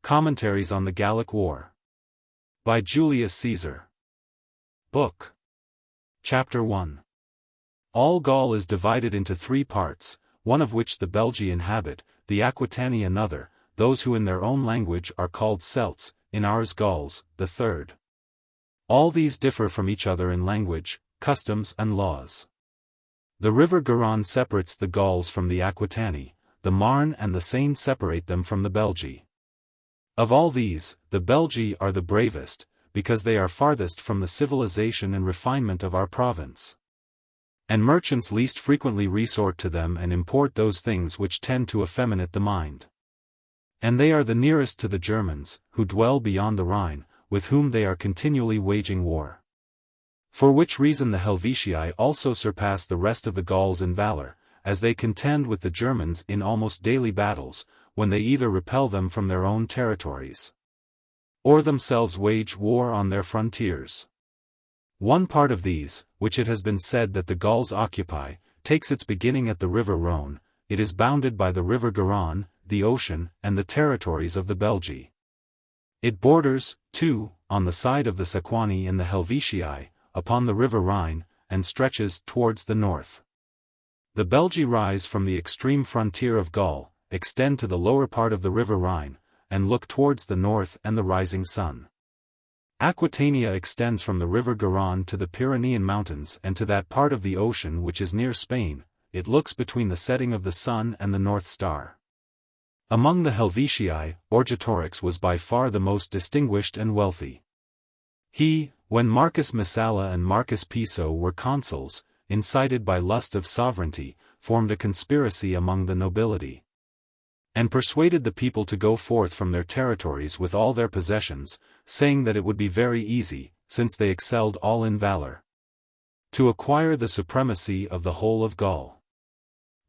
Commentaries on the Gallic War. By Julius Caesar. Book. Chapter 1. All Gaul is divided into 3 parts, one of which the Belgi inhabit, the Aquitani another, those who in their own language are called Celts, in ours Gauls, the third. All these differ from each other in language, customs and laws. The river Garonne separates the Gauls from the Aquitani, the Marne and the Seine separate them from the Belgi. Of all these, the Belgi are the bravest, because they are farthest from the civilization and refinement of our province. And merchants least frequently resort to them and import those things which tend to effeminate the mind. And they are the nearest to the Germans, who dwell beyond the Rhine, with whom they are continually waging war. For which reason the Helvetii also surpass the rest of the Gauls in valor, as they contend with the Germans in almost daily battles, when they either repel them from their own territories, or themselves wage war on their frontiers. One part of these, which it has been said that the Gauls occupy, takes its beginning at the river Rhone. It is bounded by the river Garonne, the ocean, and the territories of the Belgi. It borders, too, on the side of the Sequani and the Helvetii, upon the river Rhine, and stretches towards the north. The Belgi rise from the extreme frontier of Gaul, extend to the lower part of the river Rhine, and look towards the north and the rising sun. Aquitania extends from the river Garonne to the Pyrenean mountains and to that part of the ocean which is near Spain. It looks between the setting of the sun and the North Star. Among the Helvetii, Orgetorix was by far the most distinguished and wealthy. He, when Marcus Messala and Marcus Piso were consuls, incited by lust of sovereignty, formed a conspiracy among the nobility, and persuaded the people to go forth from their territories with all their possessions, saying that it would be very easy, since they excelled all in valor, to acquire the supremacy of the whole of Gaul.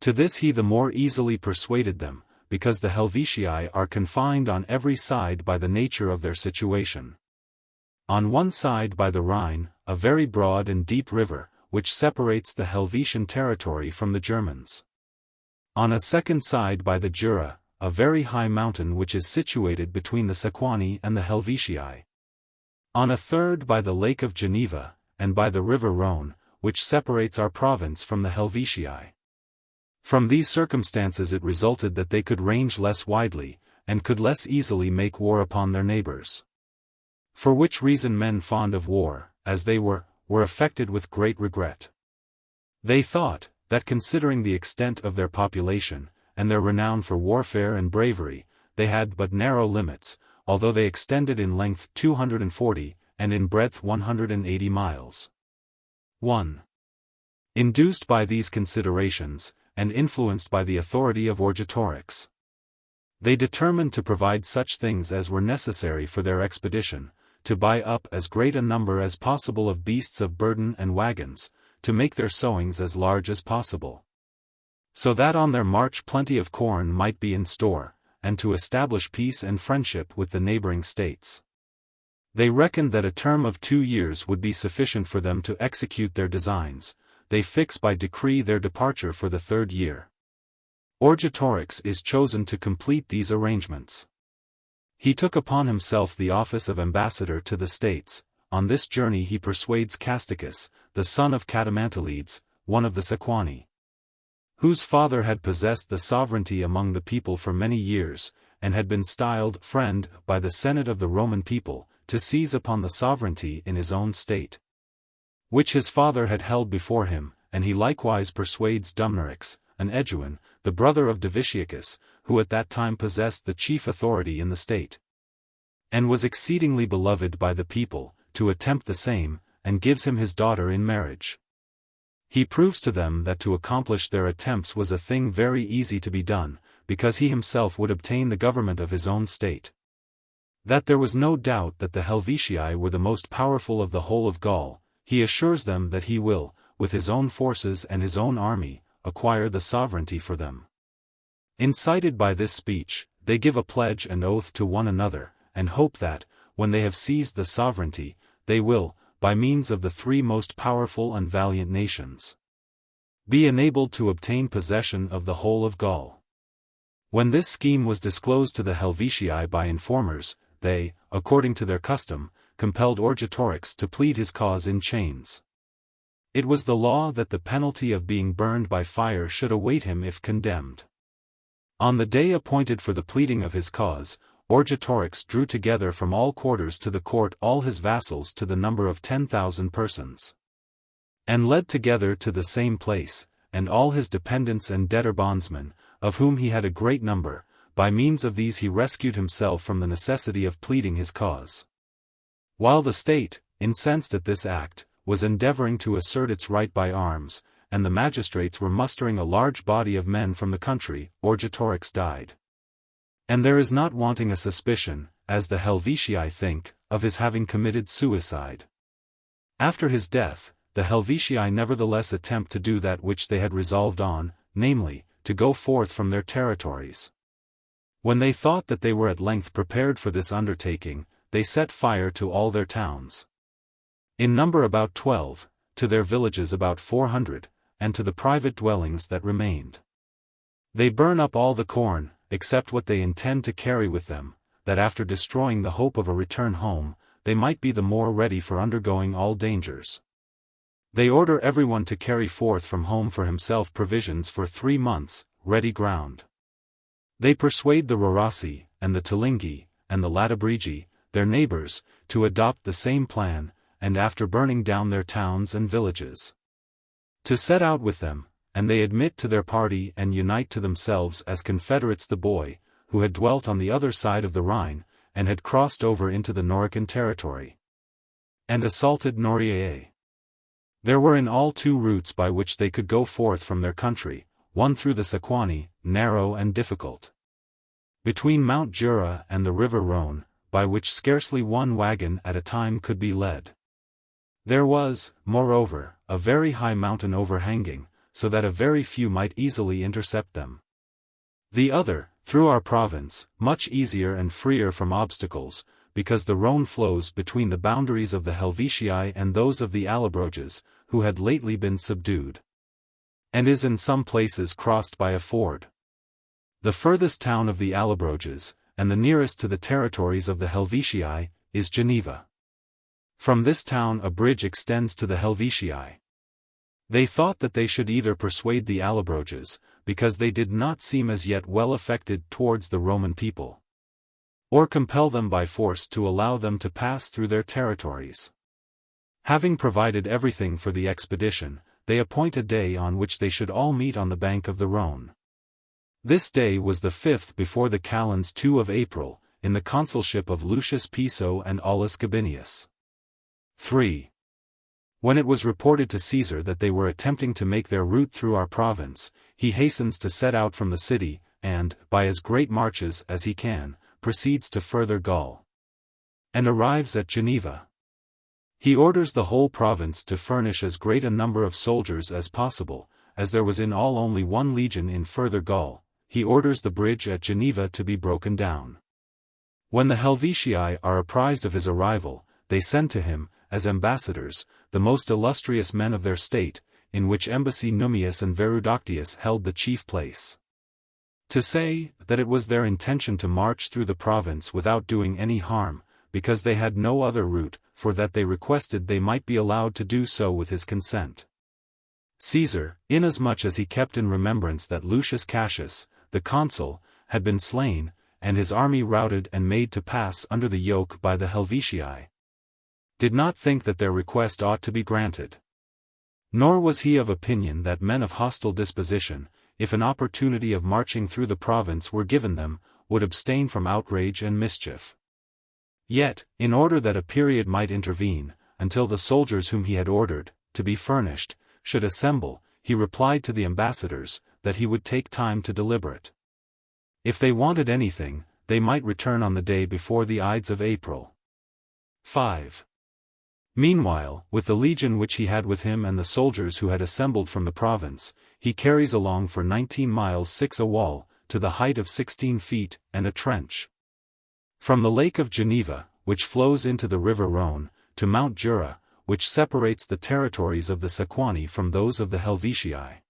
To this he the more easily persuaded them, because the Helvetii are confined on every side by the nature of their situation. On one side by the Rhine, a very broad and deep river, which separates the Helvetian territory from the Germans. On a second side by the Jura, a very high mountain which is situated between the Sequani and the Helvetii. On a third by the Lake of Geneva, and by the river Rhone, which separates our province from the Helvetii. From these circumstances it resulted that they could range less widely, and could less easily make war upon their neighbors. For which reason men fond of war, as they were affected with great regret. They thought, that considering the extent of their population, and their renown for warfare and bravery, they had but narrow limits, although they extended in length 240, and in breadth 180 miles. 1. Induced by these considerations, and influenced by the authority of Orgetorix, they determined to provide such things as were necessary for their expedition, to buy up as great a number as possible of beasts of burden and wagons, to make their sowings as large as possible, so that on their march plenty of corn might be in store, and to establish peace and friendship with the neighboring states. They reckoned that a term of 2 years would be sufficient for them to execute their designs. They fix by decree their departure for the 3rd year. Orgetorix is chosen to complete these arrangements. He took upon himself the office of ambassador to the states. On this journey he persuades Casticus, the son of Catamantalides, one of the Sequani, whose father had possessed the sovereignty among the people for many years, and had been styled friend by the Senate of the Roman people, to seize upon the sovereignty in his own state, which his father had held before him. And he likewise persuades Dumnorix, an Eguan, the brother of Divitiacus, who at that time possessed the chief authority in the state, and was exceedingly beloved by the people, to attempt the same, and gives him his daughter in marriage. He proves to them that to accomplish their attempts was a thing very easy to be done, because he himself would obtain the government of his own state. That there was no doubt that the Helvetii were the most powerful of the whole of Gaul. He assures them that he will, with his own forces and his own army, acquire the sovereignty for them. Incited by this speech, they give a pledge and oath to one another, and hope that, when they have seized the sovereignty, they will, by means of the 3 most powerful and valiant nations, be enabled to obtain possession of the whole of Gaul. When this scheme was disclosed to the Helvetii by informers, they, according to their custom, compelled Orgetorix to plead his cause in chains. It was the law that the penalty of being burned by fire should await him if condemned. On the day appointed for the pleading of his cause, Orgetorix drew together from all quarters to the court all his vassals to the number of 10,000 persons, and led together to the same place, and all his dependents and debtor bondsmen, of whom he had a great number. By means of these he rescued himself from the necessity of pleading his cause. While the state, incensed at this act, was endeavoring to assert its right by arms, and the magistrates were mustering a large body of men from the country, Orgetorix died. And there is not wanting a suspicion, as the Helvetii think, of his having committed suicide. After his death, the Helvetii nevertheless attempt to do that which they had resolved on, namely, to go forth from their territories. When they thought that they were at length prepared for this undertaking, they set fire to all their towns, in number about 12, to their villages about 400, and to the private dwellings that remained. They burn up all the corn, except what they intend to carry with them, that after destroying the hope of a return home, they might be the more ready for undergoing all dangers. They order everyone to carry forth from home for himself provisions for 3 months, ready ground. They persuade the Rorasi, and the Tulingi, and the Latibrigi, their neighbors, to adopt the same plan, and after burning down their towns and villages, to set out with them, and they admit to their party and unite to themselves as confederates the boy, who had dwelt on the other side of the Rhine, and had crossed over into the Norican territory, and assaulted Noriae. There were in all 2 routes by which they could go forth from their country, one through the Sequani, narrow and difficult, between Mount Jura and the river Rhone, by which scarcely 1 wagon at a time could be led. There was, moreover, a very high mountain overhanging, so that a very few might easily intercept them. The other, through our province, much easier and freer from obstacles, because the Rhone flows between the boundaries of the Helvetii and those of the Allobroges, who had lately been subdued, and is in some places crossed by a ford. The furthest town of the Allobroges, and the nearest to the territories of the Helvetii, is Geneva. From this town a bridge extends to the Helvetii. They thought that they should either persuade the Allobroges, because they did not seem as yet well affected towards the Roman people, or compel them by force to allow them to pass through their territories. Having provided everything for the expedition, they appoint a day on which they should all meet on the bank of the Rhone. This day was the 5th before the calends 2 of April, in the consulship of Lucius Piso and Aulus Gabinius. 3. When it was reported to Caesar that they were attempting to make their route through our province, he hastens to set out from the city, and, by as great marches as he can, proceeds to further Gaul, and arrives at Geneva. He orders the whole province to furnish as great a number of soldiers as possible, as there was in all only 1 legion in further Gaul. He orders the bridge at Geneva to be broken down. When the Helvetii are apprised of his arrival, they send to him, as ambassadors, the most illustrious men of their state, in which embassy Nummius and Verudoctius held the chief place, to say that it was their intention to march through the province without doing any harm, because they had no other route, for that they requested they might be allowed to do so with his consent. Caesar, inasmuch as he kept in remembrance that Lucius Cassius, the consul, had been slain, and his army routed and made to pass under the yoke by the Helvetii, did not think that their request ought to be granted. Nor was he of opinion that men of hostile disposition, if an opportunity of marching through the province were given them, would abstain from outrage and mischief. Yet, in order that a period might intervene, until the soldiers whom he had ordered, to be furnished, should assemble, he replied to the ambassadors, that he would take time to deliberate. If they wanted anything, they might return on the day before the Ides of April. 5. Meanwhile, with the legion which he had with him and the soldiers who had assembled from the province, he carries along for 19 miles 6 a wall, to the height of 16 feet, and a trench. From the lake of Geneva, which flows into the river Rhone, to Mount Jura, which separates the territories of the Sequani from those of the Helvetii.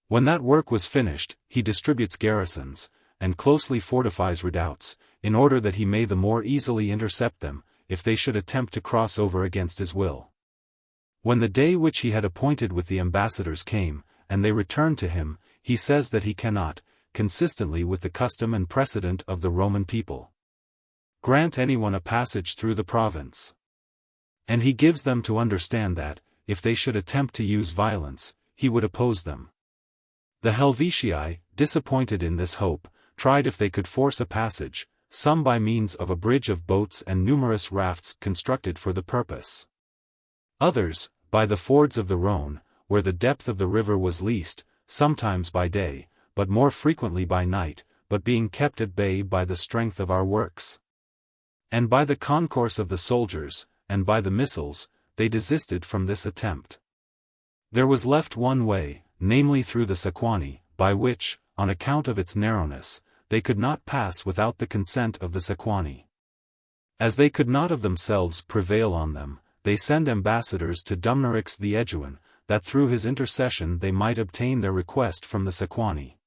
When that work was finished, he distributes garrisons, and closely fortifies redoubts, in order that he may the more easily intercept them, if they should attempt to cross over against his will. When the day which he had appointed with the ambassadors came, and they returned to him, he says that he cannot, consistently with the custom and precedent of the Roman people, grant anyone a passage through the province. And he gives them to understand that, if they should attempt to use violence, he would oppose them. The Helvetii, disappointed in this hope, tried if they could force a passage, some by means of a bridge of boats and numerous rafts constructed for the purpose. Others, by the fords of the Rhone, where the depth of the river was least, sometimes by day, but more frequently by night, but being kept at bay by the strength of our works, and by the concourse of the soldiers, and by the missiles, they desisted from this attempt. There was left one way, namely through the Sequani, by which, on account of its narrowness, they could not pass without the consent of the Sequani. As they could not of themselves prevail on them, they send ambassadors to Dumnorix the Aeduan, that through his intercession they might obtain their request from the Sequani.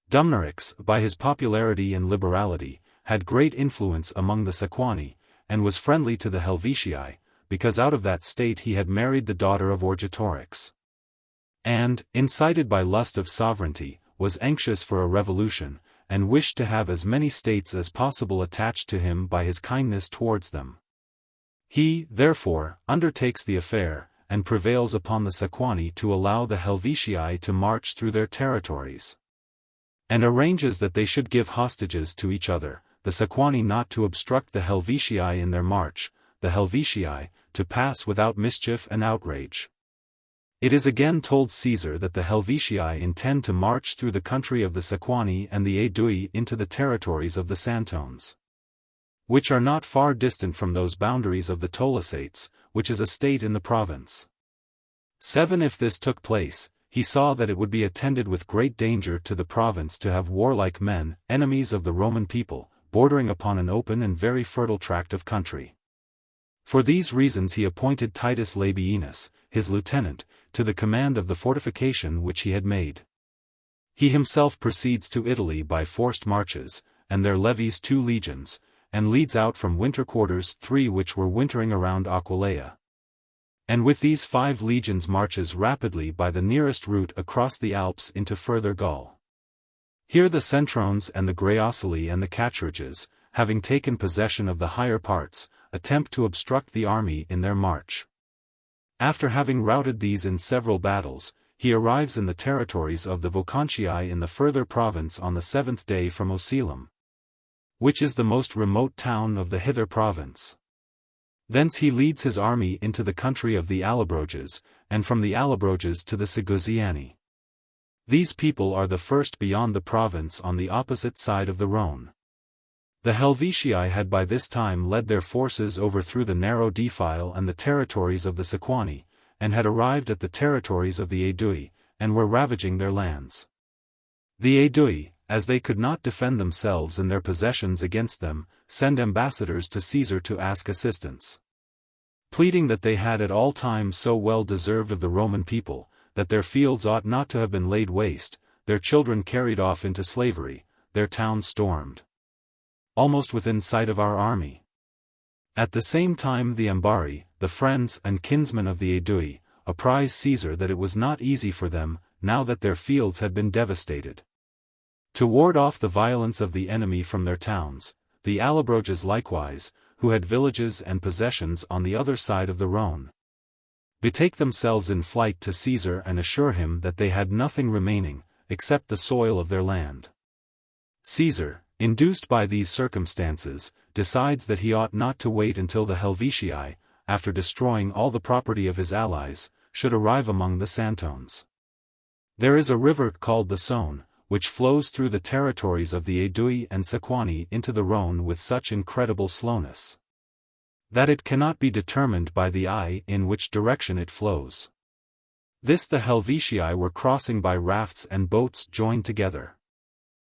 Dumnorix, by his popularity and liberality, had great influence among the Sequani, and was friendly to the Helvetii, because out of that state he had married the daughter of Orgetorix. And, incited by lust of sovereignty, was anxious for a revolution, and wished to have as many states as possible attached to him by his kindness towards them. He, therefore, undertakes the affair, and prevails upon the Sequani to allow the Helvetii to march through their territories, and arranges that they should give hostages to each other, the Sequani not to obstruct the Helvetii in their march, the Helvetii, to pass without mischief and outrage. It is again told Caesar that the Helvetii intend to march through the country of the Sequani and the Aedui into the territories of the Santones, which are not far distant from those boundaries of the Tolosates, which is a state in the province. 7. If this took place, he saw that it would be attended with great danger to the province to have warlike men, enemies of the Roman people, bordering upon an open and very fertile tract of country. For these reasons he appointed Titus Labienus, his lieutenant, to the command of the fortification which he had made. He himself proceeds to Italy by forced marches, and there levies 2 legions, and leads out from winter quarters 3 which were wintering around Aquileia. And with these 5 legions marches rapidly by the nearest route across the Alps into further Gaul. Here the Centrones and the Graeoculi and the Caturiges, having taken possession of the higher parts, attempt to obstruct the army in their march. After having routed these in several battles, he arrives in the territories of the Vocontii in the further province on the 7th day from Osculum, which is the most remote town of the hither province. Thence he leads his army into the country of the Allobroges, and from the Allobroges to the Segusiani. These people are the first beyond the province on the opposite side of the Rhone. The Helvetii had by this time led their forces over through the narrow defile and the territories of the Sequani, and had arrived at the territories of the Aedui, and were ravaging their lands. The Aedui, as they could not defend themselves and their possessions against them, send ambassadors to Caesar to ask assistance, pleading that they had at all times so well deserved of the Roman people, that their fields ought not to have been laid waste, their children carried off into slavery, their towns stormed, almost within sight of our army. At the same time the Ambari, the friends and kinsmen of the Aedui, apprised Caesar that it was not easy for them, now that their fields had been devastated, to ward off the violence of the enemy from their towns. The Allobroges likewise, who had villages and possessions on the other side of the Rhone, betake themselves in flight to Caesar and assure him that they had nothing remaining, except the soil of their land. Caesar, induced by these circumstances, decides that he ought not to wait until the Helvetii, after destroying all the property of his allies, should arrive among the Santones. There is a river called the Saône, which flows through the territories of the Aedui and Sequani into the Rhone with such incredible slowness, that it cannot be determined by the eye in which direction it flows. This the Helvetii were crossing by rafts and boats joined together,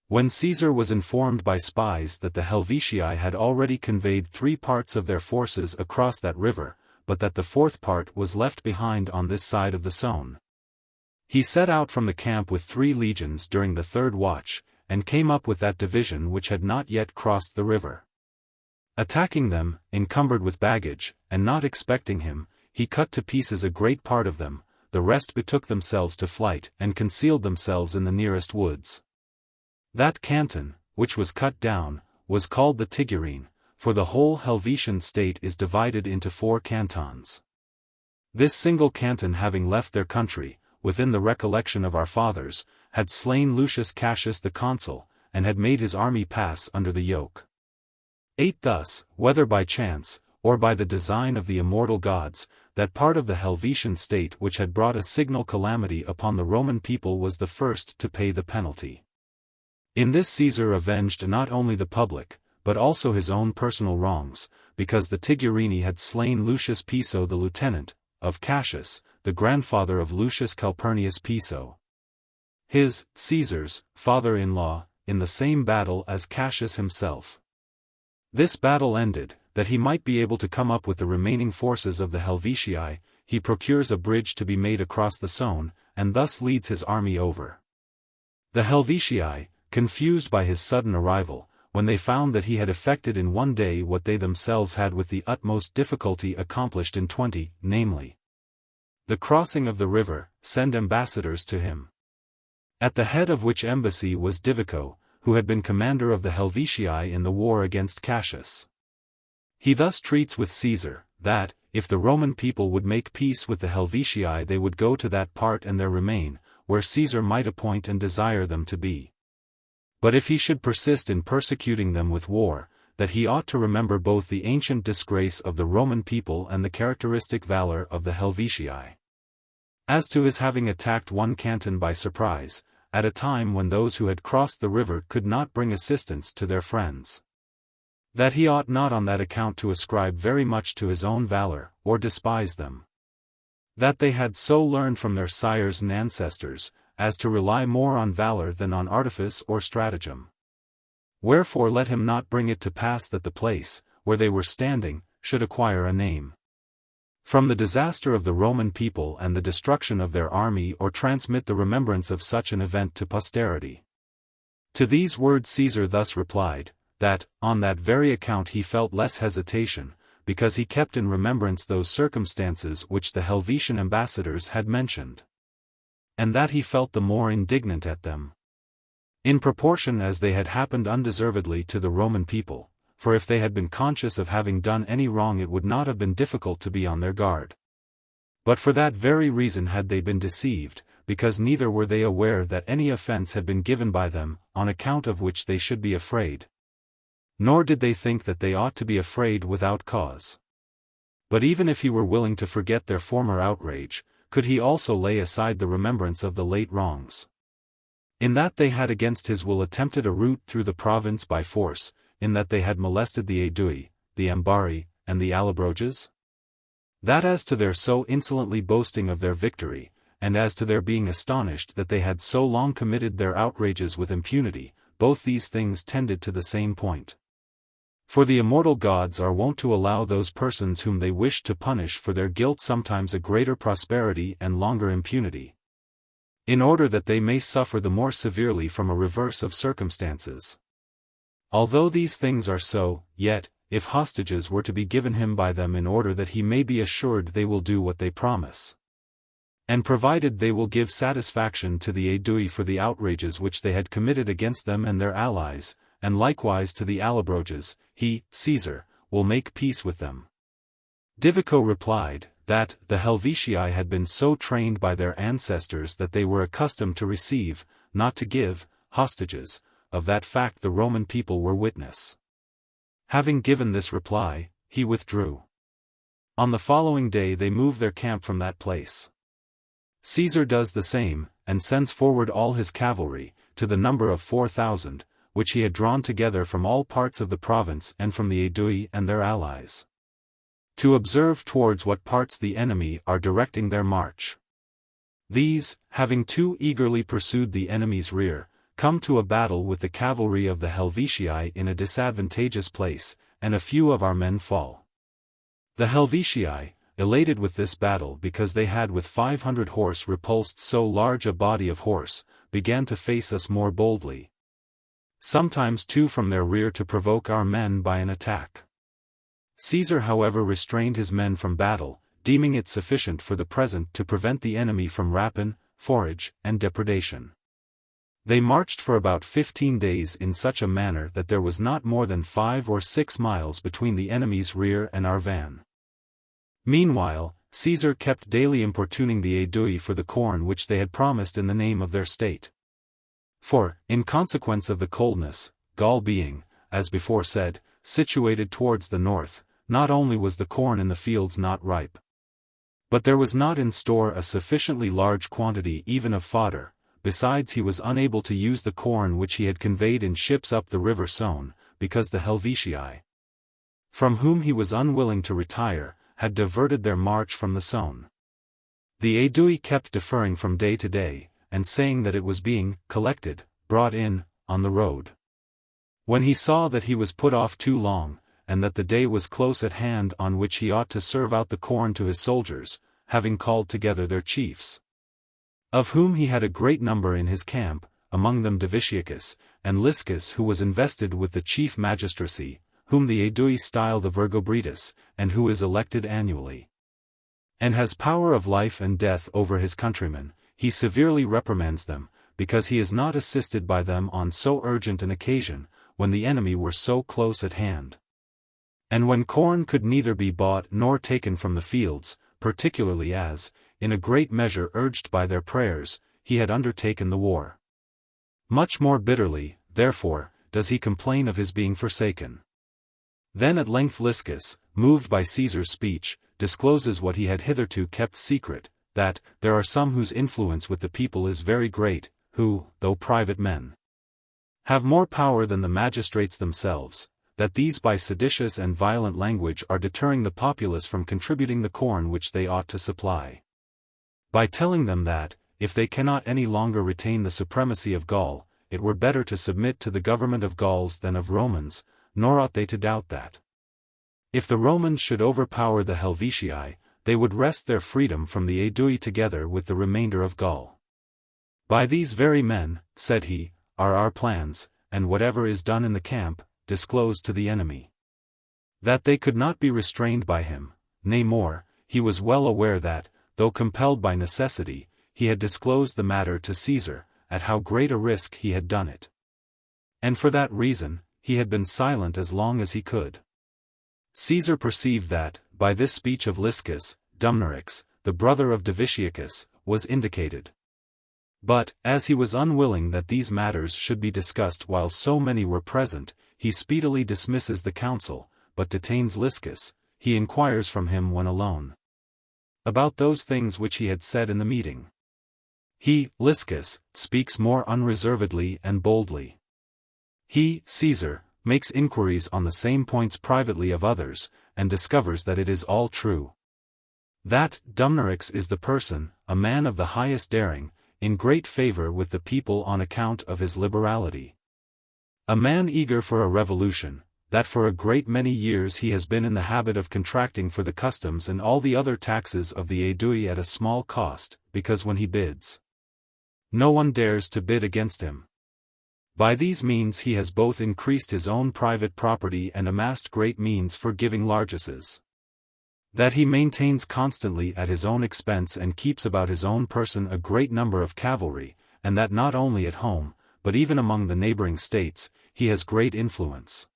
when Caesar was informed by spies that the Helvetii had already conveyed 3 parts of their forces across that river, but that the 4th part was left behind on this side of the Saône. He set out from the camp with 3 legions during the 3rd watch, and came up with that division which had not yet crossed the river. Attacking them, encumbered with baggage, and not expecting him, he cut to pieces a great part of them. The rest betook themselves to flight and concealed themselves in the nearest woods. That canton, which was cut down, was called the Tigurine, for the whole Helvetian state is divided into 4 cantons. This single canton, having left their country, within the recollection of our fathers, had slain Lucius Cassius the consul, and had made his army pass under the yoke. 8. Thus, whether by chance, or by the design of the immortal gods, that part of the Helvetian state which had brought a signal calamity upon the Roman people was the first to pay the penalty. In this Caesar avenged not only the public, but also his own personal wrongs, because the Tigurini had slain Lucius Piso the lieutenant, of Cassius, the grandfather of Lucius Calpurnius Piso, his, Caesar's, father-in-law, in the same battle as Cassius himself. This battle ended, that he might be able to come up with the remaining forces of the Helvetii, he procures a bridge to be made across the Saône, and thus leads his army over. The Helvetii, confused by his sudden arrival, when they found that he had effected in one day what they themselves had with the utmost difficulty accomplished in 20, namely, the crossing of the river, send ambassadors to him. At the head of which embassy was Divico, who had been commander of the Helvetii in the war against Cassius. He thus treats with Caesar, that, if the Roman people would make peace with the Helvetii, they would go to that part and there remain, where Caesar might appoint and desire them to be. But if he should persist in persecuting them with war, that he ought to remember both the ancient disgrace of the Roman people and the characteristic valor of the Helvetii. As to his having attacked one canton by surprise, at a time when those who had crossed the river could not bring assistance to their friends, that he ought not on that account to ascribe very much to his own valor, or despise them. That they had so learned from their sires and ancestors, as to rely more on valor than on artifice or stratagem. Wherefore let him not bring it to pass that the place, where they were standing, should acquire a name from the disaster of the Roman people and the destruction of their army, or transmit the remembrance of such an event to posterity. To these words Caesar thus replied, that, on that very account he felt less hesitation, because he kept in remembrance those circumstances which the Helvetian ambassadors had mentioned, and that he felt the more indignant at them, in proportion as they had happened undeservedly to the Roman people, for if they had been conscious of having done any wrong it would not have been difficult to be on their guard. But for that very reason had they been deceived, because neither were they aware that any offense had been given by them, on account of which they should be afraid. Nor did they think that they ought to be afraid without cause. But even if he were willing to forget their former outrage, could he also lay aside the remembrance of the late wrongs? In that they had against his will attempted a route through the province by force, in that they had molested the Aedui, the Ambari, and the Allobroges? That as to their so insolently boasting of their victory, and as to their being astonished that they had so long committed their outrages with impunity, both these things tended to the same point. For the immortal gods are wont to allow those persons whom they wish to punish for their guilt sometimes a greater prosperity and longer impunity, in order that they may suffer the more severely from a reverse of circumstances. Although these things are so, yet, if hostages were to be given him by them in order that he may be assured they will do what they promise, and provided they will give satisfaction to the Aedui for the outrages which they had committed against them and their allies, and likewise to the Allobroges, he, Caesar, will make peace with them. Divico replied, that the Helvetii had been so trained by their ancestors that they were accustomed to receive, not to give, hostages. Of that fact the Roman people were witness. Having given this reply, he withdrew. On the following day they moved their camp from that place. Caesar does the same, and sends forward all his cavalry, to the number of 4,000, which he had drawn together from all parts of the province and from the Aedui and their allies, to observe towards what parts the enemy are directing their march. These, having too eagerly pursued the enemy's rear, come to a battle with the cavalry of the Helvetii in a disadvantageous place, and a few of our men fall. The Helvetii, elated with this battle because they had with 500 horse repulsed so large a body of horse, began to face us more boldly. sometimes too from their rear to provoke our men by an attack. Caesar however restrained his men from battle, deeming it sufficient for the present to prevent the enemy from rapine, forage, and depredation. They marched for about 15 days in such a manner that there was not more than 5 or 6 miles between the enemy's rear and our van. Meanwhile, Caesar kept daily importuning the Aedui for the corn which they had promised in the name of their state. For, in consequence of the coldness, Gaul being, as before said, situated towards the north, not only was the corn in the fields not ripe, but there was not in store a sufficiently large quantity even of fodder. Besides, he was unable to use the corn which he had conveyed in ships up the river Saône, because the Helvetii, from whom he was unwilling to retire, had diverted their march from the Saône. The Aedui kept deferring from day to day, and saying that it was being collected, brought in, on the road. When he saw that he was put off too long, and that the day was close at hand on which he ought to serve out the corn to his soldiers, having called together their chiefs, of whom he had a great number in his camp, among them Diviciacus, and Liscus, who was invested with the chief magistracy, whom the Aedui style the Vergobritus, and who is elected annually, and has power of life and death over his countrymen. He severely reprimands them, because he is not assisted by them on so urgent an occasion, when the enemy were so close at hand, and when corn could neither be bought nor taken from the fields, particularly as, in a great measure urged by their prayers, he had undertaken the war. Much more bitterly, therefore, does he complain of his being forsaken. Then at length Liscus, moved by Caesar's speech, discloses what he had hitherto kept secret, that there are some whose influence with the people is very great, who, though private men, have more power than the magistrates themselves, that these by seditious and violent language are deterring the populace from contributing the corn which they ought to supply, by telling them that, if they cannot any longer retain the supremacy of Gaul, it were better to submit to the government of Gauls than of Romans, nor ought they to doubt that, if the Romans should overpower the Helvetii, they would wrest their freedom from the Aedui together with the remainder of Gaul. By these very men, said he, are our plans, and whatever is done in the camp, disclosed to the enemy. That they could not be restrained by him, nay more, he was well aware that, though compelled by necessity, he had disclosed the matter to Caesar, at how great a risk he had done it. And for that reason, he had been silent as long as he could. Caesar perceived that, by this speech of Liscus, Dumnorix, the brother of Diviciacus, was indicated. But, as he was unwilling that these matters should be discussed while so many were present, he speedily dismisses the council, but detains Liscus. He inquires from him when alone about those things which he had said in the meeting. He, Liscus, speaks more unreservedly and boldly. He, Caesar, makes inquiries on the same points privately of others, and discovers that it is all true. That Dumnorix is the person, a man of the highest daring, in great favor with the people on account of his liberality. A man eager for a revolution, that for a great many years he has been in the habit of contracting for the customs and all the other taxes of the Aedui at a small cost, because when he bids, no one dares to bid against him. By these means he has both increased his own private property and amassed great means for giving largesses. That he maintains constantly at his own expense and keeps about his own person a great number of cavalry, and that not only at home, but even among the neighboring states, he has great influence.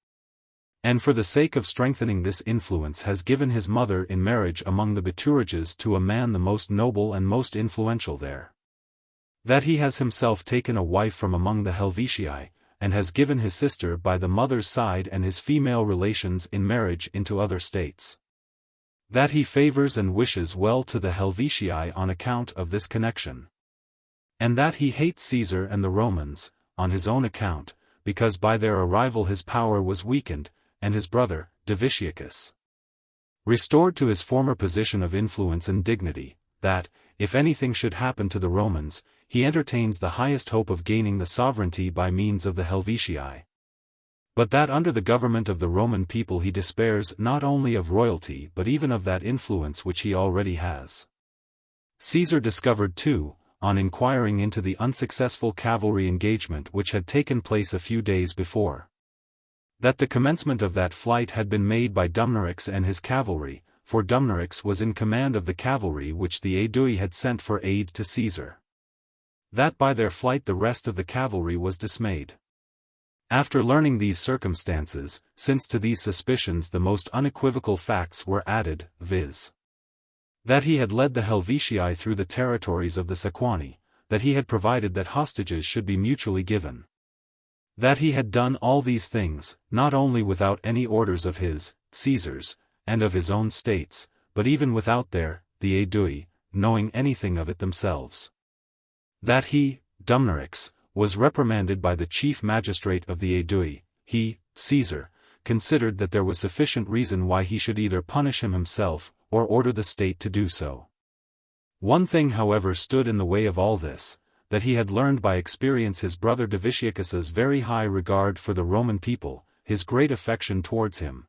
And for the sake of strengthening this influence has given his mother in marriage among the Bituriges to a man the most noble and most influential there. That he has himself taken a wife from among the Helvetii, and has given his sister by the mother's side and his female relations in marriage into other states. That he favors and wishes well to the Helvetii on account of this connection. And that he hates Caesar and the Romans, on his own account, because by their arrival his power was weakened, and his brother, Diviciacus, restored to his former position of influence and dignity, that, if anything should happen to the Romans, he entertains the highest hope of gaining the sovereignty by means of the Helvetii. But that under the government of the Roman people he despairs not only of royalty but even of that influence which he already has. Caesar discovered too, on inquiring into the unsuccessful cavalry engagement which had taken place a few days before. That the commencement of that flight had been made by Dumnorix and his cavalry, for Dumnorix was in command of the cavalry which the Aedui had sent for aid to Caesar. That by their flight the rest of the cavalry was dismayed. After learning these circumstances, since to these suspicions the most unequivocal facts were added, viz. that he had led the Helvetii through the territories of the Sequani, that he had provided that hostages should be mutually given. That he had done all these things, not only without any orders of his, Caesar's, and of his own states, but even without their, the Aedui, knowing anything of it themselves. That he, Dumnorix, was reprimanded by the chief magistrate of the Aedui, he, Caesar, considered that there was sufficient reason why he should either punish him himself, or order the state to do so. One thing however stood in the way of all this, that he had learned by experience his brother Diviciacus's very high regard for the Roman people, his great affection towards him,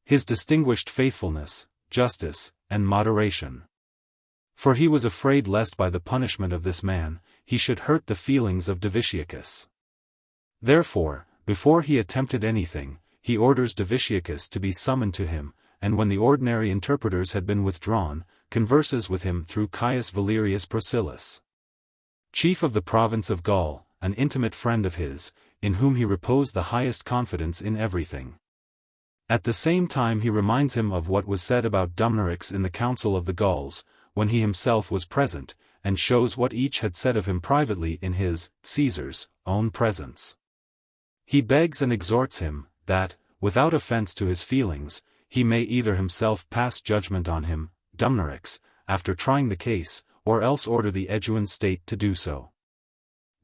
his distinguished faithfulness, justice, and moderation. For he was afraid lest by the punishment of this man, he should hurt the feelings of Diviciacus. Therefore, before he attempted anything, he orders Diviciacus to be summoned to him, and when the ordinary interpreters had been withdrawn, converses with him through Caius Valerius Procillus, chief of the province of Gaul, an intimate friend of his, in whom he reposed the highest confidence in everything. At the same time he reminds him of what was said about Dumnorix in the council of the Gauls, when he himself was present, and shows what each had said of him privately in his, Caesar's, own presence. He begs and exhorts him, that, without offense to his feelings, he may either himself pass judgment on him, Dumnorix, after trying the case, or else order the Aeduan state to do so.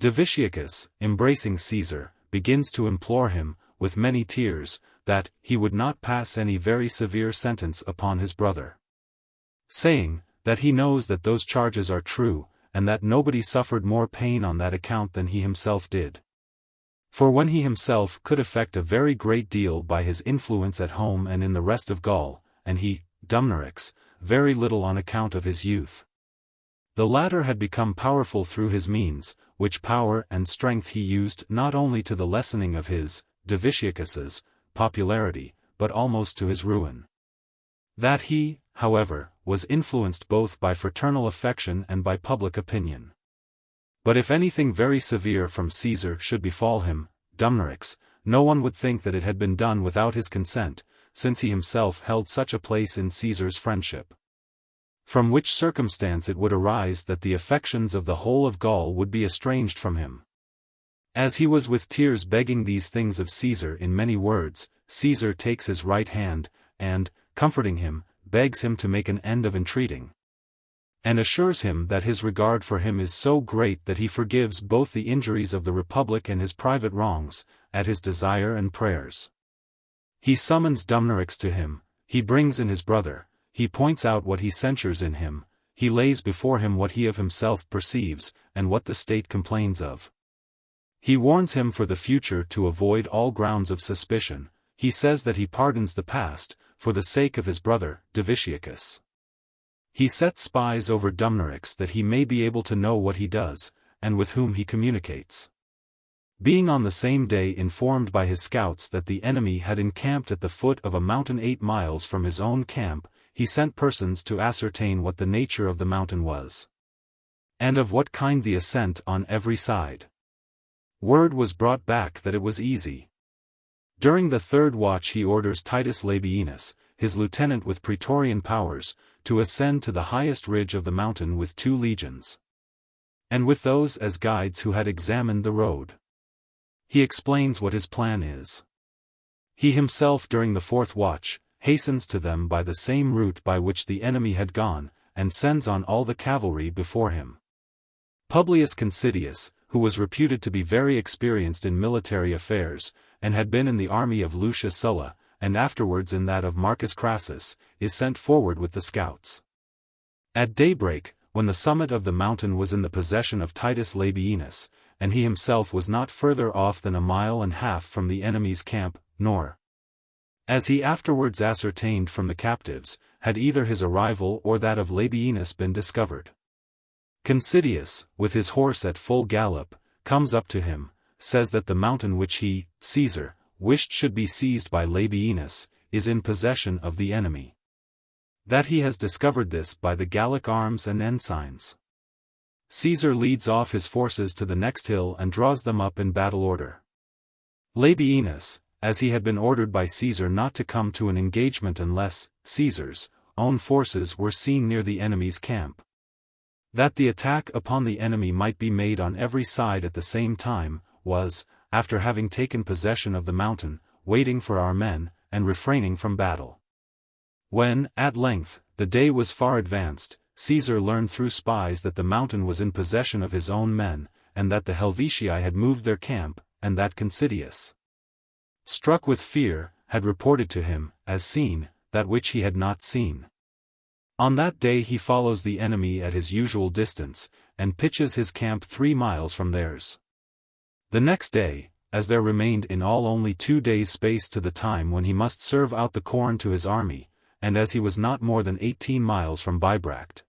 Diviciacus, embracing Caesar, begins to implore him, with many tears, that he would not pass any very severe sentence upon his brother, saying, that he knows that those charges are true, and that nobody suffered more pain on that account than he himself did. For when he himself could effect a very great deal by his influence at home and in the rest of Gaul, and he, Dumnorix, very little on account of his youth. The latter had become powerful through his means, which power and strength he used not only to the lessening of his, Diviciacus's, popularity, but almost to his ruin. That he, however, was influenced both by fraternal affection and by public opinion. But if anything very severe from Caesar should befall him, Dumnorix, no one would think that it had been done without his consent, since he himself held such a place in Caesar's friendship. From which circumstance it would arise that the affections of the whole of Gaul would be estranged from him. As he was with tears begging these things of Caesar in many words, Caesar takes his right hand, and, comforting him, begs him to make an end of entreating, and assures him that his regard for him is so great that he forgives both the injuries of the Republic and his private wrongs, at his desire and prayers. He summons Dumnorix to him, he brings in his brother, he points out what he censures in him, he lays before him what he of himself perceives, and what the state complains of. He warns him for the future to avoid all grounds of suspicion, he says that he pardons the past, for the sake of his brother, Diviciacus. He sets spies over Dumnorix that he may be able to know what he does, and with whom he communicates. Being on the same day informed by his scouts that the enemy had encamped at the foot of a mountain 8 miles from his own camp, he sent persons to ascertain what the nature of the mountain was, and of what kind the ascent on every side. Word was brought back that it was easy. During the third watch he orders Titus Labienus, his lieutenant with praetorian powers, to ascend to the highest ridge of the mountain with 2 legions, and with those as guides who had examined the road. He explains what his plan is. He himself during the 4th watch, hastens to them by the same route by which the enemy had gone, and sends on all the cavalry before him. Publius Considius, who was reputed to be very experienced in military affairs, and had been in the army of Lucius Sulla, and afterwards in that of Marcus Crassus, is sent forward with the scouts. At daybreak, when the summit of the mountain was in the possession of Titus Labienus, and he himself was not further off than 1.5 miles from the enemy's camp, nor, as he afterwards ascertained from the captives, had either his arrival or that of Labienus been discovered. Considius, with his horse at full gallop, comes up to him, says that the mountain which he, Caesar, wished should be seized by Labienus, is in possession of the enemy. That he has discovered this by the Gallic arms and ensigns. Caesar leads off his forces to the next hill and draws them up in battle order. Labienus, as he had been ordered by Caesar not to come to an engagement unless Caesar's own forces were seen near the enemy's camp. That the attack upon the enemy might be made on every side at the same time, was, after having taken possession of the mountain, waiting for our men, and refraining from battle. When, at length, the day was far advanced, Caesar learned through spies that the mountain was in possession of his own men, and that the Helvetii had moved their camp, and that Considius, struck with fear, had reported to him, as seen, that which he had not seen. On that day he follows the enemy at his usual distance, and pitches his camp 3 miles from theirs. The next day, as there remained in all only 2 days' space to the time when he must serve out the corn to his army, and as he was not more than 18 miles from Bibracte,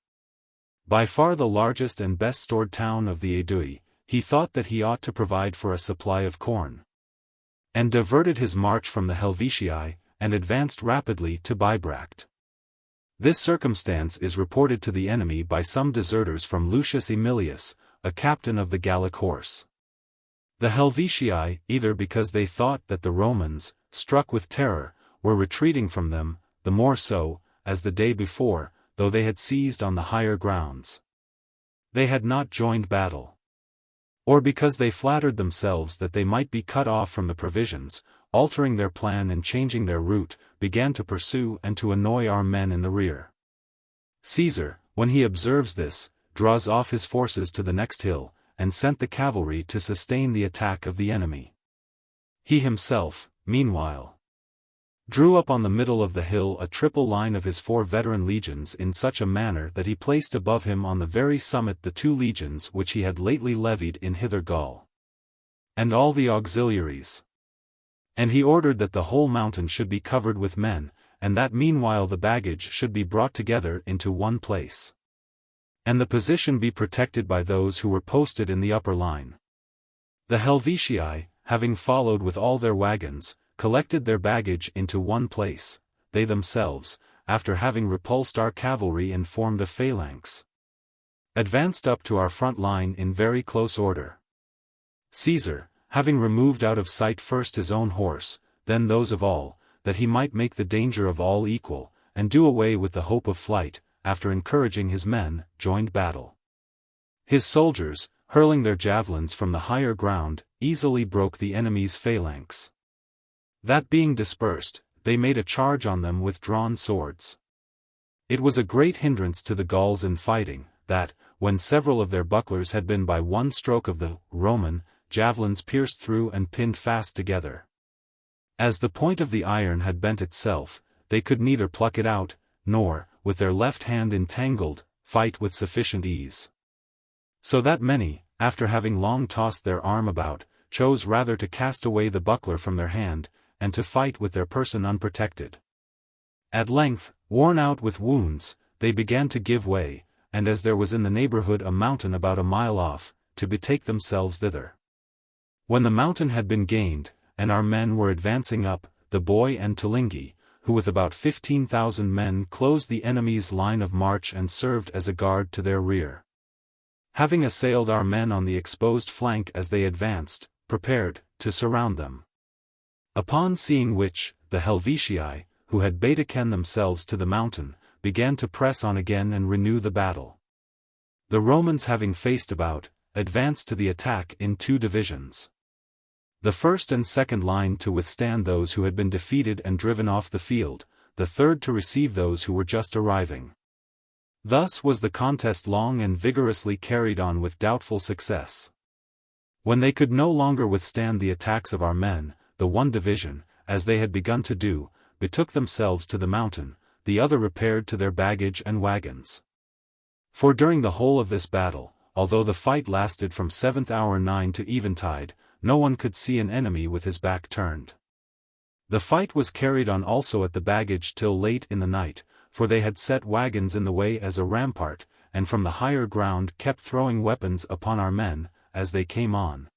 by far the largest and best stored town of the Aedui, he thought that he ought to provide for a supply of corn, and diverted his march from the Helvetii, and advanced rapidly to Bibracte. This circumstance is reported to the enemy by some deserters from Lucius Aemilius, a captain of the Gallic horse. The Helvetii, either because they thought that the Romans, struck with terror, were retreating from them, the more so, as the day before, though they had seized on the higher grounds, they had not joined battle. Or because they flattered themselves that they might be cut off from the provisions, altering their plan and changing their route, began to pursue and to annoy our men in the rear. Caesar, when he observes this, draws off his forces to the next hill, and sent the cavalry to sustain the attack of the enemy. He himself, meanwhile, drew up on the middle of the hill a triple line of his 4 veteran legions in such a manner that he placed above him on the very summit the 2 legions which he had lately levied in Hither Gaul, and all the auxiliaries. And he ordered that the whole mountain should be covered with men, and that meanwhile the baggage should be brought together into one place, and the position be protected by those who were posted in the upper line. The Helvetii, having followed with all their wagons, collected their baggage into one place. They themselves, after having repulsed our cavalry and formed a phalanx, advanced up to our front line in very close order. Caesar, having removed out of sight first his own horse, then those of all, that he might make the danger of all equal, and do away with the hope of flight, after encouraging his men, joined battle. His soldiers, hurling their javelins from the higher ground, easily broke the enemy's phalanx. That being dispersed, they made a charge on them with drawn swords. It was a great hindrance to the Gauls in fighting, that, when several of their bucklers had been by one stroke of the Roman javelins pierced through and pinned fast together, as the point of the iron had bent itself, they could neither pluck it out, nor, with their left hand entangled, fight with sufficient ease. So that many, after having long tossed their arm about, chose rather to cast away the buckler from their hand, and to fight with their person unprotected. At length, worn out with wounds, they began to give way, and as there was in the neighborhood a mountain about a mile off, to betake themselves thither. When the mountain had been gained, and our men were advancing up, the boy and Tilingi, who with about 15,000 men closed the enemy's line of march and served as a guard to their rear, having assailed our men on the exposed flank as they advanced, prepared to surround them. Upon seeing which, the Helvetii, who had betaken themselves to the mountain, began to press on again and renew the battle. The Romans, having faced about, advanced to the attack in 2 divisions. The first and second line to withstand those who had been defeated and driven off the field, the third to receive those who were just arriving. Thus was the contest long and vigorously carried on with doubtful success. When they could no longer withstand the attacks of our men, the one division, as they had begun to do, betook themselves to the mountain, the other repaired to their baggage and wagons. For during the whole of this battle, although the fight lasted from 7th hour 9 to eventide, no one could see an enemy with his back turned. The fight was carried on also at the baggage till late in the night, for they had set wagons in the way as a rampart, and from the higher ground kept throwing weapons upon our men, as they came on.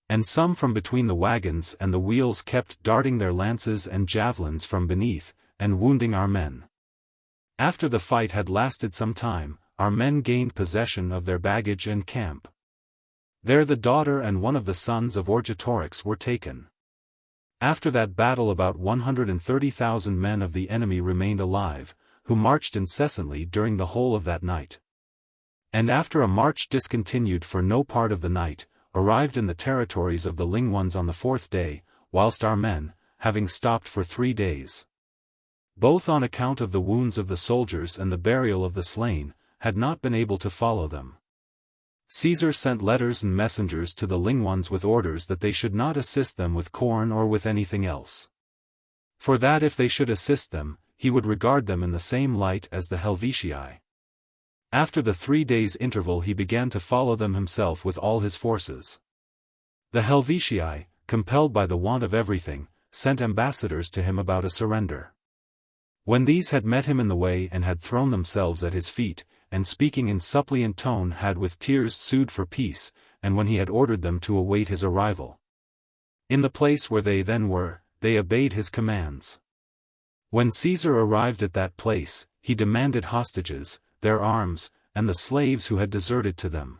And some from between the wagons and the wheels kept darting their lances and javelins from beneath, and wounding our men. After the fight had lasted some time, our men gained possession of their baggage and camp. There the daughter and one of the sons of Orgetorix were taken. After that battle about 130,000 men of the enemy remained alive, who marched incessantly during the whole of that night. And after a march discontinued for no part of the night, arrived in the territories of the Lingwans on the 4th day, whilst our men, having stopped for 3 days, both on account of the wounds of the soldiers and the burial of the slain, had not been able to follow them. Caesar sent letters and messengers to the Lingwans with orders that they should not assist them with corn or with anything else. For that if they should assist them, he would regard them in the same light as the Helvetii. After the 3 days' interval he began to follow them himself with all his forces. The Helvetii, compelled by the want of everything, sent ambassadors to him about a surrender. When these had met him in the way and had thrown themselves at his feet, and speaking in suppliant tone had with tears sued for peace, and when he had ordered them to await his arrival in the place where they then were, they obeyed his commands. When Caesar arrived at that place, he demanded hostages, their arms, and the slaves who had deserted to them.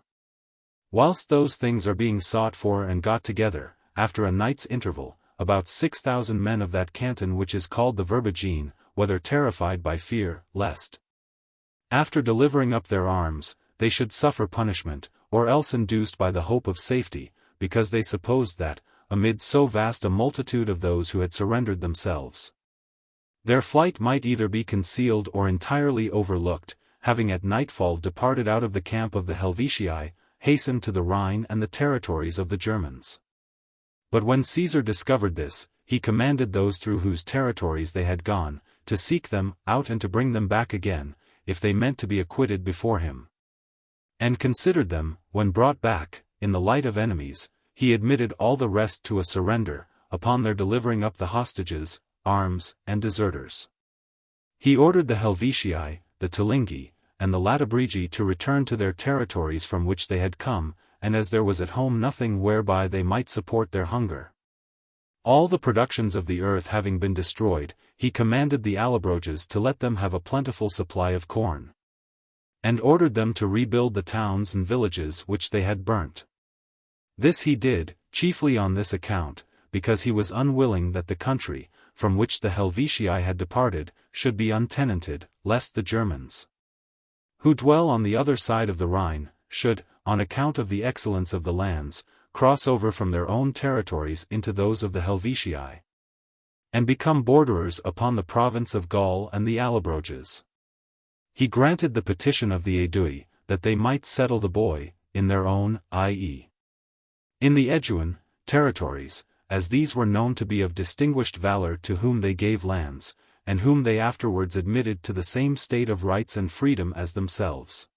Whilst those things are being sought for and got together, after a night's interval, about 6,000 men of that canton which is called the Verbigine, whether terrified by fear, lest, after delivering up their arms, they should suffer punishment, or else induced by the hope of safety, because they supposed that, amid so vast a multitude of those who had surrendered themselves, their flight might either be concealed or entirely overlooked, having at nightfall departed out of the camp of the Helvetii, hastened to the Rhine and the territories of the Germans. But when Caesar discovered this, he commanded those through whose territories they had gone, to seek them out and to bring them back again, if they meant to be acquitted before him. And considered them, when brought back, in the light of enemies, he admitted all the rest to a surrender, upon their delivering up the hostages, arms, and deserters. He ordered the Helvetii, the Tulingi, and the Latibrigi to return to their territories from which they had come, and as there was at home nothing whereby they might support their hunger, all the productions of the earth having been destroyed, he commanded the Allobroges to let them have a plentiful supply of corn, and ordered them to rebuild the towns and villages which they had burnt. This he did, chiefly on this account, because he was unwilling that the country, from which the Helvetii had departed, should be untenanted, lest the Germans, who dwell on the other side of the Rhine, should, on account of the excellence of the lands, cross over from their own territories into those of the Helvetii, and become borderers upon the province of Gaul and the Allobroges. He granted the petition of the Aedui, that they might settle the boy, in their own, i.e. in the Aeduan, territories, as these were known to be of distinguished valor to whom they gave lands, and whom they afterwards admitted to the same state of rights and freedom as themselves.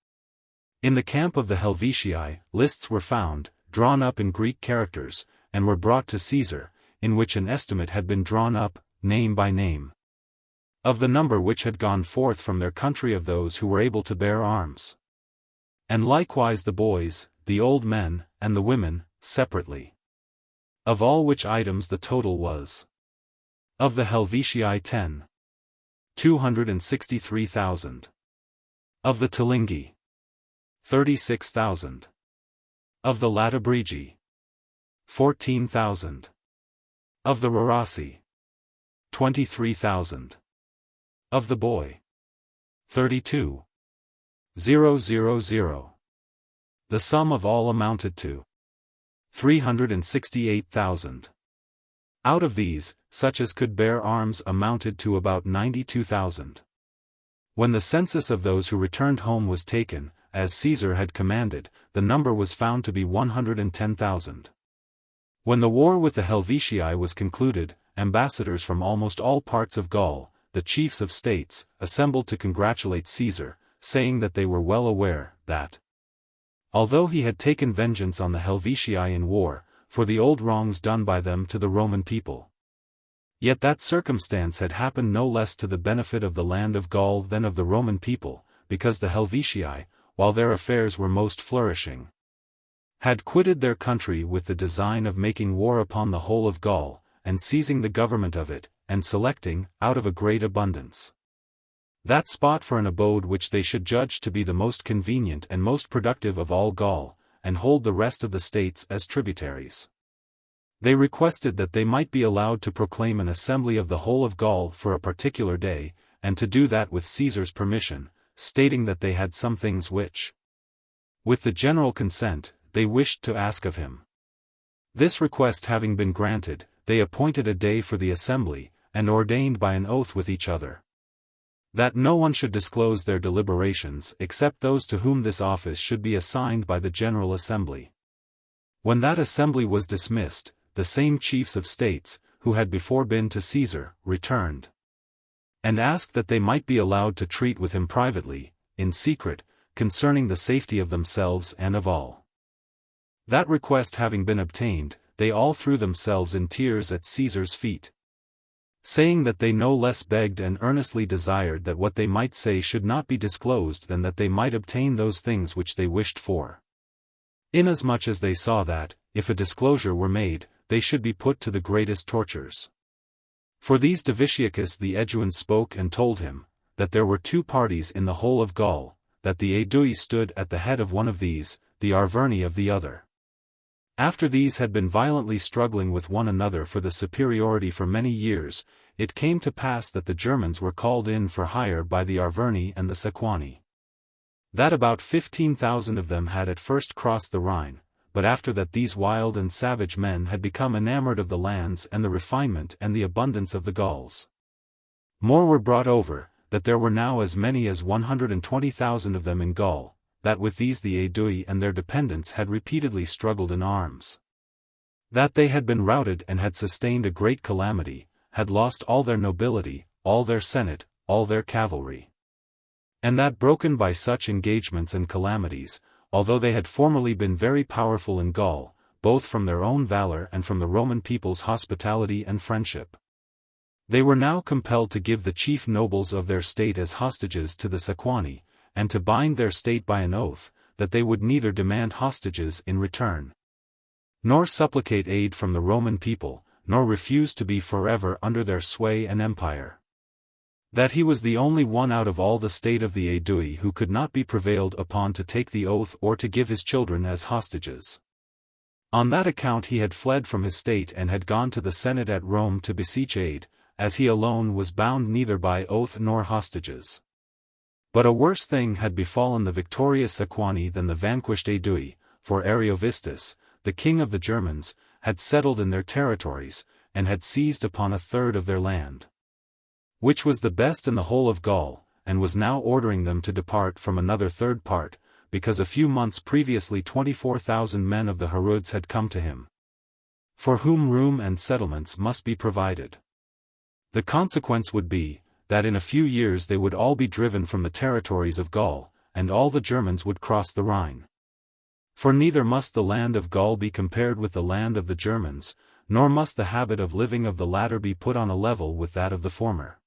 In the camp of the Helvetii, lists were found, drawn up in Greek characters, and were brought to Caesar, in which an estimate had been drawn up, name by name, of the number which had gone forth from their country of those who were able to bear arms. And likewise the boys, the old men, and the women, separately. Of all which items the total was, of the Helvetii 263,000. Of the Tulingi, 36,000. Of the Latibrigi, 14,000. Of the Rorasi, 23,000. Of the boy, 32,000. The sum of all amounted to 368,000. Out of these, such as could bear arms amounted to about 92,000. When the census of those who returned home was taken, as Caesar had commanded, the number was found to be 110,000. When the war with the Helvetii was concluded, ambassadors from almost all parts of Gaul, the chiefs of states, assembled to congratulate Caesar, saying that they were well aware that, although he had taken vengeance on the Helvetii in war, for the old wrongs done by them to the Roman people, yet that circumstance had happened no less to the benefit of the land of Gaul than of the Roman people, because the Helvetii, while their affairs were most flourishing, had quitted their country with the design of making war upon the whole of Gaul, and seizing the government of it, and selecting, out of a great abundance, that spot for an abode which they should judge to be the most convenient and most productive of all Gaul, and hold the rest of the states as tributaries. They requested that they might be allowed to proclaim an assembly of the whole of Gaul for a particular day, and to do that with Caesar's permission, stating that they had some things which, with the general consent, they wished to ask of him. This request having been granted, they appointed a day for the assembly, and ordained by an oath with each other that no one should disclose their deliberations except those to whom this office should be assigned by the General Assembly. When that assembly was dismissed, the same chiefs of states, who had before been to Caesar, returned, and asked that they might be allowed to treat with him privately, in secret, concerning the safety of themselves and of all. That request having been obtained, they all threw themselves in tears at Caesar's feet, saying that they no less begged and earnestly desired that what they might say should not be disclosed than that they might obtain those things which they wished for. Inasmuch as they saw that, if a disclosure were made, they should be put to the greatest tortures. For these Divitiacus the Aeduan spoke and told him, that there were two parties in the whole of Gaul, that the Aedui stood at the head of one of these, the Arverni of the other. After these had been violently struggling with one another for the superiority for many years, it came to pass that the Germans were called in for hire by the Arverni and the Sequani. That about 15,000 of them had at first crossed the Rhine, but after that these wild and savage men had become enamored of the lands and the refinement and the abundance of the Gauls. More were brought over, that there were now as many as 120,000 of them in Gaul, that with these the Aedui and their dependents had repeatedly struggled in arms. That they had been routed and had sustained a great calamity, had lost all their nobility, all their senate, all their cavalry. And that broken by such engagements and calamities, although they had formerly been very powerful in Gaul, both from their own valor and from the Roman people's hospitality and friendship, they were now compelled to give the chief nobles of their state as hostages to the Sequani, and to bind their state by an oath, that they would neither demand hostages in return, nor supplicate aid from the Roman people, nor refuse to be forever under their sway and empire. That he was the only one out of all the state of the Aedui who could not be prevailed upon to take the oath or to give his children as hostages. On that account he had fled from his state and had gone to the Senate at Rome to beseech aid, as he alone was bound neither by oath nor hostages. But a worse thing had befallen the victorious Sequani than the vanquished Aedui, for Ariovistus, the king of the Germans, had settled in their territories, and had seized upon a third of their land, which was the best in the whole of Gaul, and was now ordering them to depart from another third part, because a few months previously 24,000 men of the Heruds had come to him, for whom room and settlements must be provided. The consequence would be, that in a few years they would all be driven from the territories of Gaul, and all the Germans would cross the Rhine. For neither must the land of Gaul be compared with the land of the Germans, nor must the habit of living of the latter be put on a level with that of the former.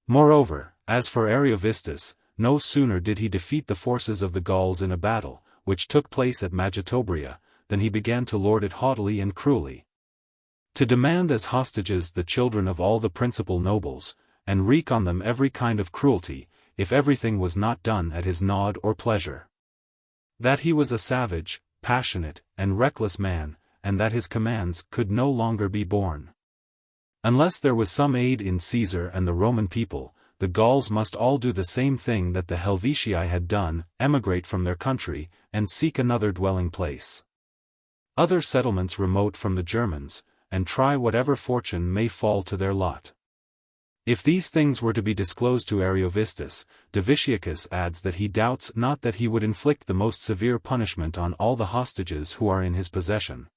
Moreover, as for Ariovistus, no sooner did he defeat the forces of the Gauls in a battle, which took place at Magitobria, than he began to lord it haughtily and cruelly, to demand as hostages the children of all the principal nobles, and wreak on them every kind of cruelty, if everything was not done at his nod or pleasure. That he was a savage, passionate, and reckless man, and that his commands could no longer be borne. Unless there was some aid in Caesar and the Roman people, the Gauls must all do the same thing that the Helvetii had done, emigrate from their country, and seek another dwelling place, other settlements remote from the Germans, and try whatever fortune may fall to their lot. If these things were to be disclosed to Ariovistus, Divitiacus adds that he doubts not that he would inflict the most severe punishment on all the hostages who are in his possession,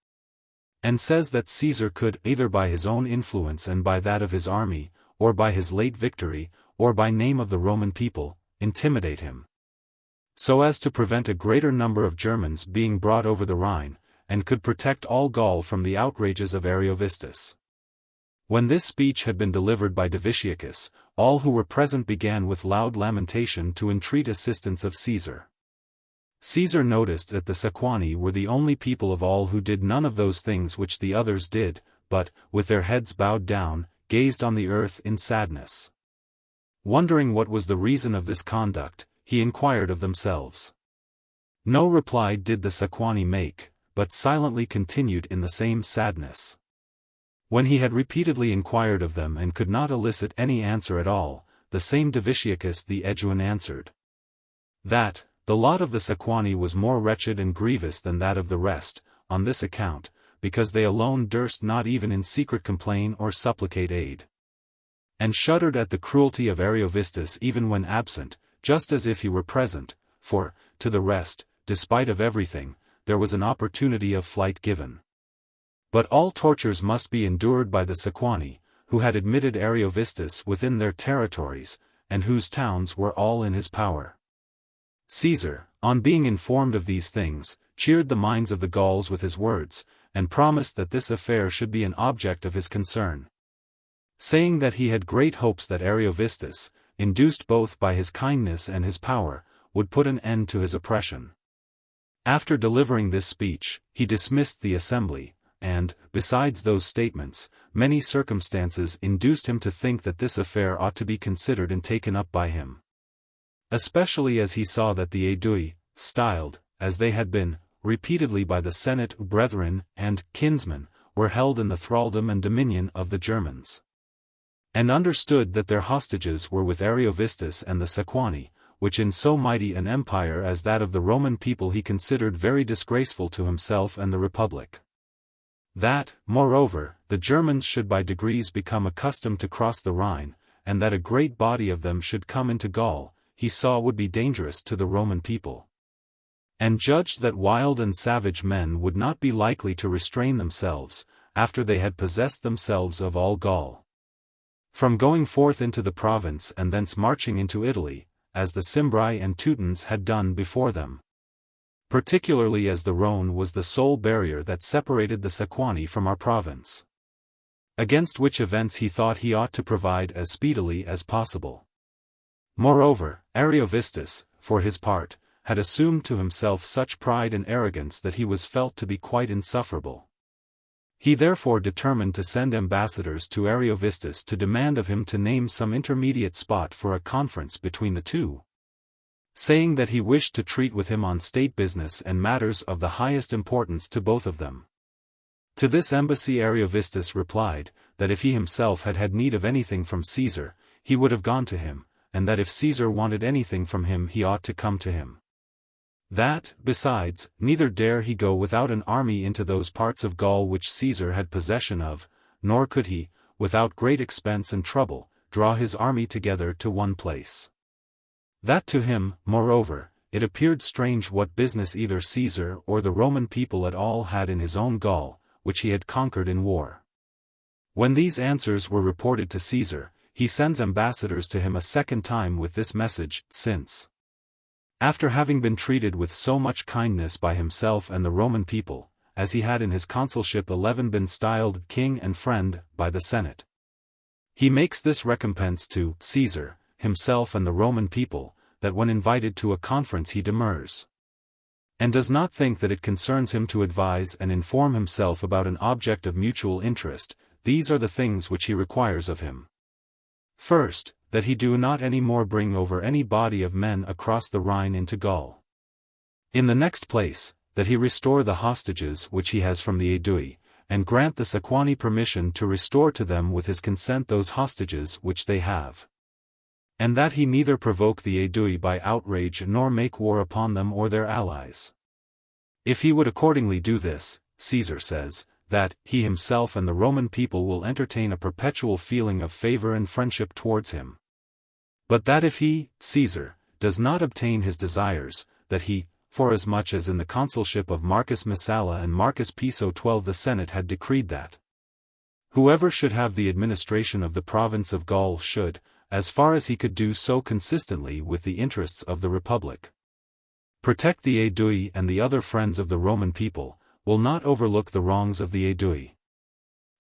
and says that Caesar could, either by his own influence and by that of his army, or by his late victory, or by name of the Roman people, intimidate him, so as to prevent a greater number of Germans being brought over the Rhine, and could protect all Gaul from the outrages of Ariovistus. When this speech had been delivered by Divitiacus, all who were present began with loud lamentation to entreat assistance of Caesar. Caesar noticed that the Sequani were the only people of all who did none of those things which the others did, but, with their heads bowed down, gazed on the earth in sadness. Wondering what was the reason of this conduct, he inquired of themselves. No reply did the Sequani make, but silently continued in the same sadness. When he had repeatedly inquired of them and could not elicit any answer at all, the same Diviciacus the Aeduan answered, that, the lot of the Sequani was more wretched and grievous than that of the rest, on this account, because they alone durst not even in secret complain or supplicate aid. And shuddered at the cruelty of Ariovistus even when absent, just as if he were present, for, to the rest, despite of everything, there was an opportunity of flight given. But all tortures must be endured by the Sequani, who had admitted Ariovistus within their territories, and whose towns were all in his power. Caesar, on being informed of these things, cheered the minds of the Gauls with his words, and promised that this affair should be an object of his concern, saying that he had great hopes that Ariovistus, induced both by his kindness and his power, would put an end to his oppression. After delivering this speech, he dismissed the assembly, and, besides those statements, many circumstances induced him to think that this affair ought to be considered and taken up by him. Especially as he saw that the Aedui, styled, as they had been, repeatedly by the Senate brethren and kinsmen, were held in the thraldom and dominion of the Germans. And understood that their hostages were with Ariovistus and the Sequani, which in so mighty an empire as that of the Roman people he considered very disgraceful to himself and the Republic. That, moreover, the Germans should by degrees become accustomed to cross the Rhine, and that a great body of them should come into Gaul, he saw would be dangerous to the Roman people. And judged that wild and savage men would not be likely to restrain themselves, after they had possessed themselves of all Gaul, from going forth into the province and thence marching into Italy, as the Cimbri and Teutons had done before them. Particularly as the Rhone was the sole barrier that separated the Sequani from our province. Against which events he thought he ought to provide as speedily as possible. Moreover, Ariovistus, for his part, had assumed to himself such pride and arrogance that he was felt to be quite insufferable. He therefore determined to send ambassadors to Ariovistus to demand of him to name some intermediate spot for a conference between the two, saying that he wished to treat with him on state business and matters of the highest importance to both of them. To this embassy Ariovistus replied, that if he himself had had need of anything from Caesar, he would have gone to him, and that if Caesar wanted anything from him he ought to come to him. That, besides, neither dare he go without an army into those parts of Gaul which Caesar had possession of, nor could he, without great expense and trouble, draw his army together to one place. That to him, moreover, it appeared strange what business either Caesar or the Roman people at all had in his own Gaul, which he had conquered in war. When these answers were reported to Caesar, he sends ambassadors to him a second time with this message, since, after having been treated with so much kindness by himself and the Roman people, as he had in his consulship 11 been styled king and friend by the Senate, he makes this recompense to Caesar, himself and the Roman people, that when invited to a conference he demurs, and does not think that it concerns him to advise and inform himself about an object of mutual interest. These are the things which he requires of him. First, that he do not any more bring over any body of men across the Rhine into Gaul. In the next place, that he restore the hostages which he has from the Aedui, and grant the Sequani permission to restore to them with his consent those hostages which they have. And that he neither provoke the Aedui by outrage nor make war upon them or their allies. If he would accordingly do this, Caesar says, that he himself and the Roman people will entertain a perpetual feeling of favor and friendship towards him. But that if he, Caesar, does not obtain his desires, that he, forasmuch as in the consulship of Marcus Messala and Marcus Piso 12 the Senate had decreed that whoever should have the administration of the province of Gaul should, as far as he could do so consistently with the interests of the Republic, protect the Aedui and the other friends of the Roman people, will not overlook the wrongs of the Aedui.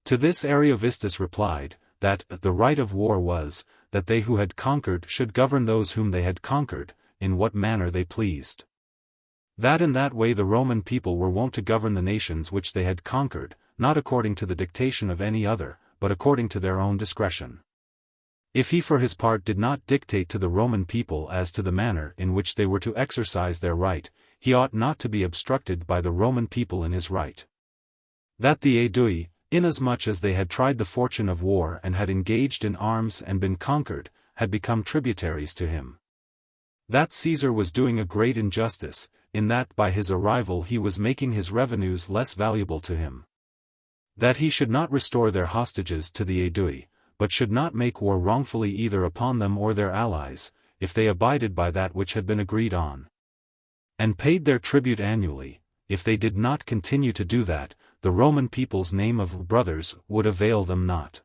To this Ariovistus replied, that the right of war was, that they who had conquered should govern those whom they had conquered, in what manner they pleased. That in that way the Roman people were wont to govern the nations which they had conquered, not according to the dictation of any other, but according to their own discretion. If he for his part did not dictate to the Roman people as to the manner in which they were to exercise their right, he ought not to be obstructed by the Roman people in his right. That the Aedui, inasmuch as they had tried the fortune of war and had engaged in arms and been conquered, had become tributaries to him. That Caesar was doing a great injustice, in that by his arrival he was making his revenues less valuable to him. That he should not restore their hostages to the Aedui, but should not make war wrongfully either upon them or their allies, if they abided by that which had been agreed on, and paid their tribute annually. If they did not continue to do that, the Roman people's name of brothers would avail them not.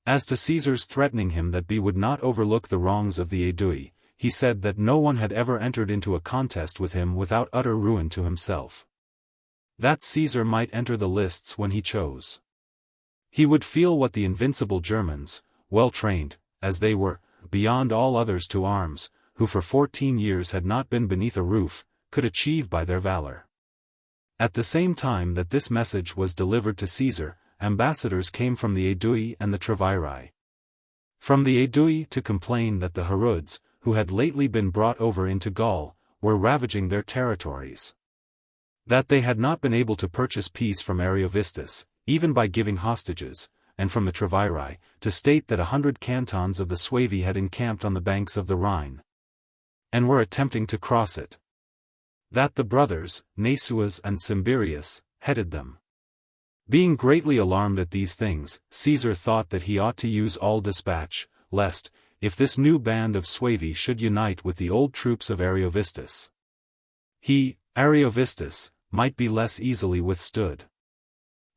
As to Caesar's threatening him that he would not overlook the wrongs of the Aedui, he said that no one had ever entered into a contest with him without utter ruin to himself. That Caesar might enter the lists when he chose. He would feel what the invincible Germans, well trained, as they were, beyond all others to arms, who for 14 years had not been beneath a roof, could achieve by their valor. At the same time that this message was delivered to Caesar, ambassadors came from the Aedui and the Treviri. From the Aedui to complain that the Heruds, who had lately been brought over into Gaul, were ravaging their territories. That they had not been able to purchase peace from Ariovistus, even by giving hostages, and from the Treviri, to state that 100 cantons of the Suevi had encamped on the banks of the Rhine, and were attempting to cross it. That the brothers, Nasuas and Symbirius, headed them. Being greatly alarmed at these things, Caesar thought that he ought to use all dispatch, lest, if this new band of Suevi should unite with the old troops of Ariovistus, he, Ariovistus, might be less easily withstood.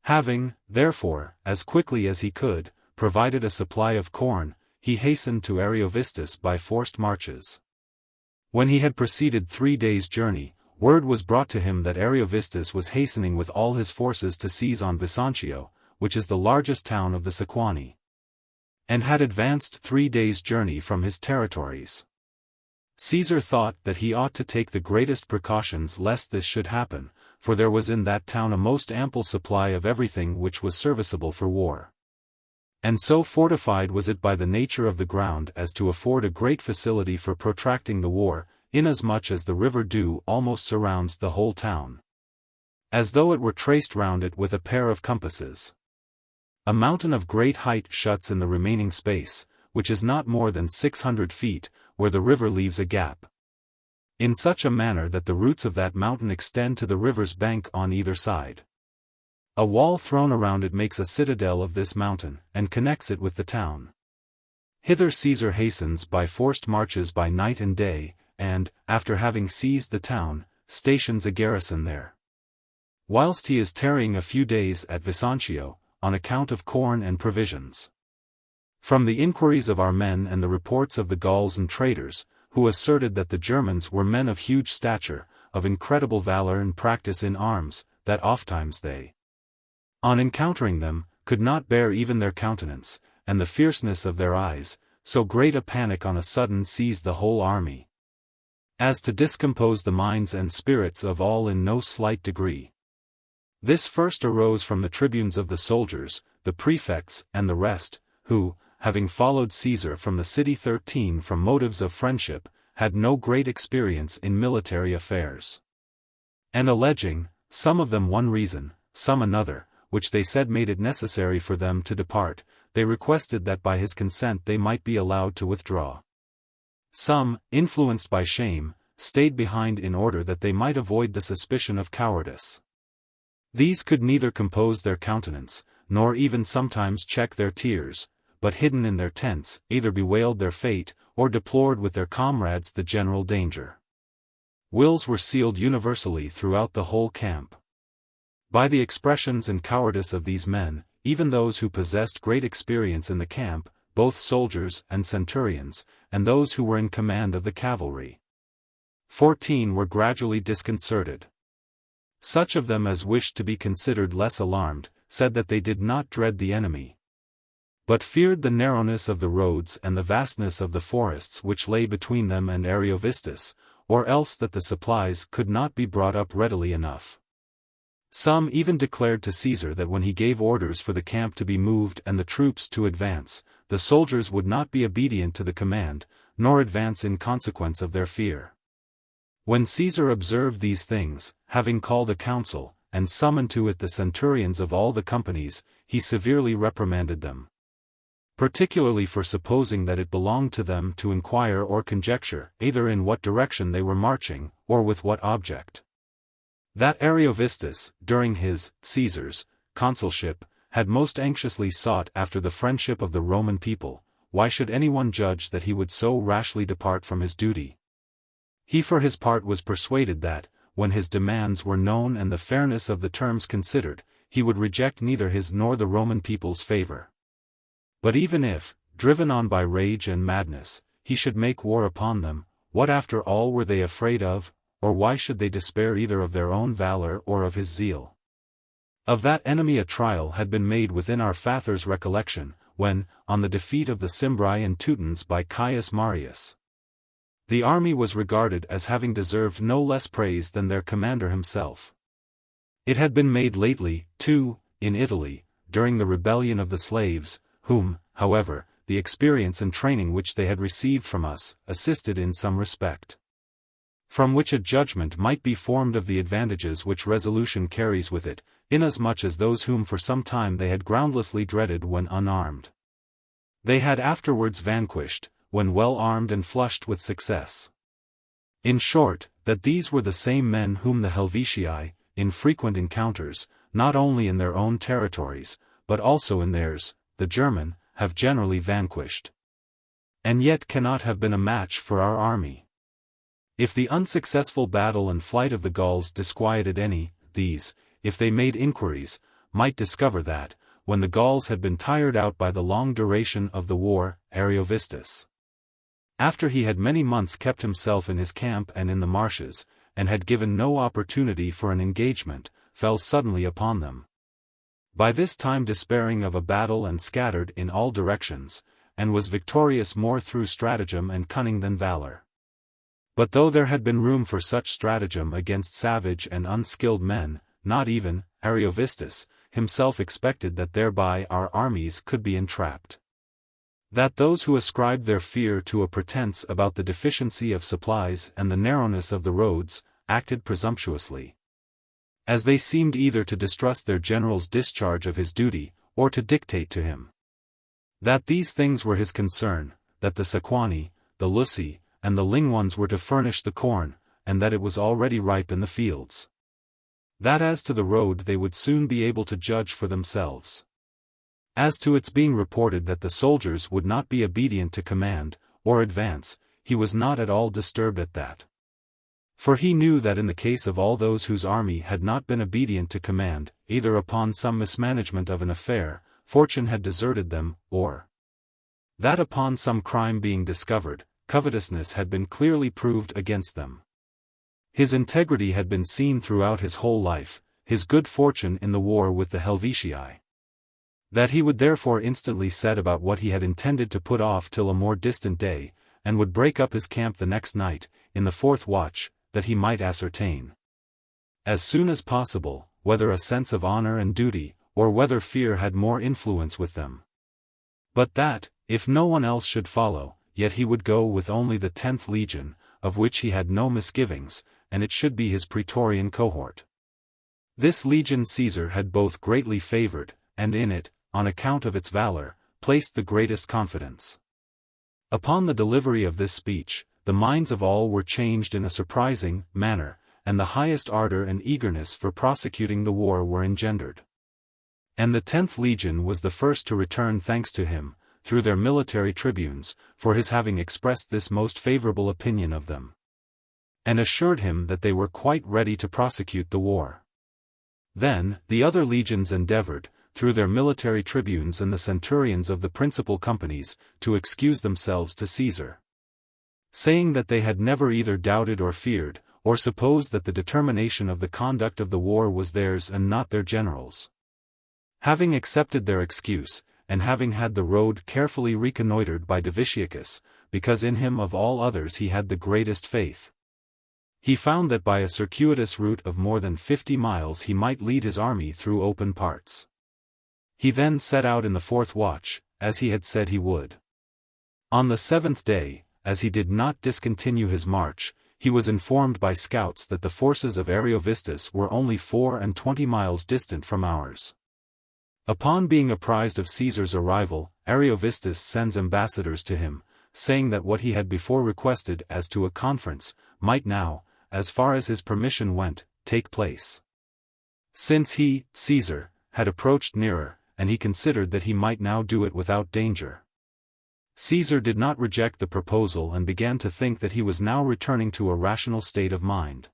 Having, therefore, as quickly as he could, provided a supply of corn, he hastened to Ariovistus by forced marches. When he had proceeded 3 days' journey, word was brought to him that Ariovistus was hastening with all his forces to seize on Bisancio, which is the largest town of the Sequani, and had advanced 3 days' journey from his territories. Caesar thought that he ought to take the greatest precautions lest this should happen, for there was in that town a most ample supply of everything which was serviceable for war. And so fortified was it by the nature of the ground as to afford a great facility for protracting the war, inasmuch as the river Doubs almost surrounds the whole town, as though it were traced round it with a pair of compasses. A mountain of great height shuts in the remaining space, which is not more than 600 feet, where the river leaves a gap, in such a manner that the roots of that mountain extend to the river's bank on either side. A wall thrown around it makes a citadel of this mountain, and connects it with the town. Hither Caesar hastens by forced marches by night and day, and, after having seized the town, stations a garrison there. Whilst he is tarrying a few days at Bisancio, on account of corn and provisions. From the inquiries of our men and the reports of the Gauls and traders, who asserted that the Germans were men of huge stature, of incredible valor and practice in arms, that ofttimes they, on encountering them, could not bear even their countenance, and the fierceness of their eyes, so great a panic on a sudden seized the whole army, as to discompose the minds and spirits of all in no slight degree. This first arose from the tribunes of the soldiers, the prefects and the rest, who, having followed Caesar from the city 13 from motives of friendship, had no great experience in military affairs. And alleging, some of them one reason, some another, which they said made it necessary for them to depart, they requested that by his consent they might be allowed to withdraw. Some, influenced by shame, stayed behind in order that they might avoid the suspicion of cowardice. These could neither compose their countenance, nor even sometimes check their tears, but hidden in their tents, either bewailed their fate, or deplored with their comrades the general danger. Wills were sealed universally throughout the whole camp. By the expressions and cowardice of these men, even those who possessed great experience in the camp, both soldiers and centurions, and those who were in command of the cavalry, 14 were gradually disconcerted. Such of them as wished to be considered less alarmed, said that they did not dread the enemy, but feared the narrowness of the roads and the vastness of the forests which lay between them and Ariovistus, or else that the supplies could not be brought up readily enough. Some even declared to Caesar that when he gave orders for the camp to be moved and the troops to advance, the soldiers would not be obedient to the command, nor advance in consequence of their fear. When Caesar observed these things, having called a council, and summoned to it the centurions of all the companies, he severely reprimanded them, particularly for supposing that it belonged to them to inquire or conjecture either in what direction they were marching, or with what object. That Ariovistus, during his, Caesar's, consulship, had most anxiously sought after the friendship of the Roman people, why should anyone judge that he would so rashly depart from his duty? He for his part was persuaded that, when his demands were known and the fairness of the terms considered, he would reject neither his nor the Roman people's favor. But even if, driven on by rage and madness, he should make war upon them, what after all were they afraid of, or why should they despair either of their own valor or of his zeal? Of that enemy a trial had been made within our Father's recollection, when, on the defeat of the Cimbri and Teutons by Caius Marius, the army was regarded as having deserved no less praise than their commander himself. It had been made lately, too, in Italy, during the rebellion of the slaves, whom, however, the experience and training which they had received from us, assisted in some respect. From which a judgment might be formed of the advantages which resolution carries with it, inasmuch as those whom for some time they had groundlessly dreaded when unarmed, they had afterwards vanquished, when well armed and flushed with success. In short, that these were the same men whom the Helvetii, in frequent encounters, not only in their own territories, but also in theirs, the German, have generally vanquished, and yet cannot have been a match for our army. If the unsuccessful battle and flight of the Gauls disquieted any, these, if they made inquiries, might discover that, when the Gauls had been tired out by the long duration of the war, Ariovistus, after he had many months kept himself in his camp and in the marshes, and had given no opportunity for an engagement, fell suddenly upon them, by this time despairing of a battle and scattered in all directions, and was victorious more through stratagem and cunning than valor. But though there had been room for such stratagem against savage and unskilled men, not even Ariovistus himself expected that thereby our armies could be entrapped. That those who ascribed their fear to a pretense about the deficiency of supplies and the narrowness of the roads, acted presumptuously, as they seemed either to distrust their general's discharge of his duty, or to dictate to him that these things were his concern, that the Sequani, the Lussi, and the Linguans were to furnish the corn, and that it was already ripe in the fields. That as to the road they would soon be able to judge for themselves. As to its being reported that the soldiers would not be obedient to command, or advance, he was not at all disturbed at that. For he knew that in the case of all those whose army had not been obedient to command, either upon some mismanagement of an affair, fortune had deserted them, or that upon some crime being discovered, covetousness had been clearly proved against them. His integrity had been seen throughout his whole life, his good fortune in the war with the Helvetii. That he would therefore instantly set about what he had intended to put off till a more distant day, and would break up his camp the next night, in the fourth watch, that he might ascertain, as soon as possible, whether a sense of honor and duty, or whether fear had more influence with them. But that, if no one else should follow, yet he would go with only the 10th legion, of which he had no misgivings, and it should be his praetorian cohort. This legion Caesar had both greatly favored, and in it, on account of its valor, placed the greatest confidence. Upon the delivery of this speech, the minds of all were changed in a surprising manner, and the highest ardor and eagerness for prosecuting the war were engendered. And the 10th legion was the first to return thanks to him, through their military tribunes, for his having expressed this most favorable opinion of them, and assured him that they were quite ready to prosecute the war. Then, the other legions endeavored, through their military tribunes and the centurions of the principal companies, to excuse themselves to Caesar, saying that they had never either doubted or feared, or supposed that the determination of the conduct of the war was theirs and not their general's. Having accepted their excuse, and having had the road carefully reconnoitered by Divitiacus, because in him of all others he had the greatest faith, He found that by a circuitous route of more than 50 miles he might lead his army through open parts. He then set out in the 4th watch, as he had said he would. On the 7th day, as he did not discontinue his march, he was informed by scouts that the forces of Ariovistus were only 24 miles distant from ours. Upon being apprised of Caesar's arrival, Ariovistus sends ambassadors to him, saying that what he had before requested as to a conference, might now, as far as his permission went, take place. Since he, Caesar, had approached nearer, and he considered that he might now do it without danger. Caesar did not reject the proposal and began to think that he was now returning to a rational state of mind.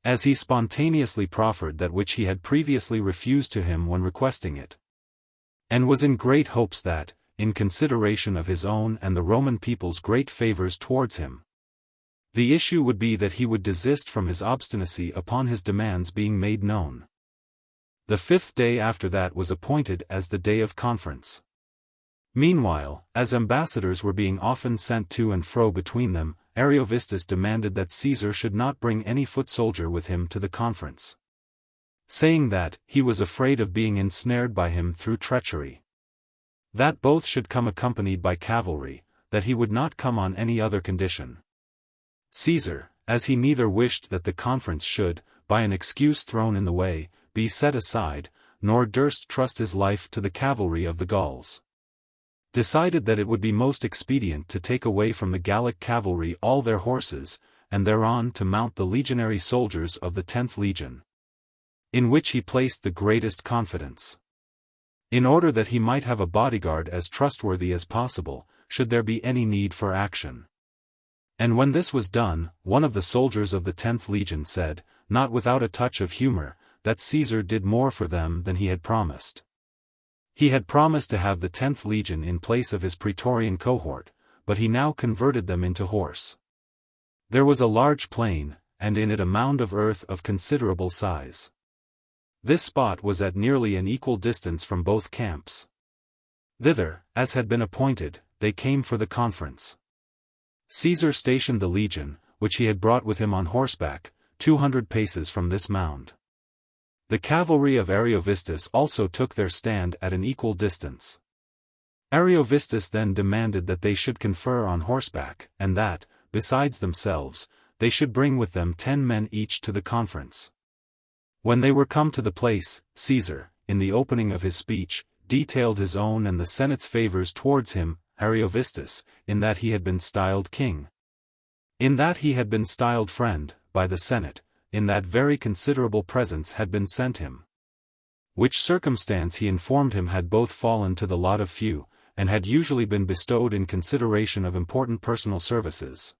As he spontaneously proffered that which he had previously refused to him when requesting it. And was in great hopes that, in consideration of his own and the Roman people's great favors towards him, the issue would be that he would desist from his obstinacy upon his demands being made known. The 5th day after that was appointed as the day of conference. Meanwhile, as ambassadors were being often sent to and fro between them, Ariovistus demanded that Caesar should not bring any foot soldier with him to the conference, saying that he was afraid of being ensnared by him through treachery. That both should come accompanied by cavalry, that he would not come on any other condition. Caesar, as he neither wished that the conference should, by an excuse thrown in the way, be set aside, nor durst trust his life to the cavalry of the Gauls, decided that it would be most expedient to take away from the Gallic cavalry all their horses, and thereon to mount the legionary soldiers of the 10th legion, in which he placed the greatest confidence, in order that he might have a bodyguard as trustworthy as possible, should there be any need for action. And when this was done, one of the soldiers of the 10th legion said, not without a touch of humor, that Caesar did more for them than he had promised. He had promised to have the 10th legion in place of his praetorian cohort, but he now converted them into horse. There was a large plain, and in it a mound of earth of considerable size. This spot was at nearly an equal distance from both camps. Thither, as had been appointed, they came for the conference. Caesar stationed the legion, which he had brought with him on horseback, 200 paces from this mound. The cavalry of Ariovistus also took their stand at an equal distance. Ariovistus then demanded that they should confer on horseback, and that, besides themselves, they should bring with them 10 men each to the conference. When they were come to the place, Caesar, in the opening of his speech, detailed his own and the Senate's favors towards him, Ariovistus, in that he had been styled king, in that he had been styled friend, by the Senate, in that very considerable presents had been sent him. Which circumstance he informed him had both fallen to the lot of few, and had usually been bestowed in consideration of important personal services.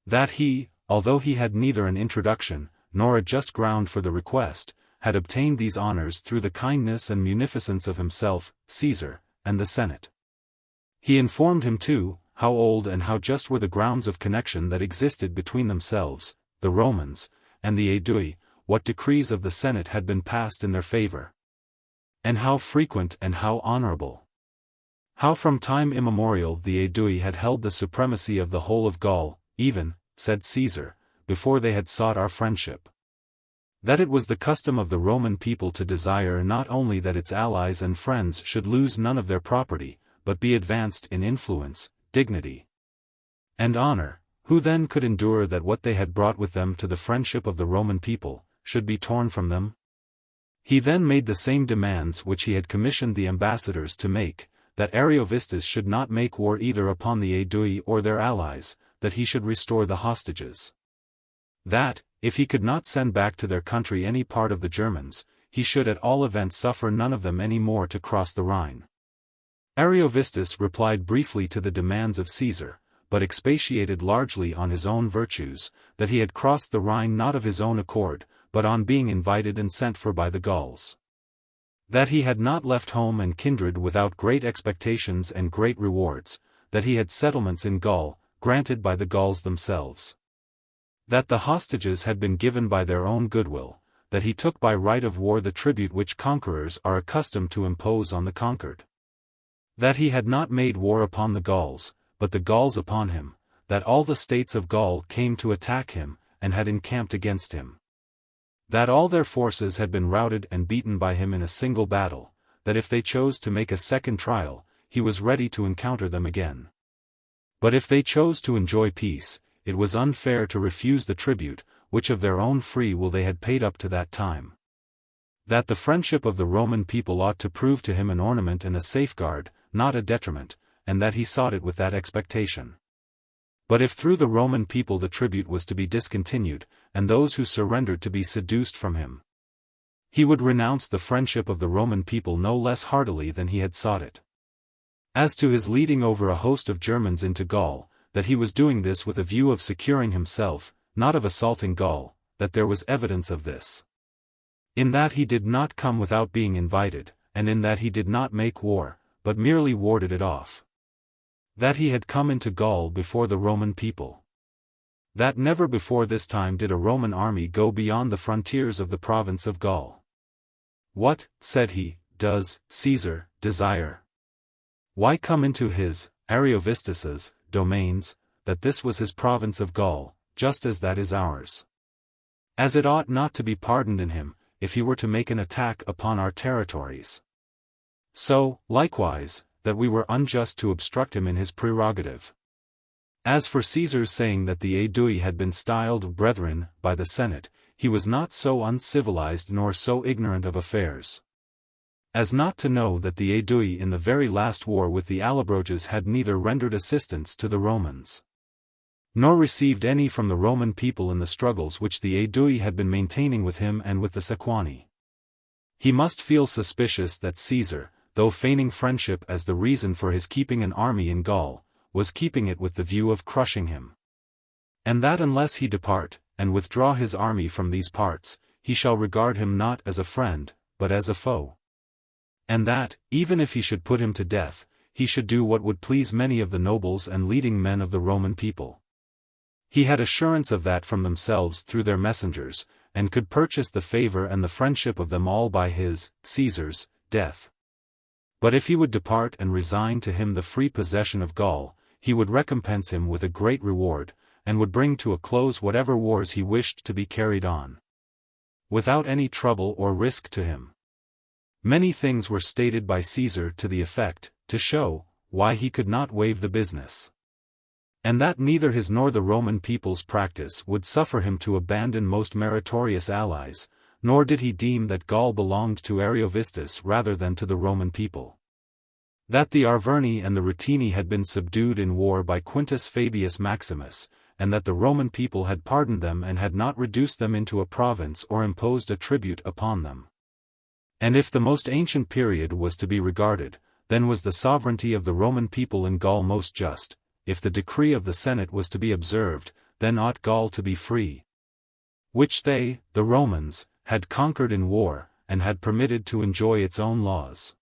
That he, although he had neither an introduction, nor a just ground for the request, had obtained these honors through the kindness and munificence of himself, Caesar, and the Senate. He informed him too, how old and how just were the grounds of connection that existed between themselves, the Romans, and the Aedui, what decrees of the Senate had been passed in their favor, and how frequent and how honorable. How from time immemorial the Aedui had held the supremacy of the whole of Gaul, even, said Caesar, before they had sought our friendship. That it was the custom of the Roman people to desire not only that its allies and friends should lose none of their property, but be advanced in influence, dignity, and honor. Who then could endure that what they had brought with them to the friendship of the Roman people, should be torn from them? He then made the same demands which he had commissioned the ambassadors to make, that Ariovistus should not make war either upon the Aedui or their allies, that he should restore the hostages. That, if he could not send back to their country any part of the Germans, he should at all events suffer none of them any more to cross the Rhine. Ariovistus replied briefly to the demands of Caesar, but expatiated largely on his own virtues, that he had crossed the Rhine not of his own accord, but on being invited and sent for by the Gauls. That he had not left home and kindred without great expectations and great rewards, that he had settlements in Gaul, granted by the Gauls themselves. That the hostages had been given by their own goodwill, that he took by right of war the tribute which conquerors are accustomed to impose on the conquered. That he had not made war upon the Gauls, but the Gauls upon him, that all the states of Gaul came to attack him, and had encamped against him. That all their forces had been routed and beaten by him in a single battle, that if they chose to make a second trial, he was ready to encounter them again. But if they chose to enjoy peace, it was unfair to refuse the tribute, which of their own free will they had paid up to that time. That the friendship of the Roman people ought to prove to him an ornament and a safeguard, not a detriment, and that he sought it with that expectation. But if through the Roman people the tribute was to be discontinued, and those who surrendered to be seduced from him, he would renounce the friendship of the Roman people no less heartily than he had sought it. As to his leading over a host of Germans into Gaul, that he was doing this with a view of securing himself, not of assaulting Gaul, that there was evidence of this. In that he did not come without being invited, and in that he did not make war, but merely warded it off. That he had come into Gaul before the Roman people. That never before this time did a Roman army go beyond the frontiers of the province of Gaul. What, said he, does Caesar desire? Why come into his, Ariovistus's, domains, that this was his province of Gaul, just as that is ours? As it ought not to be pardoned in him, if he were to make an attack upon our territories. So, likewise, that we were unjust to obstruct him in his prerogative. As for Caesar's saying that the Aedui had been styled brethren by the Senate, he was not so uncivilized nor so ignorant of affairs as not to know that the Aedui in the very last war with the Allobroges had neither rendered assistance to the Romans, nor received any from the Roman people in the struggles which the Aedui had been maintaining with him and with the Sequani. He must feel suspicious that Caesar, though feigning friendship as the reason for his keeping an army in Gaul, was keeping it with the view of crushing him. And that unless he depart, and withdraw his army from these parts, he shall regard him not as a friend, but as a foe. And that, even if he should put him to death, he should do what would please many of the nobles and leading men of the Roman people. He had assurance of that from themselves through their messengers, and could purchase the favor and the friendship of them all by his, Caesar's, death. But if he would depart and resign to him the free possession of Gaul, he would recompense him with a great reward, and would bring to a close whatever wars he wished to be carried on, without any trouble or risk to him. Many things were stated by Caesar to the effect, to show, why he could not waive the business. And that neither his nor the Roman people's practice would suffer him to abandon most meritorious allies, nor did he deem that Gaul belonged to Ariovistus rather than to the Roman people. That the Arverni and the Ruteni had been subdued in war by Quintus Fabius Maximus, and that the Roman people had pardoned them and had not reduced them into a province or imposed a tribute upon them. And if the most ancient period was to be regarded, then was the sovereignty of the Roman people in Gaul most just. If the decree of the Senate was to be observed, then ought Gaul to be free, which they, the Romans, had conquered in war, and had permitted to enjoy its own laws.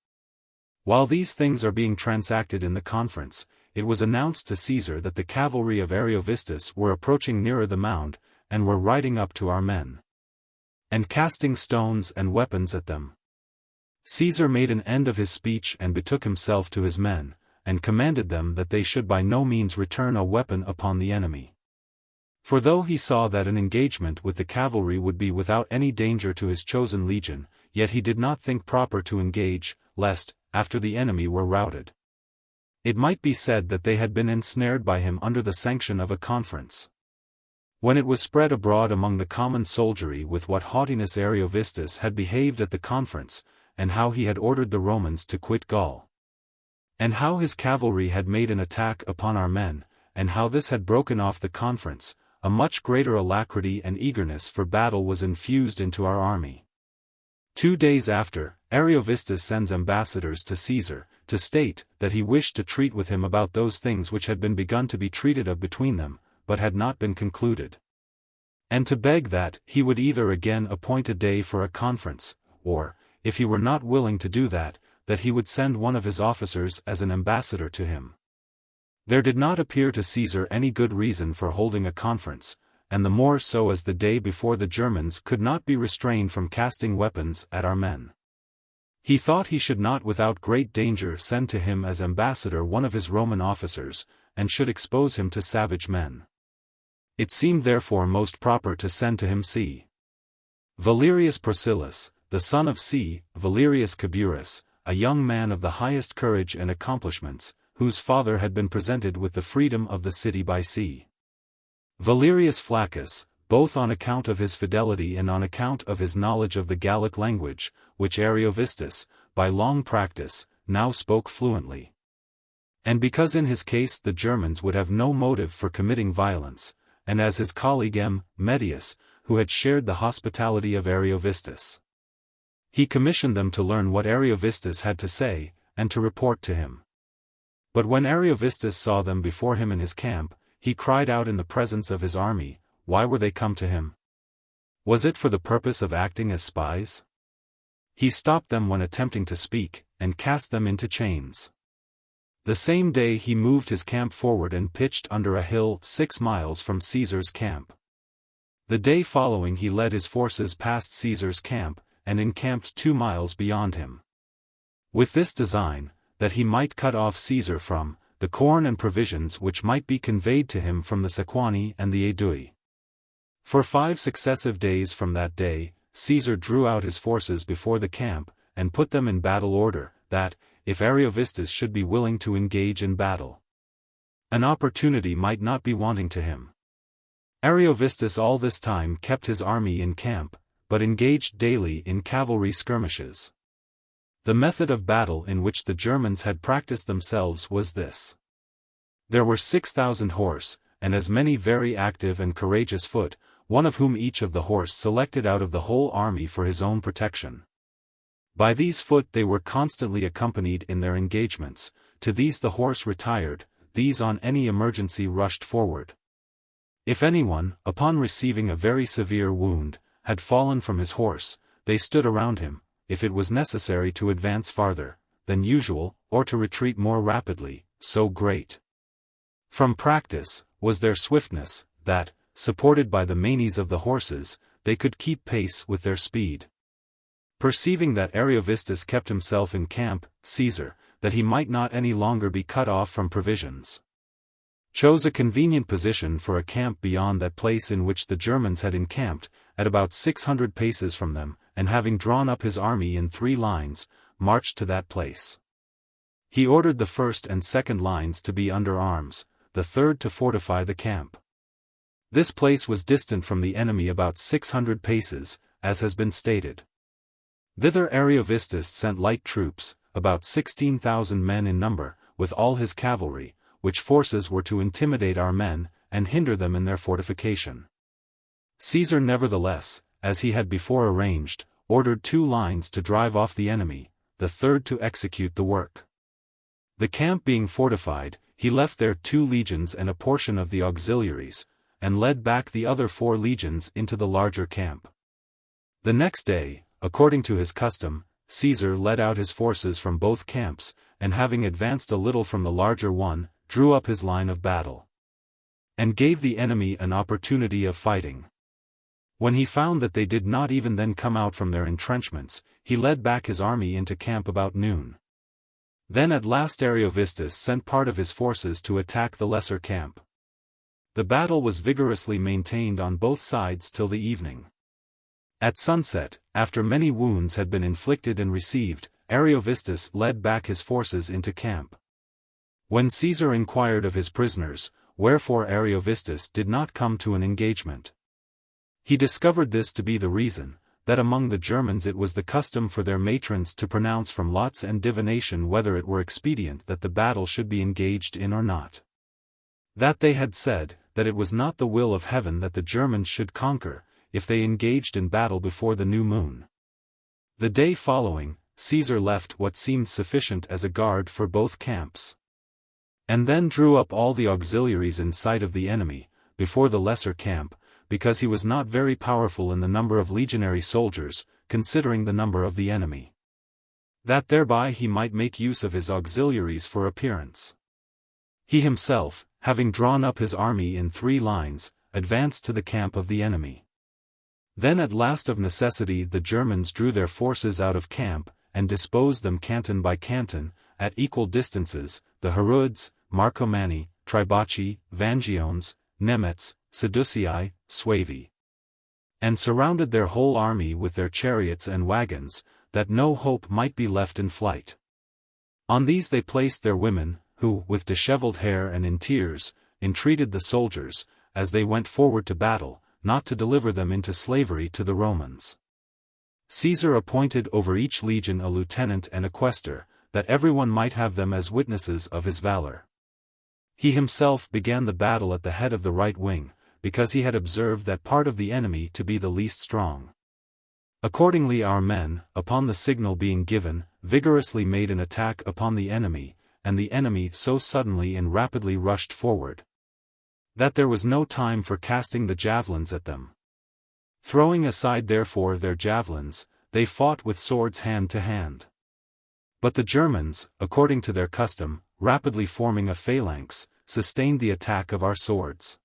While these things are being transacted in the conference, it was announced to Caesar that the cavalry of Ariovistus were approaching nearer the mound, and were riding up to our men, and casting stones and weapons at them. Caesar made an end of his speech and betook himself to his men, and commanded them that they should by no means return a weapon upon the enemy. For though he saw that an engagement with the cavalry would be without any danger to his chosen legion, yet he did not think proper to engage, lest, after the enemy were routed, it might be said that they had been ensnared by him under the sanction of a conference. When it was spread abroad among the common soldiery with what haughtiness Ariovistus had behaved at the conference, and how he had ordered the Romans to quit Gaul, and how his cavalry had made an attack upon our men, and how this had broken off the conference, a much greater alacrity and eagerness for battle was infused into our army. 2 days after, Ariovistus sends ambassadors to Caesar, to state that he wished to treat with him about those things which had been begun to be treated of between them, but had not been concluded, and to beg that he would either again appoint a day for a conference, or, if he were not willing to do that, that he would send one of his officers as an ambassador to him. There did not appear to Caesar any good reason for holding a conference, and the more so as the day before the Germans could not be restrained from casting weapons at our men. He thought he should not without great danger send to him as ambassador one of his Roman officers, and should expose him to savage men. It seemed therefore most proper to send to him C. Valerius Procillus, the son of C. Valerius Caburus, a young man of the highest courage and accomplishments, whose father had been presented with the freedom of the city by C. Valerius Flaccus, both on account of his fidelity and on account of his knowledge of the Gallic language, which Ariovistus, by long practice, now spoke fluently. And because in his case the Germans would have no motive for committing violence, and as his colleague M. Medius, who had shared the hospitality of Ariovistus, he commissioned them to learn what Ariovistus had to say, and to report to him. But when Ariovistus saw them before him in his camp, he cried out in the presence of his army, why were they come to him? Was it for the purpose of acting as spies? He stopped them when attempting to speak, and cast them into chains. The same day he moved his camp forward and pitched under a hill 6 miles from Caesar's camp. The day following he led his forces past Caesar's camp, and encamped 2 miles beyond him. With this design, that he might cut off Caesar from the corn and provisions which might be conveyed to him from the Sequani and the Aedui. For 5 successive days from that day, Caesar drew out his forces before the camp, and put them in battle order, that, if Ariovistus should be willing to engage in battle, an opportunity might not be wanting to him. Ariovistus all this time kept his army in camp, but engaged daily in cavalry skirmishes. The method of battle in which the Germans had practiced themselves was this. There were 6,000 horse, and as many very active and courageous foot, one of whom each of the horse selected out of the whole army for his own protection. By these foot they were constantly accompanied in their engagements, to these the horse retired, these on any emergency rushed forward. If anyone, upon receiving a very severe wound, had fallen from his horse, they stood around him, if it was necessary to advance farther than usual, or to retreat more rapidly, so great from practice was their swiftness, that, supported by the manes of the horses, they could keep pace with their speed. Perceiving that Ariovistus kept himself in camp, Caesar, that he might not any longer be cut off from provisions, chose a convenient position for a camp beyond that place in which the Germans had encamped, at about 600 paces from them, and having drawn up his army in 3 lines, marched to that place. He ordered the first and second lines to be under arms, the third to fortify the camp. This place was distant from the enemy about 600 paces, as has been stated. Thither Ariovistus sent light troops, about 16,000 men in number, with all his cavalry, which forces were to intimidate our men, and hinder them in their fortification. Caesar nevertheless, as he had before arranged, ordered 2 lines to drive off the enemy, the third to execute the work. The camp being fortified, he left there 2 legions and a portion of the auxiliaries, and led back the other 4 legions into the larger camp. The next day, according to his custom, Caesar led out his forces from both camps, and having advanced a little from the larger one, drew up his line of battle, and gave the enemy an opportunity of fighting. When he found that they did not even then come out from their entrenchments, he led back his army into camp about noon. Then at last Ariovistus sent part of his forces to attack the lesser camp. The battle was vigorously maintained on both sides till the evening. At sunset, after many wounds had been inflicted and received, Ariovistus led back his forces into camp. When Caesar inquired of his prisoners, wherefore Ariovistus did not come to an engagement, he discovered this to be the reason, that among the Germans it was the custom for their matrons to pronounce from lots and divination whether it were expedient that the battle should be engaged in or not. That they had said, that it was not the will of heaven that the Germans should conquer, if they engaged in battle before the new moon. The day following, Caesar left what seemed sufficient as a guard for both camps, and then drew up all the auxiliaries in sight of the enemy, before the lesser camp, because he was not very powerful in the number of legionary soldiers, considering the number of the enemy, that thereby he might make use of his auxiliaries for appearance. He himself, having drawn up his army in 3 lines, advanced to the camp of the enemy. Then at last of necessity the Germans drew their forces out of camp, and disposed them canton by canton, at equal distances, the Heruds, Marcomanni, Tribaci, Vangiones, Nemets, Sedusii, Suevi, and surrounded their whole army with their chariots and wagons, that no hope might be left in flight. On these they placed their women, who, with dishevelled hair and in tears, entreated the soldiers, as they went forward to battle, not to deliver them into slavery to the Romans. Caesar appointed over each legion a lieutenant and a quaestor, that everyone might have them as witnesses of his valor. He himself began the battle at the head of the right wing, because he had observed that part of the enemy to be the least strong. Accordingly our men, upon the signal being given, vigorously made an attack upon the enemy, and the enemy so suddenly and rapidly rushed forward, that there was no time for casting the javelins at them. Throwing aside therefore their javelins, they fought with swords hand to hand. But the Germans, according to their custom, rapidly forming a phalanx, sustained the attack of our swords.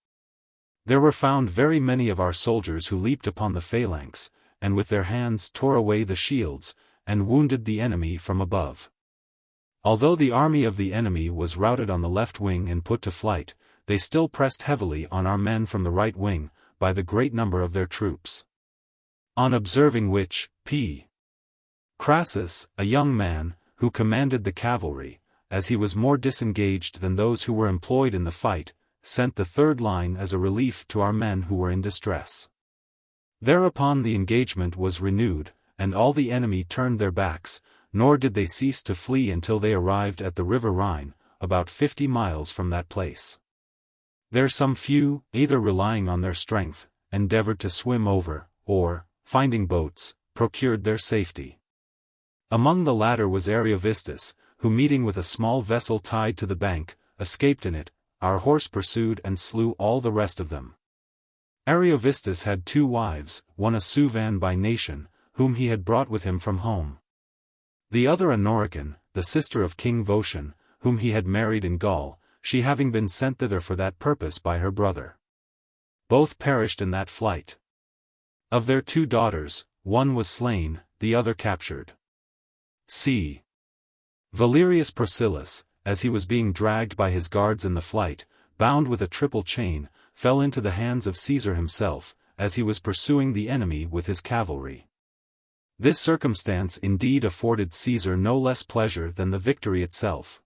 There were found very many of our soldiers who leaped upon the phalanx, and with their hands tore away the shields, and wounded the enemy from above. Although the army of the enemy was routed on the left wing and put to flight, they still pressed heavily on our men from the right wing, by the great number of their troops. On observing which, P. Crassus, a young man, who commanded the cavalry, as he was more disengaged than those who were employed in the fight, sent the third line as a relief to our men who were in distress. Thereupon the engagement was renewed, and all the enemy turned their backs, nor did they cease to flee until they arrived at the river Rhine, about 50 miles from that place. There some few, either relying on their strength, endeavored to swim over, or, finding boats, procured their safety. Among the latter was Ariovistus, who meeting with a small vessel tied to the bank, escaped in it. Our horse pursued and slew all the rest of them. Ariovistus had 2 wives, one a Suevan by nation, whom he had brought with him from home. The other a Norican, the sister of King Votian, whom he had married in Gaul, she having been sent thither for that purpose by her brother. Both perished in that flight. Of their 2 daughters, one was slain, the other captured. C. Valerius Procillus, as he was being dragged by his guards in the flight, bound with a triple chain, fell into the hands of Caesar himself, as he was pursuing the enemy with his cavalry. This circumstance indeed afforded Caesar no less pleasure than the victory itself.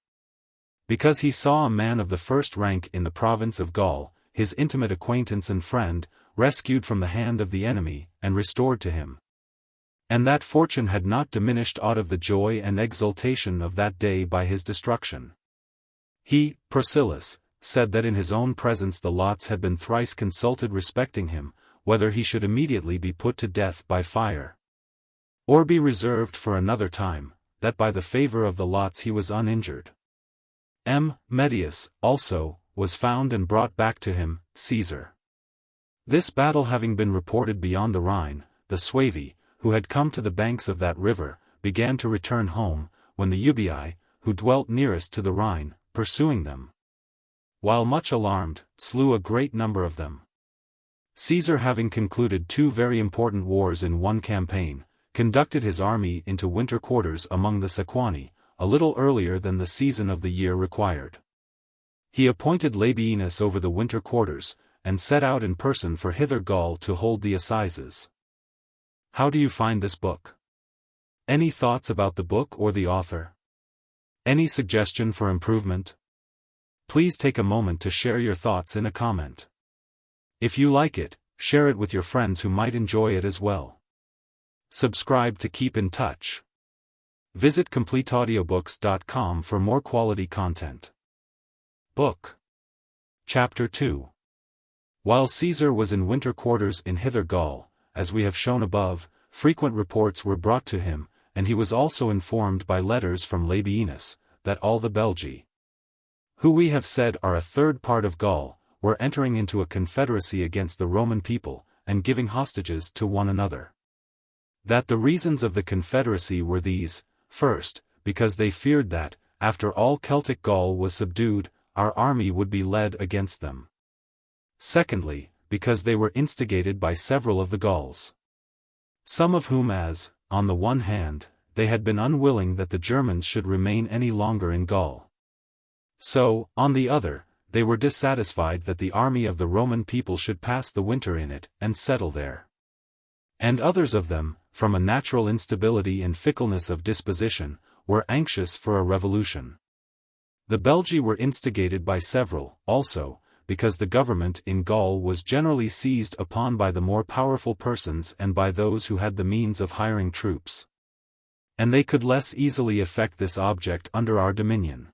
Because he saw a man of the first rank in the province of Gaul, his intimate acquaintance and friend, rescued from the hand of the enemy, and restored to him. And that fortune had not diminished aught of the joy and exultation of that day by his destruction. He, Procillus, said that in his own presence the lots had been thrice consulted respecting him, whether he should immediately be put to death by fire, or be reserved for another time, that by the favor of the lots he was uninjured. M. Medius, also, was found and brought back to him, Caesar. This battle having been reported beyond the Rhine, the Suevi, who had come to the banks of that river, began to return home, when the Ubii, who dwelt nearest to the Rhine, pursuing them, while much alarmed, slew a great number of them. Caesar having concluded 2 very important wars in one campaign, conducted his army into winter quarters among the Sequani, a little earlier than the season of the year required. He appointed Labienus over the winter quarters, and set out in person for hither Gaul to hold the assizes. How do you find this book? Any thoughts about the book or the author? Any suggestion for improvement? Please take a moment to share your thoughts in a comment. If you like it, share it with your friends who might enjoy it as well. Subscribe to keep in touch. Visit CompleteAudiobooks.com for more quality content. Book. Chapter 2. While Caesar was in winter quarters in hither Gaul, as we have shown above, frequent reports were brought to him, and he was also informed by letters from Labienus, that all the Belgi, who we have said are a third part of Gaul, were entering into a confederacy against the Roman people, and giving hostages to one another. That the reasons of the confederacy were these: first, because they feared that, after all Celtic Gaul was subdued, our army would be led against them. Secondly, because they were instigated by several of the Gauls, some of whom as, on the one hand, they had been unwilling that the Germans should remain any longer in Gaul, so, on the other, they were dissatisfied that the army of the Roman people should pass the winter in it and settle there. And others of them, from a natural instability and fickleness of disposition, were anxious for a revolution. The Belgi were instigated by several, also, because the government in Gaul was generally seized upon by the more powerful persons and by those who had the means of hiring troops. And they could less easily effect this object under our dominion.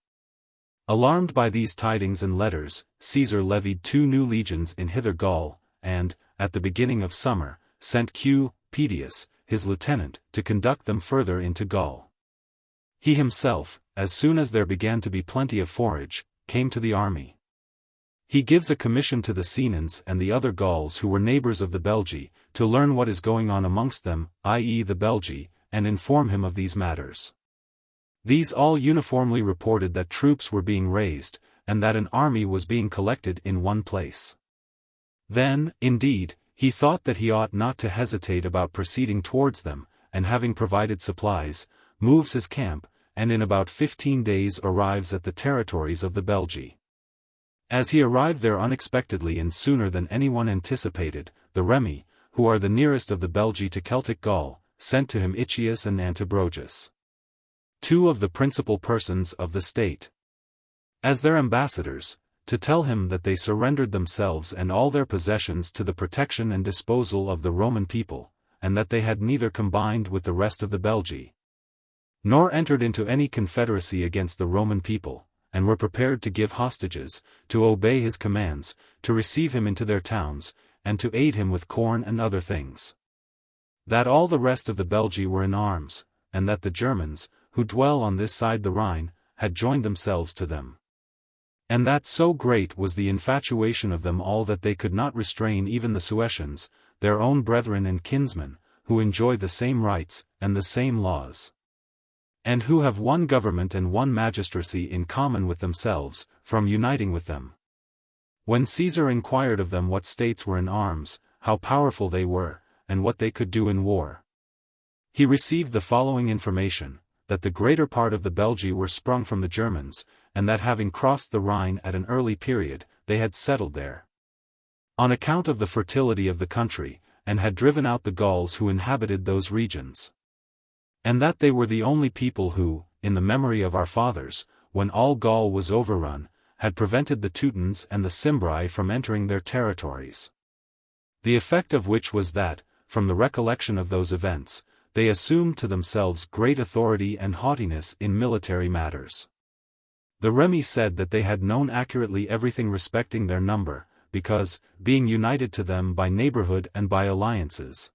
Alarmed by these tidings and letters, Caesar levied 2 new legions in Hither Gaul, and, at the beginning of summer, sent Q. Pedius, his lieutenant, to conduct them further into Gaul. He himself, as soon as there began to be plenty of forage, came to the army. He gives a commission to the Senons and the other Gauls who were neighbors of the Belgi, to learn what is going on amongst them, i.e. the Belgi, and inform him of these matters. These all uniformly reported that troops were being raised, and that an army was being collected in one place. Then, indeed, he thought that he ought not to hesitate about proceeding towards them, and having provided supplies, moves his camp, and in about 15 days arrives at the territories of the Belgi. As he arrived there unexpectedly and sooner than anyone anticipated, the Remi, who are the nearest of the Belgi to Celtic Gaul, sent to him Iccius and Antibrogus, 2 of the principal persons of the state, as their ambassadors, to tell him that they surrendered themselves and all their possessions to the protection and disposal of the Roman people, and that they had neither combined with the rest of the Belgi, nor entered into any confederacy against the Roman people, and were prepared to give hostages, to obey his commands, to receive him into their towns, and to aid him with corn and other things. That all the rest of the Belgi were in arms, and that the Germans, who dwell on this side the Rhine, had joined themselves to them. And that so great was the infatuation of them all that they could not restrain even the Suessians, their own brethren and kinsmen, who enjoy the same rights, and the same laws, and who have one government and one magistracy in common with themselves, from uniting with them. When Caesar inquired of them what states were in arms, how powerful they were, and what they could do in war, he received the following information, that the greater part of the Belgi were sprung from the Germans, and that having crossed the Rhine at an early period, they had settled there, on account of the fertility of the country, and had driven out the Gauls who inhabited those regions. And that they were the only people who, in the memory of our fathers, when all Gaul was overrun, had prevented the Teutons and the Cimbri from entering their territories. The effect of which was that, from the recollection of those events, they assumed to themselves great authority and haughtiness in military matters. The Remi said that they had known accurately everything respecting their number, because, being united to them by neighborhood and by alliances,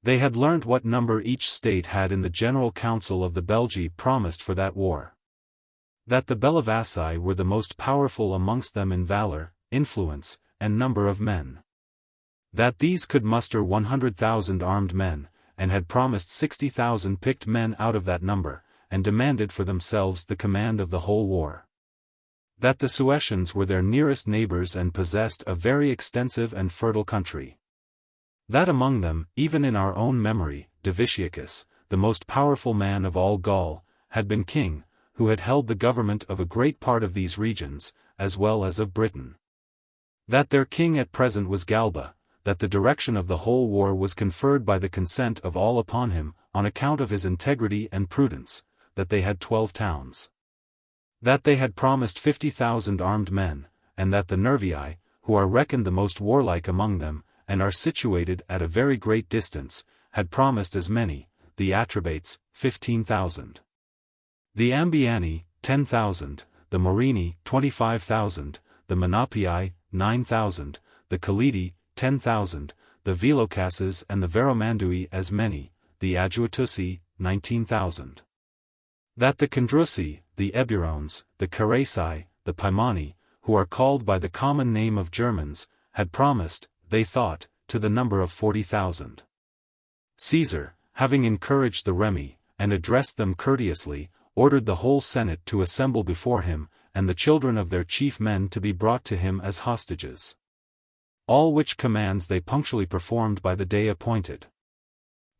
they had learnt what number each state had in the general council of the Belgi promised for that war. That the Bellavassi were the most powerful amongst them in valor, influence, and number of men. That these could muster 100,000 armed men, and had promised 60,000 picked men out of that number, and demanded for themselves the command of the whole war. That the Suessians were their nearest neighbors and possessed a very extensive and fertile country. That among them, even in our own memory, Divitiacus, the most powerful man of all Gaul, had been king, who had held the government of a great part of these regions, as well as of Britain. That their king at present was Galba, that the direction of the whole war was conferred by the consent of all upon him, on account of his integrity and prudence, that they had 12 towns. That they had promised 50,000 armed men, and that the Nervii, who are reckoned the most warlike among them, and are situated at a very great distance, had promised as many, the Atrebates, 15,000. The Ambiani, 10,000, the Morini, 25,000, the Menapii, 9,000, the Calidi, 10,000, the Velocasses and the Veromandui as many, the Aduatusi, 19,000. That the Condrusi, the Eburones, the Carasi, the Paimani, who are called by the common name of Germans, had promised, they thought, to the number of 40,000. Caesar, having encouraged the Remi, and addressed them courteously, ordered the whole Senate to assemble before him, and the children of their chief men to be brought to him as hostages. All which commands they punctually performed by the day appointed.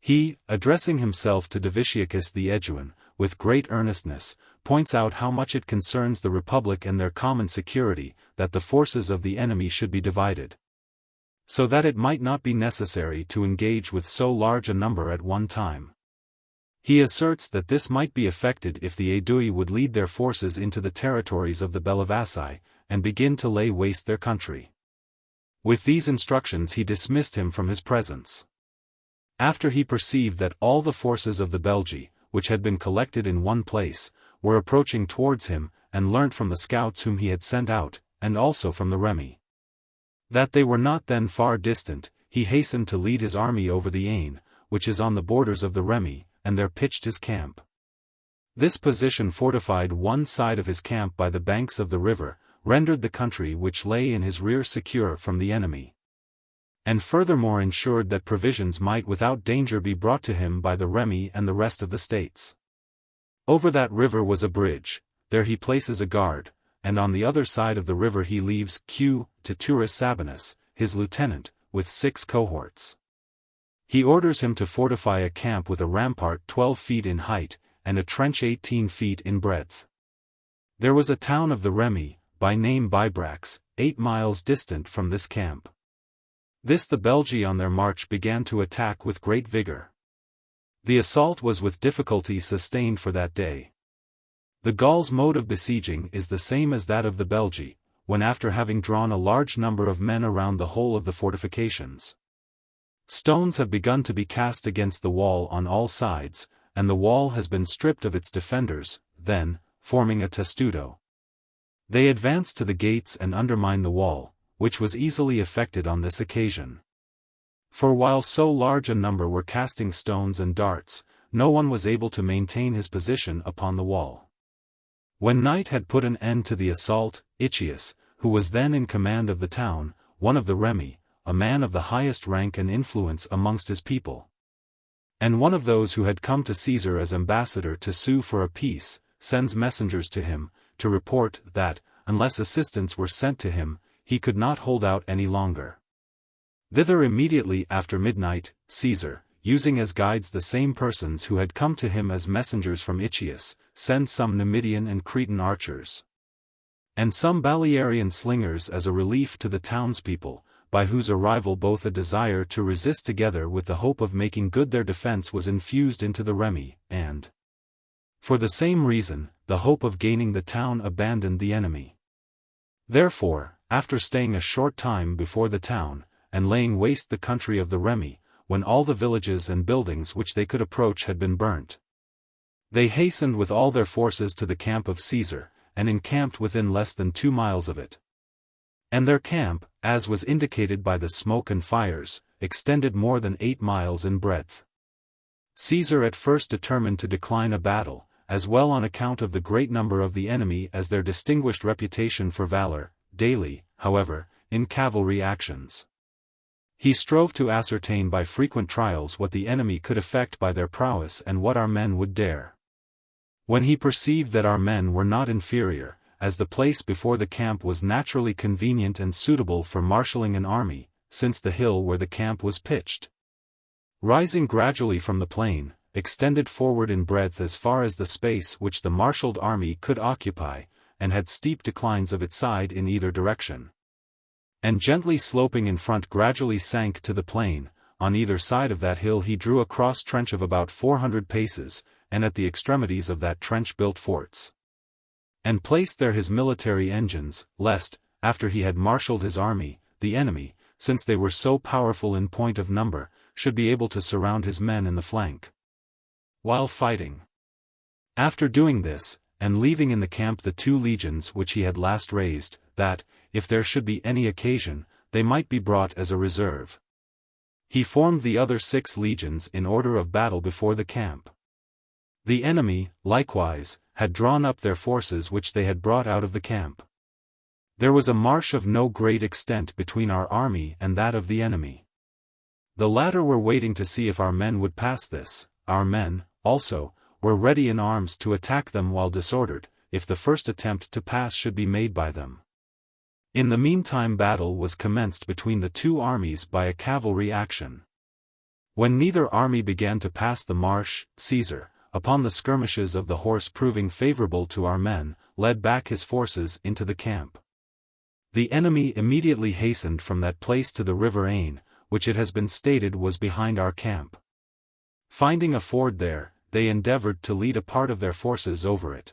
He, addressing himself to Divitiacus the Aeduan, with great earnestness, points out how much it concerns the Republic and their common security, that the forces of the enemy should be divided, so that it might not be necessary to engage with so large a number at one time. He asserts that this might be effected if the Aedui would lead their forces into the territories of the Bellivaci, and begin to lay waste their country. With these instructions he dismissed him from his presence. After he perceived that all the forces of the Belgi, which had been collected in one place, were approaching towards him, and learnt from the scouts whom he had sent out, and also from the Remi, that they were not then far distant, he hastened to lead his army over the Ain, which is on the borders of the Remi, and there pitched his camp. This position fortified one side of his camp by the banks of the river, rendered the country which lay in his rear secure from the enemy, and furthermore ensured that provisions might without danger be brought to him by the Remi and the rest of the states. Over that river was a bridge, there he places a guard, and on the other side of the river he leaves Q. Titurus Sabinus, his lieutenant, with 6 cohorts. He orders him to fortify a camp with a rampart 12 feet in height, and a trench 18 feet in breadth. There was a town of the Remi, by name Bibrax, 8 miles distant from this camp. This the Belgi on their march began to attack with great vigor. The assault was with difficulty sustained for that day. The Gauls' mode of besieging is the same as that of the Belgi, when after having drawn a large number of men around the whole of the fortifications, stones have begun to be cast against the wall on all sides, and the wall has been stripped of its defenders, then, forming a testudo, they advance to the gates and undermine the wall, which was easily effected on this occasion. For while so large a number were casting stones and darts, no one was able to maintain his position upon the wall. When night had put an end to the assault, Hirtius, who was then in command of the town, one of the Remi, a man of the highest rank and influence amongst his people, and one of those who had come to Caesar as ambassador to sue for a peace, sends messengers to him, to report that, unless assistance were sent to him, he could not hold out any longer. Thither immediately after midnight, Caesar, using as guides the same persons who had come to him as messengers from Hirtius, sends some Numidian and Cretan archers, and some Balearian slingers as a relief to the townspeople, by whose arrival both a desire to resist together with the hope of making good their defense was infused into the Remi, and, for the same reason, the hope of gaining the town abandoned the enemy. Therefore, after staying a short time before the town, and laying waste the country of the Remi, when all the villages and buildings which they could approach had been burnt, they hastened with all their forces to the camp of Caesar, and encamped within less than 2 miles of it. And their camp, as was indicated by the smoke and fires, extended more than 8 miles in breadth. Caesar at first determined to decline a battle, as well on account of the great number of the enemy as their distinguished reputation for valor, daily, however, in cavalry actions. He strove to ascertain by frequent trials what the enemy could effect by their prowess and what our men would dare. When he perceived that our men were not inferior, as the place before the camp was naturally convenient and suitable for marshalling an army, since the hill where the camp was pitched, rising gradually from the plain, extended forward in breadth as far as the space which the marshaled army could occupy, and had steep declines of its side in either direction, and gently sloping in front gradually sank to the plain. On either side of that hill he drew a cross trench of about 400 paces, and at the extremities of that trench built forts, and placed there his military engines, lest, after he had marshaled his army, the enemy, since they were so powerful in point of number, should be able to surround his men in the flank while fighting. After doing this, and leaving in the camp the 2 legions which he had last raised, that, if there should be any occasion, they might be brought as a reserve, he formed the other 6 legions in order of battle before the camp. The enemy, likewise, had drawn up their forces which they had brought out of the camp. There was a marsh of no great extent between our army and that of the enemy. The latter were waiting to see if our men would pass this. Our men, also, were ready in arms to attack them while disordered, if the first attempt to pass should be made by them. In the meantime battle was commenced between the 2 armies by a cavalry action. When neither army began to pass the marsh, Caesar, upon the skirmishes of the horse proving favorable to our men, led back his forces into the camp. The enemy immediately hastened from that place to the river Ain, which it has been stated was behind our camp. Finding a ford there, they endeavored to lead a part of their forces over it,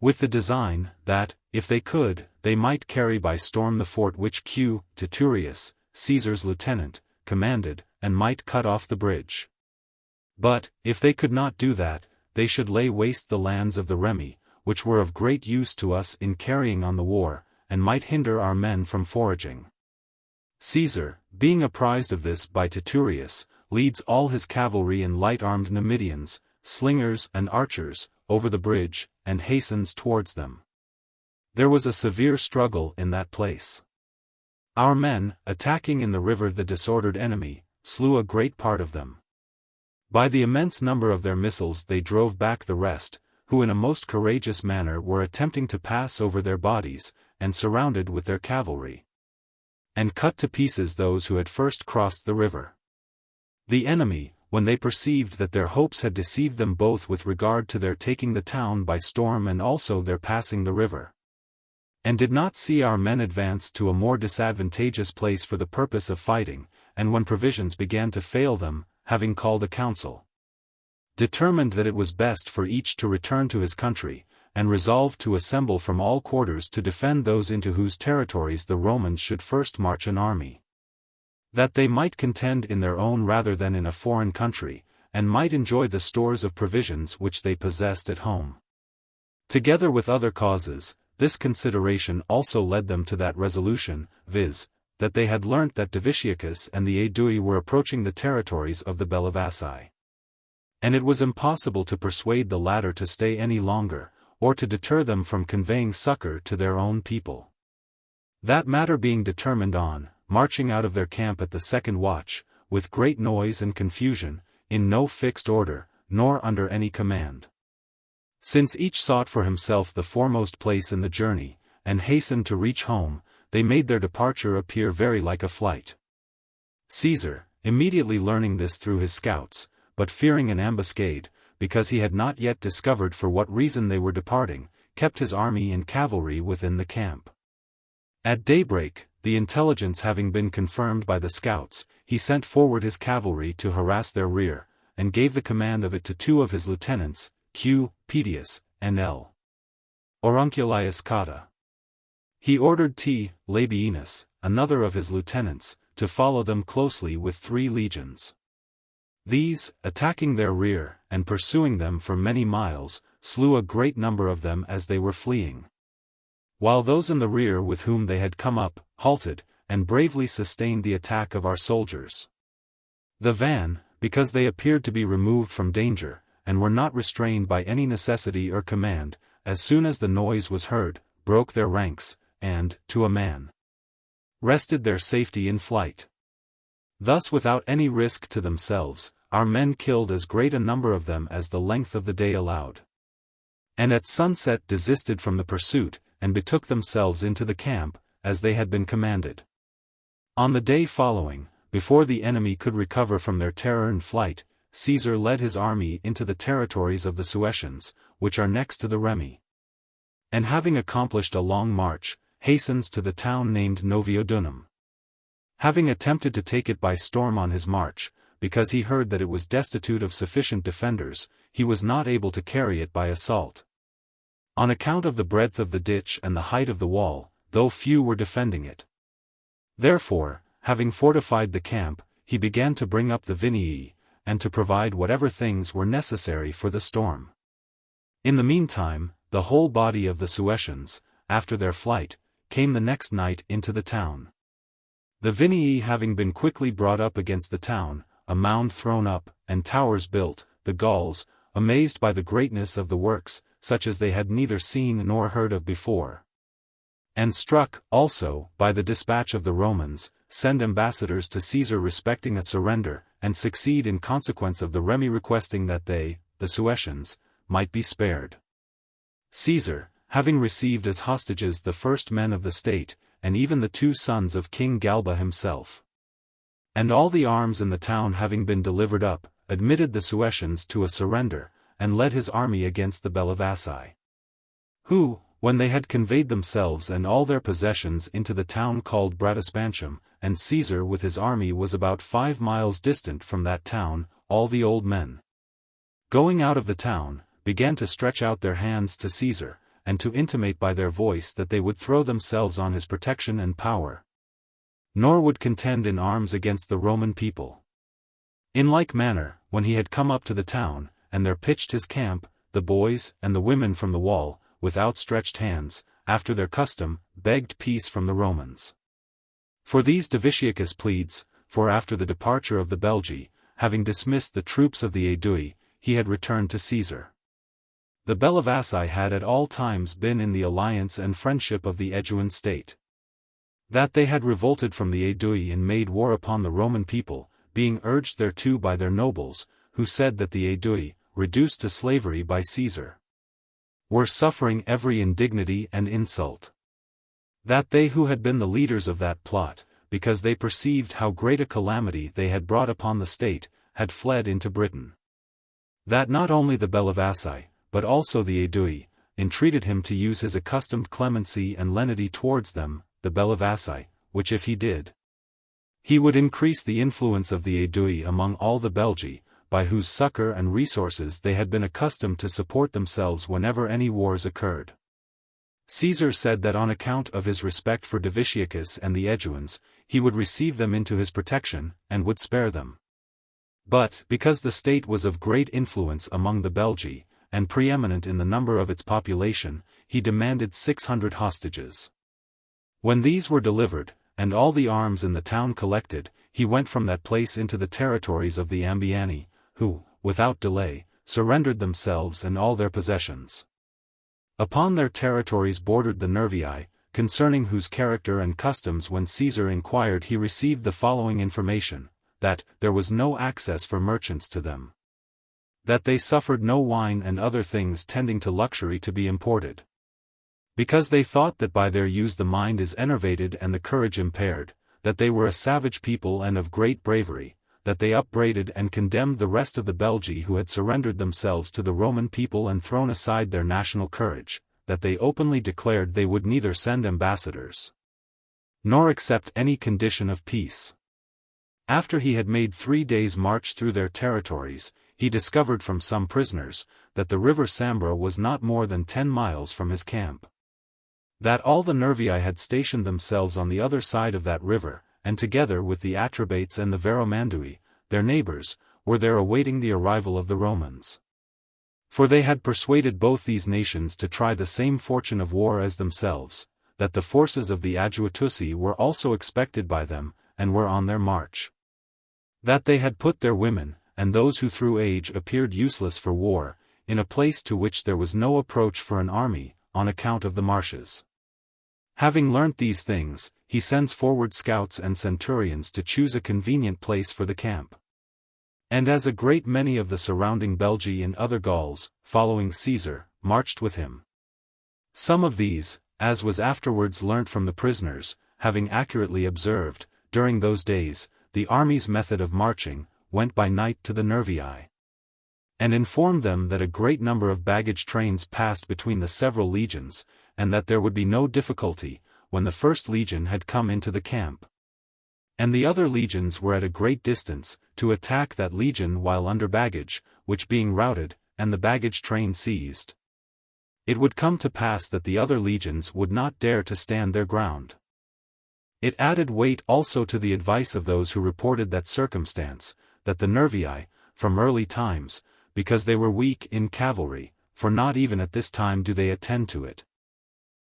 with the design, that, if they could, they might carry by storm the fort which Titurius, Caesar's lieutenant, commanded, and might cut off the bridge. But, if they could not do that, they should lay waste the lands of the Remi, which were of great use to us in carrying on the war, and might hinder our men from foraging. Caesar, being apprised of this by Titurius, leads all his cavalry and light-armed Numidians, slingers and archers, over the bridge, and hastens towards them. There was a severe struggle in that place. Our men, attacking in the river the disordered enemy, slew a great part of them. By the immense number of their missiles they drove back the rest, who in a most courageous manner were attempting to pass over their bodies, and surrounded with their cavalry, and cut to pieces those who had first crossed the river. The enemy, when they perceived that their hopes had deceived them both with regard to their taking the town by storm and also their passing the river, and did not see our men advance to a more disadvantageous place for the purpose of fighting, and when provisions began to fail them, having called a council, determined that it was best for each to return to his country, and resolved to assemble from all quarters to defend those into whose territories the Romans should first march an army, that they might contend in their own rather than in a foreign country, and might enjoy the stores of provisions which they possessed at home. Together with other causes, this consideration also led them to that resolution, viz., that they had learnt that Diviciacus and the Aedui were approaching the territories of the Bellavassi, and it was impossible to persuade the latter to stay any longer, or to deter them from conveying succor to their own people. That matter being determined on, marching out of their camp at the second watch, with great noise and confusion, in no fixed order, nor under any command. Since each sought for himself the foremost place in the journey, and hastened to reach home, they made their departure appear very like a flight. Caesar, immediately learning this through his scouts, but fearing an ambuscade, because he had not yet discovered for what reason they were departing, kept his army and cavalry within the camp. At daybreak, the intelligence having been confirmed by the scouts, he sent forward his cavalry to harass their rear, and gave the command of it to two of his lieutenants, Pedius, and L. Aurunculius Cotta. He ordered Labienus, another of his lieutenants, to follow them closely with 3 legions. These, attacking their rear, and pursuing them for many miles, slew a great number of them as they were fleeing, while those in the rear with whom they had come up, halted, and bravely sustained the attack of our soldiers. The van, because they appeared to be removed from danger, and were not restrained by any necessity or command, as soon as the noise was heard, broke their ranks, and, to a man, rested their safety in flight. Thus without any risk to themselves, our men killed as great a number of them as the length of the day allowed, and at sunset desisted from the pursuit, and betook themselves into the camp, as they had been commanded. On the day following, before the enemy could recover from their terror and flight, Caesar led his army into the territories of the Suessians, which are next to the Remi, and having accomplished a long march, hastens to the town named Noviodunum. Having attempted to take it by storm on his march, because he heard that it was destitute of sufficient defenders, he was not able to carry it by assault, on account of the breadth of the ditch and the height of the wall, though few were defending it. Therefore, having fortified the camp, he began to bring up the Vinii, and to provide whatever things were necessary for the storm. In the meantime, the whole body of the Suessians, after their flight, came the next night into the town. The Vinii having been quickly brought up against the town, a mound thrown up, and towers built, the Gauls, amazed by the greatness of the works, such as they had neither seen nor heard of before, and struck, also, by the dispatch of the Romans, send ambassadors to Caesar respecting a surrender, and succeed in consequence of the Remi requesting that they, the Suessians, might be spared. Caesar, having received as hostages the first men of the state, and even the 2 sons of King Galba himself, and all the arms in the town having been delivered up, admitted the Suessians to a surrender, and led his army against the Bellivaci, who, when they had conveyed themselves and all their possessions into the town called Bratispantium, and Caesar with his army was about 5 miles distant from that town, all the old men, going out of the town, began to stretch out their hands to Caesar, and to intimate by their voice that they would throw themselves on his protection and power, nor would contend in arms against the Roman people. In like manner, when he had come up to the town, and there pitched his camp, the boys and the women from the wall, with outstretched hands, after their custom, begged peace from the Romans. For these Diviciacus pleads, for after the departure of the Belgi, having dismissed the troops of the Aedui, he had returned to Caesar. The Bellivaci had at all times been in the alliance and friendship of the Aeduan state. That they had revolted from the Aedui and made war upon the Roman people, being urged thereto by their nobles, who said that the Aedui, reduced to slavery by Caesar, were suffering every indignity and insult. That they who had been the leaders of that plot, because they perceived how great a calamity they had brought upon the state, had fled into Britain. That not only the Bellivaci, but also the Aedui, entreated him to use his accustomed clemency and lenity towards them, the Bellivaci, which if he did, he would increase the influence of the Aedui among all the Belgi, by whose succor and resources they had been accustomed to support themselves whenever any wars occurred. Caesar said that on account of his respect for Diviciacus and the Aeduans, he would receive them into his protection, and would spare them. But, because the state was of great influence among the Belgi, and preeminent in the number of its population, he demanded 600 hostages. When these were delivered, and all the arms in the town collected, he went from that place into the territories of the Ambiani, who, without delay, surrendered themselves and all their possessions. Upon their territories bordered the Nervii, concerning whose character and customs when Caesar inquired he received the following information, that there was no access for merchants to them, that they suffered no wine and other things tending to luxury to be imported, because they thought that by their use the mind is enervated and the courage impaired, that they were a savage people and of great bravery, that they upbraided and condemned the rest of the Belgi who had surrendered themselves to the Roman people and thrown aside their national courage, that they openly declared they would neither send ambassadors, nor accept any condition of peace. After he had made 3 days' march through their territories, he discovered from some prisoners, that the river Sambra was not more than 10 miles from his camp. That all the Nervii had stationed themselves on the other side of that river, and together with the Atrebates and the Veromandui, their neighbors, were there awaiting the arrival of the Romans. For they had persuaded both these nations to try the same fortune of war as themselves, that the forces of the Aeduatusi were also expected by them, and were on their march. That they had put their women, and those who through age appeared useless for war, in a place to which there was no approach for an army, on account of the marshes. Having learnt these things, he sends forward scouts and centurions to choose a convenient place for the camp. And as a great many of the surrounding Belgi and other Gauls, following Caesar, marched with him. Some of these, as was afterwards learnt from the prisoners, having accurately observed, during those days, the army's method of marching, went by night to the Nervii, and informed them that a great number of baggage trains passed between the several legions, and that there would be no difficulty, when the first legion had come into the camp, and the other legions were at a great distance, to attack that legion while under baggage, which being routed, and the baggage train seized, it would come to pass that the other legions would not dare to stand their ground. It added weight also to the advice of those who reported that circumstance, that the Nervii, from early times, because they were weak in cavalry, for not even at this time do they attend to it,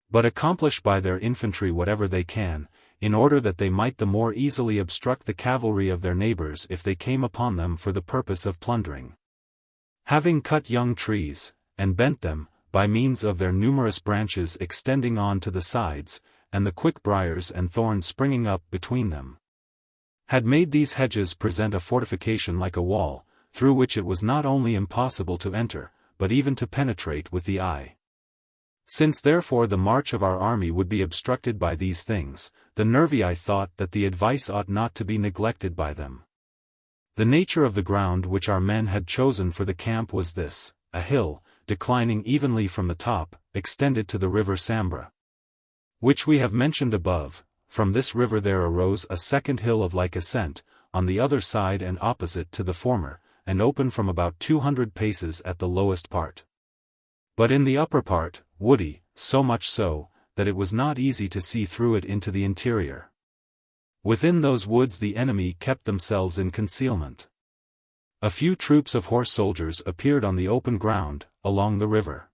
but accomplish by their infantry whatever they can, in order that they might the more easily obstruct the cavalry of their neighbors if they came upon them for the purpose of plundering. Having cut young trees, and bent them, by means of their numerous branches extending on to the sides, and the quick briars and thorns springing up between them, had made these hedges present a fortification like a wall, through which it was not only impossible to enter, but even to penetrate with the eye. Since therefore the march of our army would be obstructed by these things, the Nervii thought that the advice ought not to be neglected by them. The nature of the ground which our men had chosen for the camp was this, a hill, declining evenly from the top, extended to the river Sambre, which we have mentioned above. From this river there arose a second hill of like ascent, on the other side and opposite to the former, and open from about 200 paces at the lowest part, but in the upper part, woody, so much so, that it was not easy to see through it into the interior. Within those woods the enemy kept themselves in concealment. A few troops of horse soldiers appeared on the open ground, along the river.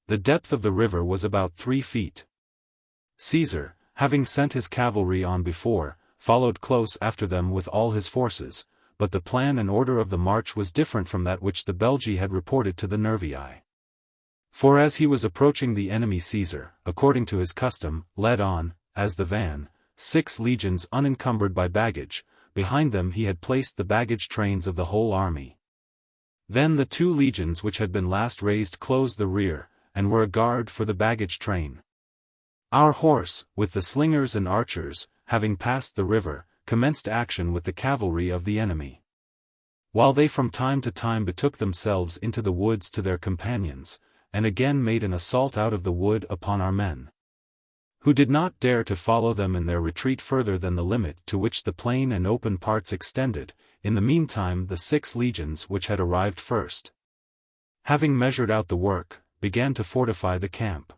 The depth of the river was about 3 feet. Caesar, having sent his cavalry on before, followed close after them with all his forces, but the plan and order of the march was different from that which the Belgi had reported to the Nervii. For as he was approaching the enemy, Caesar, according to his custom, led on, as the van, 6 legions unencumbered by baggage. Behind them he had placed the baggage trains of the whole army. Then the 2 legions which had been last raised closed the rear, and were a guard for the baggage train. Our horse, with the slingers and archers, having passed the river, commenced action with the cavalry of the enemy, while they from time to time betook themselves into the woods to their companions, and again made an assault out of the wood upon our men, who did not dare to follow them in their retreat further than the limit to which the plain and open parts extended. In the meantime the 6 legions which had arrived first, having measured out the work, began to fortify the camp.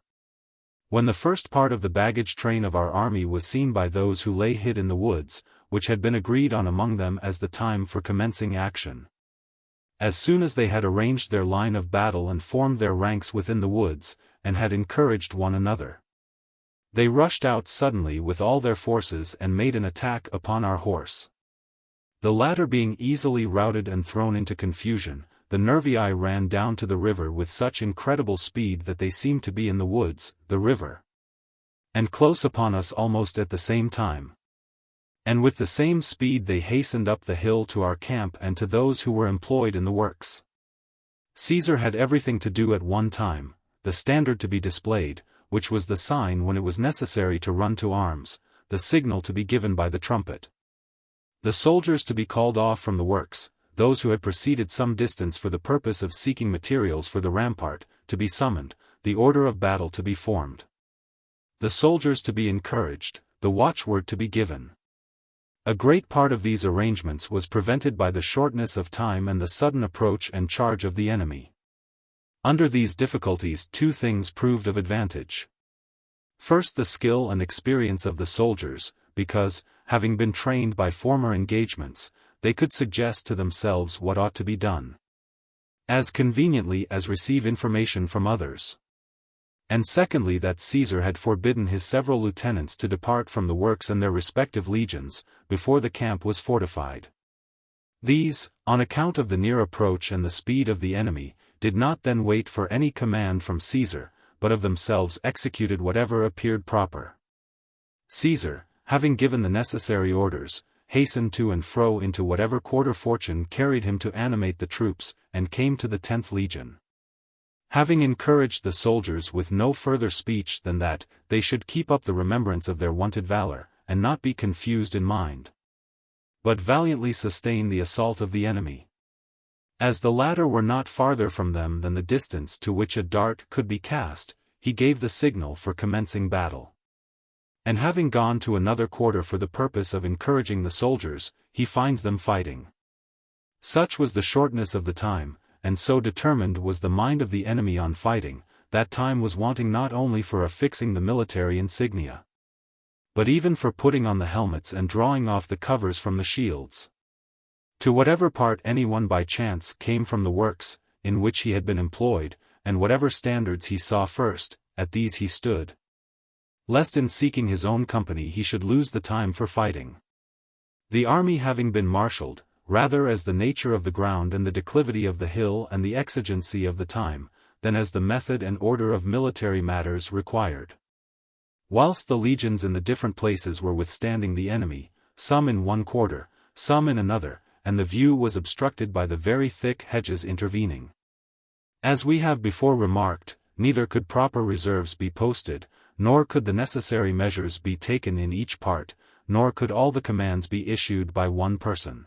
When the first part of the baggage train of our army was seen by those who lay hid in the woods, which had been agreed on among them as the time for commencing action, as soon as they had arranged their line of battle and formed their ranks within the woods, and had encouraged one another, they rushed out suddenly with all their forces and made an attack upon our horse. The latter being easily routed and thrown into confusion, the Nervii ran down to the river with such incredible speed that they seemed to be in the woods, the river, and close upon us almost at the same time. And with the same speed they hastened up the hill to our camp and to those who were employed in the works. Caesar had everything to do at one time, the standard to be displayed, which was the sign when it was necessary to run to arms, the signal to be given by the trumpet, the soldiers to be called off from the works, those who had proceeded some distance for the purpose of seeking materials for the rampart, to be summoned, the order of battle to be formed, the soldiers to be encouraged, the watchword to be given. A great part of these arrangements was prevented by the shortness of time and the sudden approach and charge of the enemy. Under these difficulties 2 things proved of advantage. First, the skill and experience of the soldiers, because, having been trained by former engagements, they could suggest to themselves what ought to be done, as conveniently as receive information from others. And secondly, that Caesar had forbidden his several lieutenants to depart from the works and their respective legions, before the camp was fortified. These, on account of the near approach and the speed of the enemy, did not then wait for any command from Caesar, but of themselves executed whatever appeared proper. Caesar, having given the necessary orders, hastened to and fro into whatever quarter fortune carried him to animate the troops, and came to the 10th legion. Having encouraged the soldiers with no further speech than that they should keep up the remembrance of their wonted valor, and not be confused in mind, but valiantly sustain the assault of the enemy. As the latter were not farther from them than the distance to which a dart could be cast, he gave the signal for commencing battle. And having gone to another quarter for the purpose of encouraging the soldiers, he finds them fighting. Such was the shortness of the time, and so determined was the mind of the enemy on fighting, that time was wanting not only for affixing the military insignia, but even for putting on the helmets and drawing off the covers from the shields. To whatever part anyone by chance came from the works, in which he had been employed, and whatever standards he saw first, at these he stood, lest in seeking his own company he should lose the time for fighting. The army having been marshalled, rather as the nature of the ground and the declivity of the hill and the exigency of the time, than as the method and order of military matters required. Whilst the legions in the different places were withstanding the enemy, some in one quarter, some in another, and the view was obstructed by the very thick hedges intervening. As we have before remarked, neither could proper reserves be posted, nor could the necessary measures be taken in each part, nor could all the commands be issued by one person.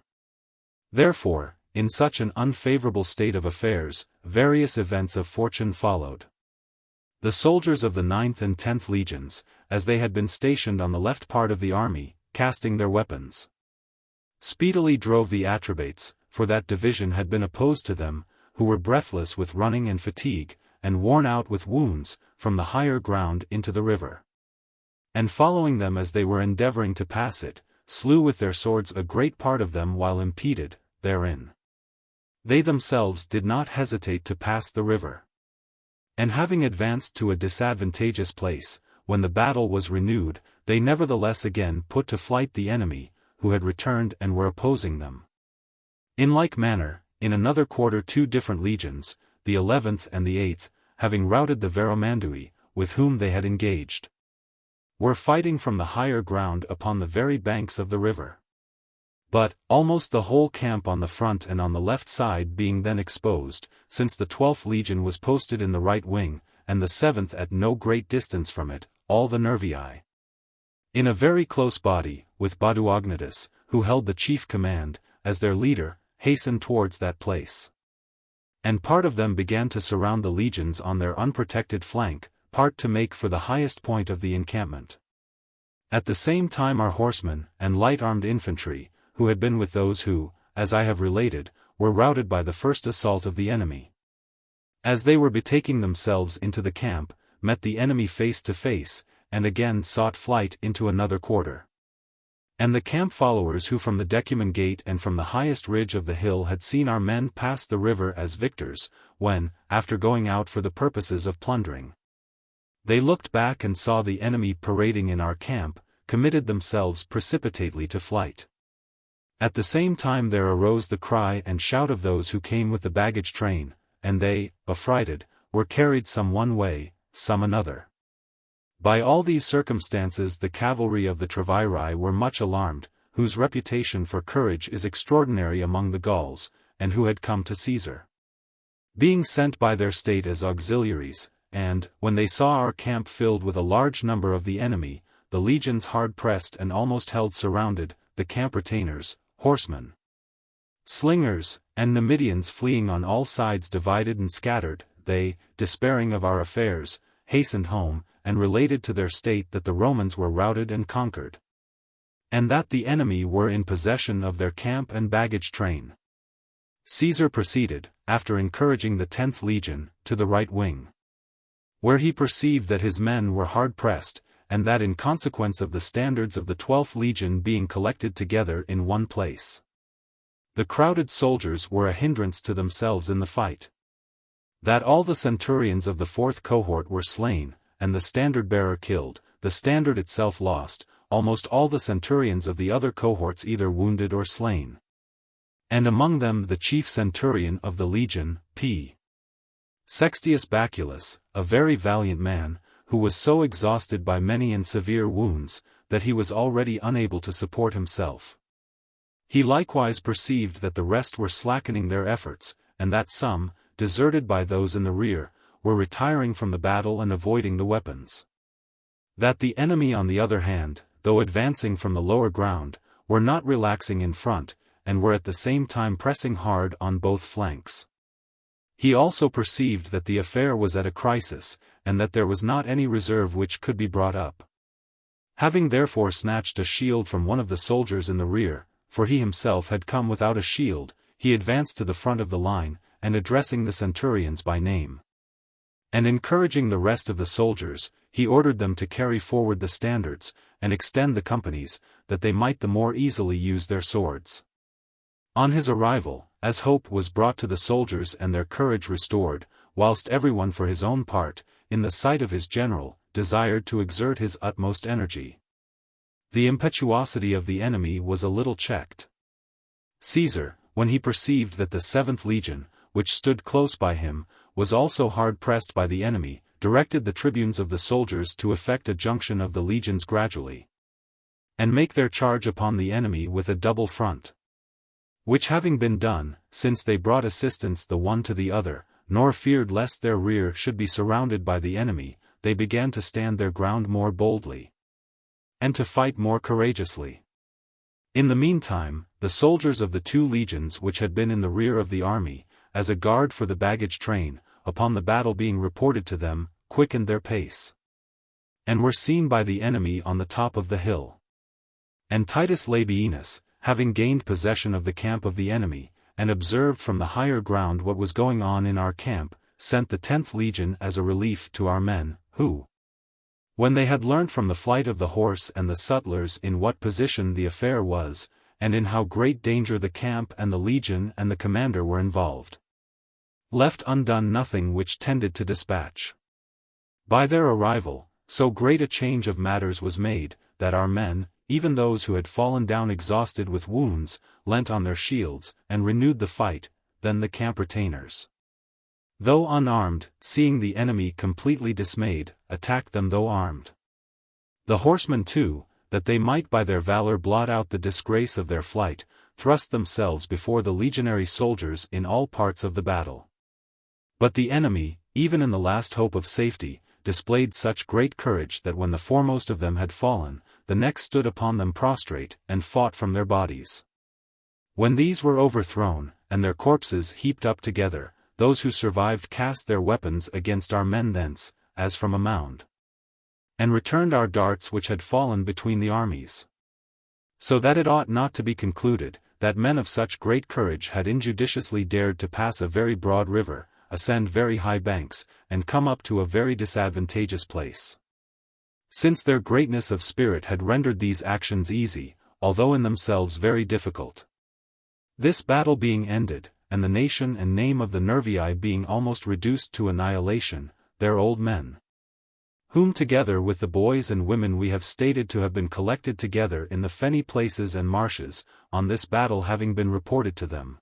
Therefore, in such an unfavorable state of affairs, various events of fortune followed. The soldiers of the 9th and 10th legions, as they had been stationed on the left part of the army, casting their weapons, speedily drove the Atrebates, for that division had been opposed to them, who were breathless with running and fatigue, and worn out with wounds, from the higher ground into the river. And following them as they were endeavoring to pass it, slew with their swords a great part of them while impeded therein. They themselves did not hesitate to pass the river. And having advanced to a disadvantageous place, when the battle was renewed, they nevertheless again put to flight the enemy, who had returned and were opposing them. In like manner, in another quarter 2 different legions, the 11th and the 8th, having routed the Veromandui, with whom they had engaged, were fighting from the higher ground upon the very banks of the river. But, almost the whole camp on the front and on the left side being then exposed, since the 12th legion was posted in the right wing, and the 7th at no great distance from it, all the Nervii, in a very close body, with Baduognatus, who held the chief command, as their leader, hastened towards that place. And part of them began to surround the legions on their unprotected flank, part to make for the highest point of the encampment. At the same time our horsemen, and light-armed infantry, who had been with those who, as I have related, were routed by the first assault of the enemy, as they were betaking themselves into the camp, met the enemy face to face, and again sought flight into another quarter. And the camp followers who from the Decuman gate and from the highest ridge of the hill had seen our men pass the river as victors, when, after going out for the purposes of plundering, they looked back and saw the enemy parading in our camp, committed themselves precipitately to flight. At the same time there arose the cry and shout of those who came with the baggage train, and they, affrighted, were carried some one way, some another. By all these circumstances the cavalry of the Treviri were much alarmed, whose reputation for courage is extraordinary among the Gauls, and who had come to Caesar, being sent by their state as auxiliaries, and, when they saw our camp filled with a large number of the enemy, the legions hard pressed and almost held surrounded, the camp retainers, horsemen, slingers, and Numidians fleeing on all sides divided and scattered, they, despairing of our affairs, hastened home, and related to their state that the Romans were routed and conquered, and that the enemy were in possession of their camp and baggage train. Caesar proceeded, after encouraging the 10th legion, to the right wing, where he perceived that his men were hard pressed, and that in consequence of the standards of the 12th legion being collected together in one place, the crowded soldiers were a hindrance to themselves in the fight. That all the centurions of the 4th cohort were slain, and the standard-bearer killed, the standard itself lost, almost all the centurions of the other cohorts either wounded or slain. And among them the chief centurion of the legion, P. Sextius Baculus, a very valiant man, who was so exhausted by many and severe wounds, that he was already unable to support himself. He likewise perceived that the rest were slackening their efforts, and that some, deserted by those in the rear, were retiring from the battle and avoiding the weapons. That the enemy on the other hand, though advancing from the lower ground, were not relaxing in front, and were at the same time pressing hard on both flanks. He also perceived that the affair was at a crisis, and that there was not any reserve which could be brought up. Having therefore snatched a shield from one of the soldiers in the rear, for he himself had come without a shield, he advanced to the front of the line, and addressing the centurions by name, and encouraging the rest of the soldiers, he ordered them to carry forward the standards, and extend the companies, that they might the more easily use their swords. On his arrival, as hope was brought to the soldiers and their courage restored, whilst everyone for his own part, in the sight of his general, desired to exert his utmost energy, the impetuosity of the enemy was a little checked. Caesar, when he perceived that the 7th legion, which stood close by him, was also hard pressed by the enemy, directed the tribunes of the soldiers to effect a junction of the legions gradually, and make their charge upon the enemy with a double front. Which having been done, since they brought assistance the one to the other, nor feared lest their rear should be surrounded by the enemy, they began to stand their ground more boldly, and to fight more courageously. In the meantime, the soldiers of the 2 legions which had been in the rear of the army, as a guard for the baggage train, upon the battle being reported to them, quickened their pace, and were seen by the enemy on the top of the hill. And Titus Labienus, having gained possession of the camp of the enemy, and observed from the higher ground what was going on in our camp, sent the 10th legion as a relief to our men, who, when they had learnt from the flight of the horse and the sutlers in what position the affair was, and in how great danger the camp and the legion and the commander were involved, left undone nothing which tended to dispatch. By their arrival, so great a change of matters was made, that our men, even those who had fallen down exhausted with wounds, leant on their shields, and renewed the fight. Then the camp retainers, though unarmed, seeing the enemy completely dismayed, attacked them though armed. The horsemen too, that they might by their valor blot out the disgrace of their flight, thrust themselves before the legionary soldiers in all parts of the battle. But the enemy, even in the last hope of safety, displayed such great courage that when the foremost of them had fallen, the next stood upon them prostrate, and fought from their bodies. When these were overthrown, and their corpses heaped up together, those who survived cast their weapons against our men thence, as from a mound, and returned our darts which had fallen between the armies. So that it ought not to be concluded, that men of such great courage had injudiciously dared to pass a very broad river, ascend very high banks, and come up to a very disadvantageous place. Since their greatness of spirit had rendered these actions easy, although in themselves very difficult. This battle being ended, and the nation and name of the Nervii being almost reduced to annihilation, their old men, whom together with the boys and women we have stated to have been collected together in the fenny places and marshes, on this battle having been reported to them,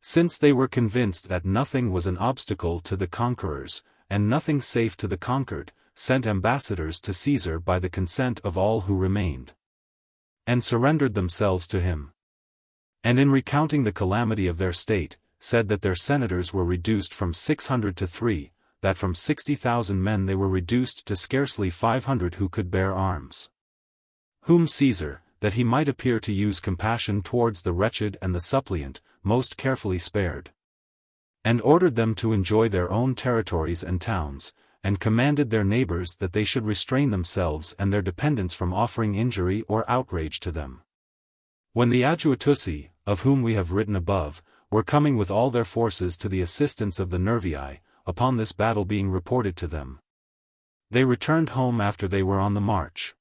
since they were convinced that nothing was an obstacle to the conquerors, and nothing safe to the conquered, sent ambassadors to Caesar by the consent of all who remained, and surrendered themselves to him. And in recounting the calamity of their state, said that their senators were reduced from 600 to 3, that from 60,000 men they were reduced to scarcely 500 who could bear arms. Whom Caesar, that he might appear to use compassion towards the wretched and the suppliant, most carefully spared, and ordered them to enjoy their own territories and towns, and commanded their neighbors that they should restrain themselves and their dependents from offering injury or outrage to them. When the Adjutusi, of whom we have written above, were coming with all their forces to the assistance of the Nervii, upon this battle being reported to them, they returned home after they were on the march.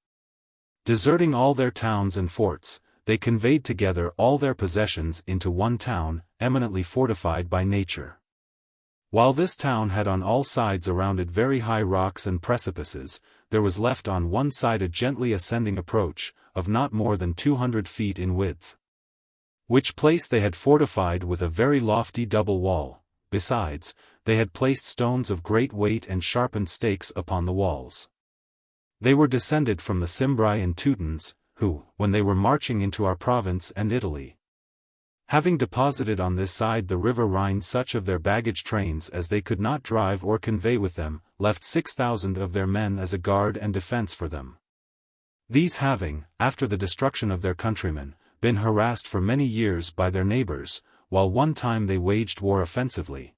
Deserting all their towns and forts, they conveyed together all their possessions into one town, eminently fortified by nature. While this town had on all sides around it very high rocks and precipices, there was left on one side a gently ascending approach, of not more than 200 feet in width, which place they had fortified with a very lofty double wall. Besides, they had placed stones of great weight and sharpened stakes upon the walls. They were descended from the Cimbri and Teutons, who, when they were marching into our province and Italy, having deposited on this side the river Rhine such of their baggage trains as they could not drive or convey with them, left 6,000 of their men as a guard and defense for them. These having, after the destruction of their countrymen, been harassed for many years by their neighbors, while one time they waged war offensively,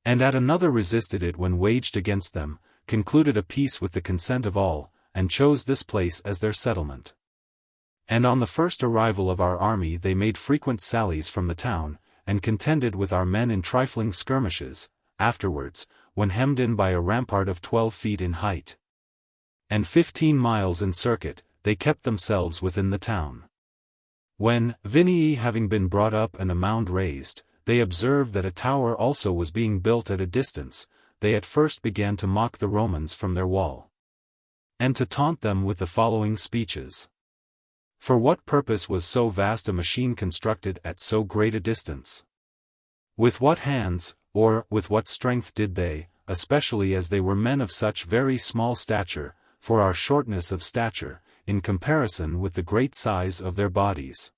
and at another resisted it when waged against them, concluded a peace with the consent of all, and chose this place as their settlement. And on the first arrival of our army they made frequent sallies from the town, and contended with our men in trifling skirmishes. Afterwards, when hemmed in by a rampart of 12 feet in height, and 15 miles in circuit, they kept themselves within the town. When, Vinii having been brought up and a mound raised, they observed that a tower also was being built at a distance, they at first began to mock the Romans from their wall, and to taunt them with the following speeches. For what purpose was so vast a machine constructed at so great a distance? With what hands, or with what strength did they, especially as they were men of such very small stature, for our shortness of stature, in comparison with the great size of their bodies,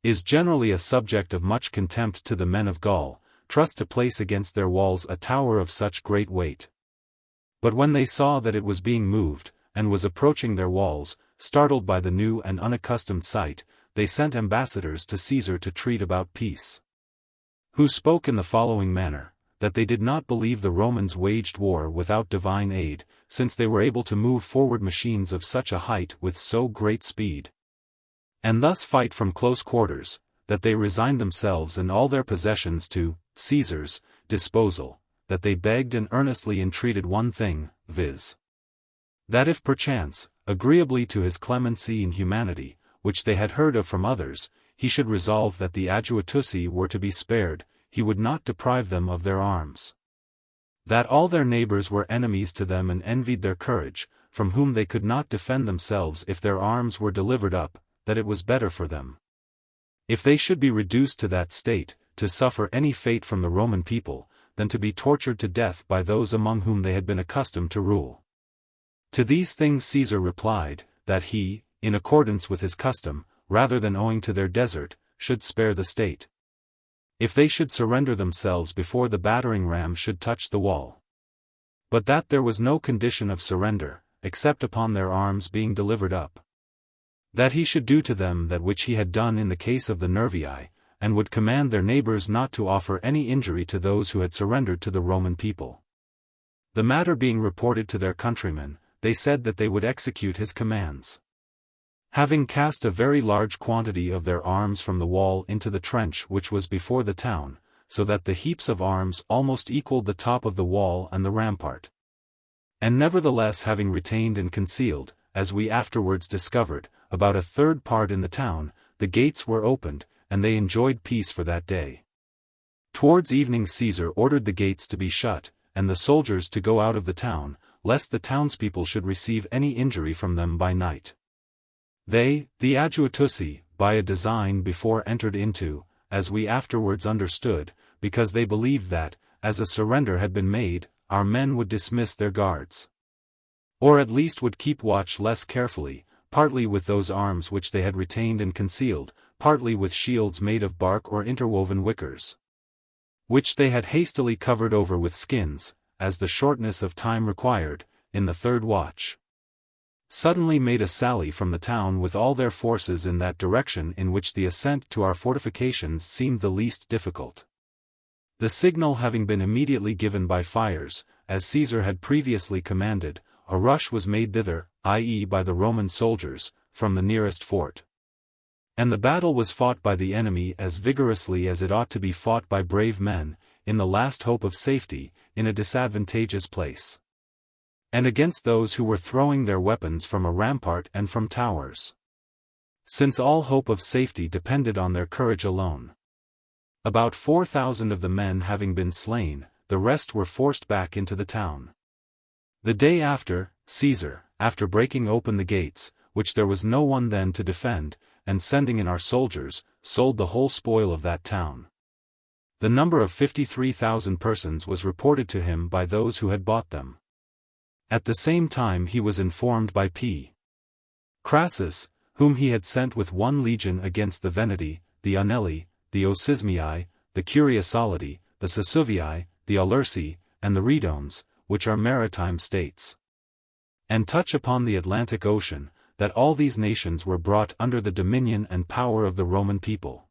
is generally a subject of much contempt to the men of Gaul, trust to place against their walls a tower of such great weight. But when they saw that it was being moved, and was approaching their walls, startled by the new and unaccustomed sight, they sent ambassadors to Caesar to treat about peace. Who spoke in the following manner, that they did not believe the Romans waged war without divine aid, since they were able to move forward machines of such a height with so great speed, and thus fight from close quarters, that they resigned themselves and all their possessions to Caesar's disposal, that they begged and earnestly entreated one thing, viz. That if perchance, agreeably to his clemency and humanity, which they had heard of from others, he should resolve that the Aduatuci were to be spared, he would not deprive them of their arms. That all their neighbors were enemies to them and envied their courage, from whom they could not defend themselves if their arms were delivered up, that it was better for them, if they should be reduced to that state, to suffer any fate from the Roman people, than to be tortured to death by those among whom they had been accustomed to rule. To these things Caesar replied, that he, in accordance with his custom, rather than owing to their desert, should spare the state, if they should surrender themselves before the battering ram should touch the wall. But that there was no condition of surrender, except upon their arms being delivered up. That he should do to them that which he had done in the case of the Nervii, and would command their neighbors not to offer any injury to those who had surrendered to the Roman people. The matter being reported to their countrymen, they said that they would execute his commands. Having cast a very large quantity of their arms from the wall into the trench which was before the town, so that the heaps of arms almost equaled the top of the wall and the rampart. And nevertheless having retained and concealed, as we afterwards discovered, about a third part in the town, the gates were opened, and they enjoyed peace for that day. Towards evening Caesar ordered the gates to be shut, and the soldiers to go out of the town, lest the townspeople should receive any injury from them by night. They, the Aduatuci, by a design before entered into, as we afterwards understood, because they believed that, as a surrender had been made, our men would dismiss their guards, or at least would keep watch less carefully, partly with those arms which they had retained and concealed, partly with shields made of bark or interwoven wickers, which they had hastily covered over with skins, as the shortness of time required, in the third watch, suddenly made a sally from the town with all their forces in that direction in which the ascent to our fortifications seemed the least difficult. The signal having been immediately given by fires, as Caesar had previously commanded, a rush was made thither, i.e. by the Roman soldiers, from the nearest fort. And the battle was fought by the enemy as vigorously as it ought to be fought by brave men, in the last hope of safety, in a disadvantageous place, and against those who were throwing their weapons from a rampart and from towers, since all hope of safety depended on their courage alone. About 4,000 of the men having been slain, the rest were forced back into the town. The day after, Caesar, after breaking open the gates, which there was no one then to defend, and sending in our soldiers, sold the whole spoil of that town. The number of 53,000 persons was reported to him by those who had bought them. At the same time he was informed by P. Crassus, whom he had sent with 1 legion against the Veneti, the Anelli, the Osismii, the Curiasolidi, the Sesuvii, the Aulursi, and the Redones, which are maritime states, and touch upon the Atlantic Ocean, that all these nations were brought under the dominion and power of the Roman people.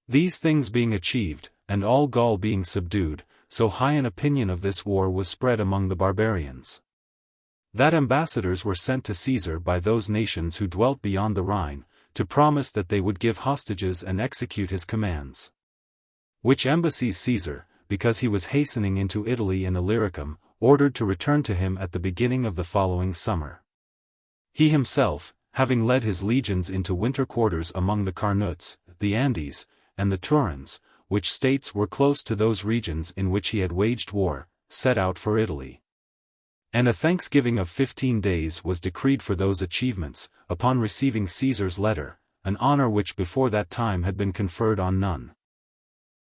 These things being achieved, and all Gaul being subdued, so high an opinion of this war was spread among the barbarians, that ambassadors were sent to Caesar by those nations who dwelt beyond the Rhine, to promise that they would give hostages and execute his commands. Which embassies Caesar, because he was hastening into Italy and Illyricum, ordered to return to him at the beginning of the following summer. He himself, having led his legions into winter quarters among the Carnuts, the Andes, and the Turins, which states were close to those regions in which he had waged war, set out for Italy. And a thanksgiving of 15 days was decreed for those achievements, upon receiving Caesar's letter, an honor which before that time had been conferred on none.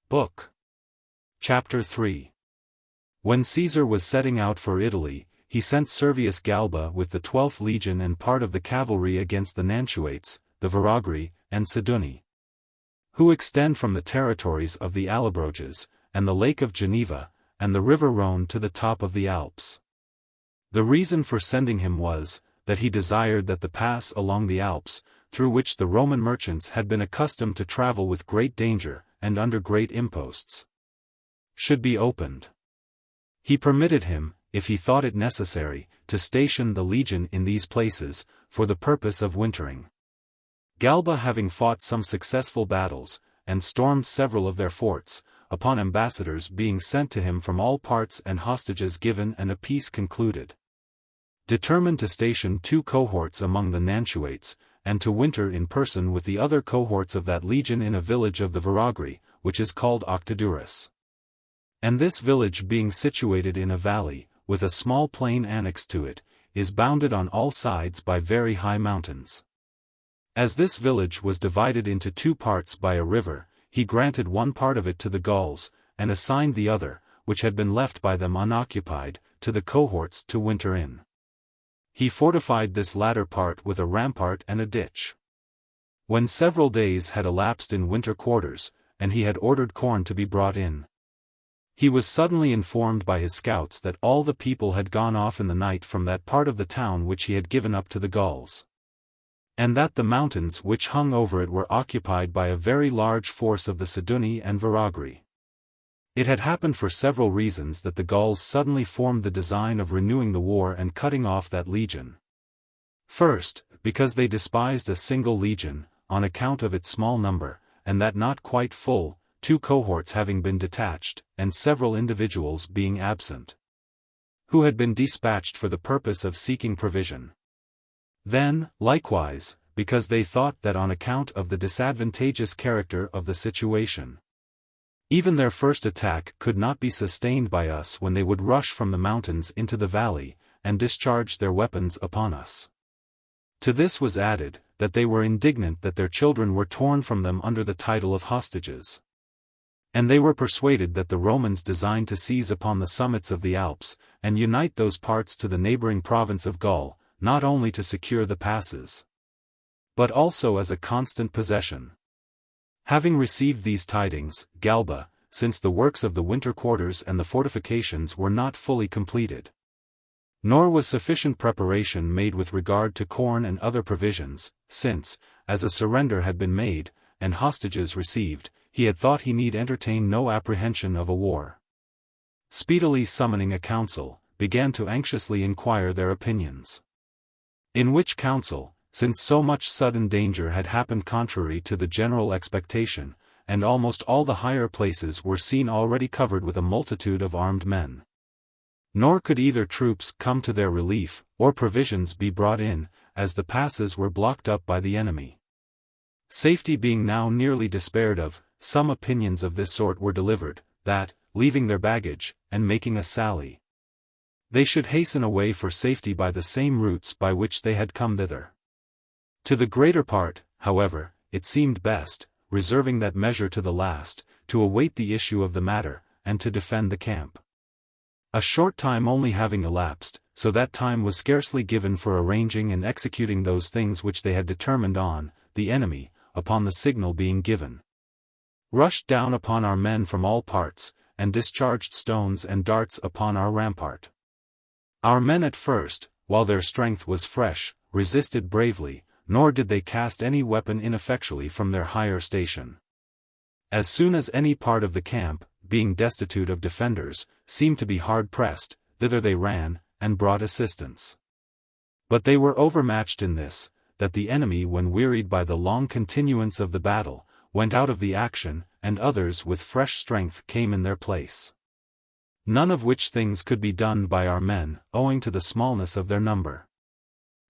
Book. Chapter 3. When Caesar was setting out for Italy, he sent Servius Galba with the 12th legion and part of the cavalry against the Nantuates, the Veragri, and Siduni, who extend from the territories of the Allobroges, and the Lake of Geneva, and the river Rhone to the top of the Alps. The reason for sending him was, that he desired that the pass along the Alps, through which the Roman merchants had been accustomed to travel with great danger, and under great imposts, should be opened. He permitted him, if he thought it necessary, to station the legion in these places, for the purpose of wintering. Galba having fought some successful battles, and stormed several of their forts, upon ambassadors being sent to him from all parts and hostages given and a peace concluded, determined to station 2 cohorts among the Nantuates, and to winter in person with the other cohorts of that legion in a village of the Veragri, which is called Octodurus. And this village being situated in a valley, with a small plain annexed to it, is bounded on all sides by very high mountains. As this village was divided into 2 parts by a river, he granted one part of it to the Gauls, and assigned the other, which had been left by them unoccupied, to the cohorts to winter in. He fortified this latter part with a rampart and a ditch. When several days had elapsed in winter quarters, and he had ordered corn to be brought in, he was suddenly informed by his scouts that all the people had gone off in the night from that part of the town which he had given up to the Gauls, and that the mountains which hung over it were occupied by a very large force of the Siduni and Veragri. It had happened for several reasons that the Gauls suddenly formed the design of renewing the war and cutting off that legion. First, because they despised a single legion, on account of its small number, and that not quite full, 2 cohorts having been detached, and several individuals being absent, who had been dispatched for the purpose of seeking provision. Then, likewise, because they thought that on account of the disadvantageous character of the situation, even their first attack could not be sustained by us when they would rush from the mountains into the valley, and discharge their weapons upon us. To this was added, that they were indignant that their children were torn from them under the title of hostages. And they were persuaded that the Romans designed to seize upon the summits of the Alps, and unite those parts to the neighboring province of Gaul, not only to secure the passes, but also as a constant possession. Having received these tidings, Galba, since the works of the winter quarters and the fortifications were not fully completed, nor was sufficient preparation made with regard to corn and other provisions, since, as a surrender had been made, and hostages received, he had thought he need entertain no apprehension of a war, speedily summoning a council, began to anxiously inquire their opinions. In which council, since so much sudden danger had happened contrary to the general expectation, and almost all the higher places were seen already covered with a multitude of armed men, nor could either troops come to their relief, or provisions be brought in, as the passes were blocked up by the enemy. Safety being now nearly despaired of, some opinions of this sort were delivered, that, leaving their baggage, and making a sally, they should hasten away for safety by the same routes by which they had come thither. To the greater part, however, it seemed best, reserving that measure to the last, to await the issue of the matter, and to defend the camp. A short time only having elapsed, so that time was scarcely given for arranging and executing those things which they had determined on, the enemy, upon the signal being given, rushed down upon our men from all parts, and discharged stones and darts upon our rampart. Our men at first, while their strength was fresh, resisted bravely, nor did they cast any weapon ineffectually from their higher station. As soon as any part of the camp, being destitute of defenders, seemed to be hard pressed, thither they ran, and brought assistance. But they were overmatched in this, that the enemy, when wearied by the long continuance of the battle, went out of the action, and others with fresh strength came in their place. None of which things could be done by our men, owing to the smallness of their number.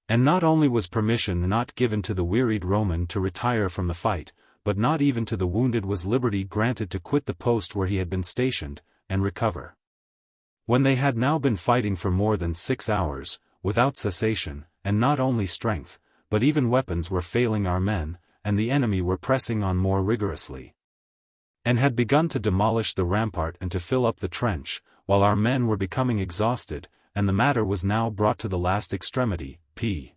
And not only was permission not given to the wearied Roman to retire from the fight, but not even to the wounded was liberty granted to quit the post where he had been stationed, and recover. When they had now been fighting for more than 6 hours, without cessation, and not only strength, but even weapons were failing our men, and the enemy were pressing on more rigorously, and had begun to demolish the rampart and to fill up the trench, while our men were becoming exhausted, and the matter was now brought to the last extremity, P.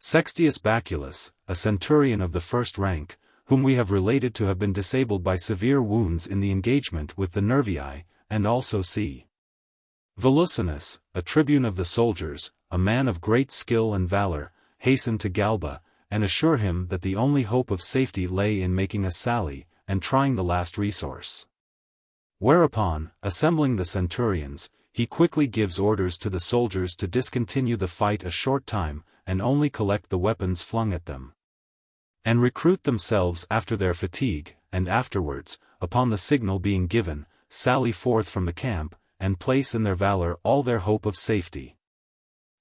Sextius Baculus, a centurion of the first rank, whom we have related to have been disabled by severe wounds in the engagement with the Nervii, and also C. Volusinus, a tribune of the soldiers, a man of great skill and valor, hastened to Galba, and assure him that the only hope of safety lay in making a sally, and trying the last resource. Whereupon, assembling the centurions, he quickly gives orders to the soldiers to discontinue the fight a short time, and only collect the weapons flung at them, and recruit themselves after their fatigue, and afterwards, upon the signal being given, sally forth from the camp, and place in their valor all their hope of safety.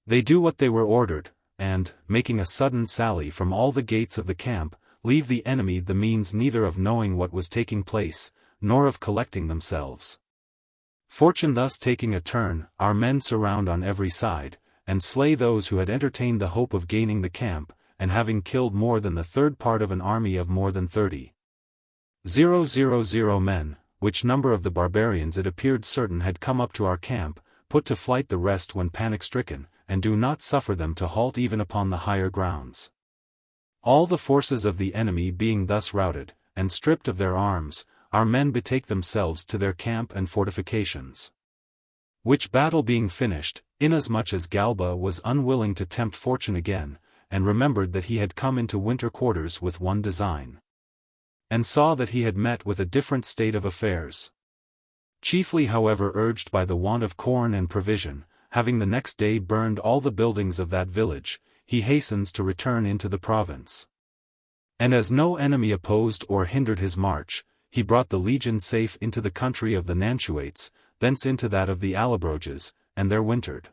They do what they were ordered, and, making a sudden sally from all the gates of the camp, leave the enemy the means neither of knowing what was taking place, nor of collecting themselves. Fortune thus taking a turn, our men surround on every side, and slay those who had entertained the hope of gaining the camp, and having killed more than the third part of an army of more than 30,000 men, which number of the barbarians it appeared certain had come up to our camp, put to flight the rest when panic-stricken, and do not suffer them to halt even upon the higher grounds. All the forces of the enemy being thus routed, and stripped of their arms, our men betake themselves to their camp and fortifications. Which battle being finished, inasmuch as Galba was unwilling to tempt fortune again, and remembered that he had come into winter quarters with one design, and saw that he had met with a different state of affairs, chiefly however urged by the want of corn and provision, having the next day burned all the buildings of that village, he hastens to return into the province. And as no enemy opposed or hindered his march, he brought the legion safe into the country of the Nantuates, thence into that of the Allobroges, and there wintered.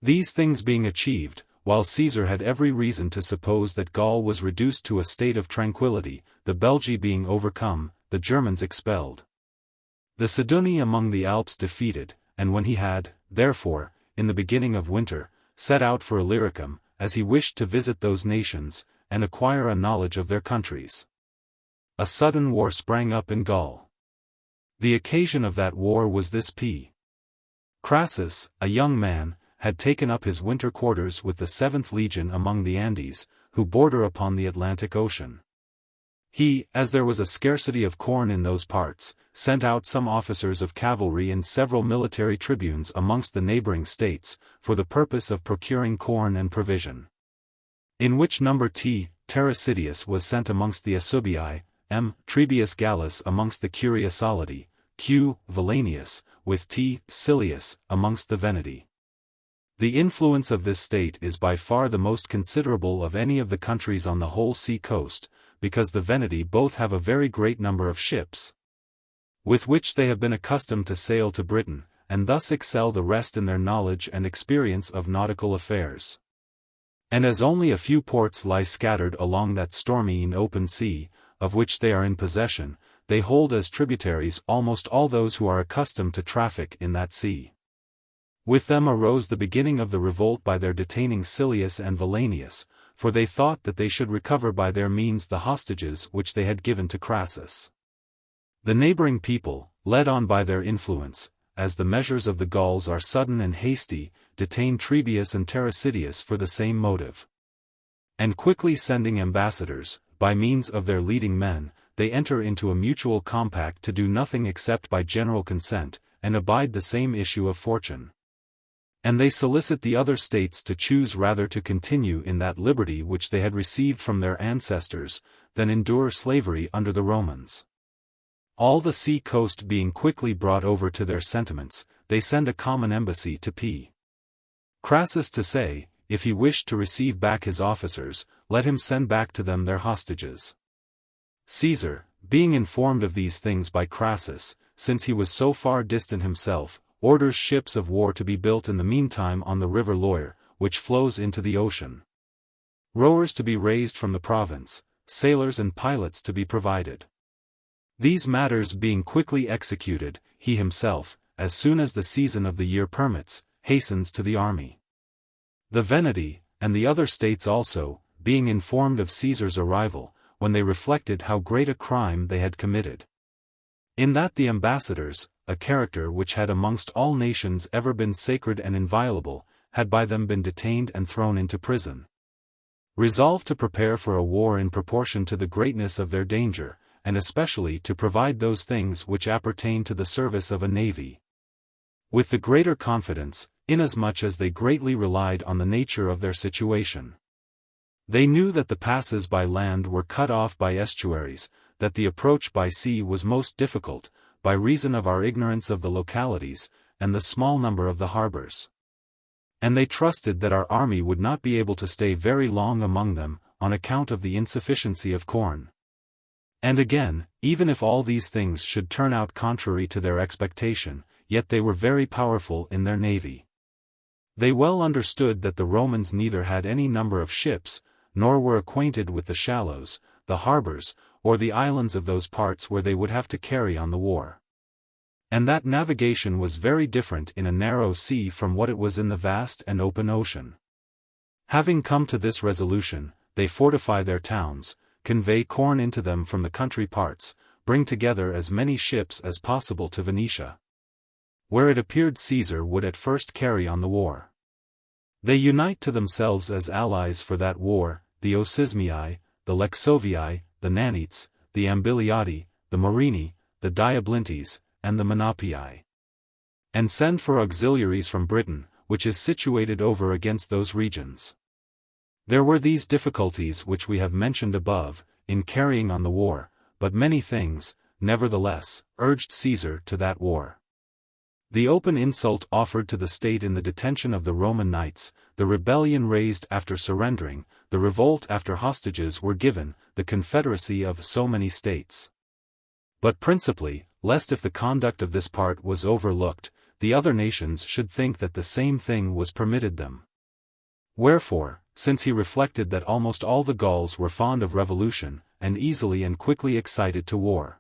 These things being achieved, while Caesar had every reason to suppose that Gaul was reduced to a state of tranquility, the Belgi being overcome, the Germans expelled, the Sidoni among the Alps defeated, and when he had, therefore, in the beginning of winter, set out for Illyricum, as he wished to visit those nations, and acquire a knowledge of their countries, a sudden war sprang up in Gaul. The occasion of that war was this: Crassus, a young man, had taken up his winter quarters with the 7th Legion among the Andes, who border upon the Atlantic Ocean. He, as there was a scarcity of corn in those parts, sent out some officers of cavalry and several military tribunes amongst the neighboring states, for the purpose of procuring corn and provision. In which number Tarasidius was sent amongst the Asubii, Trebius Gallus amongst the Curiasolidi, Valenius, with Silius, amongst the Veneti. The influence of this state is by far the most considerable of any of the countries on the whole sea coast, because the Veneti both have a very great number of ships, with which they have been accustomed to sail to Britain, and thus excel the rest in their knowledge and experience of nautical affairs. And as only a few ports lie scattered along that stormy and open sea, of which they are in possession, they hold as tributaries almost all those who are accustomed to traffic in that sea. With them arose the beginning of the revolt by their detaining Silius and Valenius, for they thought that they should recover by their means the hostages which they had given to Crassus. The neighboring people, led on by their influence, as the measures of the Gauls are sudden and hasty, detain Trebius and Tarasidius for the same motive. And quickly sending ambassadors, by means of their leading men, they enter into a mutual compact to do nothing except by general consent, and abide the same issue of fortune. And they solicit the other states to choose rather to continue in that liberty which they had received from their ancestors, than endure slavery under the Romans. All the sea coast being quickly brought over to their sentiments, they send a common embassy to Crassus to say, if he wished to receive back his officers, let him send back to them their hostages. Caesar, being informed of these things by Crassus, since he was so far distant himself, orders ships of war to be built in the meantime on the river Loire, which flows into the ocean. Rowers to be raised from the province, sailors and pilots to be provided. These matters being quickly executed, he himself, as soon as the season of the year permits, hastens to the army. The Veneti, and the other states also, being informed of Caesar's arrival, when they reflected how great a crime they had committed, in that the ambassadors, a character which had amongst all nations ever been sacred and inviolable, had by them been detained and thrown into prison, resolved to prepare for a war in proportion to the greatness of their danger, and especially to provide those things which appertain to the service of a navy, with the greater confidence, inasmuch as they greatly relied on the nature of their situation. They knew that the passes by land were cut off by estuaries, that the approach by sea was most difficult, by reason of our ignorance of the localities, and the small number of the harbors. And they trusted that our army would not be able to stay very long among them, on account of the insufficiency of corn. And again, even if all these things should turn out contrary to their expectation, yet they were very powerful in their navy. They well understood that the Romans neither had any number of ships, nor were acquainted with the shallows, the harbors, or the islands of those parts where they would have to carry on the war. And that navigation was very different in a narrow sea from what it was in the vast and open ocean. Having come to this resolution, they fortify their towns, convey corn into them from the country parts, bring together as many ships as possible to Venetia, where it appeared Caesar would at first carry on the war. They unite to themselves as allies for that war, the Ocismii, the Lexovii, the Nanites, the Ambiliati, the Morini, the Diablintes, and the Menapii. And send for auxiliaries from Britain, which is situated over against those regions. There were these difficulties which we have mentioned above, in carrying on the war, but many things, nevertheless, urged Caesar to that war. The open insult offered to the state in the detention of the Roman knights, the rebellion raised after surrendering, the revolt after hostages were given, the confederacy of so many states. But principally, lest if the conduct of this part was overlooked, the other nations should think that the same thing was permitted them. Wherefore, since he reflected that almost all the Gauls were fond of revolution, and easily and quickly excited to war,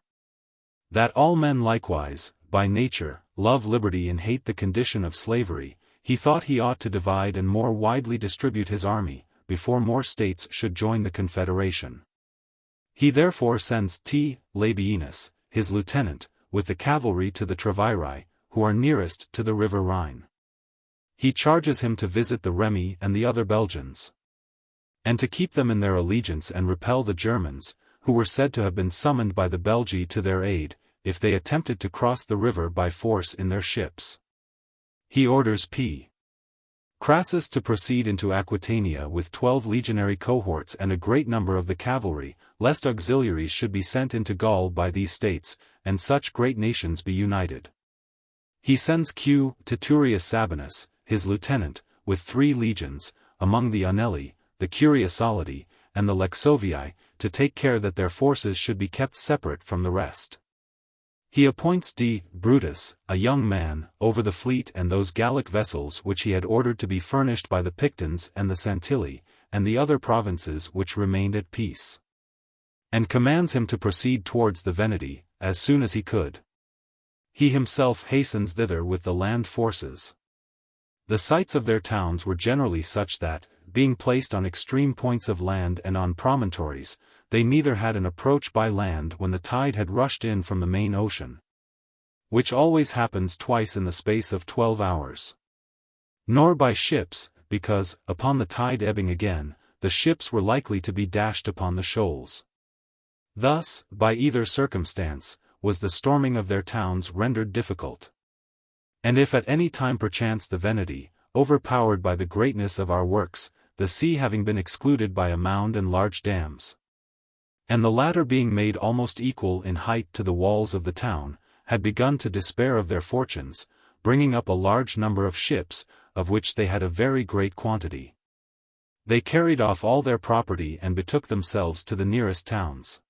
that all men likewise, by nature, love liberty and hate the condition of slavery, he thought he ought to divide and more widely distribute his army, before more states should join the confederation. He therefore sends T. Labienus, his lieutenant, with the cavalry to the Treviri, who are nearest to the river Rhine. He charges him to visit the Remi and the other Belgians, and to keep them in their allegiance and repel the Germans, who were said to have been summoned by the Belgi to their aid, if they attempted to cross the river by force in their ships. He orders P. Crassus to proceed into Aquitania with 12 legionary cohorts and a great number of the cavalry, lest auxiliaries should be sent into Gaul by these states, and such great nations be united. He sends Q. Titurius Sabinus, his lieutenant, with 3 legions, among the Anelli, the Curiasolidi, and the Lexovii, to take care that their forces should be kept separate from the rest. He appoints D. Brutus, a young man, over the fleet and those Gallic vessels which he had ordered to be furnished by the Pictons and the Santilli, and the other provinces which remained at peace, and commands him to proceed towards the Veneti, as soon as he could. He himself hastens thither with the land forces. The sites of their towns were generally such that, being placed on extreme points of land and on promontories, they neither had an approach by land when the tide had rushed in from the main ocean, which always happens twice in the space of 12 hours, nor by ships, because, upon the tide ebbing again, the ships were likely to be dashed upon the shoals. Thus, by either circumstance, was the storming of their towns rendered difficult. And if at any time perchance the Veneti, overpowered by the greatness of our works, the sea having been excluded by a mound and large dams, and the latter being made almost equal in height to the walls of the town, had begun to despair of their fortunes, bringing up a large number of ships, of which they had a very great quantity, they carried off all their property and betook themselves to the nearest towns.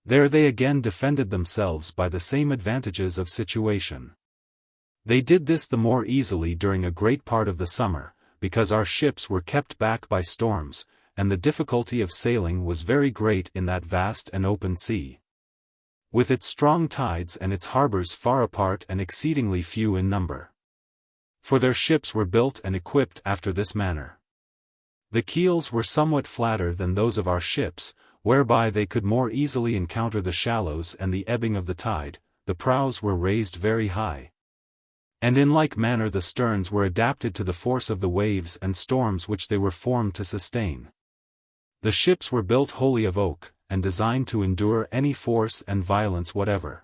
There they again defended themselves by the same advantages of situation. They did this the more easily during a great part of the summer, because our ships were kept back by storms, and the difficulty of sailing was very great in that vast and open sea, with its strong tides and its harbors far apart and exceedingly few in number. For their ships were built and equipped after this manner. The keels were somewhat flatter than those of our ships, whereby they could more easily encounter the shallows and the ebbing of the tide. The prows were raised very high, and in like manner the sterns were adapted to the force of the waves and storms which they were formed to sustain. The ships were built wholly of oak, and designed to endure any force and violence whatever.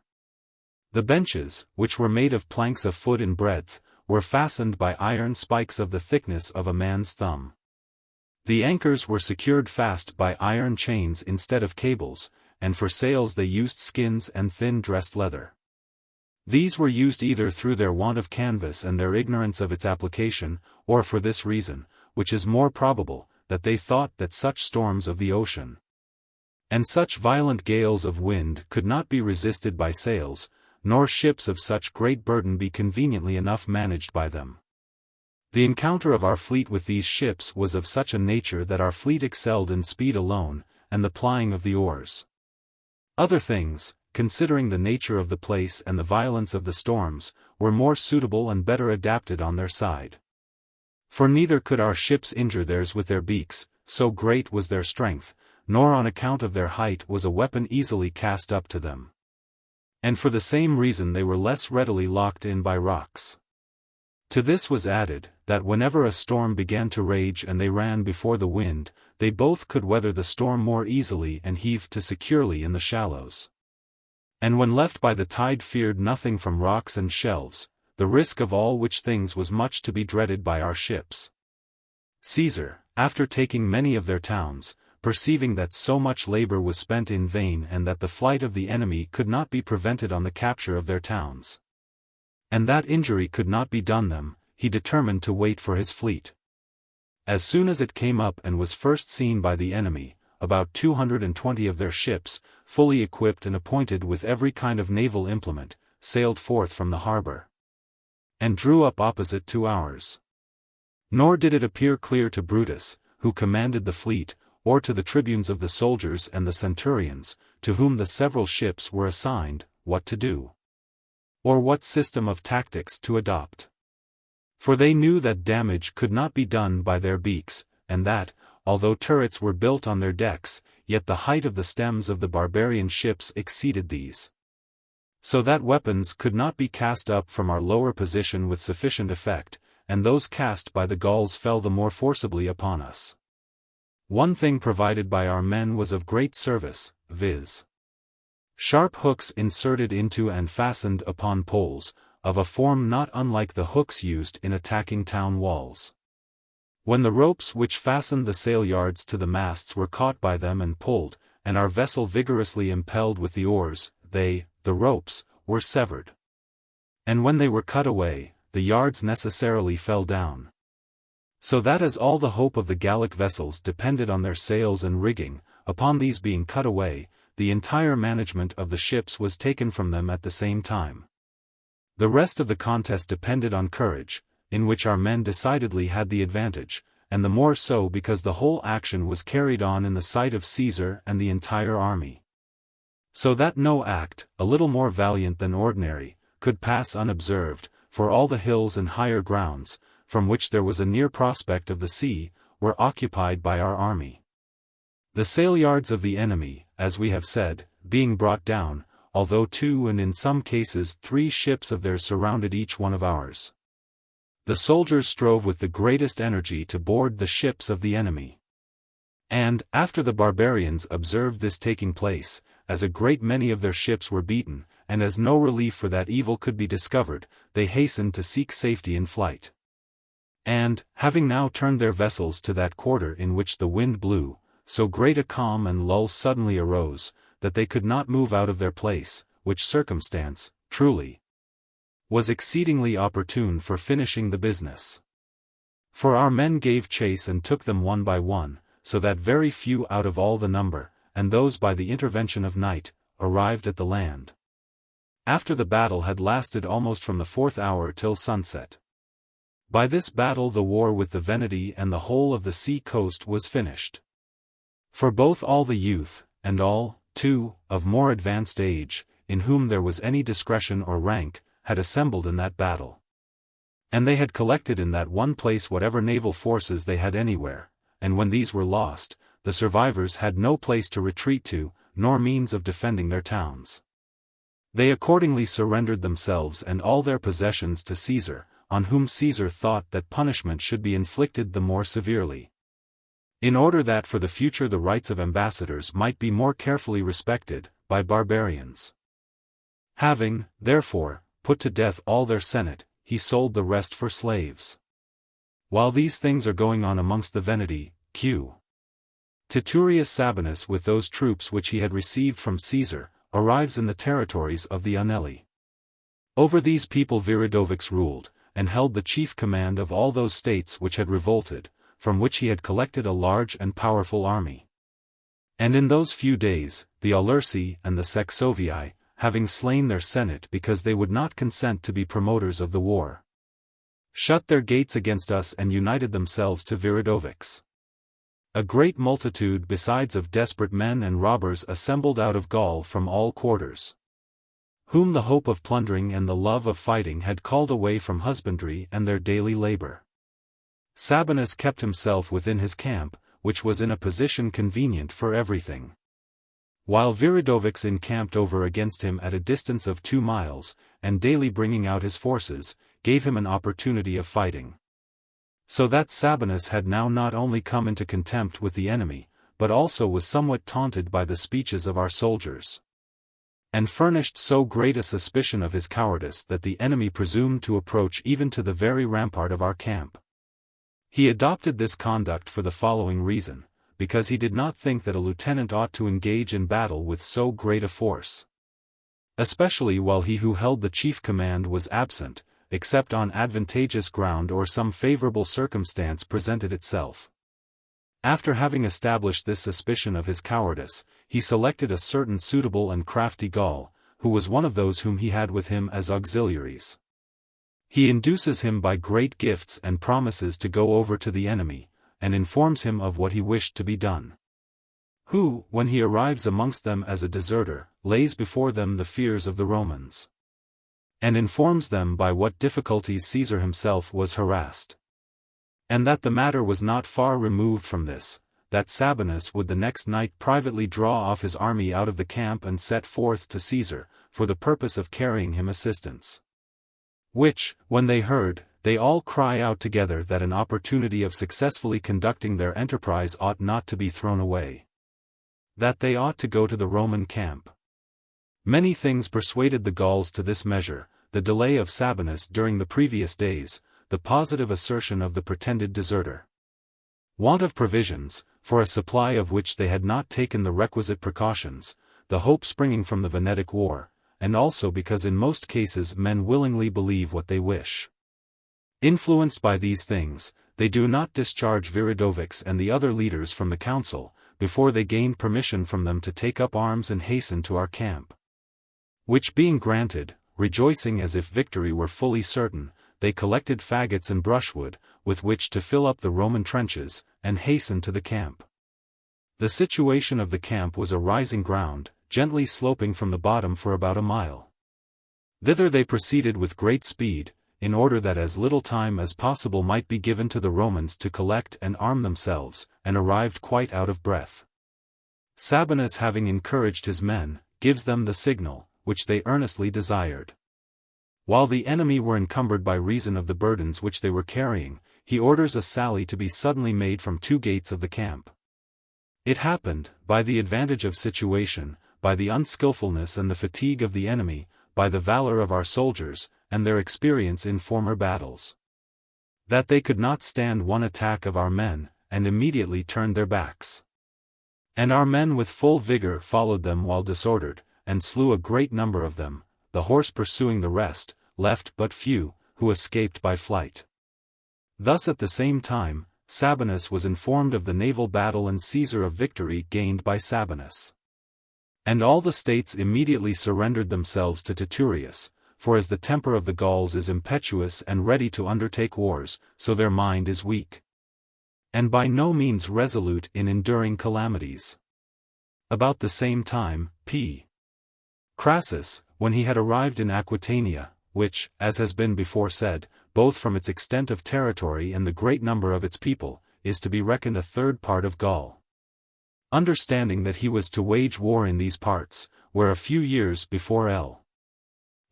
The benches, which were made of planks a foot in breadth, were fastened by iron spikes of the thickness of a man's thumb. The anchors were secured fast by iron chains instead of cables, and for sails they used skins and thin dressed leather. These were used either through their want of canvas and their ignorance of its application, or for this reason, which is more probable, that they thought that such storms of the ocean and such violent gales of wind could not be resisted by sails, nor ships of such great burden be conveniently enough managed by them. The encounter of our fleet with these ships was of such a nature that our fleet excelled in speed alone, and the plying of the oars. Other things, considering the nature of the place and the violence of the storms, were more suitable and better adapted on their side. For neither could our ships injure theirs with their beaks, so great was their strength, nor on account of their height was a weapon easily cast up to them. And for the same reason they were less readily locked in by rocks. To this was added, that whenever a storm began to rage and they ran before the wind, they both could weather the storm more easily and heave to securely in the shallows. And when left by the tide feared nothing from rocks and shelves, the risk of all which things was much to be dreaded by our ships. Caesar, after taking many of their towns, perceiving that so much labor was spent in vain and that the flight of the enemy could not be prevented on the capture of their towns, and that injury could not be done them, he determined to wait for his fleet. As soon as it came up and was first seen by the enemy, about 220 of their ships, fully equipped and appointed with every kind of naval implement, sailed forth from the harbor, and drew up opposite to ours. Nor did it appear clear to Brutus, who commanded the fleet, or to the tribunes of the soldiers and the centurions, to whom the several ships were assigned, what to do, or what system of tactics to adopt. For they knew that damage could not be done by their beaks, and that, although turrets were built on their decks, yet the height of the stems of the barbarian ships exceeded these, so that weapons could not be cast up from our lower position with sufficient effect, and those cast by the Gauls fell the more forcibly upon us. One thing provided by our men was of great service, viz. Sharp hooks inserted into and fastened upon poles, of a form not unlike the hooks used in attacking town walls. When the ropes which fastened the sail yards to the masts were caught by them and pulled, and our vessel vigorously impelled with the oars, the ropes, were severed. And when they were cut away, the yards necessarily fell down. So that as all the hope of the Gallic vessels depended on their sails and rigging, upon these being cut away, the entire management of the ships was taken from them at the same time. The rest of the contest depended on courage, in which our men decidedly had the advantage, and the more so because the whole action was carried on in the sight of Caesar and the entire army. So that no act, a little more valiant than ordinary, could pass unobserved, for all the hills and higher grounds, from which there was a near prospect of the sea, were occupied by our army. The sailyards of the enemy, as we have said, being brought down, although 2 and in some cases 3 ships of theirs surrounded each one of ours. The soldiers strove with the greatest energy to board the ships of the enemy. And, after the barbarians observed this taking place, as a great many of their ships were beaten, and as no relief for that evil could be discovered, they hastened to seek safety in flight. And, having now turned their vessels to that quarter in which the wind blew, so great a calm and lull suddenly arose, that they could not move out of their place, which circumstance, truly, was exceedingly opportune for finishing the business. For our men gave chase and took them one by one, so that very few out of all the number, and those by the intervention of night, arrived at the land. After the battle had lasted almost from the 4th hour till sunset. By this battle the war with the Veneti and the whole of the sea coast was finished. For both all the youth, and all, too, of more advanced age, in whom there was any discretion or rank, had assembled in that battle. And they had collected in that one place whatever naval forces they had anywhere, and when these were lost, the survivors had no place to retreat to, nor means of defending their towns. They accordingly surrendered themselves and all their possessions to Caesar, on whom Caesar thought that punishment should be inflicted the more severely, in order that for the future the rights of ambassadors might be more carefully respected by barbarians. Having, therefore, put to death all their senate, he sold the rest for slaves. While these things are going on amongst the Veneti, q. Titurius Sabinus with those troops which he had received from Caesar, arrives in the territories of the Anelli. Over these people Viridovix ruled, and held the chief command of all those states which had revolted, from which he had collected a large and powerful army. And in those few days, the Aulursi and the Saxovii, having slain their senate because they would not consent to be promoters of the war, shut their gates against us and united themselves to Viridovix. A great multitude besides of desperate men and robbers assembled out of Gaul from all quarters, whom the hope of plundering and the love of fighting had called away from husbandry and their daily labor. Sabinus kept himself within his camp, which was in a position convenient for everything, while Viridovix encamped over against him at a distance of 2 miles, and daily bringing out his forces, gave him an opportunity of fighting. So that Sabinus had now not only come into contempt with the enemy, but also was somewhat taunted by the speeches of our soldiers, and furnished so great a suspicion of his cowardice that the enemy presumed to approach even to the very rampart of our camp. He adopted this conduct for the following reason, because he did not think that a lieutenant ought to engage in battle with so great a force, especially while he who held the chief command was absent, except on advantageous ground or some favorable circumstance presented itself. After having established this suspicion of his cowardice, he selected a certain suitable and crafty Gaul, who was one of those whom he had with him as auxiliaries. He induces him by great gifts and promises to go over to the enemy, and informs him of what he wished to be done. Who, when he arrives amongst them as a deserter, lays before them the fears of the Romans, and informs them by what difficulties Caesar himself was harassed, and that the matter was not far removed from this, that Sabinus would the next night privately draw off his army out of the camp and set forth to Caesar, for the purpose of carrying him assistance. Which, when they heard, they all cry out together that an opportunity of successfully conducting their enterprise ought not to be thrown away, that they ought to go to the Roman camp. Many things persuaded the Gauls to this measure: the delay of Sabinus during the previous days, the positive assertion of the pretended deserter, want of provisions, for a supply of which they had not taken the requisite precautions, the hope springing from the Venetic War, and also because in most cases men willingly believe what they wish. Influenced by these things, they do not discharge Viridovix and the other leaders from the council, before they gained permission from them to take up arms and hasten to our camp. Which being granted, rejoicing as if victory were fully certain, they collected faggots and brushwood, with which to fill up the Roman trenches, and hastened to the camp. The situation of the camp was a rising ground, gently sloping from the bottom for about a mile. Thither they proceeded with great speed, in order that as little time as possible might be given to the Romans to collect and arm themselves, and arrived quite out of breath. Sabinus, having encouraged his men, gives them the signal, which they earnestly desired. While the enemy were encumbered by reason of the burdens which they were carrying, he orders a sally to be suddenly made from 2 gates of the camp. It happened, by the advantage of situation, by the unskilfulness and the fatigue of the enemy, by the valor of our soldiers, and their experience in former battles, that they could not stand one attack of our men, and immediately turned their backs. And our men with full vigor followed them while disordered, and slew a great number of them, the horse pursuing the rest, left but few, who escaped by flight. Thus at the same time, Sabinus was informed of the naval battle and Caesar of victory gained by Sabinus. And all the states immediately surrendered themselves to Titurius, for as the temper of the Gauls is impetuous and ready to undertake wars, so their mind is weak, and by no means resolute in enduring calamities. About the same time, P. Crassus, when he had arrived in Aquitania, which, as has been before said, both from its extent of territory and the great number of its people, is to be reckoned a third part of Gaul, understanding that he was to wage war in these parts, where a few years before L.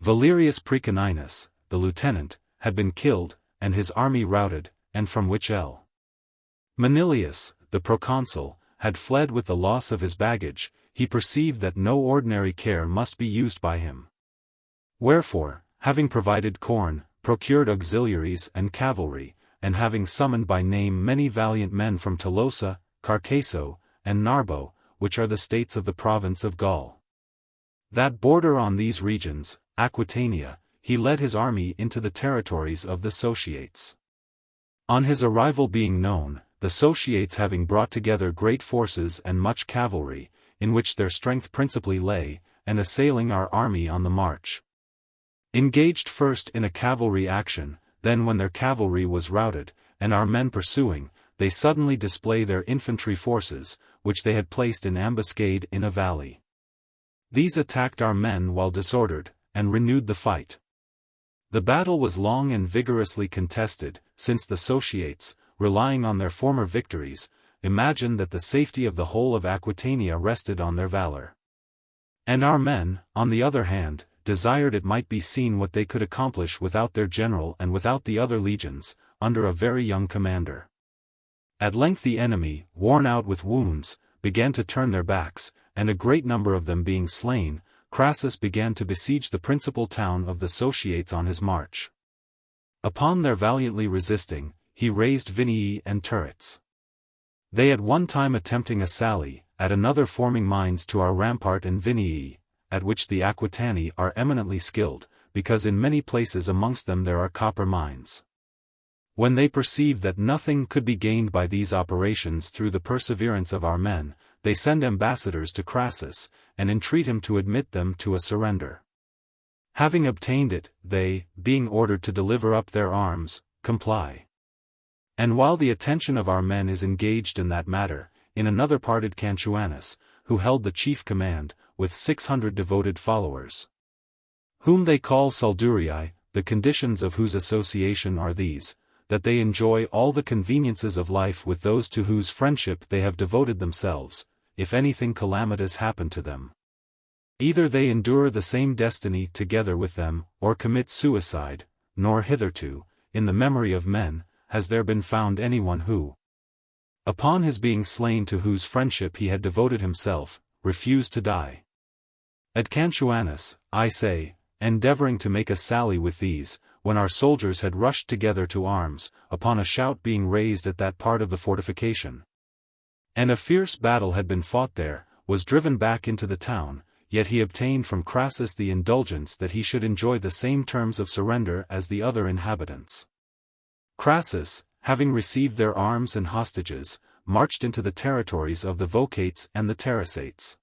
Valerius Praeconinus, the lieutenant, had been killed, and his army routed, and from which L. Manilius, the proconsul, had fled with the loss of his baggage, he perceived that no ordinary care must be used by him. Wherefore, having provided corn, procured auxiliaries and cavalry, and having summoned by name many valiant men from Tolosa, Carcaso, and Narbo, which are the states of the province of Gaul, that border on these regions, Aquitania, he led his army into the territories of the Sociates. On his arrival being known, the Sociates having brought together great forces and much cavalry, in which their strength principally lay, and assailing our army on the march, engaged first in a cavalry action, then when their cavalry was routed, and our men pursuing, they suddenly display their infantry forces, which they had placed in ambuscade in a valley. These attacked our men while disordered, and renewed the fight. The battle was long and vigorously contested, since the Sociates, relying on their former victories, imagined that the safety of the whole of Aquitania rested on their valor. And our men, on the other hand, desired it might be seen what they could accomplish without their general and without the other legions, under a very young commander. At length the enemy, worn out with wounds, began to turn their backs, and a great number of them being slain, Crassus began to besiege the principal town of the Sociates on his march. Upon their valiantly resisting, he raised Vinii and turrets. They at one time attempting a sally, at another forming mines to our rampart and Vinii, at which the Aquitani are eminently skilled, because in many places amongst them there are copper mines. When they perceived that nothing could be gained by these operations through the perseverance of our men, they send ambassadors to Crassus, and entreat him to admit them to a surrender. Having obtained it, they, being ordered to deliver up their arms, comply. And while the attention of our men is engaged in that matter, in another parted Cantuanus, who held the chief command, with 600 devoted followers, whom they call Soldurii, the conditions of whose association are these, that they enjoy all the conveniences of life with those to whose friendship they have devoted themselves, if anything calamitous happen to them. Either they endure the same destiny together with them, or commit suicide, nor hitherto, in the memory of men, has there been found anyone who, upon his being slain to whose friendship he had devoted himself, refused to die. At Cantuanus, I say, endeavoring to make a sally with these, when our soldiers had rushed together to arms, upon a shout being raised at that part of the fortification, and a fierce battle had been fought there, was driven back into the town, yet he obtained from Crassus the indulgence that he should enjoy the same terms of surrender as the other inhabitants. Crassus, having received their arms and hostages, marched into the territories of the Vocates and the Tarasates.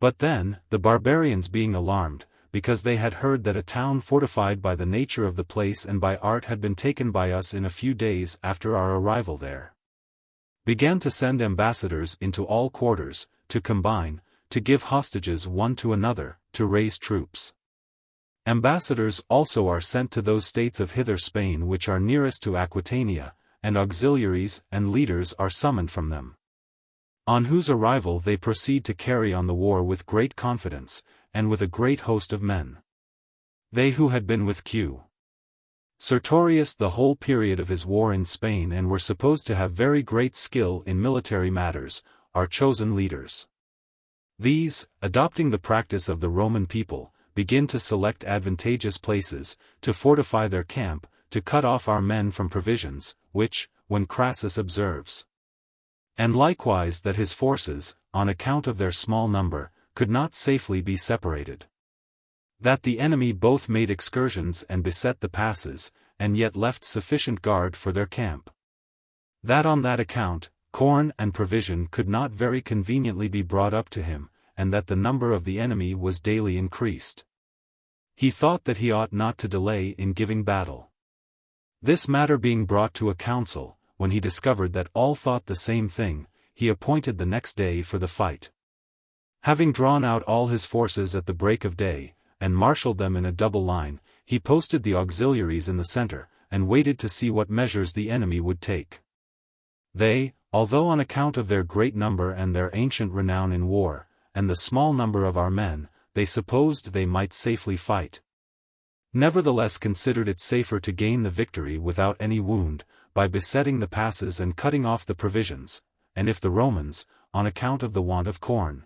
But then, the barbarians being alarmed, because they had heard that a town fortified by the nature of the place and by art had been taken by us in a few days after our arrival there, began to send ambassadors into all quarters, to combine, to give hostages one to another, to raise troops. Ambassadors also are sent to those states of hither Spain which are nearest to Aquitania, and auxiliaries and leaders are summoned from them, on whose arrival they proceed to carry on the war with great confidence, and with a great host of men. They who had been with Q. Sertorius the whole period of his war in Spain and were supposed to have very great skill in military matters, are chosen leaders. These, adopting the practice of the Roman people, begin to select advantageous places, to fortify their camp, to cut off our men from provisions, which, when Crassus observes, and likewise that his forces, on account of their small number, could not safely be separated, that the enemy both made excursions and beset the passes, and yet left sufficient guard for their camp, that on that account, corn and provision could not very conveniently be brought up to him, and that the number of the enemy was daily increased. He thought that he ought not to delay in giving battle. This matter being brought to a council, when he discovered that all thought the same thing, he appointed the next day for the fight. Having drawn out all his forces at the break of day, and marshalled them in a double line, he posted the auxiliaries in the center, and waited to see what measures the enemy would take. They, although on account of their great number and their ancient renown in war, and the small number of our men, they supposed they might safely fight, nevertheless considered it safer to gain the victory without any wound, by besetting the passes and cutting off the provisions, and if the Romans, on account of the want of corn,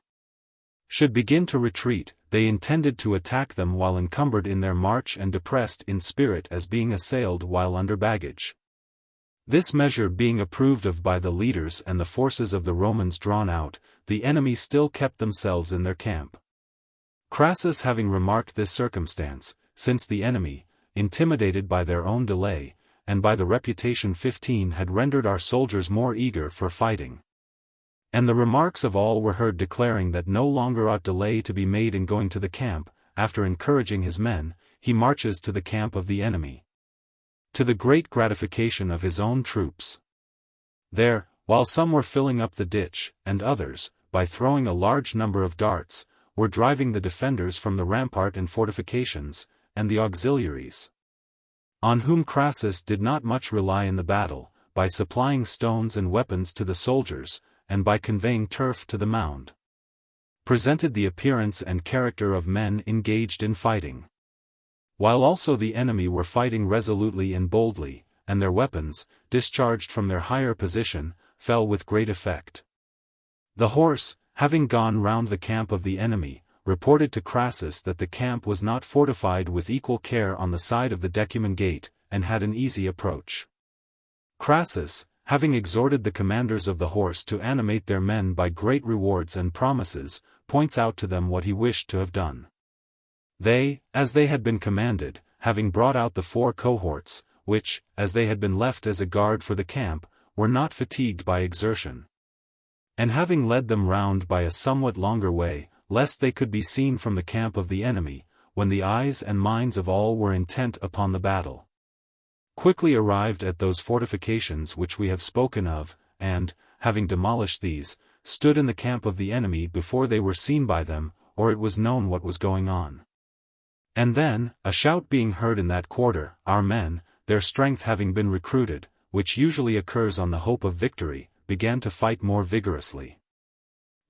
should begin to retreat, they intended to attack them while encumbered in their march and depressed in spirit as being assailed while under baggage. This measure being approved of by the leaders and the forces of the Romans drawn out, the enemy still kept themselves in their camp. Crassus having remarked this circumstance, since the enemy, intimidated by their own delay, and by the reputation 15 had rendered our soldiers more eager for fighting. And the remarks of all were heard declaring that no longer ought delay to be made in going to the camp. After encouraging his men, he marches to the camp of the enemy, to the great gratification of his own troops. There, while some were filling up the ditch, and others, by throwing a large number of darts, were driving the defenders from the rampart and fortifications, and the auxiliaries, on whom Crassus did not much rely in the battle, by supplying stones and weapons to the soldiers, and by conveying turf to the mound, presented the appearance and character of men engaged in fighting. While also the enemy were fighting resolutely and boldly, and their weapons, discharged from their higher position, fell with great effect. The horse, having gone round the camp of the enemy, reported to Crassus that the camp was not fortified with equal care on the side of the Decuman gate, and had an easy approach. Crassus, having exhorted the commanders of the horse to animate their men by great rewards and promises, points out to them what he wished to have done. They, as they had been commanded, having brought out the 4 cohorts, which, as they had been left as a guard for the camp, were not fatigued by exertion, and having led them round by a somewhat longer way, lest they could be seen from the camp of the enemy, when the eyes and minds of all were intent upon the battle, quickly arrived at those fortifications which we have spoken of, and, having demolished these, stood in the camp of the enemy before they were seen by them, or it was known what was going on. And then, a shout being heard in that quarter, our men, their strength having been recruited, which usually occurs on the hope of victory, began to fight more vigorously.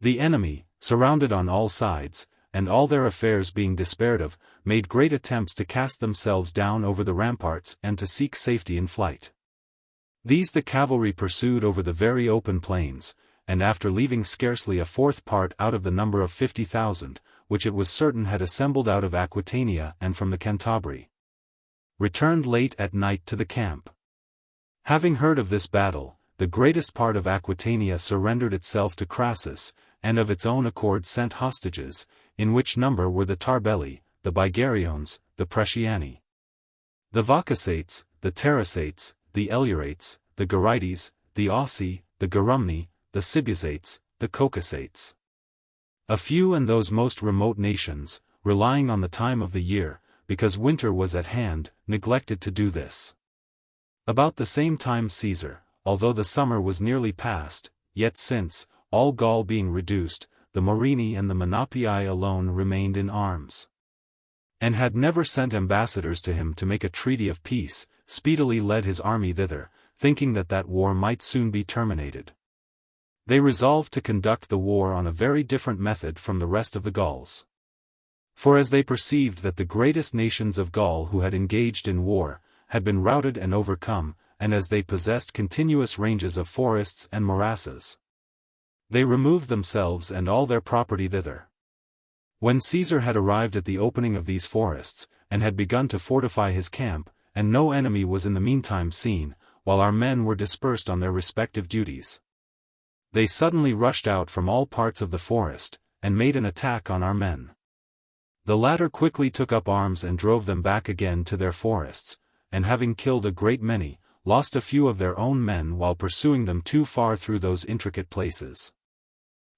The enemy, surrounded on all sides, and all their affairs being despaired of, made great attempts to cast themselves down over the ramparts and to seek safety in flight. These the cavalry pursued over the very open plains, and after leaving scarcely a 4th part out of the number of 50,000, which it was certain had assembled out of Aquitania and from the Cantabri, returned late at night to the camp. Having heard of this battle, the greatest part of Aquitania surrendered itself to Crassus, and of its own accord sent hostages, in which number were the Tarbelli, the Bigariones, the Bresciani, the Vaucasates, the Tarasates, the Elurates, the Garites, the Aussi, the Garumni, the Sibusates, the Caucasates. A few and those most remote nations, relying on the time of the year, because winter was at hand, neglected to do this. About the same time Caesar, although the summer was nearly past, yet since, all Gaul being reduced, the Morini and the Menapii alone remained in arms, and had never sent ambassadors to him to make a treaty of peace, speedily led his army thither, thinking that that war might soon be terminated. They resolved to conduct the war on a very different method from the rest of the Gauls. For as they perceived that the greatest nations of Gaul who had engaged in war, had been routed and overcome, and as they possessed continuous ranges of forests and morasses, they removed themselves and all their property thither. When Caesar had arrived at the opening of these forests, and had begun to fortify his camp, and no enemy was in the meantime seen, while our men were dispersed on their respective duties, they suddenly rushed out from all parts of the forest, and made an attack on our men. The latter quickly took up arms and drove them back again to their forests, and having killed a great many, lost a few of their own men while pursuing them too far through those intricate places.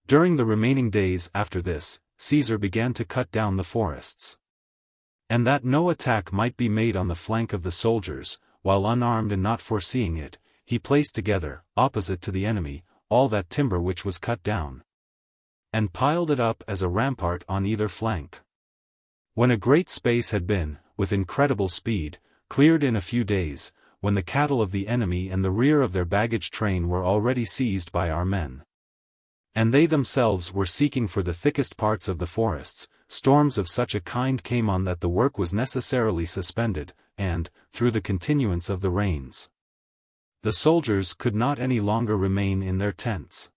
During the remaining days after this, Caesar began to cut down the forests, and that no attack might be made on the flank of the soldiers, while unarmed and not foreseeing it, he placed together, opposite to the enemy, all that timber which was cut down, and piled it up as a rampart on either flank. When a great space had been, with incredible speed, cleared in a few days, when the cattle of the enemy and the rear of their baggage train were already seized by our men, and they themselves were seeking for the thickest parts of the forests, storms of such a kind came on that the work was necessarily suspended, and, through the continuance of the rains, the soldiers could not any longer remain in their tents.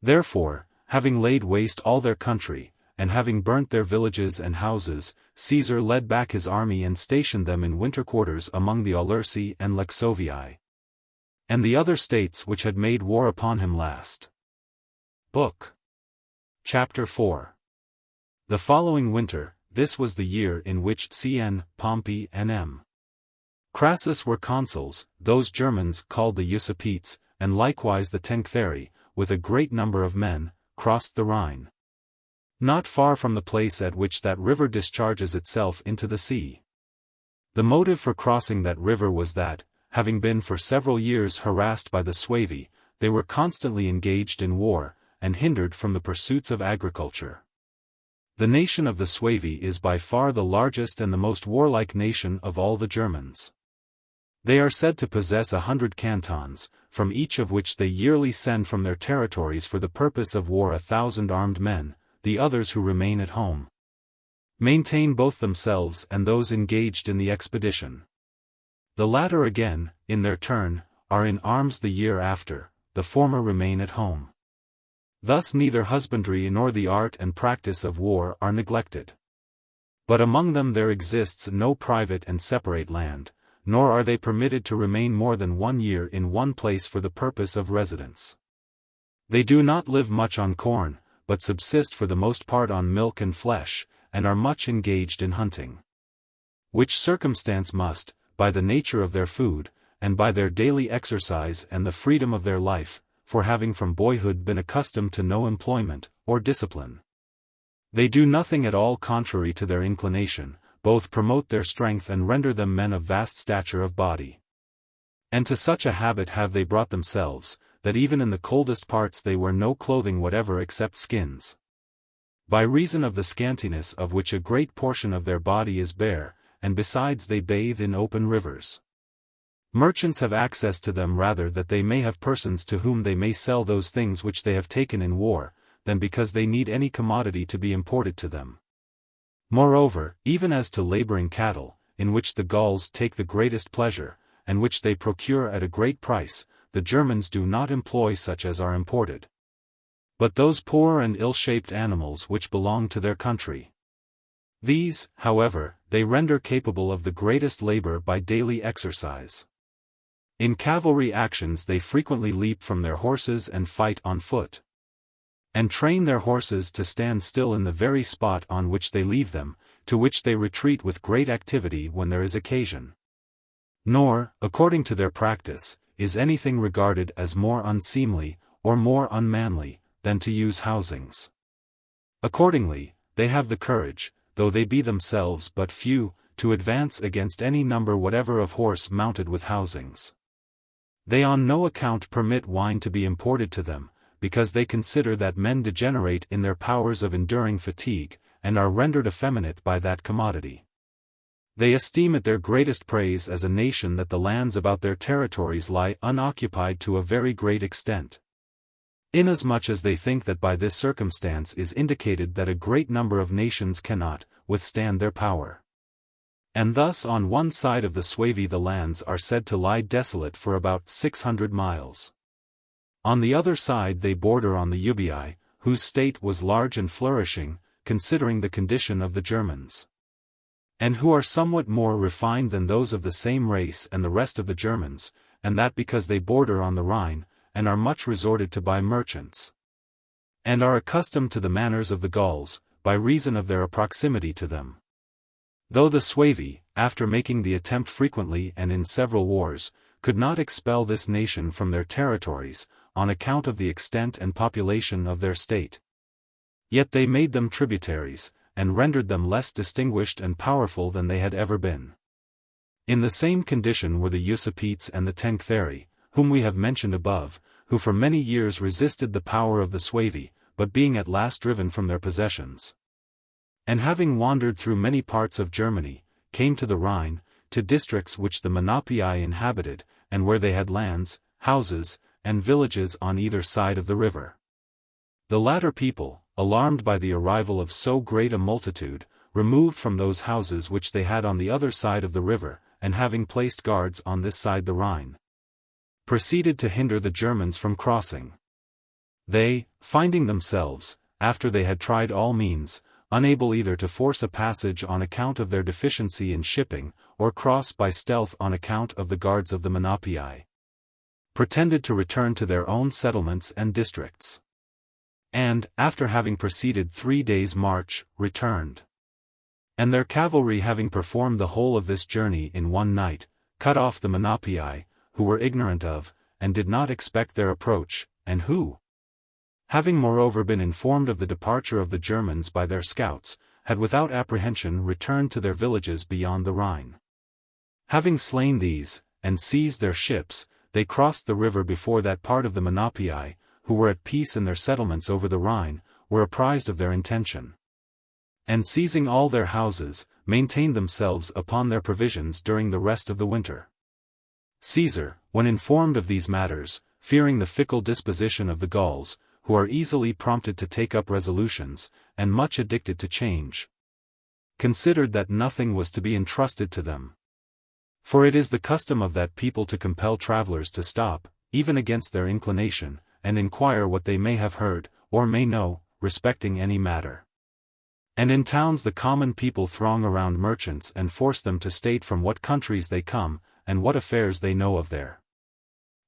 Therefore, having laid waste all their country, and having burnt their villages and houses, Caesar led back his army and stationed them in winter quarters among the Aulursi and Lexovii. and the other states which had made war upon him last. Book. Chapter 4. The following winter, this was the year in which C.N. Pompey and M. Crassus were consuls, those Germans called the Usipetes, and likewise the Tencteri, with a great number of men, crossed the Rhine. Not far from the place at which that river discharges itself into the sea. The motive for crossing that river was that, having been for several years harassed by the Suevi, they were constantly engaged in war, and hindered from the pursuits of agriculture. The nation of the Suevi is by far the largest and the most warlike nation of all the Germans. They are said to possess 100 cantons, from each of which they yearly send from their territories for the purpose of war 1,000 armed men, the others who remain at home maintain both themselves and those engaged in the expedition. The latter again, in their turn, are in arms the year after, the former remain at home. Thus neither husbandry nor the art and practice of war are neglected. But among them there exists no private and separate land, nor are they permitted to remain more than 1 year in one place for the purpose of residence. They do not live much on corn, but subsist for the most part on milk and flesh, and are much engaged in hunting. Which circumstance must, by the nature of their food, and by their daily exercise and the freedom of their life, for having from boyhood been accustomed to no employment, or discipline, they do nothing at all contrary to their inclination, both promote their strength and render them men of vast stature of body. And to such a habit have they brought themselves, that even in the coldest parts they wear no clothing whatever except skins. By reason of the scantiness of which a great portion of their body is bare, and besides they bathe in open rivers. Merchants have access to them rather that they may have persons to whom they may sell those things which they have taken in war, than because they need any commodity to be imported to them. Moreover, even as to laboring cattle, in which the Gauls take the greatest pleasure, and which they procure at a great price, the Germans do not employ such as are imported, but those poor and ill-shaped animals which belong to their country. These, however, they render capable of the greatest labor by daily exercise. In cavalry actions they frequently leap from their horses and fight on foot, and train their horses to stand still in the very spot on which they leave them, to which they retreat with great activity when there is occasion. Nor, according to their practice, is anything regarded as more unseemly, or more unmanly, than to use housings. Accordingly, they have the courage, though they be themselves but few, to advance against any number whatever of horse mounted with housings. They on no account permit wine to be imported to them, because they consider that men degenerate in their powers of enduring fatigue, and are rendered effeminate by that commodity. They esteem it their greatest praise as a nation that the lands about their territories lie unoccupied to a very great extent, inasmuch as they think that by this circumstance is indicated that a great number of nations cannot withstand their power. And thus on one side of the Suevi the lands are said to lie desolate for about 600 miles. On the other side they border on the Ubii, whose state was large and flourishing, considering the condition of the Germans, and who are somewhat more refined than those of the same race and the rest of the Germans, and that because they border on the Rhine, and are much resorted to by merchants, and are accustomed to the manners of the Gauls, by reason of their proximity to them. Though the Suevi, after making the attempt frequently and in several wars, could not expel this nation from their territories, on account of the extent and population of their state, yet they made them tributaries, and rendered them less distinguished and powerful than they had ever been. In the same condition were the Usipetes and the Tencteri, whom we have mentioned above, who for many years resisted the power of the Suevi, but being at last driven from their possessions, and having wandered through many parts of Germany, came to the Rhine, to districts which the Menapii inhabited, and where they had lands, houses, and villages on either side of the river. The latter people, alarmed by the arrival of so great a multitude, removed from those houses which they had on the other side of the river, and having placed guards on this side the Rhine, proceeded to hinder the Germans from crossing. They, finding themselves, after they had tried all means, unable either to force a passage on account of their deficiency in shipping, or cross by stealth on account of the guards of the Menapii, pretended to return to their own settlements and districts. And, after having proceeded 3 days' march, returned. And their cavalry having performed the whole of this journey in one night, cut off the Menapii, who were ignorant of, and did not expect their approach, and who, having moreover been informed of the departure of the Germans by their scouts, had without apprehension returned to their villages beyond the Rhine. Having slain these, and seized their ships, they crossed the river before that part of the Menapii, who were at peace in their settlements over the Rhine, were apprised of their intention. And seizing all their houses, maintained themselves upon their provisions during the rest of the winter. Caesar, when informed of these matters, fearing the fickle disposition of the Gauls, who are easily prompted to take up resolutions, and much addicted to change, considered that nothing was to be entrusted to them. For it is the custom of that people to compel travelers to stop, even against their inclination, and inquire what they may have heard, or may know, respecting any matter. And in towns the common people throng around merchants and force them to state from what countries they come, and what affairs they know of there.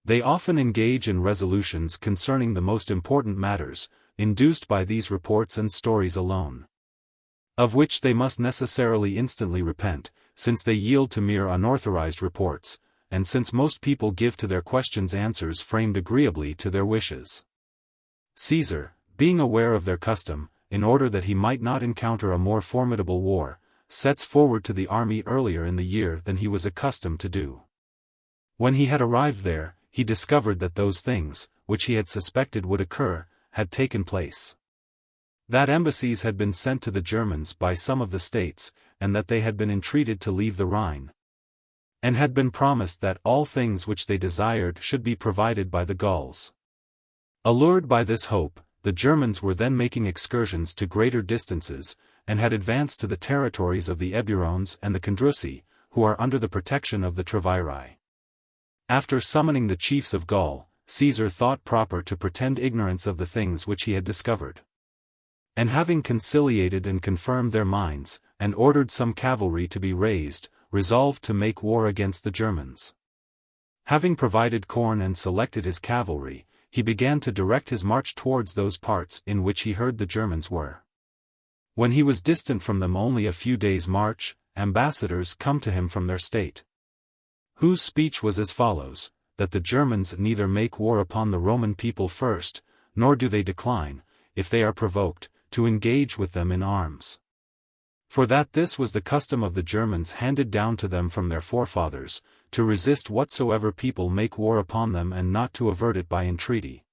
They often engage in resolutions concerning the most important matters, induced by these reports and stories alone, of which they must necessarily instantly repent, since they yield to mere unauthorized reports, and since most people give to their questions answers framed agreeably to their wishes. Caesar, being aware of their custom, in order that he might not encounter a more formidable war, sets forward to the army earlier in the year than he was accustomed to do. When he had arrived there, he discovered that those things, which he had suspected would occur, had taken place. That embassies had been sent to the Germans by some of the states, and that they had been entreated to leave the Rhine, and had been promised that all things which they desired should be provided by the Gauls. Allured by this hope, the Germans were then making excursions to greater distances, and had advanced to the territories of the Eburones and the Condrusi, who are under the protection of the Treviri. After summoning the chiefs of Gaul, Caesar thought proper to pretend ignorance of the things which he had discovered. And having conciliated and confirmed their minds, and ordered some cavalry to be raised, resolved to make war against the Germans. Having provided corn and selected his cavalry, he began to direct his march towards those parts in which he heard the Germans were. When he was distant from them only a few days' march, ambassadors come to him from their state, whose speech was as follows, that the Germans neither make war upon the Roman people first, nor do they decline, if they are provoked, to engage with them in arms. For that this was the custom of the Germans handed down to them from their forefathers, to resist whatsoever people make war upon them and not to avert it by entreaty.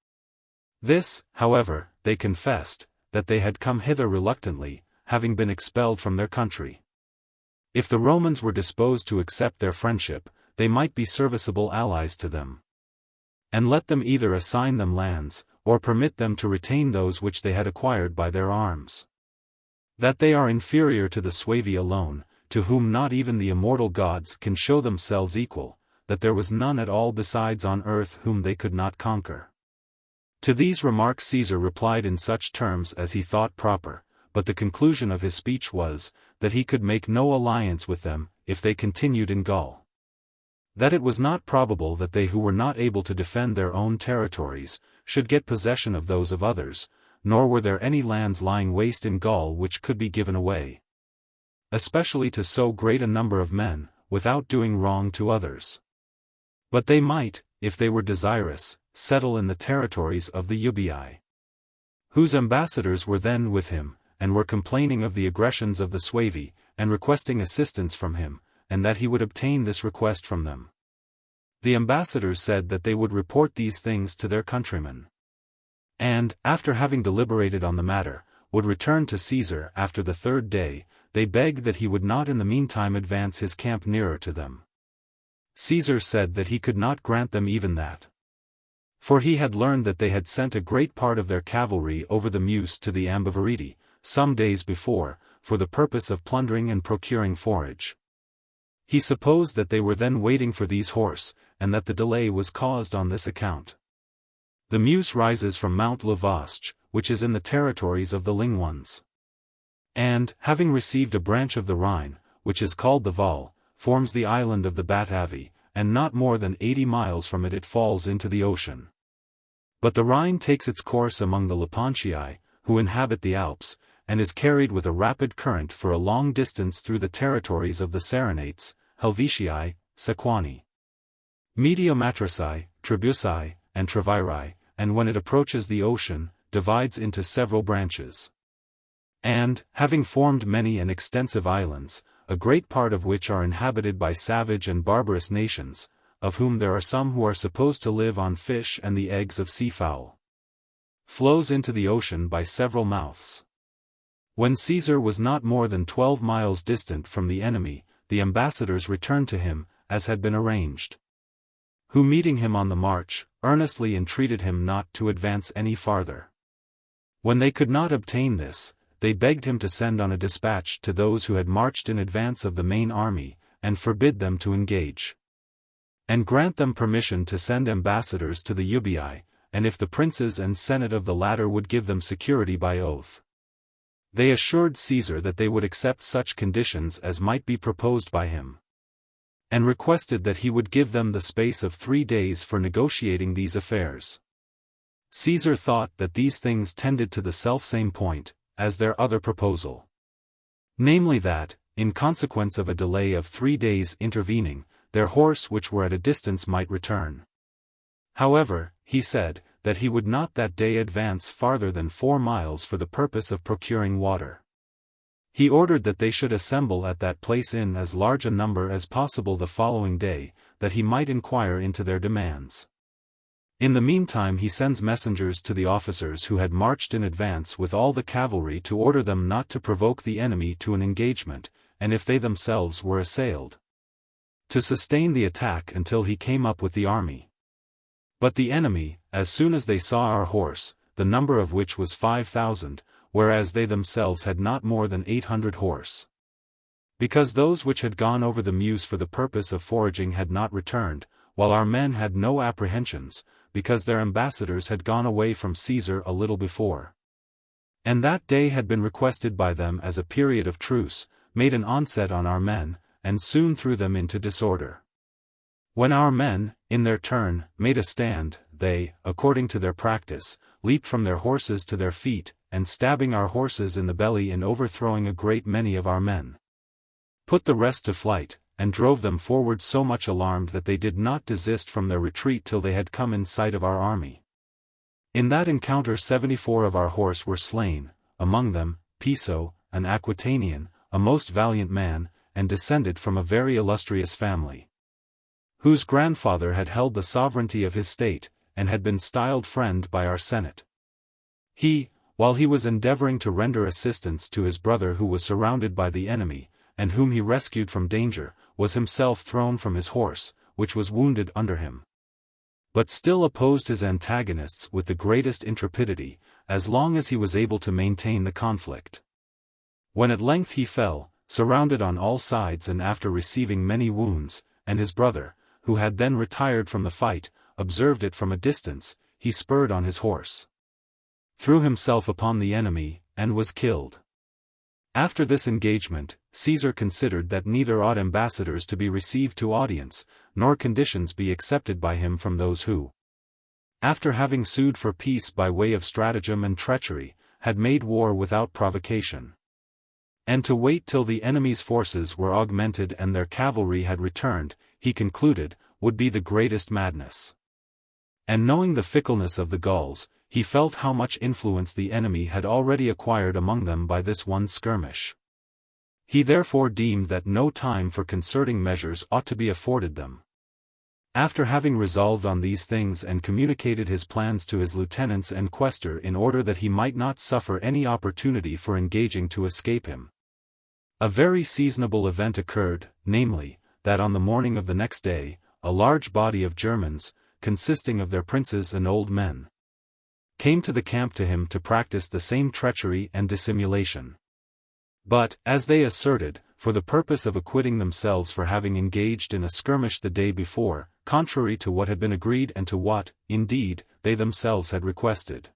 This, however, they confessed, that they had come hither reluctantly, having been expelled from their country. If the Romans were disposed to accept their friendship, they might be serviceable allies to them, and let them either assign them lands, or permit them to retain those which they had acquired by their arms. That they are inferior to the Suevi alone, to whom not even the immortal gods can show themselves equal, that there was none at all besides on earth whom they could not conquer. To these remarks Caesar replied in such terms as he thought proper, but the conclusion of his speech was, that he could make no alliance with them, if they continued in Gaul. That it was not probable that they who were not able to defend their own territories, should get possession of those of others, nor were there any lands lying waste in Gaul which could be given away, especially to so great a number of men, without doing wrong to others. But they might, if they were desirous, settle in the territories of the Ubii, whose ambassadors were then with him, and were complaining of the aggressions of the Suevi, and requesting assistance from him, and that he would obtain this request from them. The ambassadors said that they would report these things to their countrymen, and, after having deliberated on the matter, would return to Caesar after the 3rd day. They begged that he would not in the meantime advance his camp nearer to them. Caesar said that he could not grant them even that, for he had learned that they had sent a great part of their cavalry over the Meuse to the Ambiguity, some days before, for the purpose of plundering and procuring forage. He supposed that they were then waiting for these horse, and that the delay was caused on this account. The Meuse rises from Mount Lavache, which is in the territories of the Lingones, and, having received a branch of the Rhine, which is called the Val, forms the island of the Batavi, and not more than 80 miles from it falls into the ocean. But the Rhine takes its course among the Lepontii, who inhabit the Alps, and is carried with a rapid current for a long distance through the territories of the Saranates, Helvetii, Sequani, Mediomatricii, Trebusii, and Trevirii, and when it approaches the ocean, divides into several branches. And, having formed many and extensive islands, a great part of which are inhabited by savage and barbarous nations, of whom there are some who are supposed to live on fish and the eggs of seafowl, flows into the ocean by several mouths. When Caesar was not more than 12 miles distant from the enemy, the ambassadors returned to him, as had been arranged, who meeting him on the march, earnestly entreated him not to advance any farther. When they could not obtain this, they begged him to send on a dispatch to those who had marched in advance of the main army, and forbid them to engage, and grant them permission to send ambassadors to the Ubii, and if the princes and senate of the latter would give them security by oath. They assured Caesar that they would accept such conditions as might be proposed by him, and requested that he would give them the space of 3 days for negotiating these affairs. Caesar thought that these things tended to the selfsame point, as their other proposal. Namely that, in consequence of a delay of 3 days intervening, their horse which were at a distance might return. However, he said, that he would not that day advance farther than 4 miles for the purpose of procuring water. He ordered that they should assemble at that place in as large a number as possible the following day, that he might inquire into their demands. In the meantime he sends messengers to the officers who had marched in advance with all the cavalry to order them not to provoke the enemy to an engagement, and if they themselves were assailed, to sustain the attack until he came up with the army. But the enemy, as soon as they saw our horse, the number of which was 5,000, whereas they themselves had not more than 800 horse, because those which had gone over the Meuse for the purpose of foraging had not returned, while our men had no apprehensions, because their ambassadors had gone away from Caesar a little before, and that day had been requested by them as a period of truce, made an onset on our men, and soon threw them into disorder. When our men, in their turn, made a stand, they, according to their practice, leaped from their horses to their feet, and stabbing our horses in the belly and overthrowing a great many of our men, put the rest to flight, and drove them forward so much alarmed that they did not desist from their retreat till they had come in sight of our army. In that encounter 74 of our horse were slain, among them, Piso, an Aquitanian, a most valiant man, and descended from a very illustrious family, whose grandfather had held the sovereignty of his state, and had been styled friend by our senate. He, while he was endeavoring to render assistance to his brother who was surrounded by the enemy, and whom he rescued from danger, was himself thrown from his horse, which was wounded under him, but still opposed his antagonists with the greatest intrepidity, as long as he was able to maintain the conflict. When at length he fell, surrounded on all sides and after receiving many wounds, and his brother, who had then retired from the fight, observed it from a distance, he spurred on his horse, threw himself upon the enemy, and was killed. After this engagement, Caesar considered that neither ought ambassadors to be received to audience, nor conditions be accepted by him from those who, after having sued for peace by way of stratagem and treachery, had made war without provocation. And to wait till the enemy's forces were augmented and their cavalry had returned, he concluded, would be the greatest madness. And knowing the fickleness of the Gauls, he felt how much influence the enemy had already acquired among them by this one skirmish. He therefore deemed that no time for concerting measures ought to be afforded them. After having resolved on these things and communicated his plans to his lieutenants and quaestor in order that he might not suffer any opportunity for engaging to escape him, a very seasonable event occurred, namely, that on the morning of the next day, a large body of Germans, consisting of their princes and old men, came to the camp to him to practice the same treachery and dissimulation. But, as they asserted, for the purpose of acquitting themselves for having engaged in a skirmish the day before, contrary to what had been agreed and to what, indeed, they themselves had requested.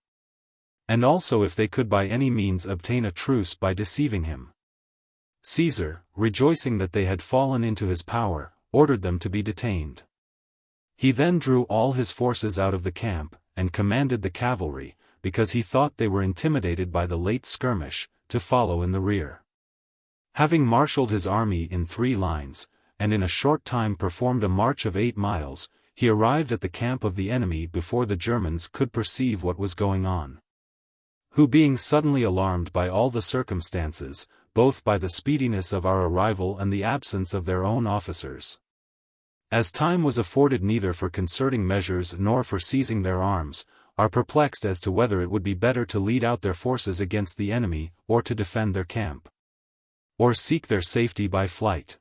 And also if they could by any means obtain a truce by deceiving him. Caesar, rejoicing that they had fallen into his power, ordered them to be detained. He then drew all his forces out of the camp, and commanded the cavalry, because he thought they were intimidated by the late skirmish, to follow in the rear. Having marshaled his army in 3 lines, and in a short time performed a march of 8 miles, he arrived at the camp of the enemy before the Germans could perceive what was going on. Who being suddenly alarmed by all the circumstances, both by the speediness of our arrival and the absence of their own officers, as time was afforded neither for concerting measures nor for seizing their arms, are perplexed as to whether it would be better to lead out their forces against the enemy, or to defend their camp, or seek their safety by flight.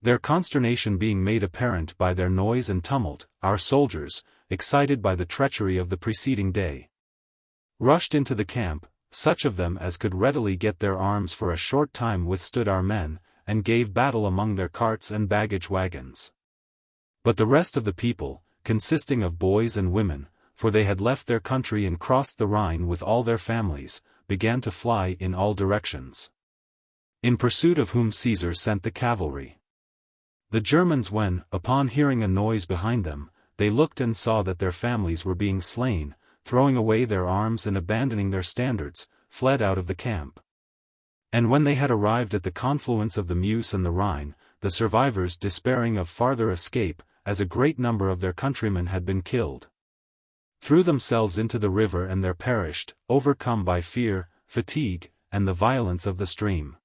Their consternation being made apparent by their noise and tumult, our soldiers, excited by the treachery of the preceding day, rushed into the camp. Such of them as could readily get their arms for a short time withstood our men, and gave battle among their carts and baggage wagons. But the rest of the people, consisting of boys and women, for they had left their country and crossed the Rhine with all their families, began to fly in all directions, in pursuit of whom Caesar sent the cavalry. The Germans, when, upon hearing a noise behind them, they looked and saw that their families were being slain, throwing away their arms and abandoning their standards, fled out of the camp. And when they had arrived at the confluence of the Meuse and the Rhine, the survivors, despairing of farther escape, as a great number of their countrymen had been killed, threw themselves into the river and there perished, overcome by fear, fatigue, and the violence of the stream.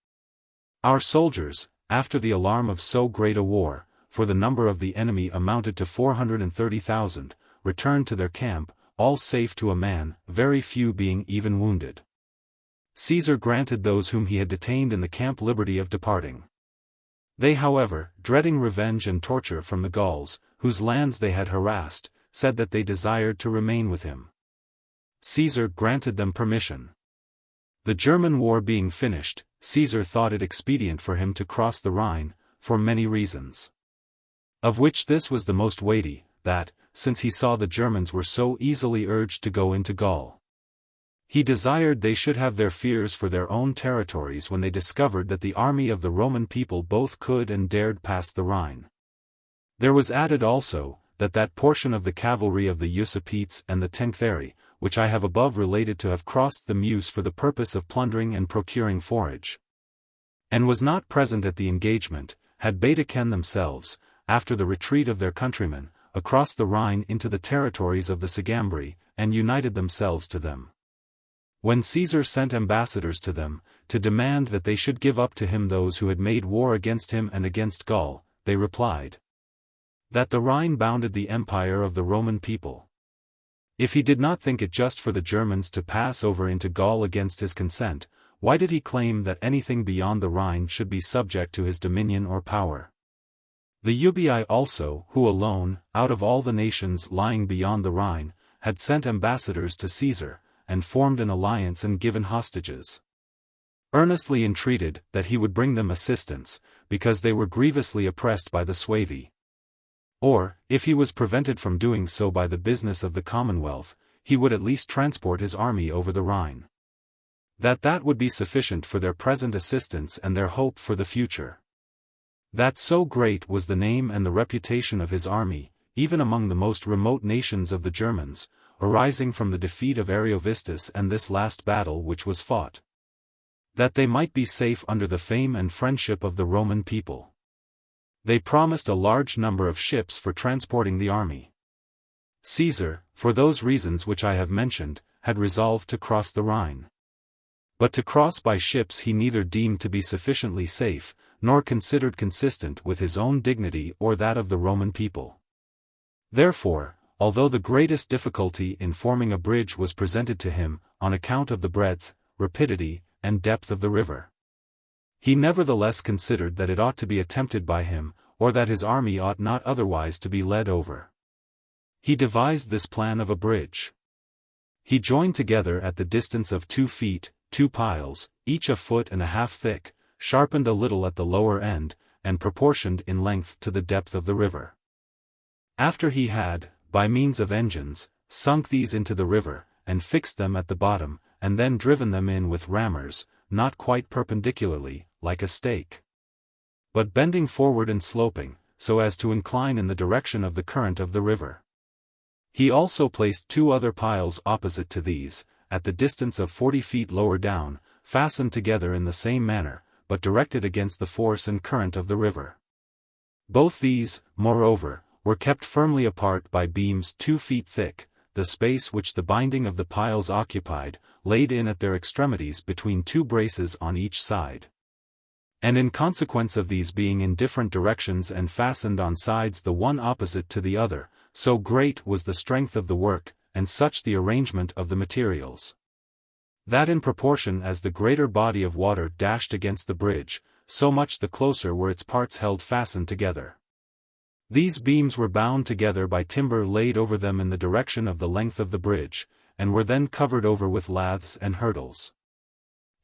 Our soldiers, after the alarm of so great a war, for the number of the enemy amounted to 430,000, returned to their camp, all safe to a man, very few being even wounded. Caesar granted those whom he had detained in the camp liberty of departing. They, however, dreading revenge and torture from the Gauls, whose lands they had harassed, said that they desired to remain with him. Caesar granted them permission. The German war being finished, Caesar thought it expedient for him to cross the Rhine, for many reasons, of which this was the most weighty, that, since he saw the Germans were so easily urged to go into Gaul, he desired they should have their fears for their own territories when they discovered that the army of the Roman people both could and dared pass the Rhine. There was added also, that portion of the cavalry of the Usipetes and the Tencteri, which I have above related to have crossed the Meuse for the purpose of plundering and procuring forage, and was not present at the engagement, had betaken themselves, after the retreat of their countrymen, across the Rhine into the territories of the Sagambri, and united themselves to them. When Caesar sent ambassadors to them, to demand that they should give up to him those who had made war against him and against Gaul, they replied that the Rhine bounded the empire of the Roman people. If he did not think it just for the Germans to pass over into Gaul against his consent, why did he claim that anything beyond the Rhine should be subject to his dominion or power? The Ubii also, who alone, out of all the nations lying beyond the Rhine, had sent ambassadors to Caesar, and formed an alliance and given hostages, earnestly entreated that he would bring them assistance, because they were grievously oppressed by the Suevi. Or, if he was prevented from doing so by the business of the Commonwealth, he would at least transport his army over the Rhine. That would be sufficient for their present assistance and their hope for the future. That so great was the name and the reputation of his army, even among the most remote nations of the Germans, arising from the defeat of Ariovistus and this last battle which was fought, that they might be safe under the fame and friendship of the Roman people. They promised a large number of ships for transporting the army. Caesar, for those reasons which I have mentioned, had resolved to cross the Rhine. But to cross by ships he neither deemed to be sufficiently safe, nor considered consistent with his own dignity or that of the Roman people. Therefore, although the greatest difficulty in forming a bridge was presented to him, on account of the breadth, rapidity, and depth of the river, he nevertheless considered that it ought to be attempted by him, or that his army ought not otherwise to be led over. He devised this plan of a bridge. He joined together at the distance of 2 feet, 2 piles, each a foot and a half thick, sharpened a little at the lower end, and proportioned in length to the depth of the river. After he had, by means of engines, sunk these into the river, and fixed them at the bottom, and then driven them in with rammers, not quite perpendicularly, like a stake, but bending forward and sloping, so as to incline in the direction of the current of the river. He also placed 2 other piles opposite to these, at the distance of 40 feet lower down, fastened together in the same manner, but directed against the force and current of the river. Both these, moreover, were kept firmly apart by beams 2 feet thick, the space which the binding of the piles occupied, laid in at their extremities between 2 braces on each side. And in consequence of these being in different directions and fastened on sides the one opposite to the other, so great was the strength of the work, and such the arrangement of the materials, that in proportion as the greater body of water dashed against the bridge, so much the closer were its parts held fastened together. These beams were bound together by timber laid over them in the direction of the length of the bridge, and were then covered over with laths and hurdles.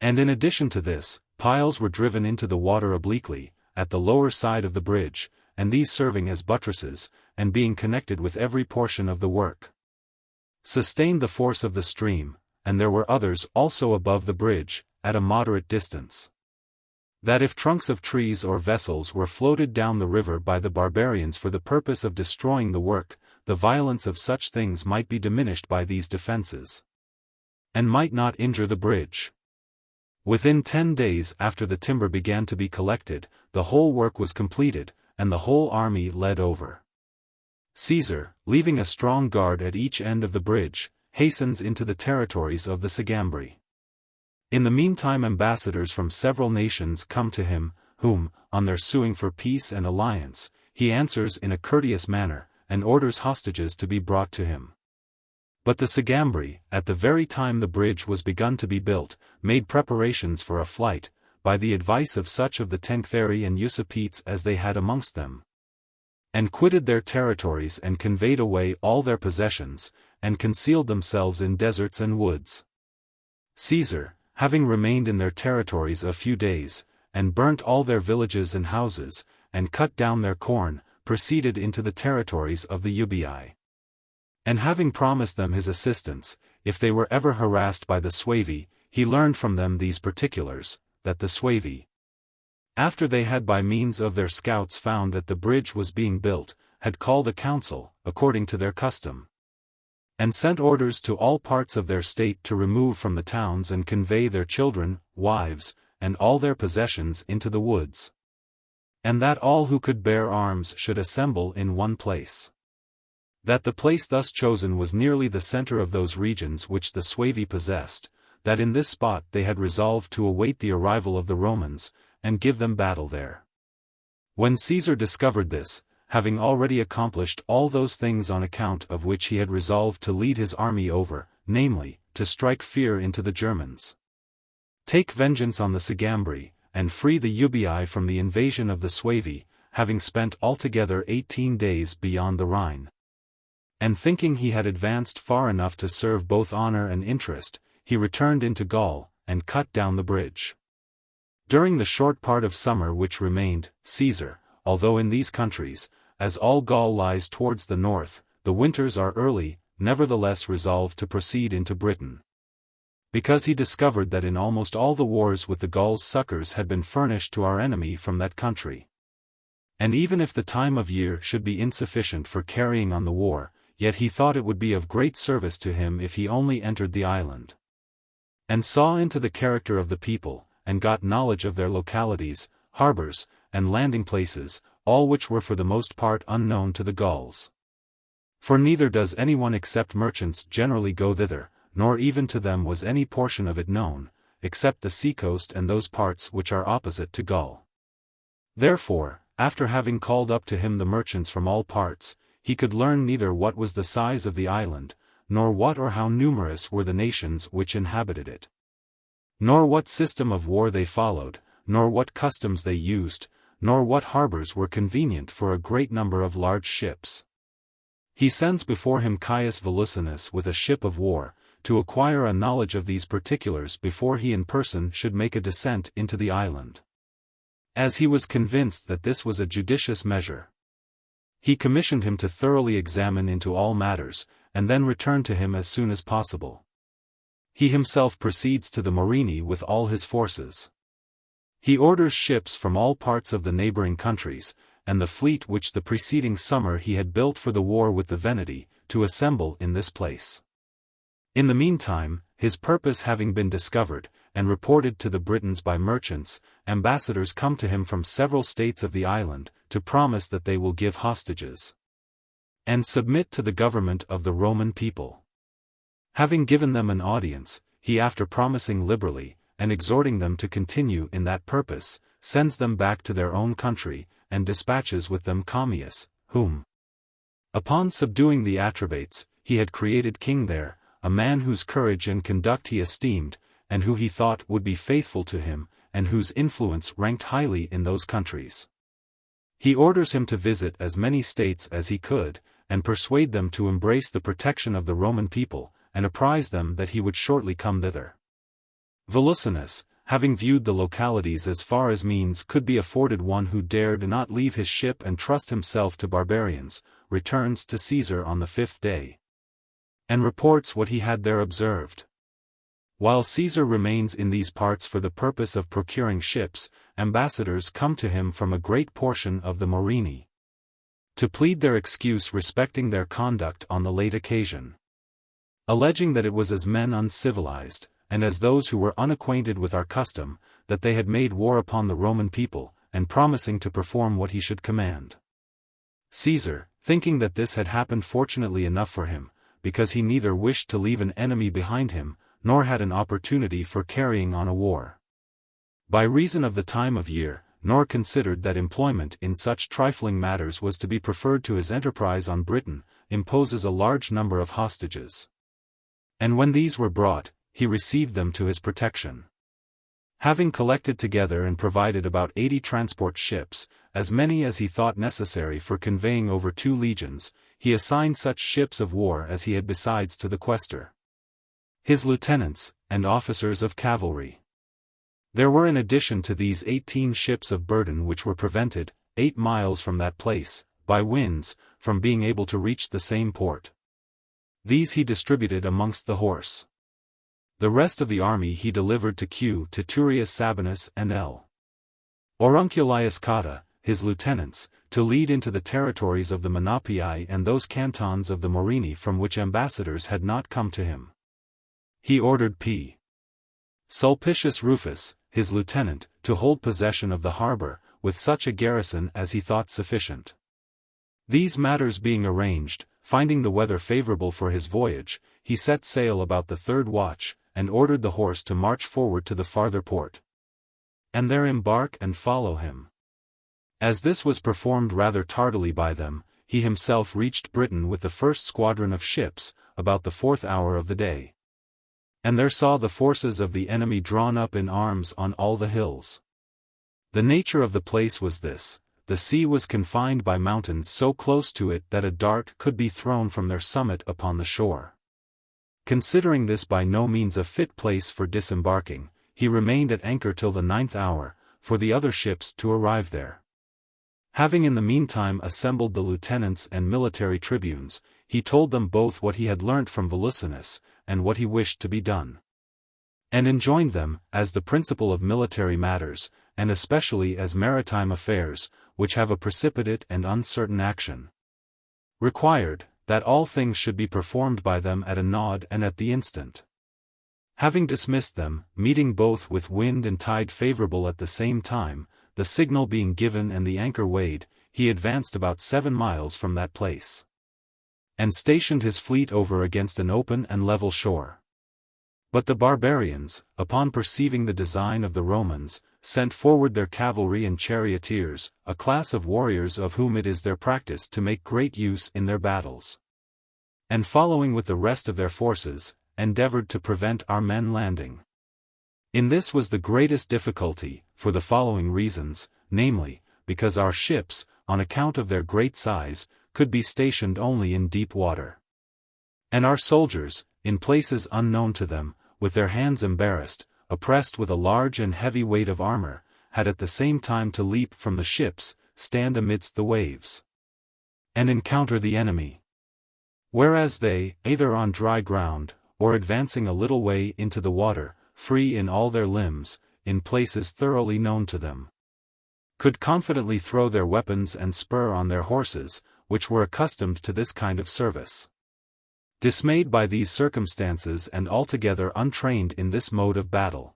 And in addition to this, piles were driven into the water obliquely, at the lower side of the bridge, and these serving as buttresses, and being connected with every portion of the work, sustained the force of the stream, and there were others also above the bridge, at a moderate distance, that if trunks of trees or vessels were floated down the river by the barbarians for the purpose of destroying the work, the violence of such things might be diminished by these defenses, and might not injure the bridge. Within 10 days after the timber began to be collected, the whole work was completed, and the whole army led over. Caesar, leaving a strong guard at each end of the bridge, hastens into the territories of the Sagambri. In the meantime ambassadors from several nations come to him, whom, on their suing for peace and alliance, he answers in a courteous manner, and orders hostages to be brought to him. But the Sagambri, at the very time the bridge was begun to be built, made preparations for a flight, by the advice of such of the Tenctheri and Usipetes as they had amongst them, and quitted their territories and conveyed away all their possessions, and concealed themselves in deserts and woods. Caesar, having remained in their territories a few days, and burnt all their villages and houses, and cut down their corn, proceeded into the territories of the Ubii. And having promised them his assistance, if they were ever harassed by the Suevi, he learned from them these particulars, that the Suevi, after they had by means of their scouts found that the bridge was being built, had called a council, according to their custom, and sent orders to all parts of their state to remove from the towns and convey their children, wives, and all their possessions into the woods, and that all who could bear arms should assemble in one place. That the place thus chosen was nearly the center of those regions which the Suevi possessed, that in this spot they had resolved to await the arrival of the Romans, and give them battle there. When Caesar discovered this, having already accomplished all those things on account of which he had resolved to lead his army over, namely, to strike fear into the Germans, take vengeance on the Sagambri, and free the Ubii from the invasion of the Suevi, having spent altogether 18 days beyond the Rhine, and thinking he had advanced far enough to serve both honor and interest, he returned into Gaul, and cut down the bridge. During the short part of summer which remained, Caesar, although in these countries, as all Gaul lies towards the north, the winters are early, nevertheless resolved to proceed into Britain, because he discovered that in almost all the wars with the Gauls succors had been furnished to our enemy from that country. And even if the time of year should be insufficient for carrying on the war, yet he thought it would be of great service to him if he only entered the island, and saw into the character of the people, and got knowledge of their localities, harbors, and landing places, all which were for the most part unknown to the Gauls. For neither does anyone except merchants generally go thither, nor even to them was any portion of it known, except the seacoast and those parts which are opposite to Gaul. Therefore, after having called up to him the merchants from all parts, he could learn neither what was the size of the island, nor what or how numerous were the nations which inhabited it, nor what system of war they followed, nor what customs they used, nor what harbors were convenient for a great number of large ships. He sends before him Caius Volusinus with a ship of war, to acquire a knowledge of these particulars before he in person should make a descent into the island. As he was convinced that this was a judicious measure, he commissioned him to thoroughly examine into all matters, and then return to him as soon as possible. He himself proceeds to the Morini with all his forces. He orders ships from all parts of the neighboring countries, and the fleet which the preceding summer he had built for the war with the Veneti, to assemble in this place. In the meantime, his purpose having been discovered, and reported to the Britons by merchants, ambassadors come to him from several states of the island, to promise that they will give hostages and submit to the government of the Roman people. Having given them an audience, he, after promising liberally, and exhorting them to continue in that purpose, sends them back to their own country, and dispatches with them Commius, whom, upon subduing the Atrebates, he had created king there, a man whose courage and conduct he esteemed, and who he thought would be faithful to him, and whose influence ranked highly in those countries. He orders him to visit as many states as he could, and persuade them to embrace the protection of the Roman people, and apprise them that he would shortly come thither. Volusinus, having viewed the localities as far as means could be afforded one who dared not leave his ship and trust himself to barbarians, returns to Caesar on the 5th day, and reports what he had there observed. While Caesar remains in these parts for the purpose of procuring ships, ambassadors come to him from a great portion of the Morini, to plead their excuse respecting their conduct on the late occasion, alleging that it was as men uncivilized, and as those who were unacquainted with our custom, that they had made war upon the Roman people, and promising to perform what he should command. Caesar, thinking that this had happened fortunately enough for him, because he neither wished to leave an enemy behind him, nor had an opportunity for carrying on a war, by reason of the time of year, nor considered that employment in such trifling matters was to be preferred to his enterprise on Britain, imposes a large number of hostages. And when these were brought, he received them to his protection. Having collected together and provided about 80 transport ships, as many as he thought necessary for conveying over 2 legions, he assigned such ships of war as he had besides to the quaestor, his lieutenants, and officers of cavalry. There were in addition to these 18 ships of burden which were prevented, 8 miles from that place, by winds, from being able to reach the same port. These he distributed amongst the horse. The rest of the army he delivered to Q. Titurius Sabinus and L. Aurunculius Cotta, his lieutenants, to lead into the territories of the Menapii and those cantons of the Morini from which ambassadors had not come to him. He ordered P. Sulpicius Rufus, his lieutenant, to hold possession of the harbor, with such a garrison as he thought sufficient. These matters being arranged, finding the weather favorable for his voyage, he set sail about the 3rd watch, and ordered the horse to march forward to the farther port, and there embark and follow him. As this was performed rather tardily by them, he himself reached Britain with the first squadron of ships, about the 4th hour of the day, and there saw the forces of the enemy drawn up in arms on all the hills. The nature of the place was this: the sea was confined by mountains so close to it that a dart could be thrown from their summit upon the shore. Considering this by no means a fit place for disembarking, he remained at anchor till the 9th hour, for the other ships to arrive there. Having in the meantime assembled the lieutenants and military tribunes, he told them both what he had learnt from Volusinus, and what he wished to be done, and enjoined them, as the principle of military matters, and especially as maritime affairs, which have a precipitate and uncertain action, required, that all things should be performed by them at a nod and at the instant. Having dismissed them, meeting both with wind and tide favorable at the same time, the signal being given and the anchor weighed, he advanced about 7 miles from that place, and stationed his fleet over against an open and level shore. But the barbarians, upon perceiving the design of the Romans, sent forward their cavalry and charioteers, a class of warriors of whom it is their practice to make great use in their battles, and following with the rest of their forces, endeavored to prevent our men landing. In this was the greatest difficulty, for the following reasons, namely, because our ships, on account of their great size, could be stationed only in deep water, and our soldiers, in places unknown to them, with their hands embarrassed, oppressed with a large and heavy weight of armor, had at the same time to leap from the ships, stand amidst the waves, and encounter the enemy. Whereas they, either on dry ground, or advancing a little way into the water, free in all their limbs, in places thoroughly known to them, could confidently throw their weapons and spur on their horses, which were accustomed to this kind of service. Dismayed by these circumstances and altogether untrained in this mode of battle,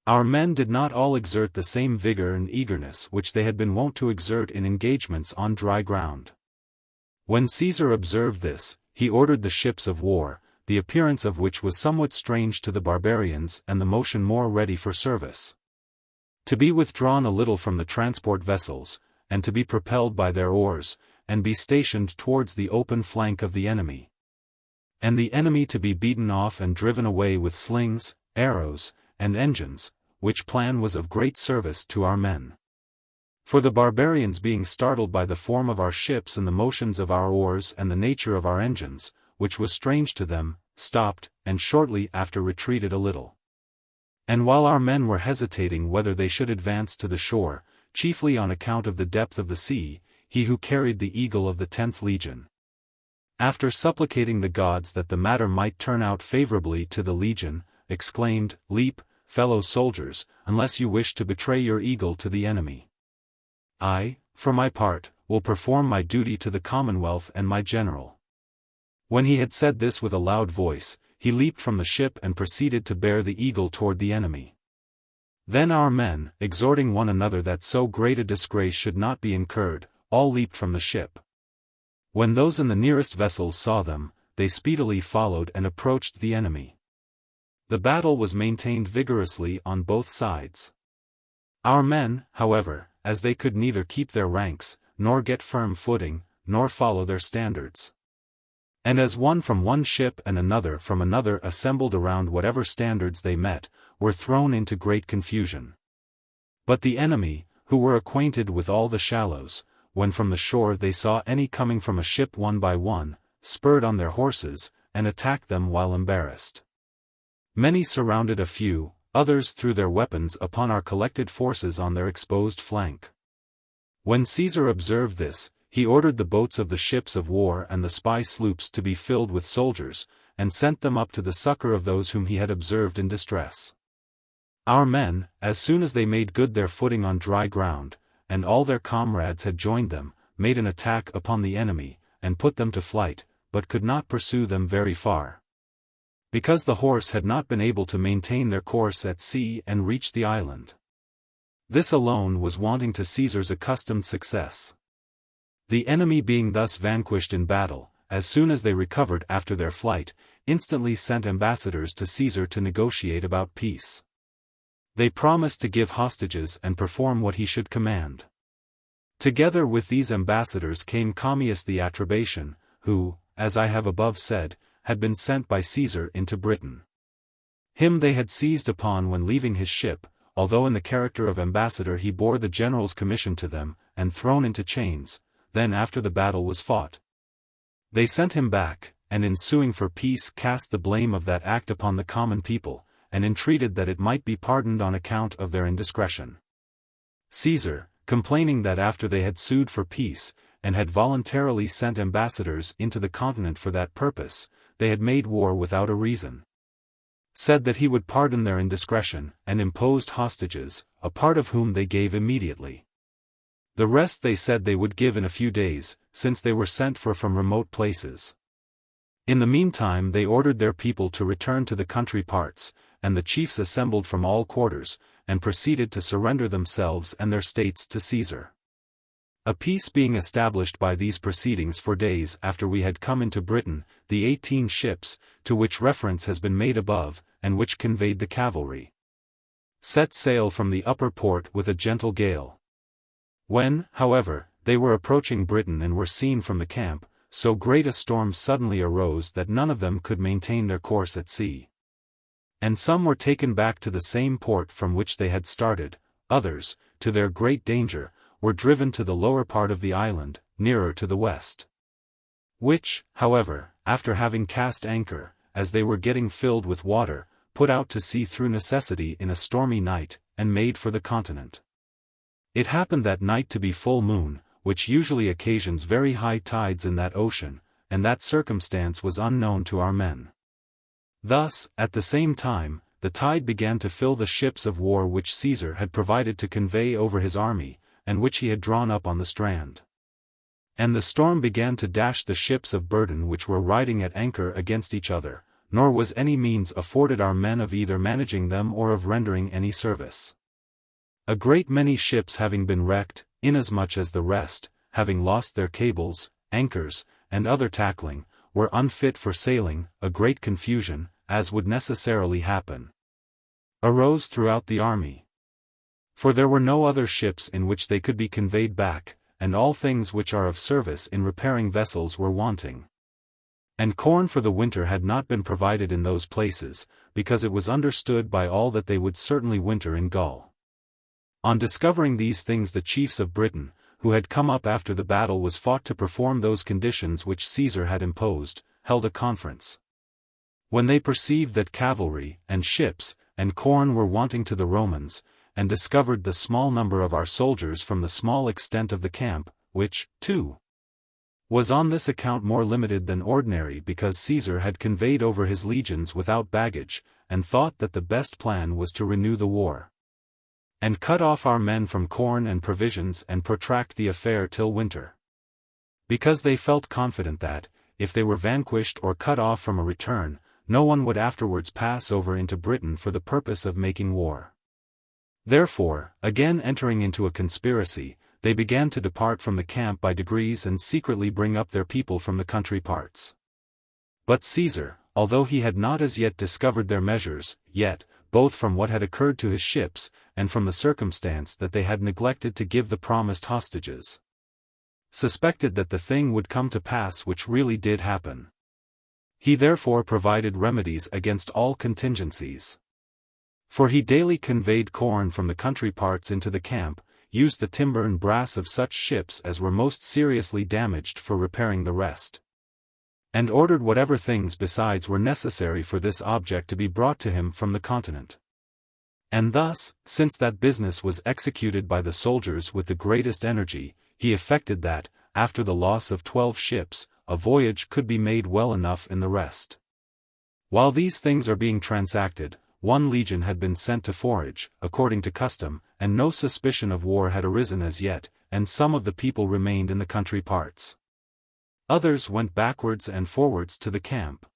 our men did not all exert the same vigor and eagerness which they had been wont to exert in engagements on dry ground. When Caesar observed this, he ordered the ships of war, the appearance of which was somewhat strange to the barbarians and the motion more ready for service, to be withdrawn a little from the transport vessels, and to be propelled by their oars, and be stationed towards the open flank of the enemy, and the enemy to be beaten off and driven away with slings, arrows, and engines, which plan was of great service to our men. For the barbarians being startled by the form of our ships and the motions of our oars and the nature of our engines, which was strange to them, stopped, and shortly after retreated a little. And while our men were hesitating whether they should advance to the shore, chiefly on account of the depth of the sea, he who carried the eagle of the 10th legion, after supplicating the gods that the matter might turn out favorably to the legion, exclaimed, "Leap, fellow soldiers, unless you wish to betray your eagle to the enemy. I, for my part, will perform my duty to the Commonwealth and my general." When he had said this with a loud voice, he leaped from the ship and proceeded to bear the eagle toward the enemy. Then our men, exhorting one another that so great a disgrace should not be incurred, all leaped from the ship. When those in the nearest vessels saw them, they speedily followed and approached the enemy. The battle was maintained vigorously on both sides. Our men, however, as they could neither keep their ranks, nor get firm footing, nor follow their standards, and as one from one ship and another from another assembled around whatever standards they met, were thrown into great confusion. But the enemy, who were acquainted with all the shallows, when from the shore they saw any coming from a ship one by one, spurred on their horses, and attacked them while embarrassed. Many surrounded a few, others threw their weapons upon our collected forces on their exposed flank. When Caesar observed this, he ordered the boats of the ships of war and the spy sloops to be filled with soldiers, and sent them up to the succor of those whom he had observed in distress. Our men, as soon as they made good their footing on dry ground, and all their comrades had joined them, made an attack upon the enemy, and put them to flight, but could not pursue them very far, because the horse had not been able to maintain their course at sea and reach the island. This alone was wanting to Caesar's accustomed success. The enemy being thus vanquished in battle, as soon as they recovered after their flight, instantly sent ambassadors to Caesar to negotiate about peace. They promised to give hostages and perform what he should command. Together with these ambassadors came Commius the Atrebatian, who, as I have above said, had been sent by Caesar into Britain. Him they had seized upon when leaving his ship, although in the character of ambassador he bore the general's commission to them, and thrown into chains. Then after the battle was fought, they sent him back, and in suing for peace cast the blame of that act upon the common people, and entreated that it might be pardoned on account of their indiscretion. Caesar, complaining that after they had sued for peace, and had voluntarily sent ambassadors into the continent for that purpose, they had made war without a reason, said that he would pardon their indiscretion, and imposed hostages, a part of whom they gave immediately. The rest they said they would give in a few days, since they were sent for from remote places. In the meantime they ordered their people to return to the country parts, and the chiefs assembled from all quarters, and proceeded to surrender themselves and their states to Caesar. A peace being established by these proceedings for days after we had come into Britain, the 18 ships, to which reference has been made above, and which conveyed the cavalry, set sail from the upper port with a gentle gale. When, however, they were approaching Britain and were seen from the camp, so great a storm suddenly arose that none of them could maintain their course at sea. And some were taken back to the same port from which they had started, others, to their great danger, were driven to the lower part of the island, nearer to the west, which, however, after having cast anchor, as they were getting filled with water, put out to sea through necessity in a stormy night, and made for the continent. It happened that night to be full moon, which usually occasions very high tides in that ocean, and that circumstance was unknown to our men. Thus, at the same time, the tide began to fill the ships of war which Caesar had provided to convey over his army, and which he had drawn up on the strand. And the storm began to dash the ships of burden which were riding at anchor against each other, nor was any means afforded our men of either managing them or of rendering any service. A great many ships having been wrecked, inasmuch as the rest, having lost their cables, anchors, and other tackling, were unfit for sailing, a great confusion, as would necessarily happen, arose throughout the army. For there were no other ships in which they could be conveyed back, and all things which are of service in repairing vessels were wanting. And corn for the winter had not been provided in those places, because it was understood by all that they would certainly winter in Gaul. On discovering these things, the chiefs of Britain, who had come up after the battle was fought to perform those conditions which Caesar had imposed, held a conference. When they perceived that cavalry, and ships, and corn were wanting to the Romans, and discovered the small number of our soldiers from the small extent of the camp, which, too, was on this account more limited than ordinary because Caesar had conveyed over his legions without baggage, and thought that the best plan was to renew the war, and cut off our men from corn and provisions and protract the affair till winter. Because they felt confident that, if they were vanquished or cut off from a return, no one would afterwards pass over into Britain for the purpose of making war. Therefore, again entering into a conspiracy, they began to depart from the camp by degrees and secretly bring up their people from the country parts. But Caesar, although he had not as yet discovered their measures, yet, both from what had occurred to his ships, and from the circumstance that they had neglected to give the promised hostages, suspected that the thing would come to pass which really did happen. He therefore provided remedies against all contingencies. For he daily conveyed corn from the country parts into the camp, used the timber and brass of such ships as were most seriously damaged for repairing the rest, and ordered whatever things besides were necessary for this object to be brought to him from the continent. And thus, since that business was executed by the soldiers with the greatest energy, he effected that, after the loss of 12 ships, a voyage could be made well enough in the rest. While these things are being transacted, 1 legion had been sent to forage, according to custom, and no suspicion of war had arisen as yet, and some of the people remained in the country parts. Others went backwards and forwards to the camp.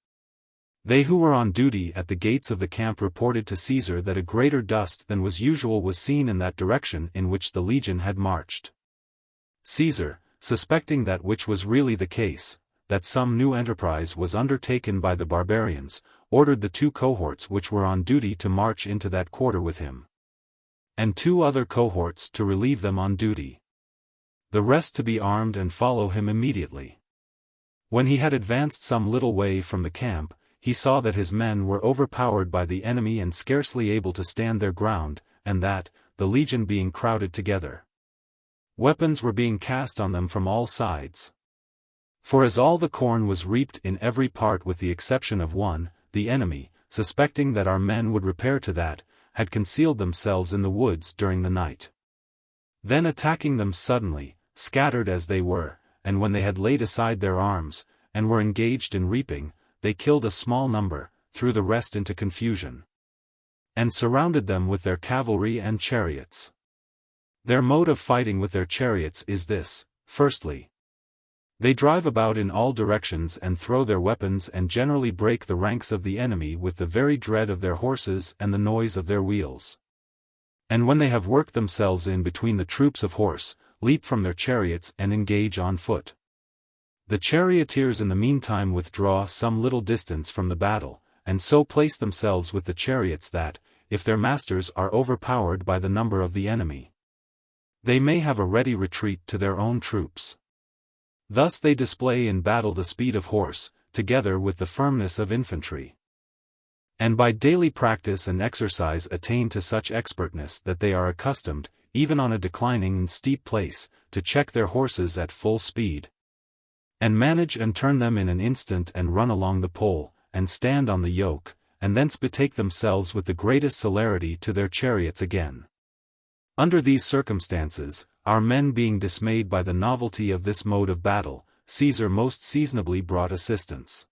They who were on duty at the gates of the camp reported to Caesar that a greater dust than was usual was seen in that direction in which the legion had marched. Caesar, suspecting that which was really the case, that some new enterprise was undertaken by the barbarians, ordered the 2 cohorts which were on duty to march into that quarter with him, and 2 other cohorts to relieve them on duty, the rest to be armed and follow him immediately. When he had advanced some little way from the camp, he saw that his men were overpowered by the enemy and scarcely able to stand their ground, and that, the legion being crowded together, weapons were being cast on them from all sides. For as all the corn was reaped in every part with the exception of one, the enemy, suspecting that our men would repair to that, had concealed themselves in the woods during the night. Then attacking them suddenly, scattered as they were, and when they had laid aside their arms, and were engaged in reaping, they killed a small number, threw the rest into confusion, and surrounded them with their cavalry and chariots. Their mode of fighting with their chariots is this: firstly, they drive about in all directions and throw their weapons and generally break the ranks of the enemy with the very dread of their horses and the noise of their wheels. And when they have worked themselves in between the troops of horse, leap from their chariots and engage on foot. The charioteers in the meantime withdraw some little distance from the battle, and so place themselves with the chariots that, if their masters are overpowered by the number of the enemy, they may have a ready retreat to their own troops. Thus they display in battle the speed of horse, together with the firmness of infantry, and by daily practice and exercise attain to such expertness that they are accustomed, even on a declining and steep place, to check their horses at full speed, and manage and turn them in an instant and run along the pole, and stand on the yoke, and thence betake themselves with the greatest celerity to their chariots again. Under these circumstances, our men being dismayed by the novelty of this mode of battle, Caesar most seasonably brought assistance.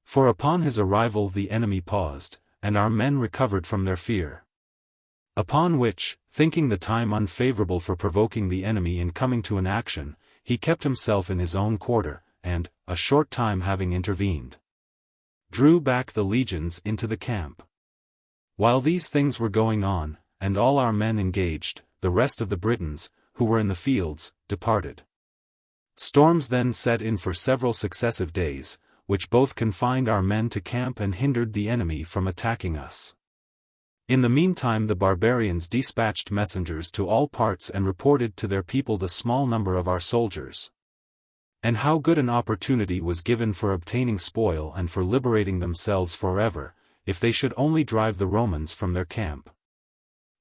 For upon his arrival the enemy paused, and our men recovered from their fear. Upon which, thinking the time unfavorable for provoking the enemy in coming to an action, he kept himself in his own quarter, and, a short time having intervened, drew back the legions into the camp. While these things were going on, and all our men engaged, the rest of the Britons, who were in the fields, departed. Storms then set in for several successive days, which both confined our men to camp and hindered the enemy from attacking us. In the meantime the barbarians dispatched messengers to all parts and reported to their people the small number of our soldiers, and how good an opportunity was given for obtaining spoil and for liberating themselves forever, if they should only drive the Romans from their camp.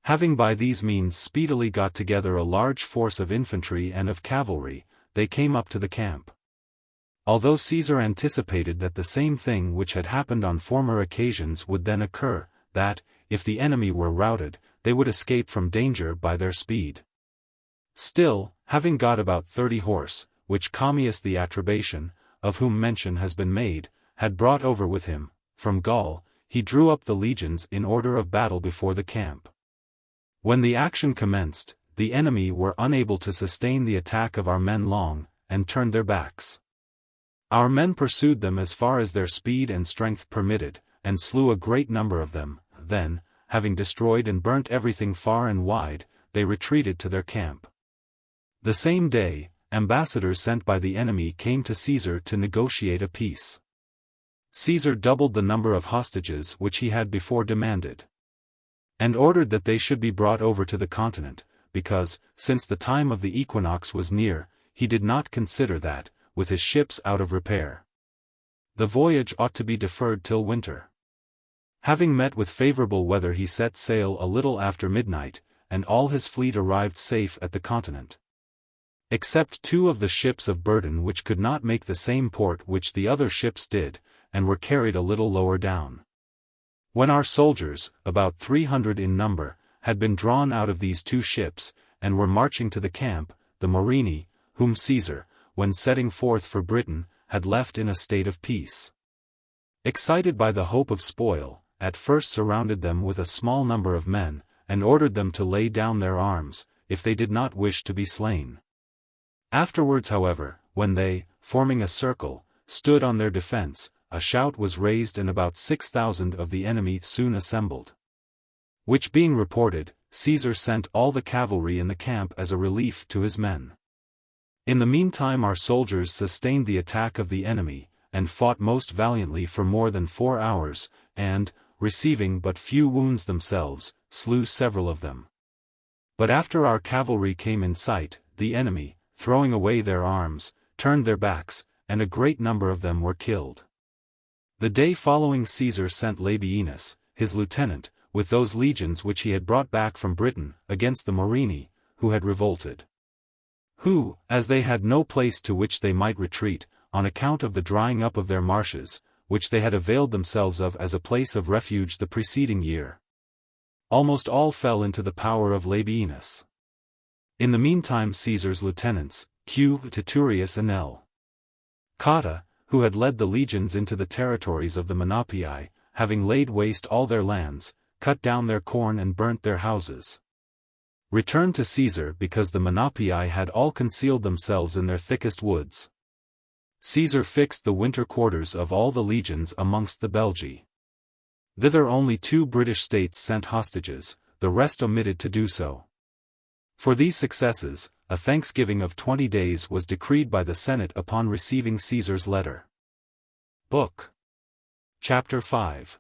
Having by these means speedily got together a large force of infantry and of cavalry, they came up to the camp. Although Caesar anticipated that the same thing which had happened on former occasions would then occur, that, if the enemy were routed, they would escape from danger by their speed. Still, having got about 30 horse, which Commius the Atrebatian, of whom mention has been made, had brought over with him, from Gaul, he drew up the legions in order of battle before the camp. When the action commenced, the enemy were unable to sustain the attack of our men long, and turned their backs. Our men pursued them as far as their speed and strength permitted, and slew a great number of them. Then, having destroyed and burnt everything far and wide, they retreated to their camp. The same day, ambassadors sent by the enemy came to Caesar to negotiate a peace. Caesar doubled the number of hostages which he had before demanded, and ordered that they should be brought over to the continent, because, since the time of the equinox was near, he did not consider that, with his ships out of repair, the voyage ought to be deferred till winter. Having met with favorable weather he set sail a little after midnight, and all his fleet arrived safe at the continent, except 2 of the ships of burden which could not make the same port which the other ships did, and were carried a little lower down. When our soldiers, about 300 in number, had been drawn out of these 2 ships, and were marching to the camp, the Morini, whom Caesar, when setting forth for Britain, had left in a state of peace, excited by the hope of spoil, at first surrounded them with a small number of men, and ordered them to lay down their arms, if they did not wish to be slain. Afterwards however, when they, forming a circle, stood on their defense, a shout was raised and about 6,000 of the enemy soon assembled. Which being reported, Caesar sent all the cavalry in the camp as a relief to his men. In the meantime our soldiers sustained the attack of the enemy, and fought most valiantly for more than 4 hours, and, receiving but few wounds themselves, slew several of them. But after our cavalry came in sight, the enemy, throwing away their arms, turned their backs, and a great number of them were killed. The day following Caesar sent Labienus, his lieutenant, with those legions which he had brought back from Britain, against the Morini, who had revolted. Who, as they had no place to which they might retreat, on account of the drying up of their marshes, which they had availed themselves of as a place of refuge the preceding year, almost all fell into the power of Labienus. In the meantime Caesar's lieutenants, Q. Titurius and L. Cotta, who had led the legions into the territories of the Menapii, having laid waste all their lands, cut down their corn and burnt their houses, returned to Caesar because the Menapii had all concealed themselves in their thickest woods. Caesar fixed the winter quarters of all the legions amongst the Belgi. Thither only 2 British states sent hostages, the rest omitted to do so. For these successes, a thanksgiving of 20 days was decreed by the Senate upon receiving Caesar's letter. Book. Chapter 5.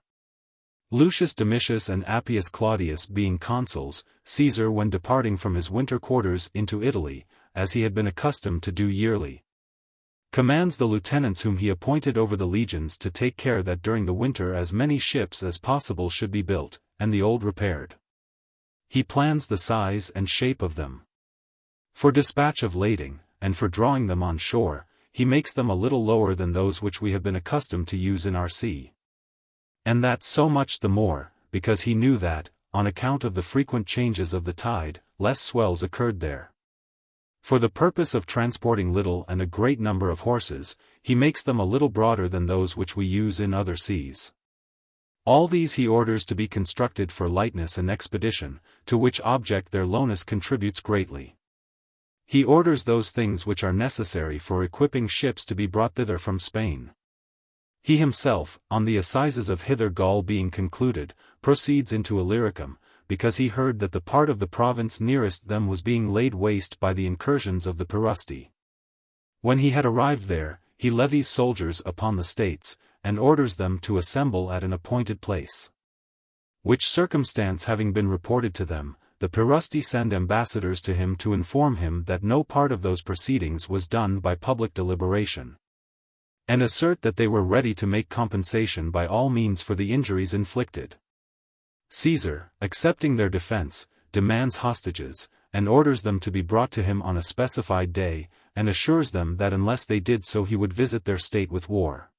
Lucius Domitius and Appius Claudius being consuls, Caesar when departing from his winter quarters into Italy, as he had been accustomed to do yearly, commands the lieutenants whom he appointed over the legions to take care that during the winter as many ships as possible should be built, and the old repaired. He plans the size and shape of them. For dispatch of lading, and for drawing them on shore, he makes them a little lower than those which we have been accustomed to use in our sea. And that so much the more, because he knew that, on account of the frequent changes of the tide, less swells occurred there. For the purpose of transporting little and a great number of horses, he makes them a little broader than those which we use in other seas. All these he orders to be constructed for lightness and expedition, to which object their lowness contributes greatly. He orders those things which are necessary for equipping ships to be brought thither from Spain. He himself, on the assizes of hither Gaul being concluded, proceeds into Illyricum, because he heard that the part of the province nearest them was being laid waste by the incursions of the Perusti. When he had arrived there, he levies soldiers upon the states, and orders them to assemble at an appointed place. Which circumstance having been reported to them, the Perusti send ambassadors to him to inform him that no part of those proceedings was done by public deliberation, and assert that they were ready to make compensation by all means for the injuries inflicted. Caesar, accepting their defense, demands hostages, and orders them to be brought to him on a specified day, and assures them that unless they did so he would visit their state with war.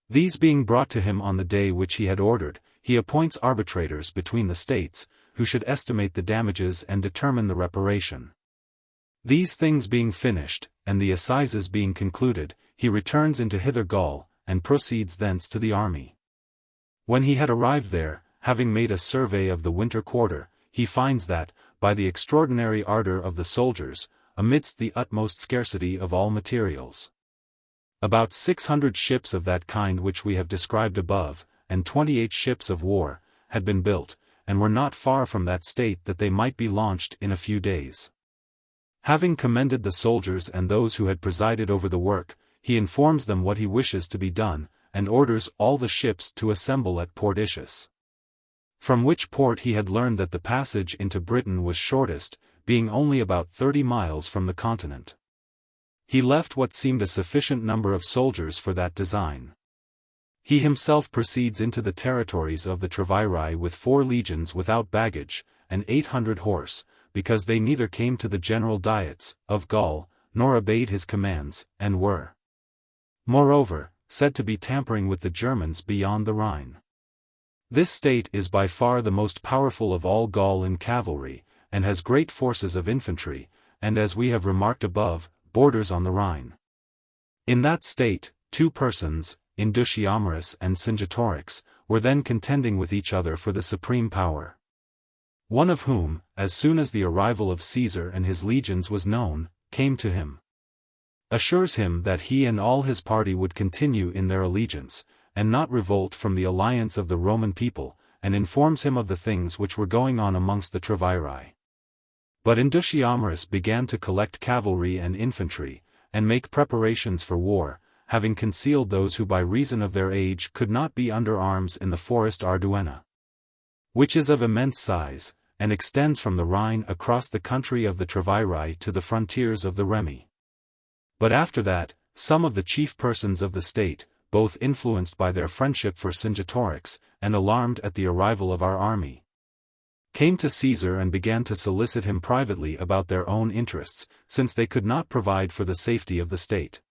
These being brought to him on the day which he had ordered, he appoints arbitrators between the states, who should estimate the damages and determine the reparation. These things being finished, and the assizes being concluded, he returns into hither Gaul, and proceeds thence to the army. When he had arrived there, having made a survey of the winter quarter, he finds that, by the extraordinary ardor of the soldiers, amidst the utmost scarcity of all materials, about 600 ships of that kind which we have described above, and 28 ships of war, had been built, and were not far from that state that they might be launched in a few days. Having commended the soldiers and those who had presided over the work, he informs them what he wishes to be done, and orders all the ships to assemble at Port Itius. From which port he had learned that the passage into Britain was shortest, being only about 30 miles from the continent. He left what seemed a sufficient number of soldiers for that design. He himself proceeds into the territories of the Treviri with 4 legions without baggage, and 800 horse, because they neither came to the general diets of Gaul, nor obeyed his commands, and were, moreover, said to be tampering with the Germans beyond the Rhine. This state is by far the most powerful of all Gaul in cavalry, and has great forces of infantry, and as we have remarked above, borders on the Rhine. In that state, 2 persons, Indutiamaris and Cingetorix, were then contending with each other for the supreme power. One of whom, as soon as the arrival of Caesar and his legions was known, came to him, assures him that he and all his party would continue in their allegiance, and not revolt from the alliance of the Roman people, and informs him of the things which were going on amongst the Treviri. But Indutiamaris began to collect cavalry and infantry, and make preparations for war, having concealed those who by reason of their age could not be under arms in the forest Arduena, which is of immense size, and extends from the Rhine across the country of the Treviri to the frontiers of the Remi. But after that, some of the chief persons of the state, both influenced by their friendship for Cingetorix, and alarmed at the arrival of our army, came to Caesar and began to solicit him privately about their own interests, since they could not provide for the safety of the state.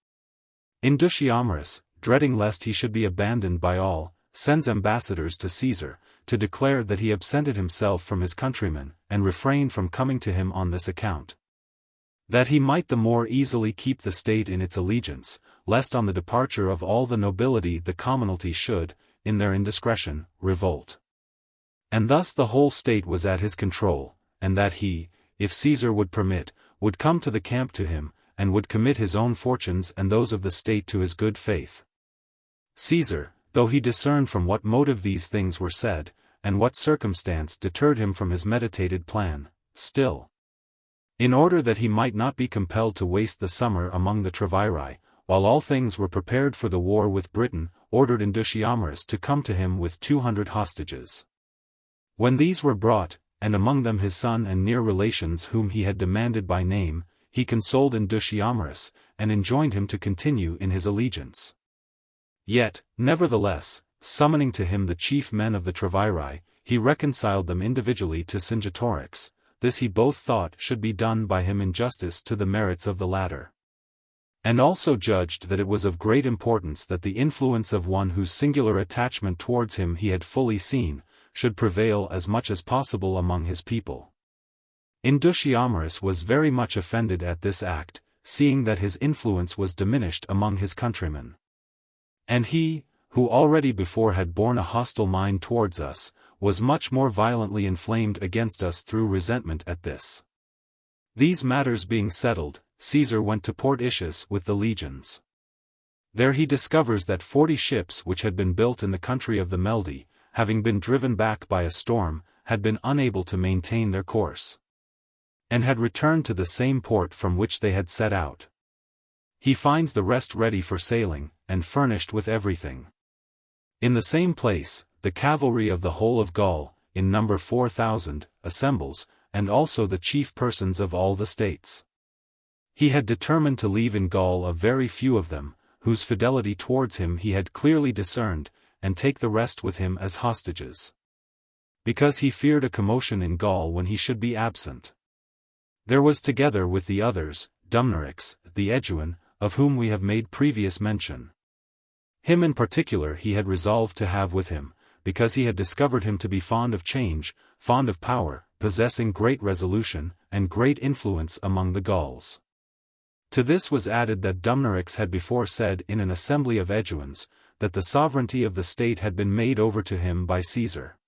Indutiamaris, dreading lest he should be abandoned by all, sends ambassadors to Caesar, to declare that he absented himself from his countrymen, and refrained from coming to him on this account, that he might the more easily keep the state in its allegiance, lest on the departure of all the nobility the commonalty should, in their indiscretion, revolt. And thus the whole state was at his control, and that he, if Caesar would permit, would come to the camp to him, and would commit his own fortunes and those of the state to his good faith. Caesar, though he discerned from what motive these things were said, and what circumstance deterred him from his meditated plan, still, in order that he might not be compelled to waste the summer among the Treviri, while all things were prepared for the war with Britain, ordered Indutiamaris to come to him with 200 hostages. When these were brought, and among them his son and near relations whom he had demanded by name, he consoled Indutiamaris, and enjoined him to continue in his allegiance. Yet, nevertheless, summoning to him the chief men of the Treviri, he reconciled them individually to Cingetorix. This he both thought should be done by him in justice to the merits of the latter, and also judged that it was of great importance that the influence of one whose singular attachment towards him he had fully seen, should prevail as much as possible among his people. Indutiamaris was very much offended at this act, seeing that his influence was diminished among his countrymen. And he, who already before had borne a hostile mind towards us, was much more violently inflamed against us through resentment at this. These matters being settled, Caesar went to Port Itius with the legions. There he discovers that 40 ships which had been built in the country of the Meldi, having been driven back by a storm, had been unable to maintain their course, and had returned to the same port from which they had set out. He finds the rest ready for sailing, and furnished with everything. In the same place, the cavalry of the whole of Gaul, in number 4,000, assembles, and also the chief persons of all the states. He had determined to leave in Gaul a very few of them, whose fidelity towards him he had clearly discerned, and take the rest with him as hostages, because he feared a commotion in Gaul when he should be absent. There was together with the others, Dumnorix, the Aeduan, of whom we have made previous mention. Him in particular he had resolved to have with him, because he had discovered him to be fond of change, fond of power, possessing great resolution, and great influence among the Gauls. To this was added that Dumnorix had before said in an assembly of Aeduans, that the sovereignty of the state had been made over to him by Caesar.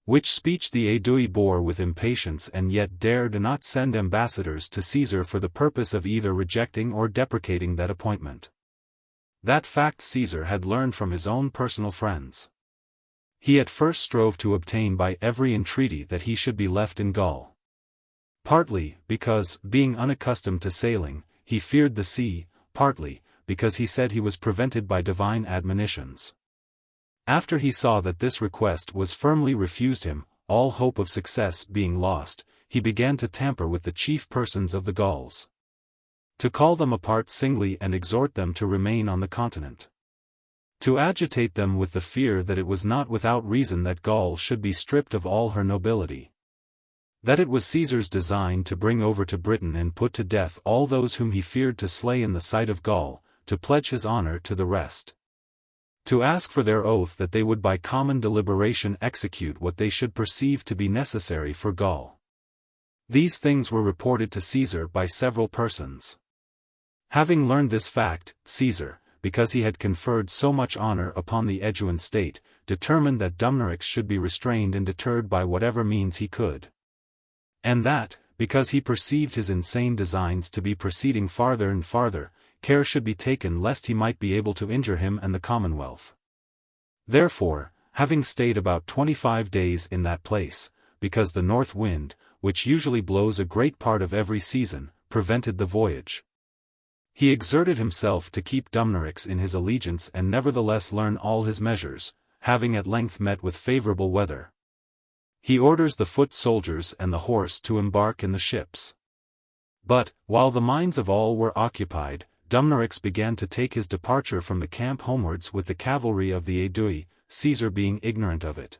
Which speech the Aedui bore with impatience and yet dared not send ambassadors to Caesar for the purpose of either rejecting or deprecating that appointment. That fact Caesar had learned from his own personal friends. He at first strove to obtain by every entreaty that he should be left in Gaul. Partly, because, being unaccustomed to sailing, he feared the sea, partly, because he said he was prevented by divine admonitions. After he saw that this request was firmly refused him, all hope of success being lost, he began to tamper with the chief persons of the Gauls, to call them apart singly and exhort them to remain on the continent, to agitate them with the fear that it was not without reason that Gaul should be stripped of all her nobility, that it was Caesar's design to bring over to Britain and put to death all those whom he feared to slay in the sight of Gaul, to pledge his honor to the rest, to ask for their oath that they would by common deliberation execute what they should perceive to be necessary for Gaul. These things were reported to Caesar by several persons. Having learned this fact, Caesar, because he had conferred so much honor upon the Aeduan state, determined that Dumnorix should be restrained and deterred by whatever means he could. And that, because he perceived his insane designs to be proceeding farther and farther, care should be taken lest he might be able to injure him and the Commonwealth. Therefore, having stayed about 25 days in that place, because the north wind, which usually blows a great part of every season, prevented the voyage, he exerted himself to keep Dumnorix in his allegiance and nevertheless learn all his measures, having at length met with favorable weather. He orders the foot soldiers and the horse to embark in the ships. But, while the minds of all were occupied, Dumnorix began to take his departure from the camp homewards with the cavalry of the Aedui, Caesar being ignorant of it.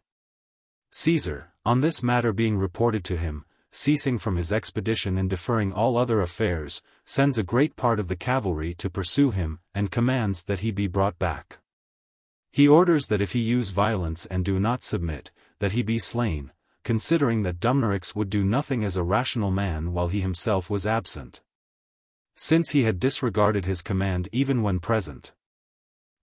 Caesar, on this matter being reported to him, ceasing from his expedition and deferring all other affairs, sends a great part of the cavalry to pursue him, and commands that he be brought back. He orders that if he use violence and do not submit, that he be slain, considering that Dumnorix would do nothing as a rational man while he himself was absent, since he had disregarded his command even when present.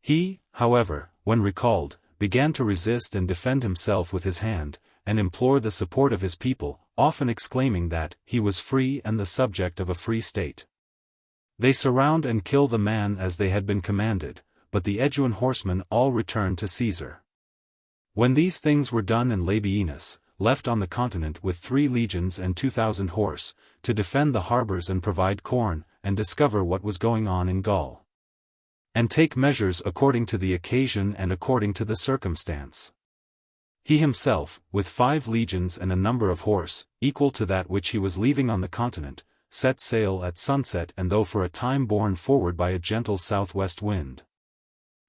He, however, when recalled, began to resist and defend himself with his hand, and implore the support of his people, often exclaiming that he was free and the subject of a free state. They surround and kill the man as they had been commanded, but the Aeduan horsemen all returned to Caesar. When these things were done and Labienus, left on the continent with 3 legions and 2,000 horse, to defend the harbors and provide corn, and discover what was going on in Gaul, and take measures according to the occasion and according to the circumstance. He himself, with 5 legions and a number of horse, equal to that which he was leaving on the continent, set sail at sunset, and though for a time borne forward by a gentle southwest wind,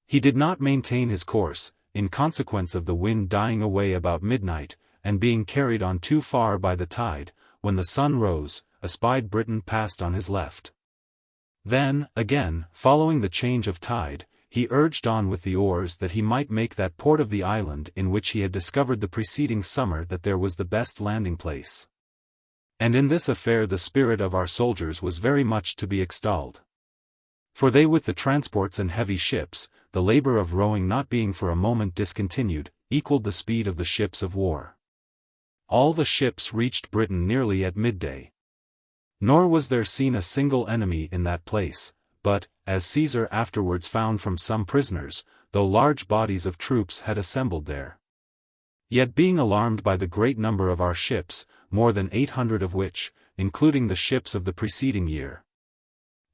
he did not maintain his course, in consequence of the wind dying away about midnight, and being carried on too far by the tide. When the sun rose, espied Britain passed on his left. Then, again, following the change of tide, he urged on with the oars that he might make that port of the island in which he had discovered the preceding summer that there was the best landing place. And in this affair the spirit of our soldiers was very much to be extolled. For they with the transports and heavy ships, the labor of rowing not being for a moment discontinued, equaled the speed of the ships of war. All the ships reached Britain nearly at midday. Nor was there seen a single enemy in that place, but, as Caesar afterwards found from some prisoners, though large bodies of troops had assembled there. Yet being alarmed by the great number of our ships, more than 800 of which, including the ships of the preceding year,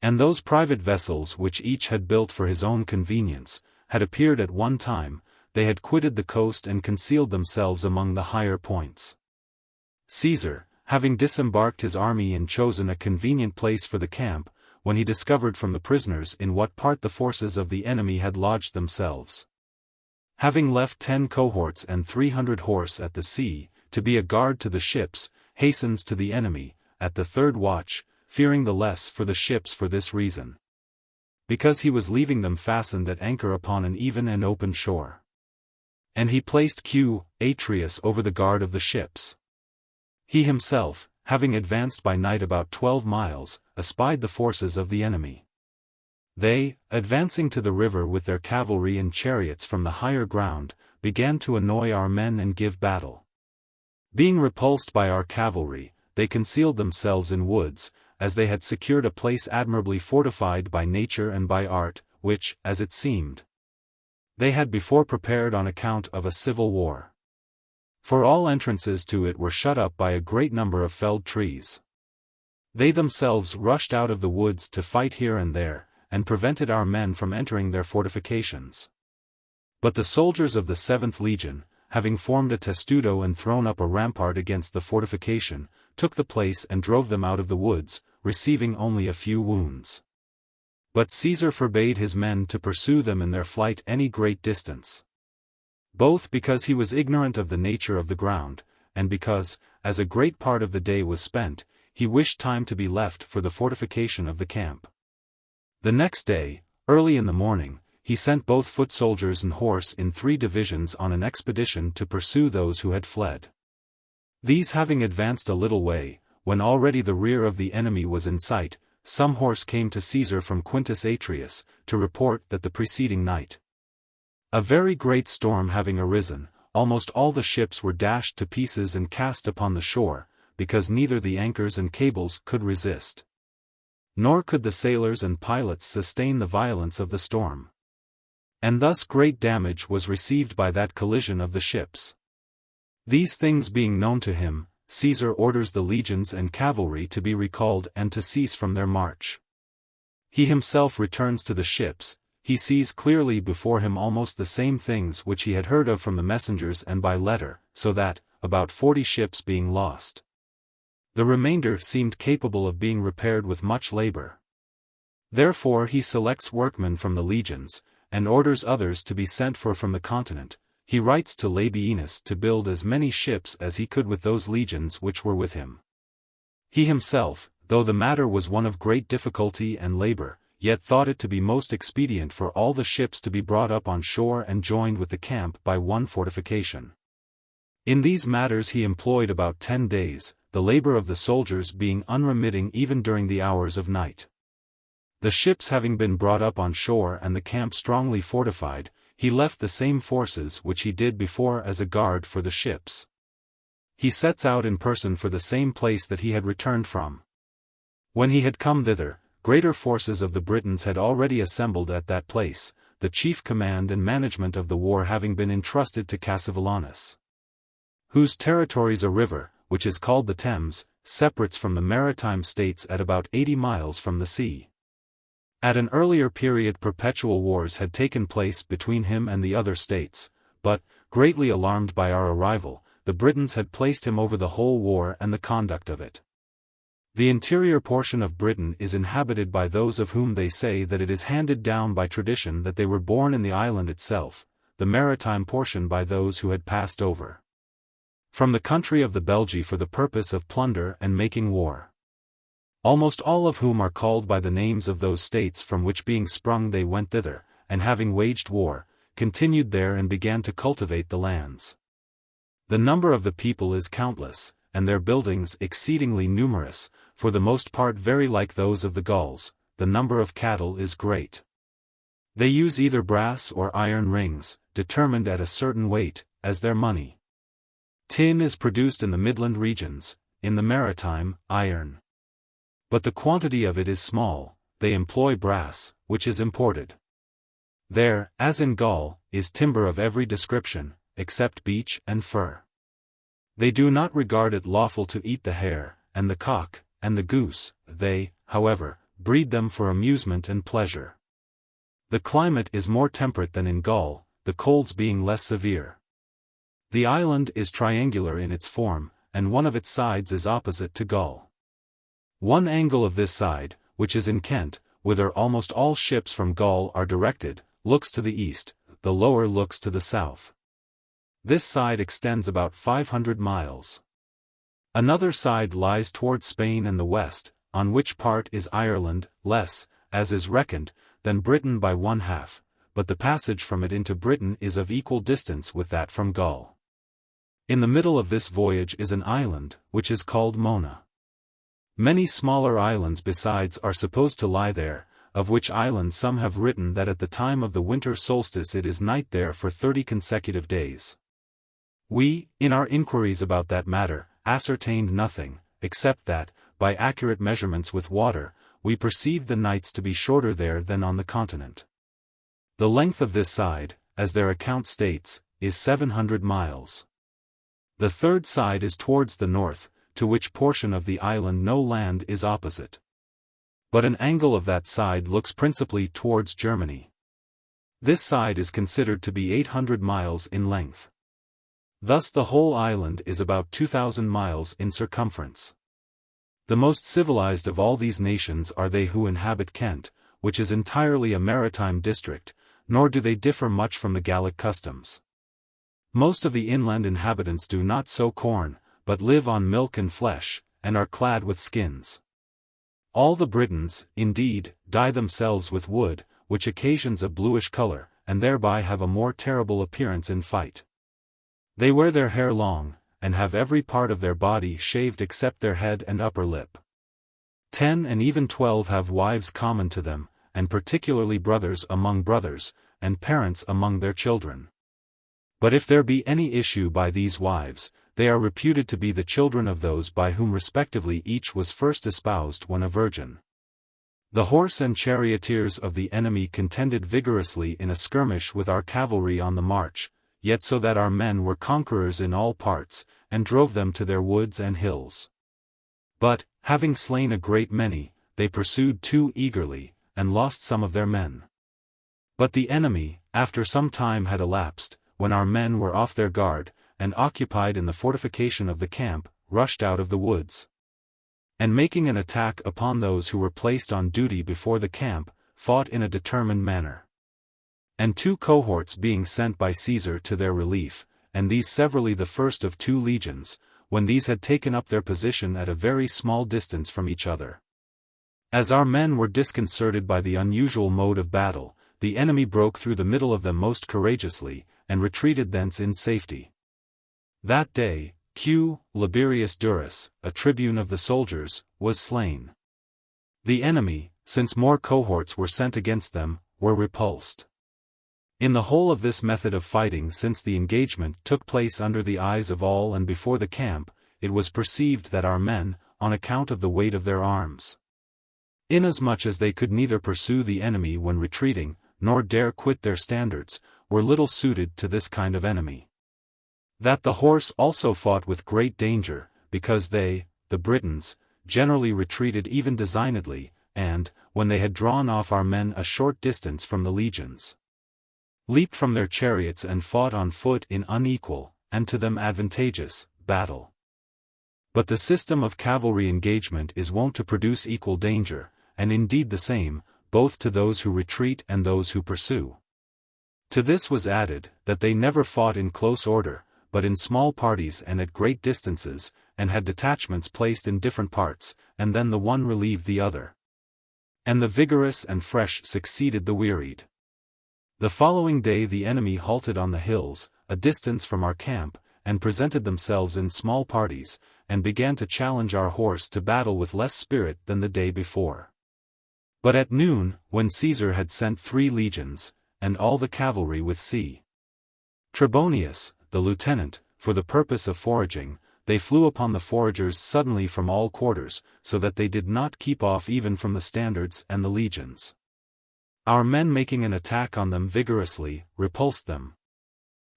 and those private vessels which each had built for his own convenience, had appeared at one time, they had quitted the coast and concealed themselves among the higher points. Caesar, having disembarked his army and chosen a convenient place for the camp, when he discovered from the prisoners in what part the forces of the enemy had lodged themselves, having left 10 cohorts and 300 horse at the sea, to be a guard to the ships, hastens to the enemy, at the third watch, fearing the less for the ships for this reason, because he was leaving them fastened at anchor upon an even and open shore. And he placed Q. Atreus over the guard of the ships. He himself, having advanced by night about 12 miles, espied the forces of the enemy. They, advancing to the river with their cavalry and chariots from the higher ground, began to annoy our men and give battle. Being repulsed by our cavalry, they concealed themselves in woods, as they had secured a place admirably fortified by nature and by art, which, as it seemed, they had before prepared on account of a civil war. For all entrances to it were shut up by a great number of felled trees. They themselves rushed out of the woods to fight here and there, and prevented our men from entering their fortifications. But the soldiers of the 7th Legion, having formed a testudo and thrown up a rampart against the fortification, took the place and drove them out of the woods, receiving only a few wounds. But Caesar forbade his men to pursue them in their flight any great distance, both because he was ignorant of the nature of the ground, and because, as a great part of the day was spent, he wished time to be left for the fortification of the camp. The next day, early in the morning, he sent both foot soldiers and horse in 3 divisions on an expedition to pursue those who had fled. These having advanced a little way, when already the rear of the enemy was in sight, some horse came to Caesar from Quintus Atreus, to report that the preceding night, a very great storm having arisen, almost all the ships were dashed to pieces and cast upon the shore, because neither the anchors and cables could resist, nor could the sailors and pilots sustain the violence of the storm. And thus great damage was received by that collision of the ships. These things being known to him, Caesar orders the legions and cavalry to be recalled and to cease from their march. He himself returns to the ships. He sees clearly before him almost the same things which he had heard of from the messengers and by letter, so that, about 40 ships being lost, the remainder seemed capable of being repaired with much labor. Therefore he selects workmen from the legions, and orders others to be sent for from the continent. He writes to Labienus to build as many ships as he could with those legions which were with him. He himself, though the matter was one of great difficulty and labor, yet thought it to be most expedient for all the ships to be brought up on shore and joined with the camp by one fortification. In these matters he employed about 10 days, the labor of the soldiers being unremitting even during the hours of night. The ships having been brought up on shore and the camp strongly fortified, he left the same forces which he did before as a guard for the ships. He sets out in person for the same place that he had returned from. When he had come thither, greater forces of the Britons had already assembled at that place, the chief command and management of the war having been entrusted to Cassivellaunus, whose territories a river, which is called the Thames, separates from the maritime states at about 80 miles from the sea. At an earlier period perpetual wars had taken place between him and the other states, but, greatly alarmed by our arrival, the Britons had placed him over the whole war and the conduct of it. The interior portion of Britain is inhabited by those of whom they say that it is handed down by tradition that they were born in the island itself, the maritime portion by those who had passed over from the country of the Belgi for the purpose of plunder and making war. Almost all of whom are called by the names of those states from which being sprung they went thither, and having waged war, continued there and began to cultivate the lands. The number of the people is countless, and their buildings exceedingly numerous, for the most part very like those of the Gauls, the number of cattle is great. They use either brass or iron rings, determined at a certain weight, as their money. Tin is produced in the Midland regions, in the maritime, iron. But the quantity of it is small, they employ brass, which is imported. There, as in Gaul, is timber of every description, except beech and fir. They do not regard it lawful to eat the hare, and the cock, and the goose, they, however, breed them for amusement and pleasure. The climate is more temperate than in Gaul, the colds being less severe. The island is triangular in its form, and one of its sides is opposite to Gaul. One angle of this side, which is in Kent, whither almost all ships from Gaul are directed, looks to the east, the lower looks to the south. This side extends about 500 miles. Another side lies towards Spain and the west, on which part is Ireland, less, as is reckoned, than Britain by 1/2, but the passage from it into Britain is of equal distance with that from Gaul. In the middle of this voyage is an island, which is called Mona. Many smaller islands besides are supposed to lie there, of which islands some have written that at the time of the winter solstice it is night there for 30 consecutive days. We, in our inquiries about that matter, ascertained nothing, except that, by accurate measurements with water, we perceived the nights to be shorter there than on the continent. The length of this side, as their account states, is 700 miles. The third side is towards the north, to which portion of the island no land is opposite. But an angle of that side looks principally towards Germany. This side is considered to be 800 miles in length. Thus the whole island is about 2,000 miles in circumference. The most civilized of all these nations are they who inhabit Kent, which is entirely a maritime district, nor do they differ much from the Gallic customs. Most of the inland inhabitants do not sow corn, but live on milk and flesh, and are clad with skins. All the Britons, indeed, dye themselves with wood, which occasions a bluish color, and thereby have a more terrible appearance in fight. They wear their hair long, and have every part of their body shaved except their head and upper lip. 10 and even 12 have wives common to them, and particularly brothers among brothers, and parents among their children. But if there be any issue by these wives, they are reputed to be the children of those by whom respectively each was first espoused when a virgin. The horse and charioteers of the enemy contended vigorously in a skirmish with our cavalry on the march, yet so that our men were conquerors in all parts, and drove them to their woods and hills. But, having slain a great many, they pursued too eagerly, and lost some of their men. But the enemy, after some time had elapsed, when our men were off their guard, and occupied in the fortification of the camp, rushed out of the woods. And making an attack upon those who were placed on duty before the camp, fought in a determined manner. And 2 cohorts being sent by Caesar to their relief, and these severally the first of 2 legions, when these had taken up their position at a very small distance from each other. As our men were disconcerted by the unusual mode of battle, the enemy broke through the middle of them most courageously, and retreated thence in safety. That day, Q. Liberius Durus, a tribune of the soldiers, was slain. The enemy, since more cohorts were sent against them, were repulsed. In the whole of this method of fighting, since the engagement took place under the eyes of all and before the camp, it was perceived that our men, on account of the weight of their arms, inasmuch as they could neither pursue the enemy when retreating, nor dare quit their standards, were little suited to this kind of enemy. That the horse also fought with great danger, because they, the Britons, generally retreated even designedly, and, when they had drawn off our men a short distance from the legions, leaped from their chariots and fought on foot in unequal, and to them advantageous, battle. But the system of cavalry engagement is wont to produce equal danger, and indeed the same, both to those who retreat and those who pursue. To this was added, that they never fought in close order, but in small parties and at great distances, and had detachments placed in different parts, and then the one relieved the other. And the vigorous and fresh succeeded the wearied. The following day the enemy halted on the hills, a distance from our camp, and presented themselves in small parties, and began to challenge our horse to battle with less spirit than the day before. But at noon, when Caesar had sent 3 legions, and all the cavalry with C. Trebonius, the lieutenant, for the purpose of foraging, they flew upon the foragers suddenly from all quarters, so that they did not keep off even from the standards and the legions. Our men making an attack on them vigorously, repulsed them.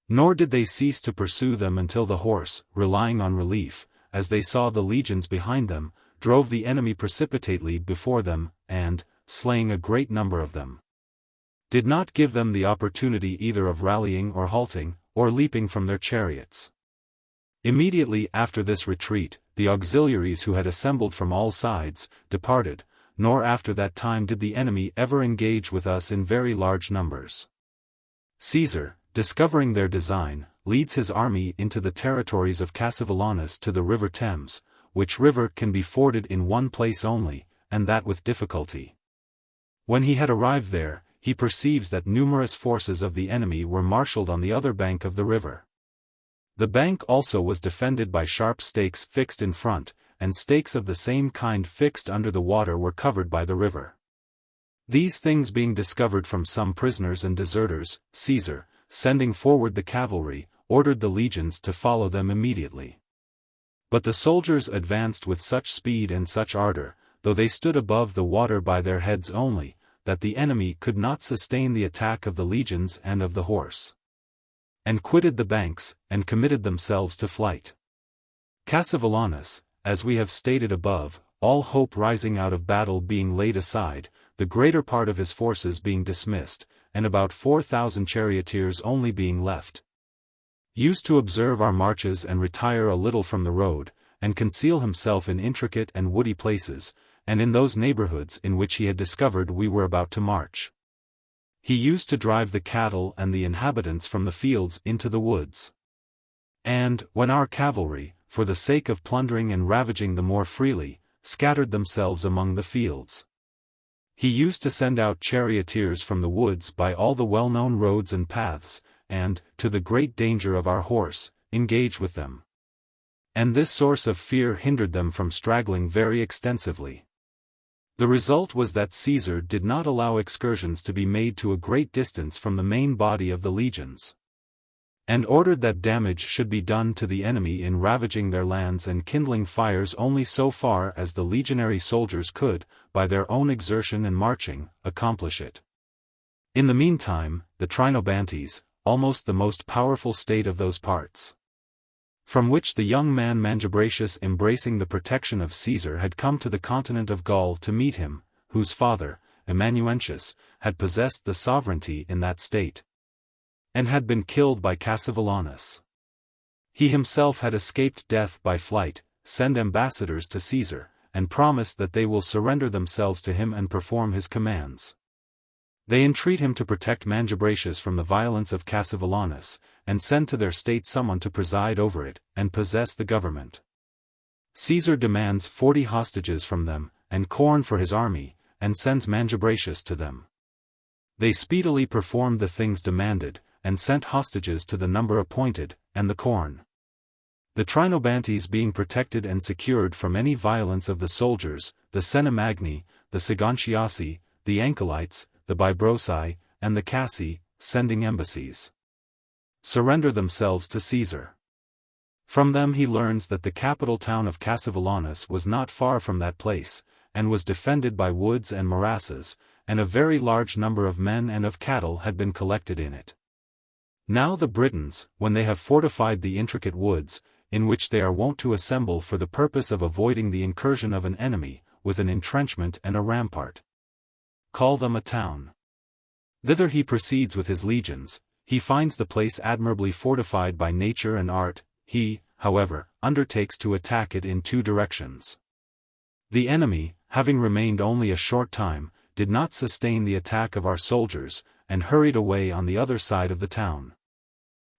Nor did they cease to pursue them until the horse, relying on relief, as they saw the legions behind them, drove the enemy precipitately before them, and, slaying a great number of them, did not give them the opportunity either of rallying or halting, or leaping from their chariots. Immediately after this retreat, the auxiliaries who had assembled from all sides, departed, nor after that time did the enemy ever engage with us in very large numbers. Caesar, discovering their design, leads his army into the territories of Cassivellaunus to the river Thames, which river can be forded in one place only, and that with difficulty. When he had arrived there, he perceives that numerous forces of the enemy were marshalled on the other bank of the river. The bank also was defended by sharp stakes fixed in front, and stakes of the same kind fixed under the water were covered by the river. These things being discovered from some prisoners and deserters, Caesar, sending forward the cavalry, ordered the legions to follow them immediately. But the soldiers advanced with such speed and such ardor, though they stood above the water by their heads only, that the enemy could not sustain the attack of the legions and of the horse, and quitted the banks, and committed themselves to flight. Cassivellaunus, as we have stated above, all hope rising out of battle being laid aside, the greater part of his forces being dismissed, and about 4,000 charioteers only being left, used to observe our marches and retire a little from the road, and conceal himself in intricate and woody places, and in those neighborhoods in which he had discovered we were about to march. He used to drive the cattle and the inhabitants from the fields into the woods. And, when our cavalry, for the sake of plundering and ravaging the more freely, scattered themselves among the fields, he used to send out charioteers from the woods by all the well-known roads and paths, and, to the great danger of our horse, engage with them. And this source of fear hindered them from straggling very extensively. The result was that Caesar did not allow excursions to be made to a great distance from the main body of the legions, and ordered that damage should be done to the enemy in ravaging their lands and kindling fires only so far as the legionary soldiers could, by their own exertion and marching, accomplish it. In the meantime, the Trinobantes, almost the most powerful state of those parts, from which the young man Mandubracius, embracing the protection of Caesar, had come to the continent of Gaul to meet him, whose father, Amanuensis, had possessed the sovereignty in that state, and had been killed by Cassivellaunus. He himself had escaped death by flight, send ambassadors to Caesar, and promise that they will surrender themselves to him and perform his commands. They entreat him to protect Mandubracius from the violence of Cassivellaunus, and send to their state someone to preside over it, and possess the government. Caesar demands 40 hostages from them, and corn for his army, and sends Mandubracius to them. They speedily performed the things demanded, and sent hostages to the number appointed, and the corn. The Trinobantes being protected and secured from any violence of the soldiers, the Senemagni, the Sagontiaci, the Ancolites, the Bibrosai, and the Cassi, sending embassies, surrender themselves to Caesar. From them he learns that the capital town of Cassivellaunus was not far from that place, and was defended by woods and morasses, and a very large number of men and of cattle had been collected in it. Now the Britons, when they have fortified the intricate woods, in which they are wont to assemble for the purpose of avoiding the incursion of an enemy, with an entrenchment and a rampart, call them a town. Thither he proceeds with his legions. He finds the place admirably fortified by nature and art. He, however, undertakes to attack it in 2 directions. The enemy, having remained only a short time, did not sustain the attack of our soldiers, and hurried away on the other side of the town.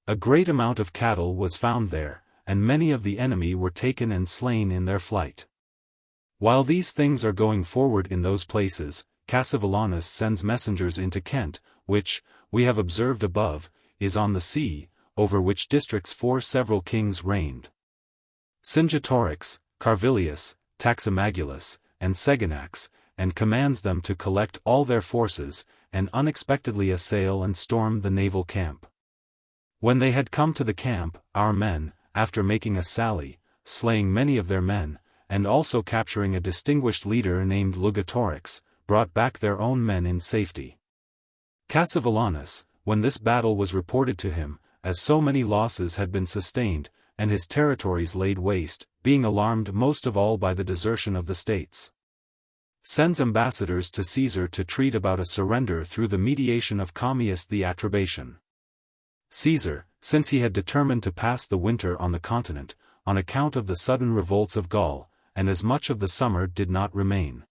A great amount of cattle was found there, and many of the enemy were taken and slain in their flight. While these things are going forward in those places, Cassivellaunus sends messengers into Kent, which, we have observed above, is on the sea, over which districts 4 several kings reigned: Cingetorix, Carvilius, Taximagulus, and Seganax, and commands them to collect all their forces, and unexpectedly assail and storm the naval camp. When they had come to the camp, our men, after making a sally, slaying many of their men, and also capturing a distinguished leader named Lugatorix, brought back their own men in safety. Cassivellaunus, when this battle was reported to him, as so many losses had been sustained, and his territories laid waste, being alarmed most of all by the desertion of the states, sends ambassadors to Caesar to treat about a surrender through the mediation of Commius the Atrebatian. Caesar, since he had determined to pass the winter on the continent, on account of the sudden revolts of Gaul, and as much of the summer did not remain,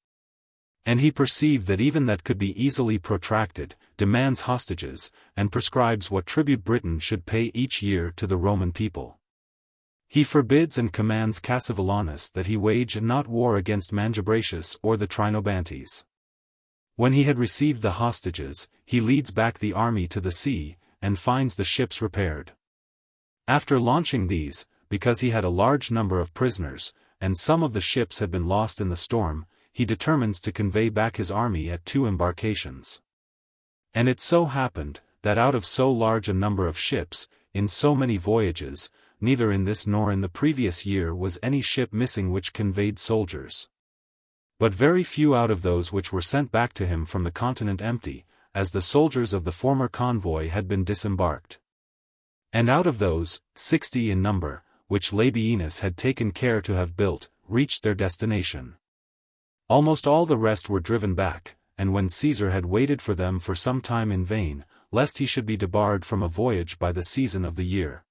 and he perceived that even that could be easily protracted, demands hostages, and prescribes what tribute Britain should pay each year to the Roman people. He forbids and commands Cassivellaunus that he wage not war against Mandubracius or the Trinobantes. When he had received the hostages, he leads back the army to the sea, and finds the ships repaired. After launching these, because he had a large number of prisoners, and some of the ships had been lost in the storm, he determines to convey back his army at 2 embarkations. And it so happened, that out of so large a number of ships, in so many voyages, neither in this nor in the previous year was any ship missing which conveyed soldiers. But very few out of those which were sent back to him from the continent empty, as the soldiers of the former convoy had been disembarked. And out of those, 60 in number, which Labienus had taken care to have built, reached their destination. Almost all the rest were driven back, and when Caesar had waited for them for some time in vain, lest he should be debarred from a voyage by the season of the year,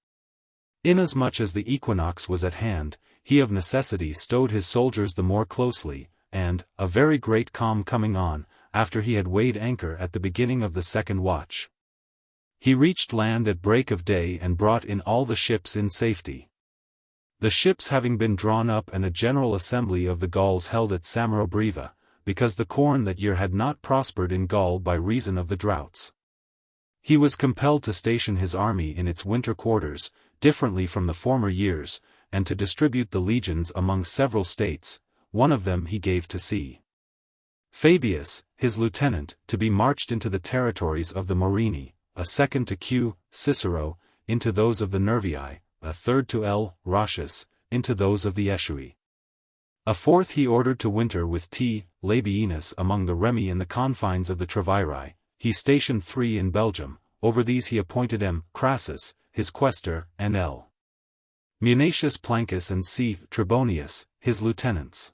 inasmuch as the equinox was at hand, he of necessity stowed his soldiers the more closely, and, a very great calm coming on, after he had weighed anchor at the beginning of the second watch, he reached land at break of day and brought in all the ships in safety. The ships having been drawn up and a general assembly of the Gauls held at Samarobriva, because the corn that year had not prospered in Gaul by reason of the droughts, he was compelled to station his army in its winter quarters, differently from the former years, and to distribute the legions among several states. One of them he gave to C. Fabius, his lieutenant, to be marched into the territories of the Morini, a second to Q. Cicero, into those of the Nervii, a third to L. Roscius, into those of the Aesui. A fourth he ordered to winter with T. Labienus among the Remi in the confines of the Treviri. He stationed 3 in Belgium. Over these he appointed M. Crassus, his questor, and L. Munatius Plancus and C. Trebonius, his lieutenants.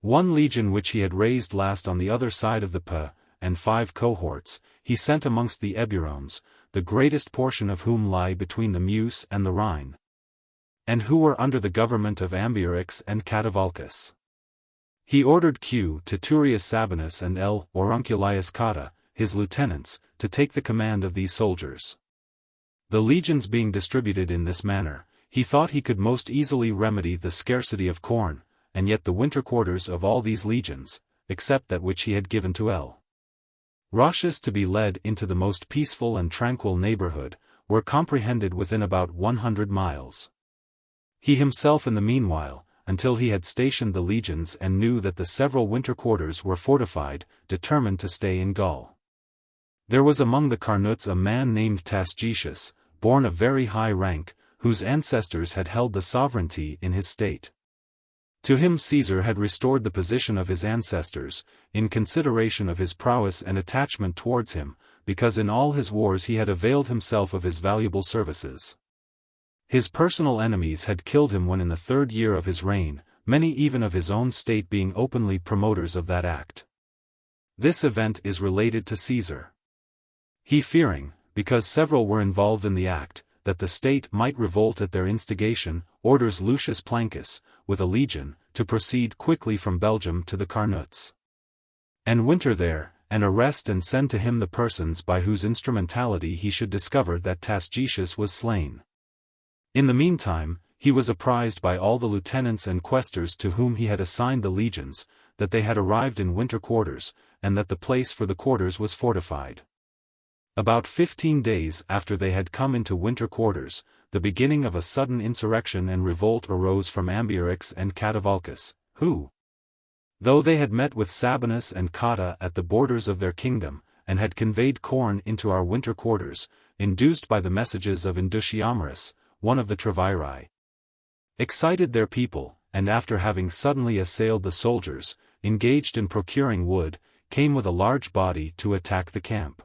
1 legion which he had raised last on the other side of the Po, and 5 cohorts, he sent amongst the Eburones, the greatest portion of whom lie between the Meuse and the Rhine, and who were under the government of Ambiorix and Catavalcus. He ordered Q. Titurius Sabinus and L. Aurunculius Cotta, his lieutenants, to take the command of these soldiers. The legions being distributed in this manner, he thought he could most easily remedy the scarcity of corn, and yet the winter quarters of all these legions, except that which he had given to L. Roscius to be led into the most peaceful and tranquil neighborhood, were comprehended within about 100 miles. He himself in the meanwhile, until he had stationed the legions and knew that the several winter quarters were fortified, determined to stay in Gaul. There was among the Carnuts a man named Tasgetius, born of very high rank, whose ancestors had held the sovereignty in his state. To him Caesar had restored the position of his ancestors, in consideration of his prowess and attachment towards him, because in all his wars he had availed himself of his valuable services. His personal enemies had killed him when in the 3rd year of his reign, many even of his own state being openly promoters of that act. This event is related to Caesar. He fearing, because several were involved in the act, that the state might revolt at their instigation, orders Lucius Plancus, with a legion, to proceed quickly from Belgium to the Carnuts, and winter there, and arrest and send to him the persons by whose instrumentality he should discover that Tasgetius was slain. In the meantime, he was apprised by all the lieutenants and quaestors to whom he had assigned the legions, that they had arrived in winter quarters, and that the place for the quarters was fortified. About 15 days after they had come into winter quarters, the beginning of a sudden insurrection and revolt arose from Ambiorix and Catavalcus, who, Though they had met with Sabinus and Cotta at the borders of their kingdom, and had conveyed corn into our winter quarters, induced by the messages of Induciamerus, one of the Treviri, excited their people, and after having suddenly assailed the soldiers, engaged in procuring wood, came with a large body to attack the camp.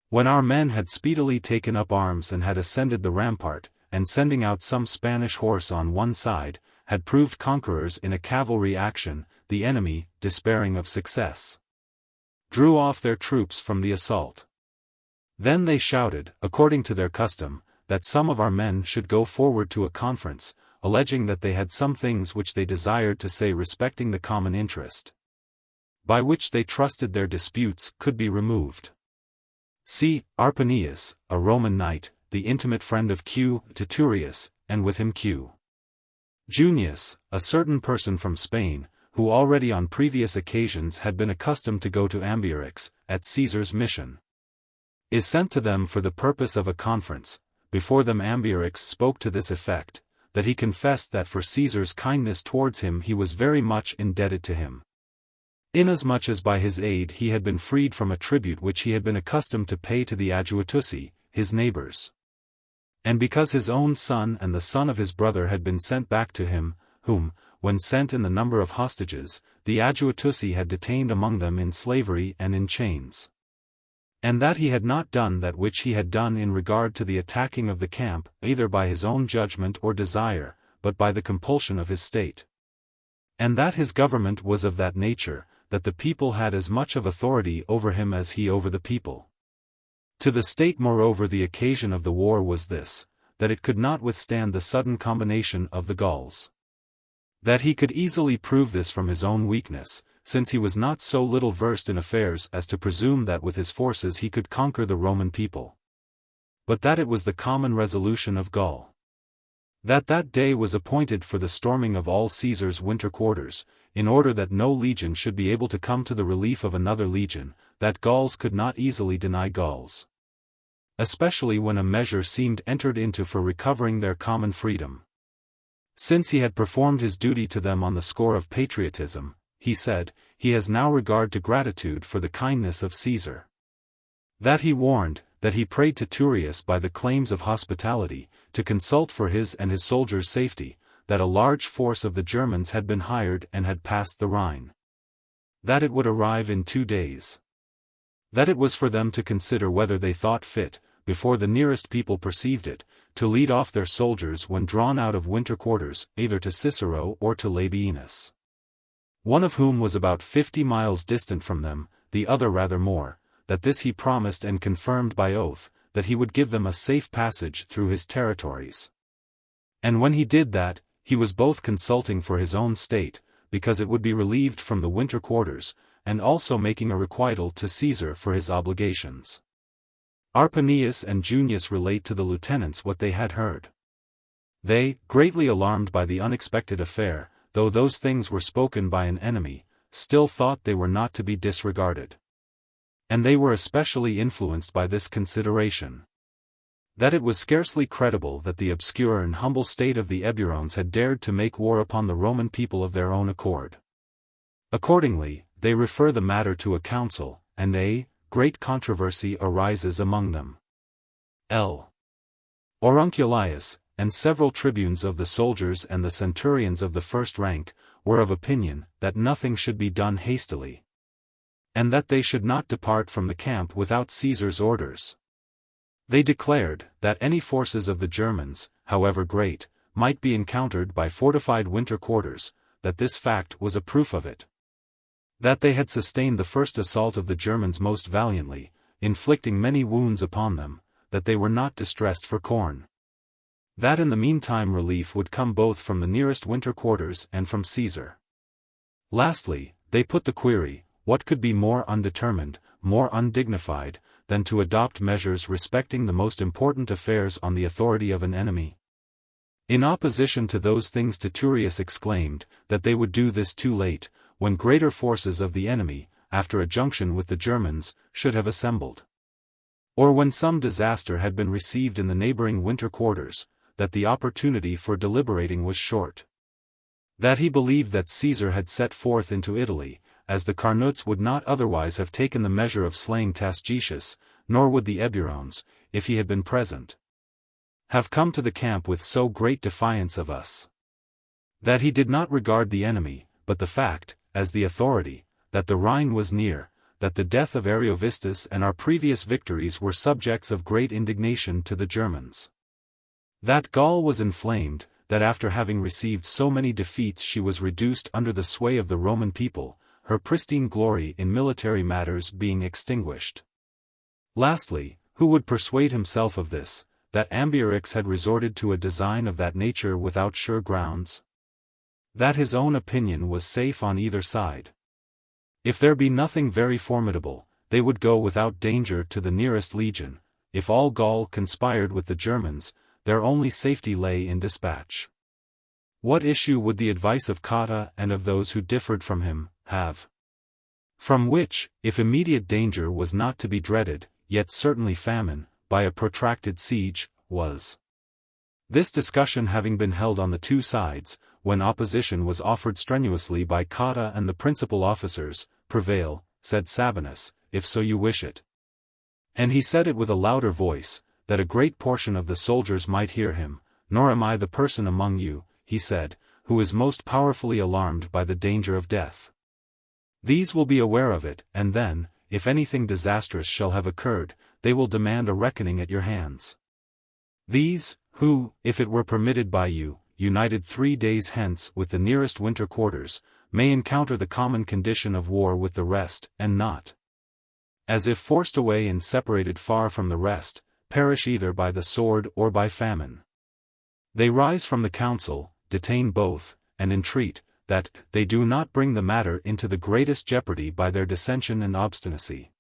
When our men had speedily taken up arms and had ascended the rampart, and sending out some Spanish horse on one side, had proved conquerors in a cavalry action, the enemy, despairing of success, drew off their troops from the assault. Then they shouted, according to their custom, that some of our men should go forward to a conference, alleging that they had some things which they desired to say respecting the common interest, by which they trusted their disputes could be removed. See, Arpanius, a Roman knight, the intimate friend of Q. Titurius, and with him Q. Junius, a certain person from Spain, who already on previous occasions had been accustomed to go to Ambiorix, at Caesar's mission, is sent to them for the purpose of a conference. Before them Ambiorix spoke to this effect, that he confessed that for Caesar's kindness towards him he was very much indebted to him, inasmuch as by his aid he had been freed from a tribute which he had been accustomed to pay to the Adjutusi, his neighbors, and because his own son and the son of his brother had been sent back to him, whom, when sent in the number of hostages, the Adjutusi had detained among them in slavery and in chains, and that he had not done that which he had done in regard to the attacking of the camp, either by his own judgment or desire, but by the compulsion of his state, and that his government was of that nature, that the people had as much of authority over him as he over the people. To the state moreover the occasion of the war was this, that it could not withstand the sudden combination of the Gauls. That he could easily prove this from his own weakness, since he was not so little versed in affairs as to presume that with his forces he could conquer the Roman people. But that it was the common resolution of Gaul, that that day was appointed for the storming of all Caesar's winter quarters, in order that no legion should be able to come to the relief of another legion, that Gauls could not easily deny Gauls, especially when a measure seemed entered into for recovering their common freedom. Since he had performed his duty to them on the score of patriotism, he said, he has now regard to gratitude for the kindness of Caesar. That he warned, that he prayed to Turius by the claims of hospitality, to consult for his and his soldiers' safety, that a large force of the Germans had been hired and had passed the Rhine, that it would arrive in 2 days, that it was for them to consider whether they thought fit, before the nearest people perceived it, to lead off their soldiers when drawn out of winter quarters, either to Cicero or to Labienus, one of whom was about 50 miles distant from them, the other rather more, that this he promised and confirmed by oath, that he would give them a safe passage through his territories. And when he did that, he was both consulting for his own state, because it would be relieved from the winter quarters, and also making a requital to Caesar for his obligations. Arpanius and Junius relate to the lieutenants what they had heard. They, greatly alarmed by the unexpected affair, though those things were spoken by an enemy, still thought they were not to be disregarded. And they were especially influenced by this consideration, that it was scarcely credible that the obscure and humble state of the Eburones had dared to make war upon the Roman people of their own accord. Accordingly, they refer the matter to a council, and a great controversy arises among them. L. Aurunculius, and several tribunes of the soldiers and the centurions of the first rank, were of opinion that nothing should be done hastily, and that they should not depart from the camp without Caesar's orders. They declared that any forces of the Germans, however great, might be encountered by fortified winter quarters, that this fact was a proof of it, that they had sustained the first assault of the Germans most valiantly, inflicting many wounds upon them, that they were not distressed for corn, that in the meantime relief would come both from the nearest winter quarters and from Caesar. Lastly, they put the query, what could be more undetermined, more undignified, than to adopt measures respecting the most important affairs on the authority of an enemy? In opposition to those things Titurius exclaimed, that they would do this too late, when greater forces of the enemy, after a junction with the Germans, should have assembled, or when some disaster had been received in the neighboring winter quarters, that the opportunity for deliberating was short. That he believed that Caesar had set forth into Italy, as the Carnutes would not otherwise have taken the measure of slaying Tasgetius, nor would the Eburones, if he had been present, have come to the camp with so great defiance of us. That he did not regard the enemy, but the fact, as the authority, that the Rhine was near, that the death of Ariovistus and our previous victories were subjects of great indignation to the Germans. That Gaul was inflamed, that after having received so many defeats she was reduced under the sway of the Roman people, her pristine glory in military matters being extinguished. Lastly, who would persuade himself of this, that Ambiorix had resorted to a design of that nature without sure grounds? That his own opinion was safe on either side. If there be nothing very formidable, they would go without danger to the nearest legion. If all Gaul conspired with the Germans, their only safety lay in dispatch. What issue would the advice of Cotta and of those who differed from him have? From which, if immediate danger was not to be dreaded, yet certainly famine, by a protracted siege, was. This discussion having been held on the two sides, when opposition was offered strenuously by Cotta and the principal officers, prevail, said Sabinus, if so you wish it. And he said it with a louder voice, that a great portion of the soldiers might hear him. Nor am I the person among you, he said, who is most powerfully alarmed by the danger of death. These will be aware of it, and then, if anything disastrous shall have occurred, they will demand a reckoning at your hands. These, who, if it were permitted by you, united 3 days hence with the nearest winter quarters, may encounter the common condition of war with the rest, and not, as if forced away and separated far from the rest, perish either by the sword or by famine. They rise from the council, detain both, and entreat, that they do not bring the matter into the greatest jeopardy by their dissension and obstinacy.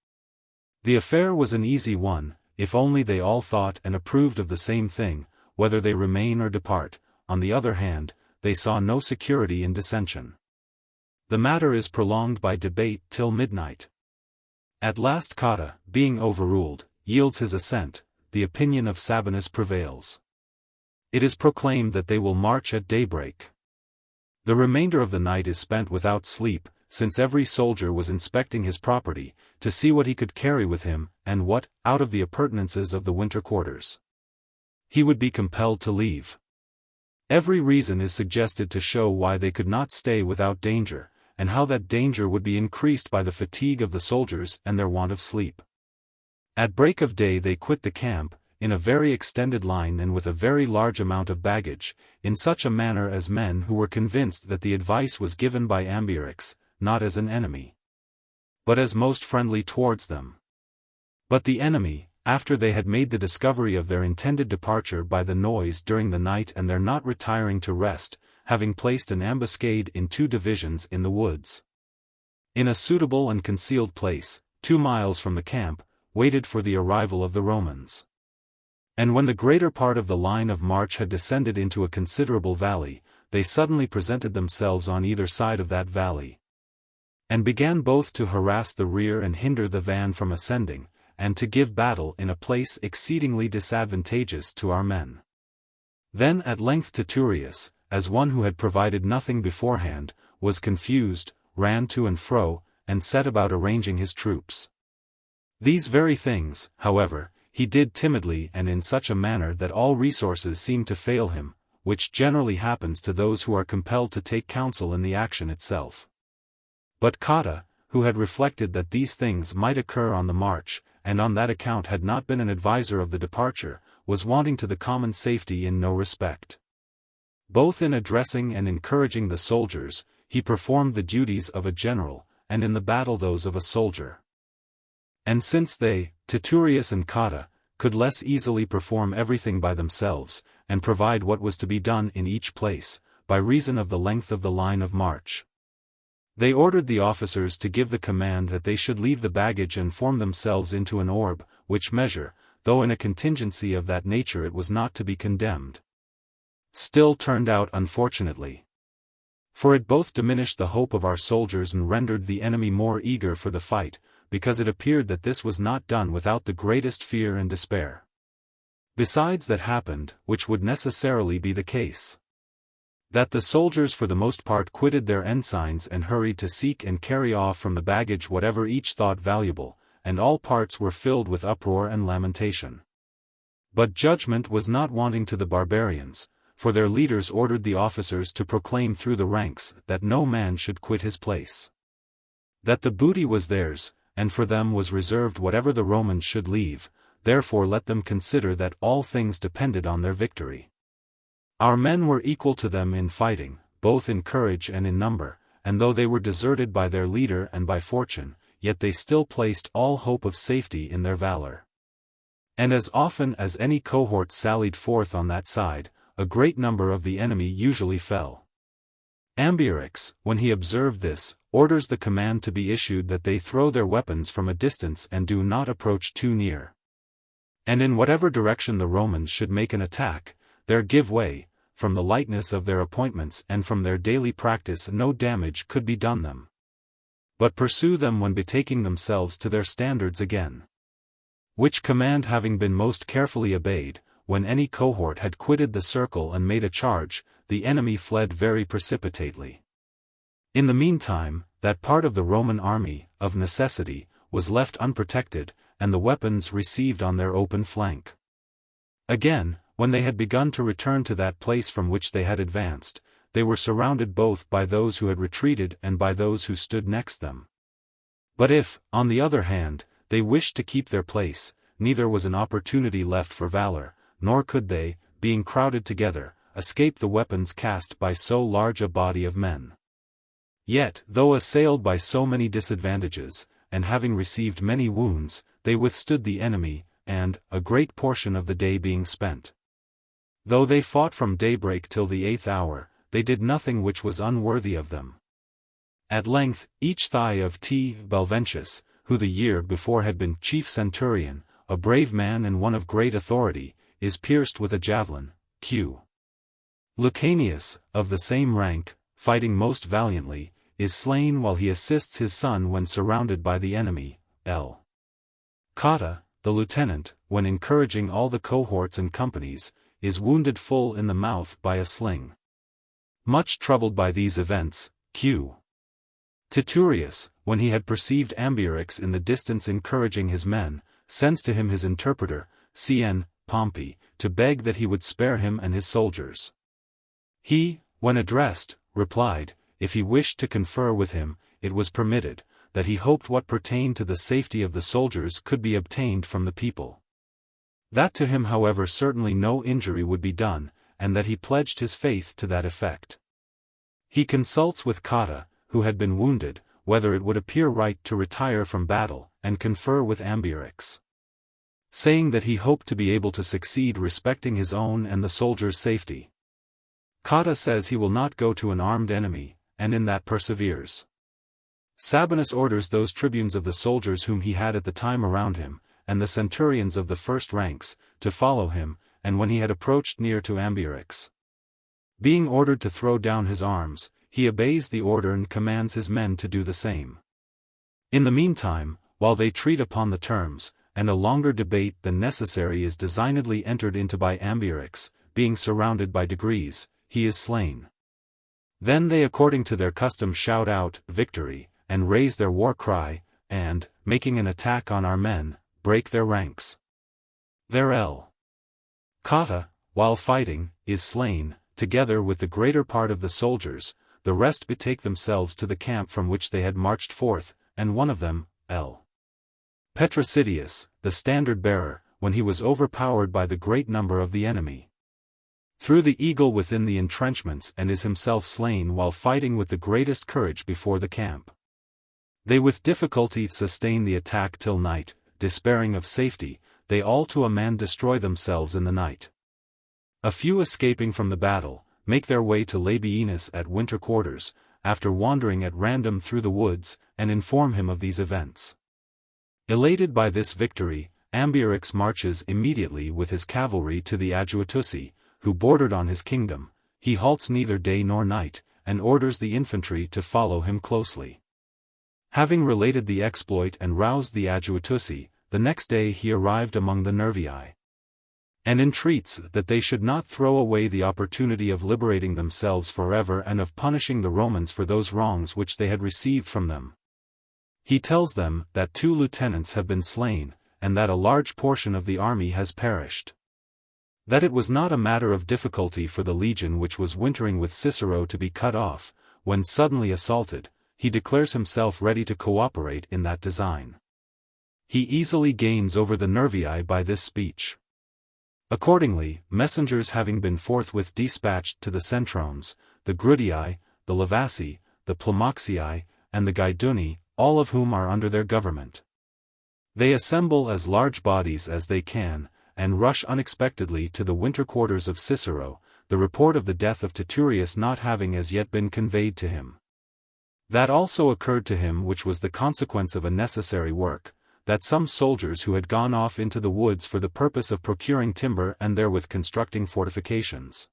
The affair was an easy one, if only they all thought and approved of the same thing, whether they remain or depart. On the other hand, they saw no security in dissension. The matter is prolonged by debate till midnight. At last Cotta, being overruled, yields his assent. The opinion of Sabinus prevails. It is proclaimed that they will march at daybreak. The remainder of the night is spent without sleep, since every soldier was inspecting his property, to see what he could carry with him, and what, out of the appurtenances of the winter quarters, he would be compelled to leave. Every reason is suggested to show why they could not stay without danger, and how that danger would be increased by the fatigue of the soldiers and their want of sleep. At break of day they quit the camp, in a very extended line and with a very large amount of baggage, in such a manner as men who were convinced that the advice was given by Ambiorix, not as an enemy, but as most friendly towards them. But the enemy, after they had made the discovery of their intended departure by the noise during the night and their not retiring to rest, having placed an ambuscade in 2 divisions in the woods, in a suitable and concealed place, 2 miles from the camp, waited for the arrival of the Romans. And when the greater part of the line of march had descended into a considerable valley, they suddenly presented themselves on either side of that valley, and began both to harass the rear and hinder the van from ascending, and to give battle in a place exceedingly disadvantageous to our men. Then at length Titurius, as one who had provided nothing beforehand, was confused, ran to and fro, and set about arranging his troops. These very things, however, he did timidly and in such a manner that all resources seemed to fail him, which generally happens to those who are compelled to take counsel in the action itself. But Cotta, who had reflected that these things might occur on the march, and on that account had not been an adviser of the departure, was wanting to the common safety in no respect. Both in addressing and encouraging the soldiers, he performed the duties of a general, and in the battle those of a soldier. And since they, Titurius and Cotta, could less easily perform everything by themselves, and provide what was to be done in each place, by reason of the length of the line of march, they ordered the officers to give the command that they should leave the baggage and form themselves into an orb, which measure, though in a contingency of that nature it was not to be condemned, still turned out unfortunately. For it both diminished the hope of our soldiers and rendered the enemy more eager for the fight, because it appeared that this was not done without the greatest fear and despair. Besides that happened, which would necessarily be the case, That the soldiers for the most part quitted their ensigns and hurried to seek and carry off from the baggage whatever each thought valuable, and all parts were filled with uproar and lamentation. But judgment was not wanting to the barbarians, for their leaders ordered the officers to proclaim through the ranks that no man should quit his place. That the booty was theirs, and for them was reserved whatever the Romans should leave, therefore let them consider that all things depended on their victory. Our men were equal to them in fighting, both in courage and in number, and though they were deserted by their leader and by fortune, yet they still placed all hope of safety in their valor. And as often as any cohort sallied forth on that side, a great number of the enemy usually fell. Ambiorix, when he observed this, orders the command to be issued that they throw their weapons from a distance and do not approach too near. And in whatever direction the Romans should make an attack, there give way, from the lightness of their appointments and from their daily practice no damage could be done them. But pursue them when betaking themselves to their standards again. Which command having been most carefully obeyed, when any cohort had quitted the circle and made a charge, the enemy fled very precipitately. In the meantime, that part of the Roman army, of necessity, was left unprotected, and the weapons received on their open flank. Again, when they had begun to return to that place from which they had advanced, they were surrounded both by those who had retreated and by those who stood next them. But if, on the other hand, they wished to keep their place, neither was an opportunity left for valor, nor could they, being crowded together, escape the weapons cast by so large a body of men. Yet, though assailed by so many disadvantages, and having received many wounds, they withstood the enemy, and, a great portion of the day being spent. Though they fought from daybreak till the 8th hour, they did nothing which was unworthy of them. At length, each thigh of T. Belventius, who the year before had been chief centurion, a brave man and one of great authority, is pierced with a javelin. Q. Lucanius, of the same rank, fighting most valiantly, is slain while he assists his son when surrounded by the enemy. L. Cotta, the lieutenant, when encouraging all the cohorts and companies, is wounded full in the mouth by a sling. Much troubled by these events, Q. Titurius, when he had perceived Ambiorix in the distance encouraging his men, sends to him his interpreter, Cn. Pompey, to beg that he would spare him and his soldiers. He, when addressed, replied, if he wished to confer with him, it was permitted, that he hoped what pertained to the safety of the soldiers could be obtained from the people. That to him however certainly no injury would be done, and that he pledged his faith to that effect. He consults with Cotta, who had been wounded, whether it would appear right to retire from battle, and confer with Ambiorix. Saying that he hoped to be able to succeed respecting his own and the soldiers' safety. Cotta says he will not go to an armed enemy, and in that perseveres. Sabinus orders those tribunes of the soldiers whom he had at the time around him, and the centurions of the first ranks, to follow him, and when he had approached near to Ambiorix, being ordered to throw down his arms, he obeys the order and commands his men to do the same. In the meantime, while they treat upon the terms, and a longer debate than necessary is designedly entered into by Ambiorix, being surrounded by degrees, he is slain. Then they according to their custom shout out, victory, and raise their war cry, and, making an attack on our men, break their ranks. Their L. Cotta, while fighting, is slain, together with the greater part of the soldiers, the rest betake themselves to the camp from which they had marched forth, and one of them, L. Petrosidius, the standard-bearer, when he was overpowered by the great number of the enemy, threw the eagle within the entrenchments and is himself slain while fighting with the greatest courage before the camp. They with difficulty sustain the attack till night, despairing of safety, they all to a man destroy themselves in the night. A few escaping from the battle, make their way to Labienus at winter quarters, after wandering at random through the woods, and inform him of these events. Elated by this victory, Ambiorix marches immediately with his cavalry to the Aegiatussi, who bordered on his kingdom. He halts neither day nor night, and orders the infantry to follow him closely. Having related the exploit and roused the Aegiatussi, the next day he arrived among the Nervii. and entreats that they should not throw away the opportunity of liberating themselves forever and of punishing the Romans for those wrongs which they had received from them. He tells them that 2 lieutenants have been slain, and that a large portion of the army has perished. That it was not a matter of difficulty for the legion which was wintering with Cicero to be cut off, when suddenly assaulted. He declares himself ready to cooperate in that design. He easily gains over the Nervii by this speech. Accordingly, messengers having been forthwith dispatched to the Centrones, the Grudii, the Levassi, the Plumoxii, and the Gaiduni, all of whom are under their government. They assemble as large bodies as they can, and rush unexpectedly to the winter quarters of Cicero, the report of the death of Titurius not having as yet been conveyed to him. That also occurred to him which was the consequence of a necessary work, that some soldiers who had gone off into the woods for the purpose of procuring timber and therewith constructing fortifications,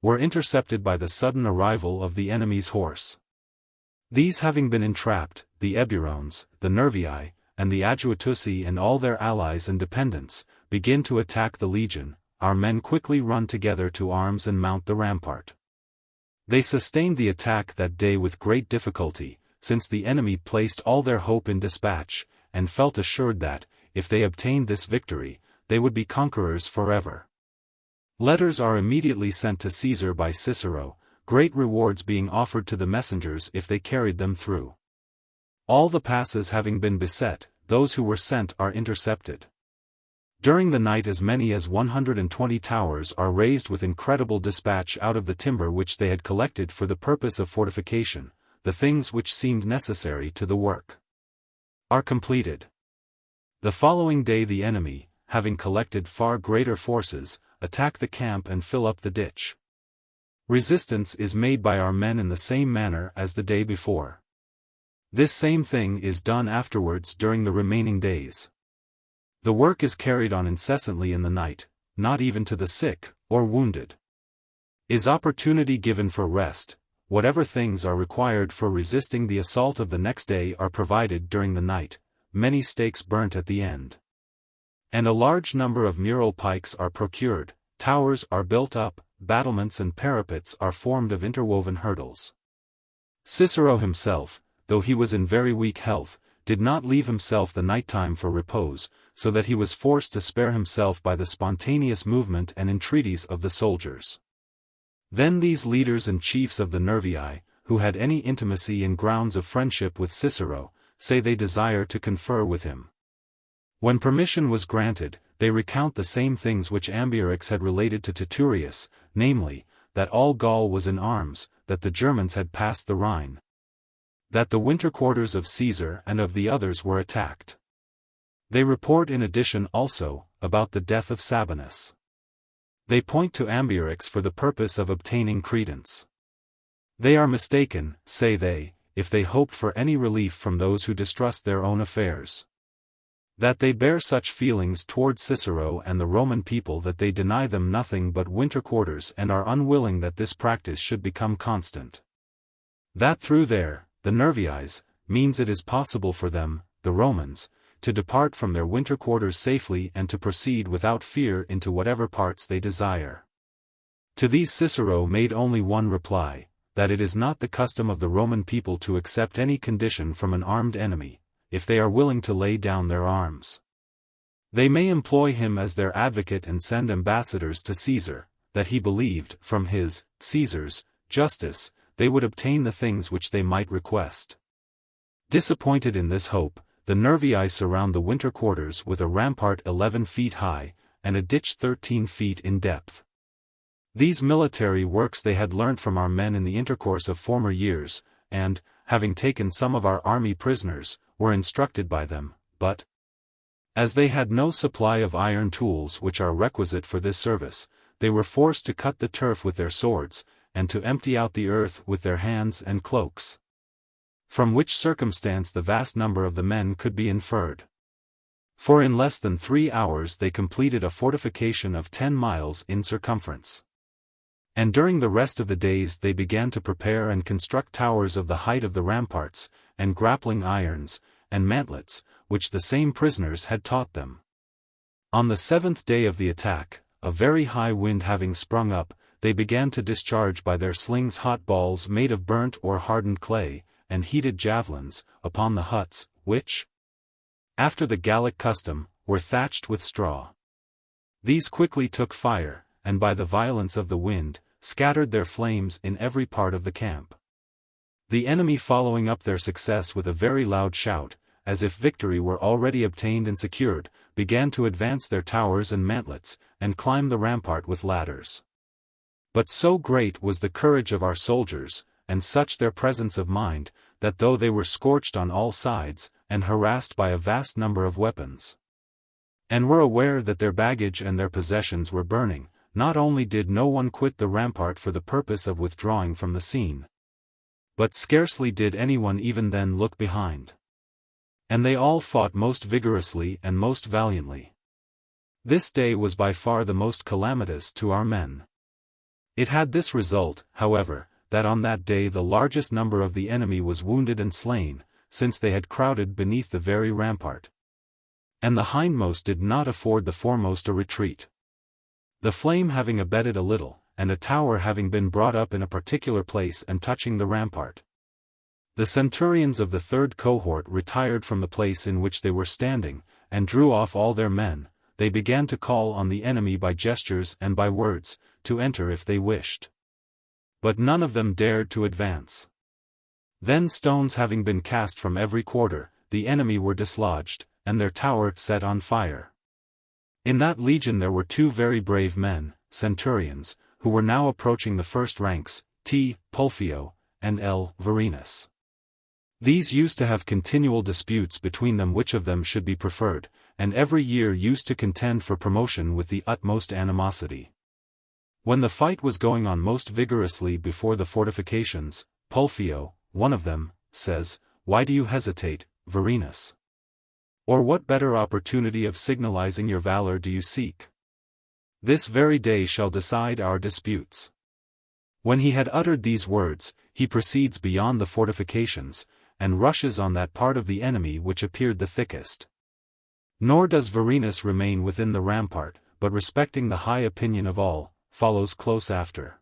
were intercepted by the sudden arrival of the enemy's horse. These having been entrapped, the Eburones, the Nervii, and the Adjuatusi and all their allies and dependents, begin to attack the legion. Our men quickly run together to arms and mount the rampart. They sustained the attack that day with great difficulty, since the enemy placed all their hope in dispatch, and felt assured that, if they obtained this victory, they would be conquerors forever. Letters are immediately sent to Caesar by Cicero, great rewards being offered to the messengers if they carried them through. All the passes having been beset, those who were sent are intercepted. During the night as many as 120 towers are raised with incredible dispatch out of the timber which they had collected for the purpose of fortification. The things which seemed necessary to the work are completed. The following day the enemy, having collected far greater forces, attack the camp and fill up the ditch. Resistance is made by our men in the same manner as the day before. This same thing is done afterwards during the remaining days. The work is carried on incessantly in the night, not even to the sick, or wounded. Is opportunity given for rest, whatever things are required for resisting the assault of the next day are provided during the night, many stakes burnt at the end. And a large number of mural pikes are procured, towers are built up, battlements and parapets are formed of interwoven hurdles. Cicero himself, though he was in very weak health, did not leave himself the night time for repose, so that he was forced to spare himself by the spontaneous movement and entreaties of the soldiers. Then these leaders and chiefs of the Nervii, who had any intimacy in grounds of friendship with Cicero, say they desire to confer with him. When permission was granted, they recount the same things which Ambiorix had related to Titurius, namely, that all Gaul was in arms, that the Germans had passed the Rhine, that the winter quarters of Caesar and of the others were attacked. They report in addition also, about the death of Sabinus. They point to Ambiorix for the purpose of obtaining credence. They are mistaken, say they, if they hoped for any relief from those who distrust their own affairs. That they bear such feelings toward Cicero and the Roman people that they deny them nothing but winter quarters and are unwilling that this practice should become constant. That through the Nerviis, means it is possible for them, the Romans, to depart from their winter quarters safely and to proceed without fear into whatever parts they desire. To these Cicero made only one reply, that it is not the custom of the Roman people to accept any condition from an armed enemy, if they are willing to lay down their arms. They may employ him as their advocate and send ambassadors to Caesar, that he believed, from his, Caesar's, justice, they would obtain the things which they might request. Disappointed in this hope, the Nervii surround the winter quarters with a rampart 11 feet high, and a ditch 13 feet in depth. These military works they had learnt from our men in the intercourse of former years, and, having taken some of our army prisoners, were instructed by them, but, as they had no supply of iron tools which are requisite for this service, they were forced to cut the turf with their swords, and to empty out the earth with their hands and cloaks. From which circumstance the vast number of the men could be inferred. For in less than 3 hours they completed a fortification of 10 miles in circumference. And during the rest of the days they began to prepare and construct towers of the height of the ramparts, and grappling irons, and mantlets, which the same prisoners had taught them. On the 7th day of the attack, a very high wind having sprung up, they began to discharge by their slings hot balls made of burnt or hardened clay, and heated javelins, upon the huts, which, after the Gallic custom, were thatched with straw. These quickly took fire, and by the violence of the wind, scattered their flames in every part of the camp. The enemy following up their success with a very loud shout, as if victory were already obtained and secured, began to advance their towers and mantlets, and climb the rampart with ladders. But so great was the courage of our soldiers, and such their presence of mind, that though they were scorched on all sides, and harassed by a vast number of weapons, and were aware that their baggage and their possessions were burning, not only did no one quit the rampart for the purpose of withdrawing from the scene, but scarcely did anyone even then look behind. And they all fought most vigorously and most valiantly. This day was by far the most calamitous to our men. It had this result, however, that on that day the largest number of the enemy was wounded and slain, since they had crowded beneath the very rampart. And the hindmost did not afford the foremost a retreat. The flame having abated a little, and a tower having been brought up in a particular place and touching the rampart, the centurions of the third cohort retired from the place in which they were standing, and drew off all their men. They began to call on the enemy by gestures and by words, to enter if they wished. But none of them dared to advance. Then stones having been cast from every quarter, the enemy were dislodged, and their tower set on fire. In that legion there were 2 very brave men, centurions, who were now approaching the first ranks, T. Pulfio, and L. Varenus. These used to have continual disputes between them which of them should be preferred, and every year used to contend for promotion with the utmost animosity. When the fight was going on most vigorously before the fortifications, Pulfio, one of them, says, "Why do you hesitate, Varenus? Or what better opportunity of signalizing your valor do you seek? This very day shall decide our disputes." When he had uttered these words, he proceeds beyond the fortifications, and rushes on that part of the enemy which appeared the thickest. Nor does Varenus remain within the rampart, but respecting the high opinion of all, follows close after.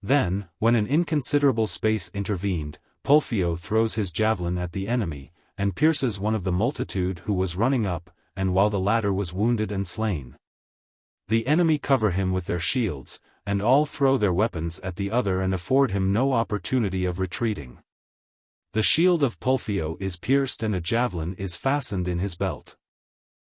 Then, when an inconsiderable space intervened, Pulfio throws his javelin at the enemy, and pierces one of the multitude who was running up, and while the latter was wounded and slain, the enemy cover him with their shields, and all throw their weapons at the other and afford him no opportunity of retreating. The shield of Pulfio is pierced and a javelin is fastened in his belt.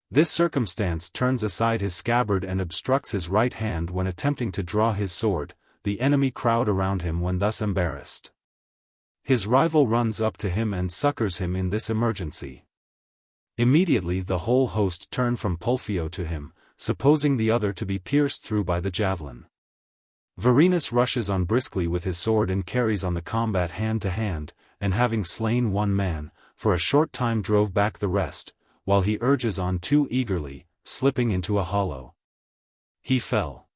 This circumstance turns aside his scabbard and obstructs his right hand when attempting to draw his sword. The enemy crowd around him when thus embarrassed. His rival runs up to him and succors him in this emergency. Immediately the whole host turn from Pulfio to him, supposing the other to be pierced through by the javelin. Varenus rushes on briskly with his sword and carries on the combat hand to hand, and having slain one man, for a short time drove back the rest, while he urges on too eagerly, slipping into a hollow. He fell.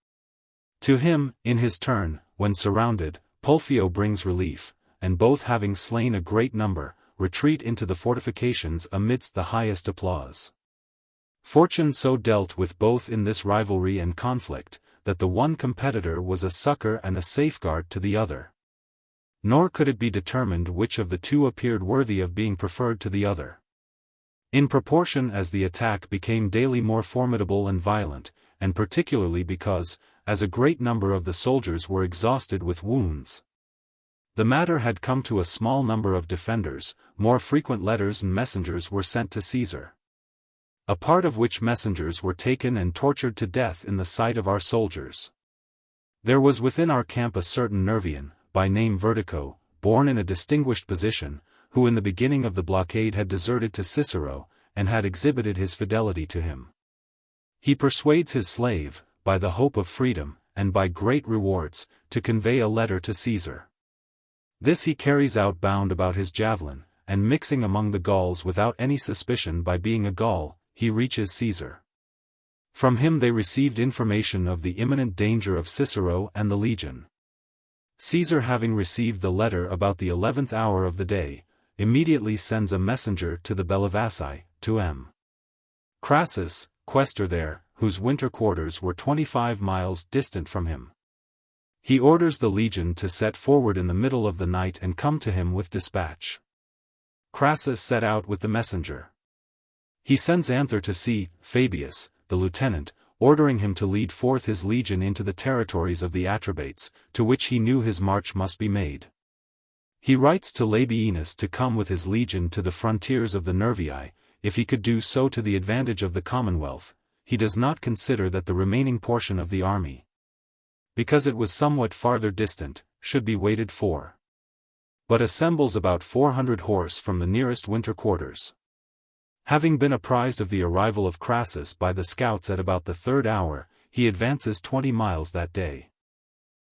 To him, in his turn, when surrounded, Pulfio brings relief, and both having slain a great number, retreat into the fortifications amidst the highest applause. Fortune so dealt with both in this rivalry and conflict, that the one competitor was a succor and a safeguard to the other. Nor could it be determined which of the two appeared worthy of being preferred to the other. In proportion as the attack became daily more formidable and violent, and particularly because, as a great number of the soldiers were exhausted with wounds, the matter had come to a small number of defenders, more frequent letters and messengers were sent to Caesar. A part of which messengers were taken and tortured to death in the sight of our soldiers. There was within our camp a certain Nervian, by name Vertico, born in a distinguished position, who in the beginning of the blockade had deserted to Cicero, and had exhibited his fidelity to him. He persuades his slave, by the hope of freedom, and by great rewards, to convey a letter to Caesar. This he carries out bound about his javelin, and mixing among the Gauls without any suspicion by being a Gaul, he reaches Caesar. From him they received information of the imminent danger of Cicero and the legion. Caesar, having received the letter about the 11th hour of the day, immediately sends a messenger to the Bellivaci, to M. Crassus, quaestor there, whose winter quarters were 25 miles distant from him. He orders the legion to set forward in the middle of the night and come to him with dispatch. Crassus set out with the messenger. He sends Anther to see Fabius, the lieutenant, ordering him to lead forth his legion into the territories of the Atrebates, to which he knew his march must be made. He writes to Labienus to come with his legion to the frontiers of the Nervii, if he could do so to the advantage of the Commonwealth. He does not consider that the remaining portion of the army, because it was somewhat farther distant, should be waited for, but assembles about 400 horse from the nearest winter quarters. Having been apprised of the arrival of Crassus by the scouts at about the 3rd hour, he advances 20 miles that day.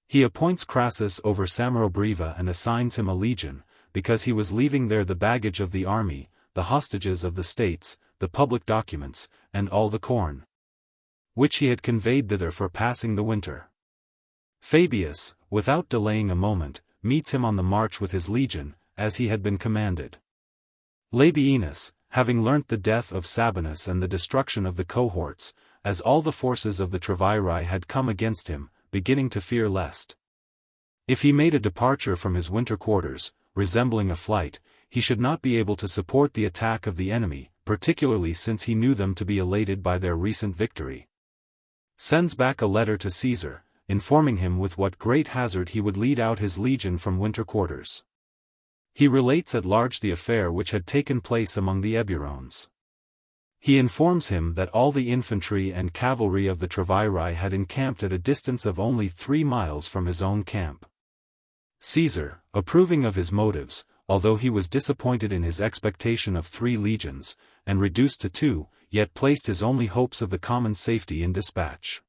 He appoints Crassus over Samarobriva and assigns him a legion, because he was leaving there the baggage of the army, the hostages of the states, the public documents, and all the corn, which he had conveyed thither for passing the winter. Fabius, without delaying a moment, meets him on the march with his legion, as he had been commanded. Labienus, having learnt the death of Sabinus and the destruction of the cohorts, as all the forces of the Treviri had come against him, beginning to fear lest, if he made a departure from his winter quarters, resembling a flight, he should not be able to support the attack of the enemy, particularly since he knew them to be elated by their recent victory, sends back a letter to Caesar, informing him with what great hazard he would lead out his legion from winter quarters. He relates at large the affair which had taken place among the Eburones. He informs him that all the infantry and cavalry of the Treviri had encamped at a distance of only 3 miles from his own camp. Caesar, approving of his motives, although he was disappointed in his expectation of 3 legions, and reduced to 2, yet placed his only hopes of the common safety in dispatch.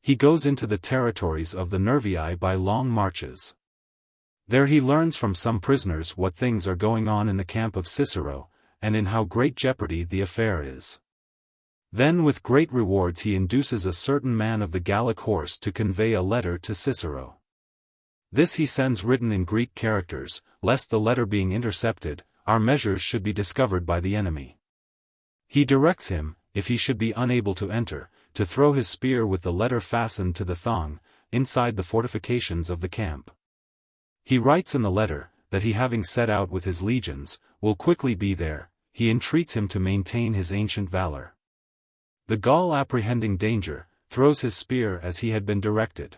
He goes into the territories of the Nervii by long marches. There he learns from some prisoners what things are going on in the camp of Cicero, and in how great jeopardy the affair is. Then with great rewards he induces a certain man of the Gallic horse to convey a letter to Cicero. This he sends written in Greek characters, lest the letter being intercepted, our measures should be discovered by the enemy. He directs him, if he should be unable to enter, to throw his spear with the letter fastened to the thong, inside the fortifications of the camp. He writes in the letter, that he having set out with his legions, will quickly be there. He entreats him to maintain his ancient valor. The Gaul, apprehending danger, throws his spear as he had been directed.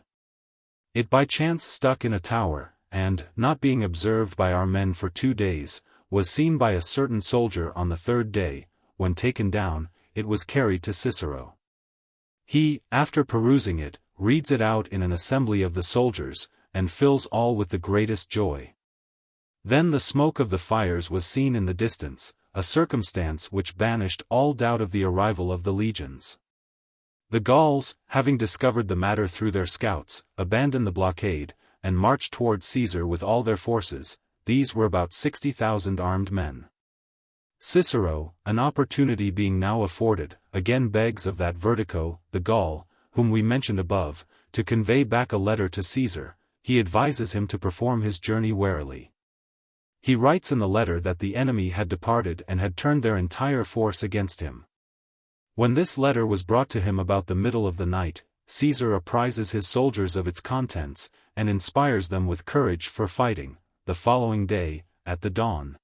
It by chance stuck in a tower, and, not being observed by our men for 2 days, was seen by a certain soldier on the 3rd day. When taken down, it was carried to Cicero. He, after perusing it, reads it out in an assembly of the soldiers, and fills all with the greatest joy. Then the smoke of the fires was seen in the distance, a circumstance which banished all doubt of the arrival of the legions. The Gauls, having discovered the matter through their scouts, abandoned the blockade, and marched toward Caesar with all their forces. These were about 60,000 armed men. Cicero, an opportunity being now afforded, again begs of that Vertico, the Gaul, whom we mentioned above, to convey back a letter to Caesar. He advises him to perform his journey warily. He writes in the letter that the enemy had departed and had turned their entire force against him. When this letter was brought to him about the middle of the night, Caesar apprises his soldiers of its contents, and inspires them with courage for fighting. The following day, at the dawn,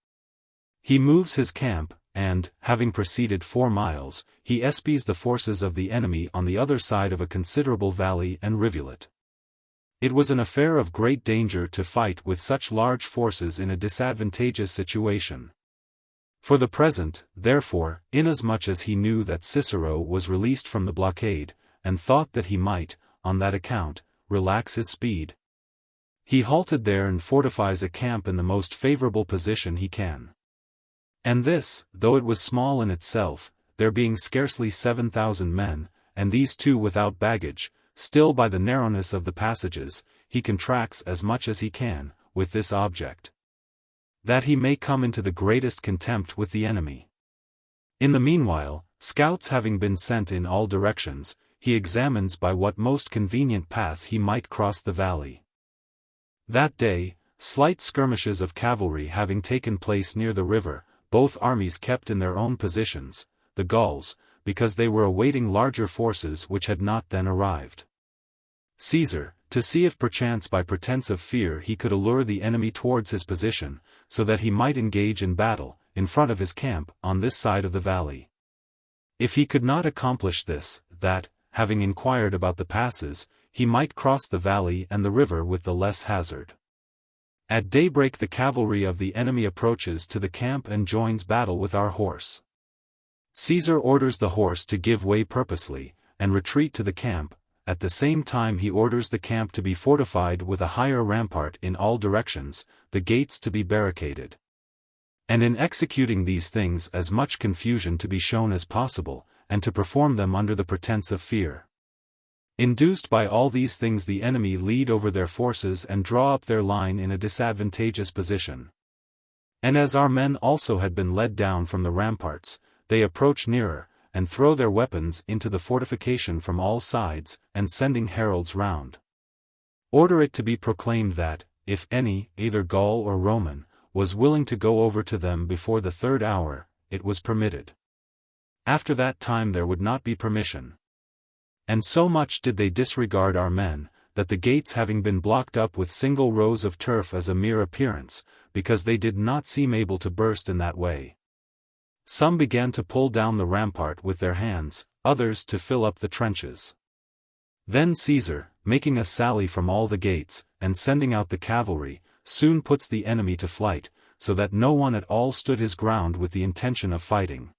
he moves his camp, and, having proceeded 4 miles, he espies the forces of the enemy on the other side of a considerable valley and rivulet. It was an affair of great danger to fight with such large forces in a disadvantageous situation. For the present, therefore, inasmuch as he knew that Cicero was released from the blockade, and thought that he might, on that account, relax his speed, he halted there and fortifies a camp in the most favorable position he can. And this, though it was small in itself, there being scarcely 7,000 men, and these too without baggage, still by the narrowness of the passages, he contracts as much as he can, with this object, that he may come into the greatest contempt with the enemy. In the meanwhile, scouts having been sent in all directions, he examines by what most convenient path he might cross the valley. That day, slight skirmishes of cavalry having taken place near the river, both armies kept in their own positions, the Gauls, because they were awaiting larger forces which had not then arrived. Caesar, to see if perchance by pretense of fear he could allure the enemy towards his position, so that he might engage in battle, in front of his camp, on this side of the valley. If he could not accomplish this, that, having inquired about the passes, he might cross the valley and the river with the less hazard. At daybreak the cavalry of the enemy approaches to the camp and joins battle with our horse. Caesar orders the horse to give way purposely, and retreat to the camp. At the same time he orders the camp to be fortified with a higher rampart in all directions, the gates to be barricaded. And in executing these things as much confusion to be shown as possible, and to perform them under the pretense of fear. Induced by all these things the enemy lead over their forces and draw up their line in a disadvantageous position. And as our men also had been led down from the ramparts, they approach nearer, and throw their weapons into the fortification from all sides, and sending heralds round, order it to be proclaimed that, if any, either Gaul or Roman, was willing to go over to them before the 3rd hour, it was permitted. After that time there would not be permission. And so much did they disregard our men, that the gates having been blocked up with single rows of turf as a mere appearance, because they did not seem able to burst in that way. Some began to pull down the rampart with their hands, others to fill up the trenches. Then Caesar, making a sally from all the gates, and sending out the cavalry, soon puts the enemy to flight, so that no one at all stood his ground with the intention of fighting.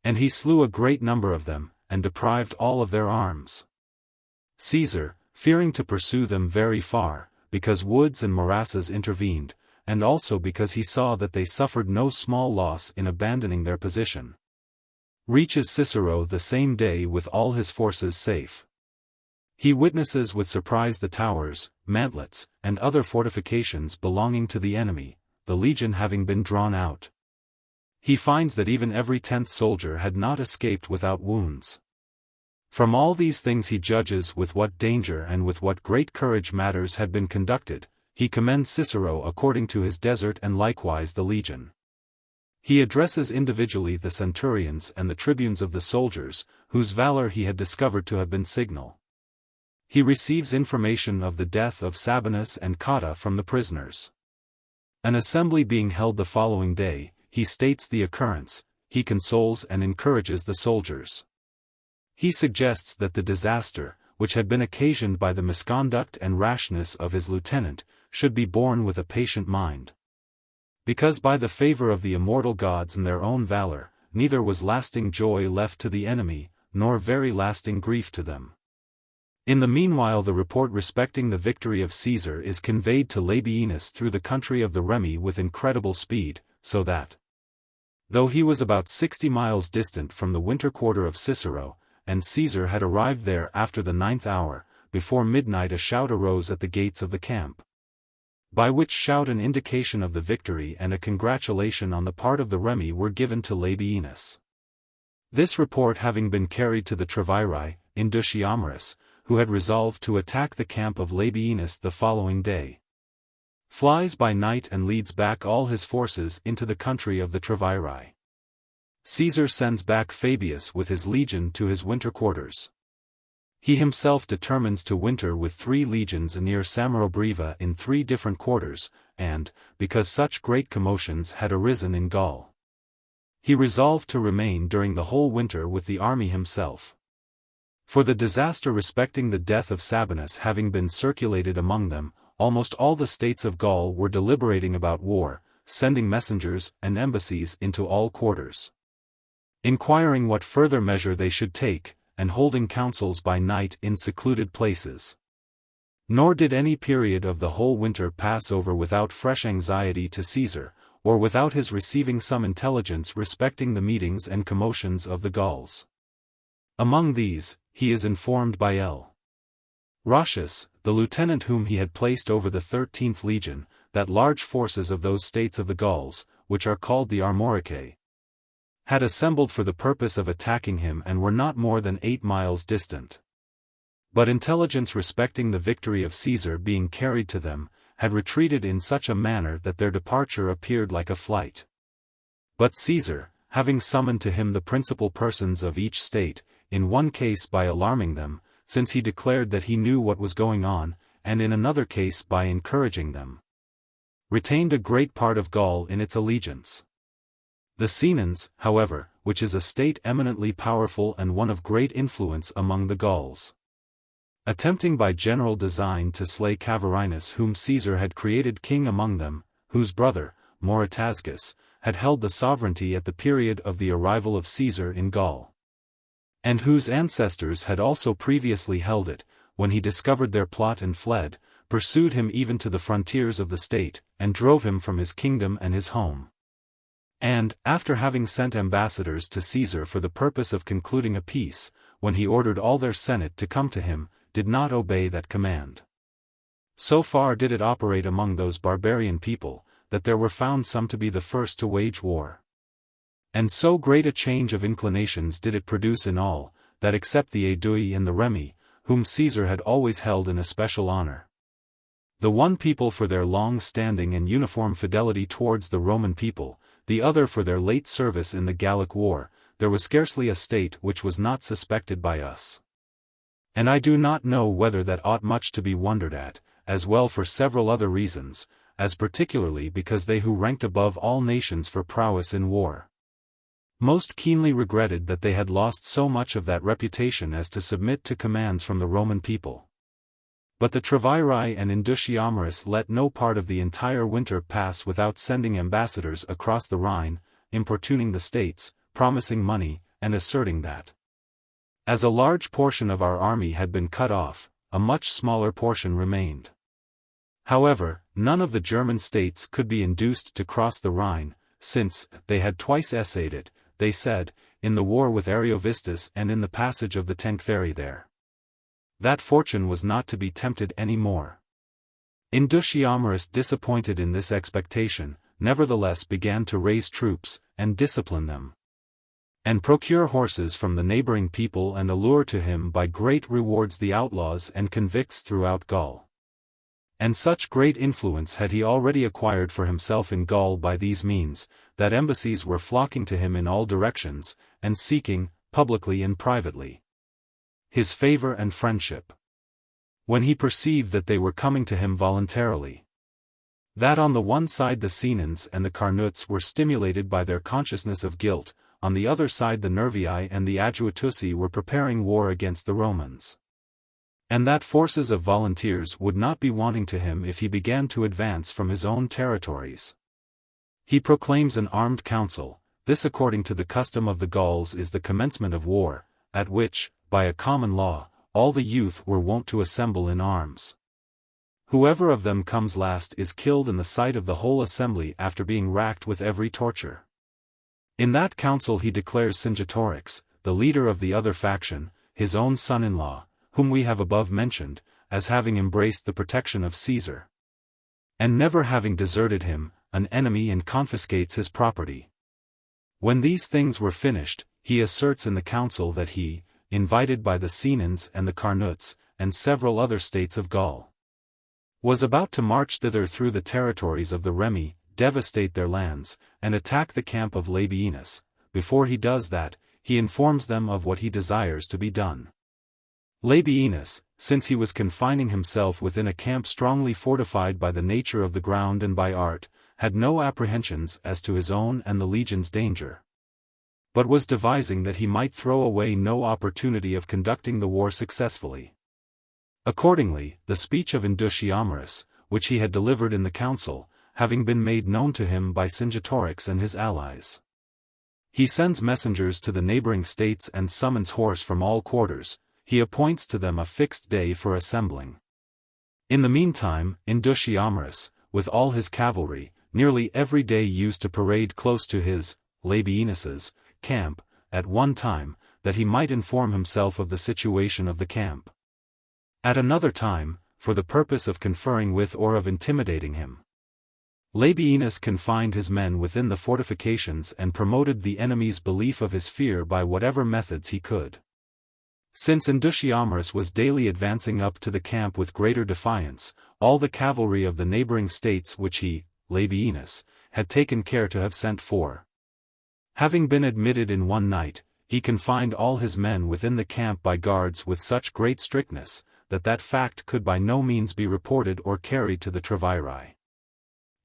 And he slew a great number of them, and deprived all of their arms. Caesar, fearing to pursue them very far, because woods and morasses intervened, and also because he saw that they suffered no small loss in abandoning their position, reaches Cicero the same day with all his forces safe. He witnesses with surprise the towers, mantlets, and other fortifications belonging to the enemy, the legion having been drawn out. He finds that even every 10th soldier had not escaped without wounds. From all these things he judges with what danger and with what great courage matters had been conducted. He commends Cicero according to his desert and likewise the legion. He addresses individually the centurions and the tribunes of the soldiers, whose valor he had discovered to have been signal. He receives information of the death of Sabinus and Cotta from the prisoners. An assembly being held the following day, he states the occurrence, he consoles and encourages the soldiers. He suggests that the disaster, which had been occasioned by the misconduct and rashness of his lieutenant, should be borne with a patient mind. Because by the favor of the immortal gods and their own valor, neither was lasting joy left to the enemy, nor very lasting grief to them. In the meanwhile the report respecting the victory of Caesar is conveyed to Labienus through the country of the Remi with incredible speed, so that, though he was about 60 miles distant from the winter quarter of Cicero, and Caesar had arrived there after the 9th hour, before midnight a shout arose at the gates of the camp. By which shout an indication of the victory and a congratulation on the part of the Remi were given to Labienus. This report having been carried to the Treviri, Induciamaris, who had resolved to attack the camp of Labienus the following day, flies by night and leads back all his forces into the country of the Treviri. Caesar sends back Fabius with his legion to his winter quarters. He himself determines to winter with 3 legions near Samarobriva in 3 different quarters, and, because such great commotions had arisen in Gaul, he resolved to remain during the whole winter with the army himself. For the disaster respecting the death of Sabinus having been circulated among them, almost all the states of Gaul were deliberating about war, sending messengers and embassies into all quarters, inquiring what further measure they should take, and holding councils by night in secluded places. Nor did any period of the whole winter pass over without fresh anxiety to Caesar, or without his receiving some intelligence respecting the meetings and commotions of the Gauls. Among these, he is informed by L. Roscius, the lieutenant whom he had placed over the 13th legion, that large forces of those states of the Gauls, which are called the Armoricae, had assembled for the purpose of attacking him and were not more than 8 miles distant. But intelligence respecting the victory of Caesar being carried to them, had retreated in such a manner that their departure appeared like a flight. But Caesar, having summoned to him the principal persons of each state, in one case by alarming them, since he declared that he knew what was going on, and in another case by encouraging them, retained a great part of Gaul in its allegiance. The Senons, however, which is a state eminently powerful and one of great influence among the Gauls, attempting by general design to slay Cavarinus, whom Caesar had created king among them, whose brother, Moritasgus, had held the sovereignty at the period of the arrival of Caesar in Gaul, and whose ancestors had also previously held it, when he discovered their plot and fled, pursued him even to the frontiers of the state, and drove him from his kingdom and his home. And, after having sent ambassadors to Caesar for the purpose of concluding a peace, when he ordered all their senate to come to him, did not obey that command. So far did it operate among those barbarian people, that there were found some to be the first to wage war. And so great a change of inclinations did it produce in all, that except the Aedui and the Remi, whom Caesar had always held in especial honor, the one people for their long standing and uniform fidelity towards the Roman people, the other for their late service in the Gallic War, there was scarcely a state which was not suspected by us. And I do not know whether that ought much to be wondered at, as well for several other reasons, as particularly because they who ranked above all nations for prowess in war most keenly regretted that they had lost so much of that reputation as to submit to commands from the Roman people. But the Treviri and Indutiamaris let no part of the entire winter pass without sending ambassadors across the Rhine, importuning the states, promising money, and asserting that, as a large portion of our army had been cut off, a much smaller portion remained. However, none of the German states could be induced to cross the Rhine, since they had twice essayed it, they said, in the war with Ariovistus and in the passage of the Tencteri there. That fortune was not to be tempted any more. Indutiamaris, disappointed in this expectation, nevertheless began to raise troops, and discipline them, and procure horses from the neighboring people and allure to him by great rewards the outlaws and convicts throughout Gaul. And such great influence had he already acquired for himself in Gaul by these means, that embassies were flocking to him in all directions, and seeking, publicly and privately, his favor and friendship. When he perceived that they were coming to him voluntarily, that on the one side the Senons and the Carnuts were stimulated by their consciousness of guilt, on the other side the Nervii and the Aduatuci were preparing war against the Romans, and that forces of volunteers would not be wanting to him if he began to advance from his own territories, he proclaims an armed council. This, according to the custom of the Gauls, is the commencement of war, at which, by a common law, all the youth were wont to assemble in arms. Whoever of them comes last is killed in the sight of the whole assembly after being racked with every torture. In that council he declares Cingetorix, the leader of the other faction, his own son-in-law, whom we have above mentioned, as having embraced the protection of Caesar, and never having deserted him, an enemy, and confiscates his property. When these things were finished, he asserts in the council that he, invited by the Senons and the Carnuts, and several other states of Gaul, was about to march thither through the territories of the Remi, devastate their lands, and attack the camp of Labienus. Before he does that, he informs them of what he desires to be done. Labienus, since he was confining himself within a camp strongly fortified by the nature of the ground and by art, had no apprehensions as to his own and the legion's danger, but was devising that he might throw away no opportunity of conducting the war successfully. Accordingly, the speech of Indutiamaris, which he had delivered in the council, having been made known to him by Cingetorix and his allies, he sends messengers to the neighboring states and summons horse from all quarters. He appoints to them a fixed day for assembling. In the meantime, Indutiamaris, with all his cavalry, nearly every day used to parade close to his, Labienus's, camp, at one time, that he might inform himself of the situation of the camp. At another time, for the purpose of conferring with or of intimidating him. Labienus confined his men within the fortifications and promoted the enemy's belief of his fear by whatever methods he could. Since Indutiamaris was daily advancing up to the camp with greater defiance, all the cavalry of the neighboring states which he, Labienus, had taken care to have sent for, Having been admitted in one night, he confined all his men within the camp by guards with such great strictness, that that fact could by no means be reported or carried to the Treviri.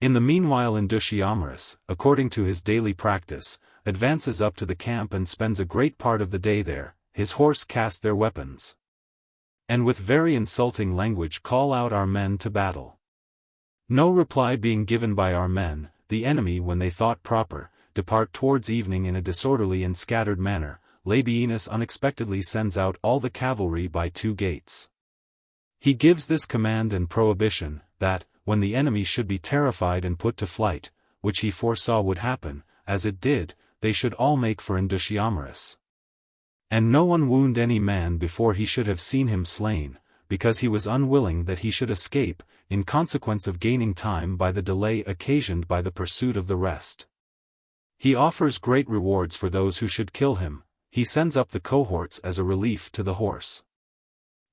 In the meanwhile Indutiamurus, according to his daily practice, advances up to the camp and spends a great part of the day there. His horse cast their weapons, and with very insulting language call out our men to battle. No reply being given by our men, the enemy when they thought proper, depart towards evening in a disorderly and scattered manner. Labienus unexpectedly sends out all the cavalry by 2 gates. He gives this command and prohibition, that, when the enemy should be terrified and put to flight, which he foresaw would happen, as it did, they should all make for Indutiamurus. And no one wound any man before he should have seen him slain, because he was unwilling that he should escape, in consequence of gaining time by the delay occasioned by the pursuit of the rest. He offers great rewards for those who should kill him. He sends up the cohorts as a relief to the horse.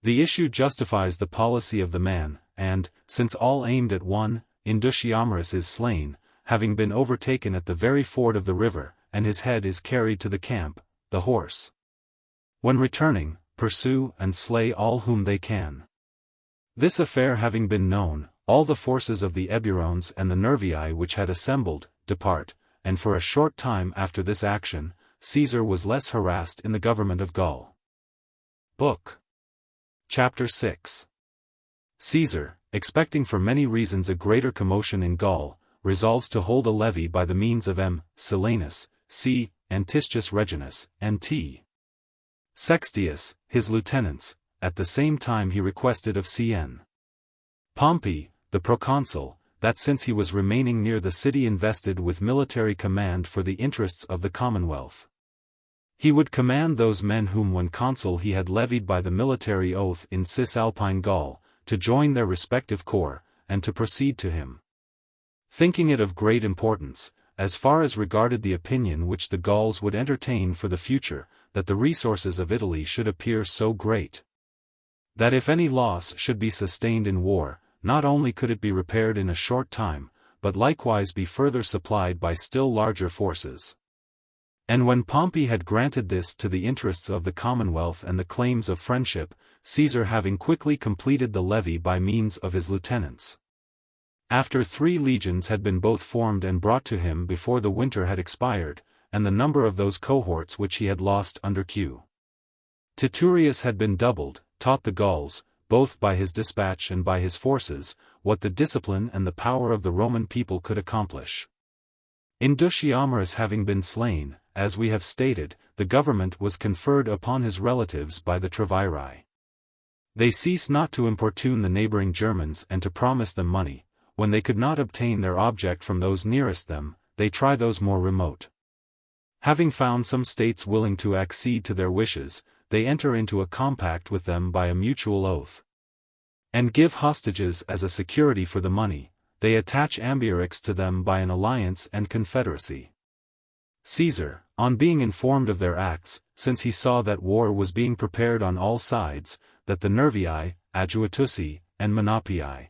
The issue justifies the policy of the man, and, since all aimed at one, Indutiamurus is slain, having been overtaken at the very ford of the river, and his head is carried to the camp. The horse, when returning, pursue and slay all whom they can. This affair having been known, all the forces of the Eburones and the Nervii which had assembled, depart, and for a short time after this action, Caesar was less harassed in the government of Gaul. Book. Chapter 6. Caesar, expecting for many reasons a greater commotion in Gaul, resolves to hold a levy by the means of M. Silanus, C. Antistus Reginus, and T. Sextius, his lieutenants. At the same time he requested of Cn. Pompey, the proconsul, that since he was remaining near the city invested with military command for the interests of the commonwealth, he would command those men whom when consul he had levied by the military oath in Cisalpine Gaul, to join their respective corps, and to proceed to him. Thinking it of great importance, as far as regarded the opinion which the Gauls would entertain for the future, that the resources of Italy should appear so great, that if any loss should be sustained in war, not only could it be repaired in a short time, but likewise be further supplied by still larger forces. And when Pompey had granted this to the interests of the commonwealth and the claims of friendship, Caesar having quickly completed the levy by means of his lieutenants, after 3 legions had been both formed and brought to him before the winter had expired, and the number of those cohorts which he had lost under Q. Titurius had been doubled, taught the Gauls, both by his dispatch and by his forces, what the discipline and the power of the Roman people could accomplish. Indutiamurus having been slain, as we have stated, the government was conferred upon his relatives by the Treviri. They ceased not to importune the neighboring Germans and to promise them money. When they could not obtain their object from those nearest them, they try those more remote. Having found some states willing to accede to their wishes, they enter into a compact with them by a mutual oath, and give hostages as a security for the money. They attach Ambiorix to them by an alliance and confederacy. Caesar, on being informed of their acts, since he saw that war was being prepared on all sides, that the Nervii, Aduatusi, and Menapii,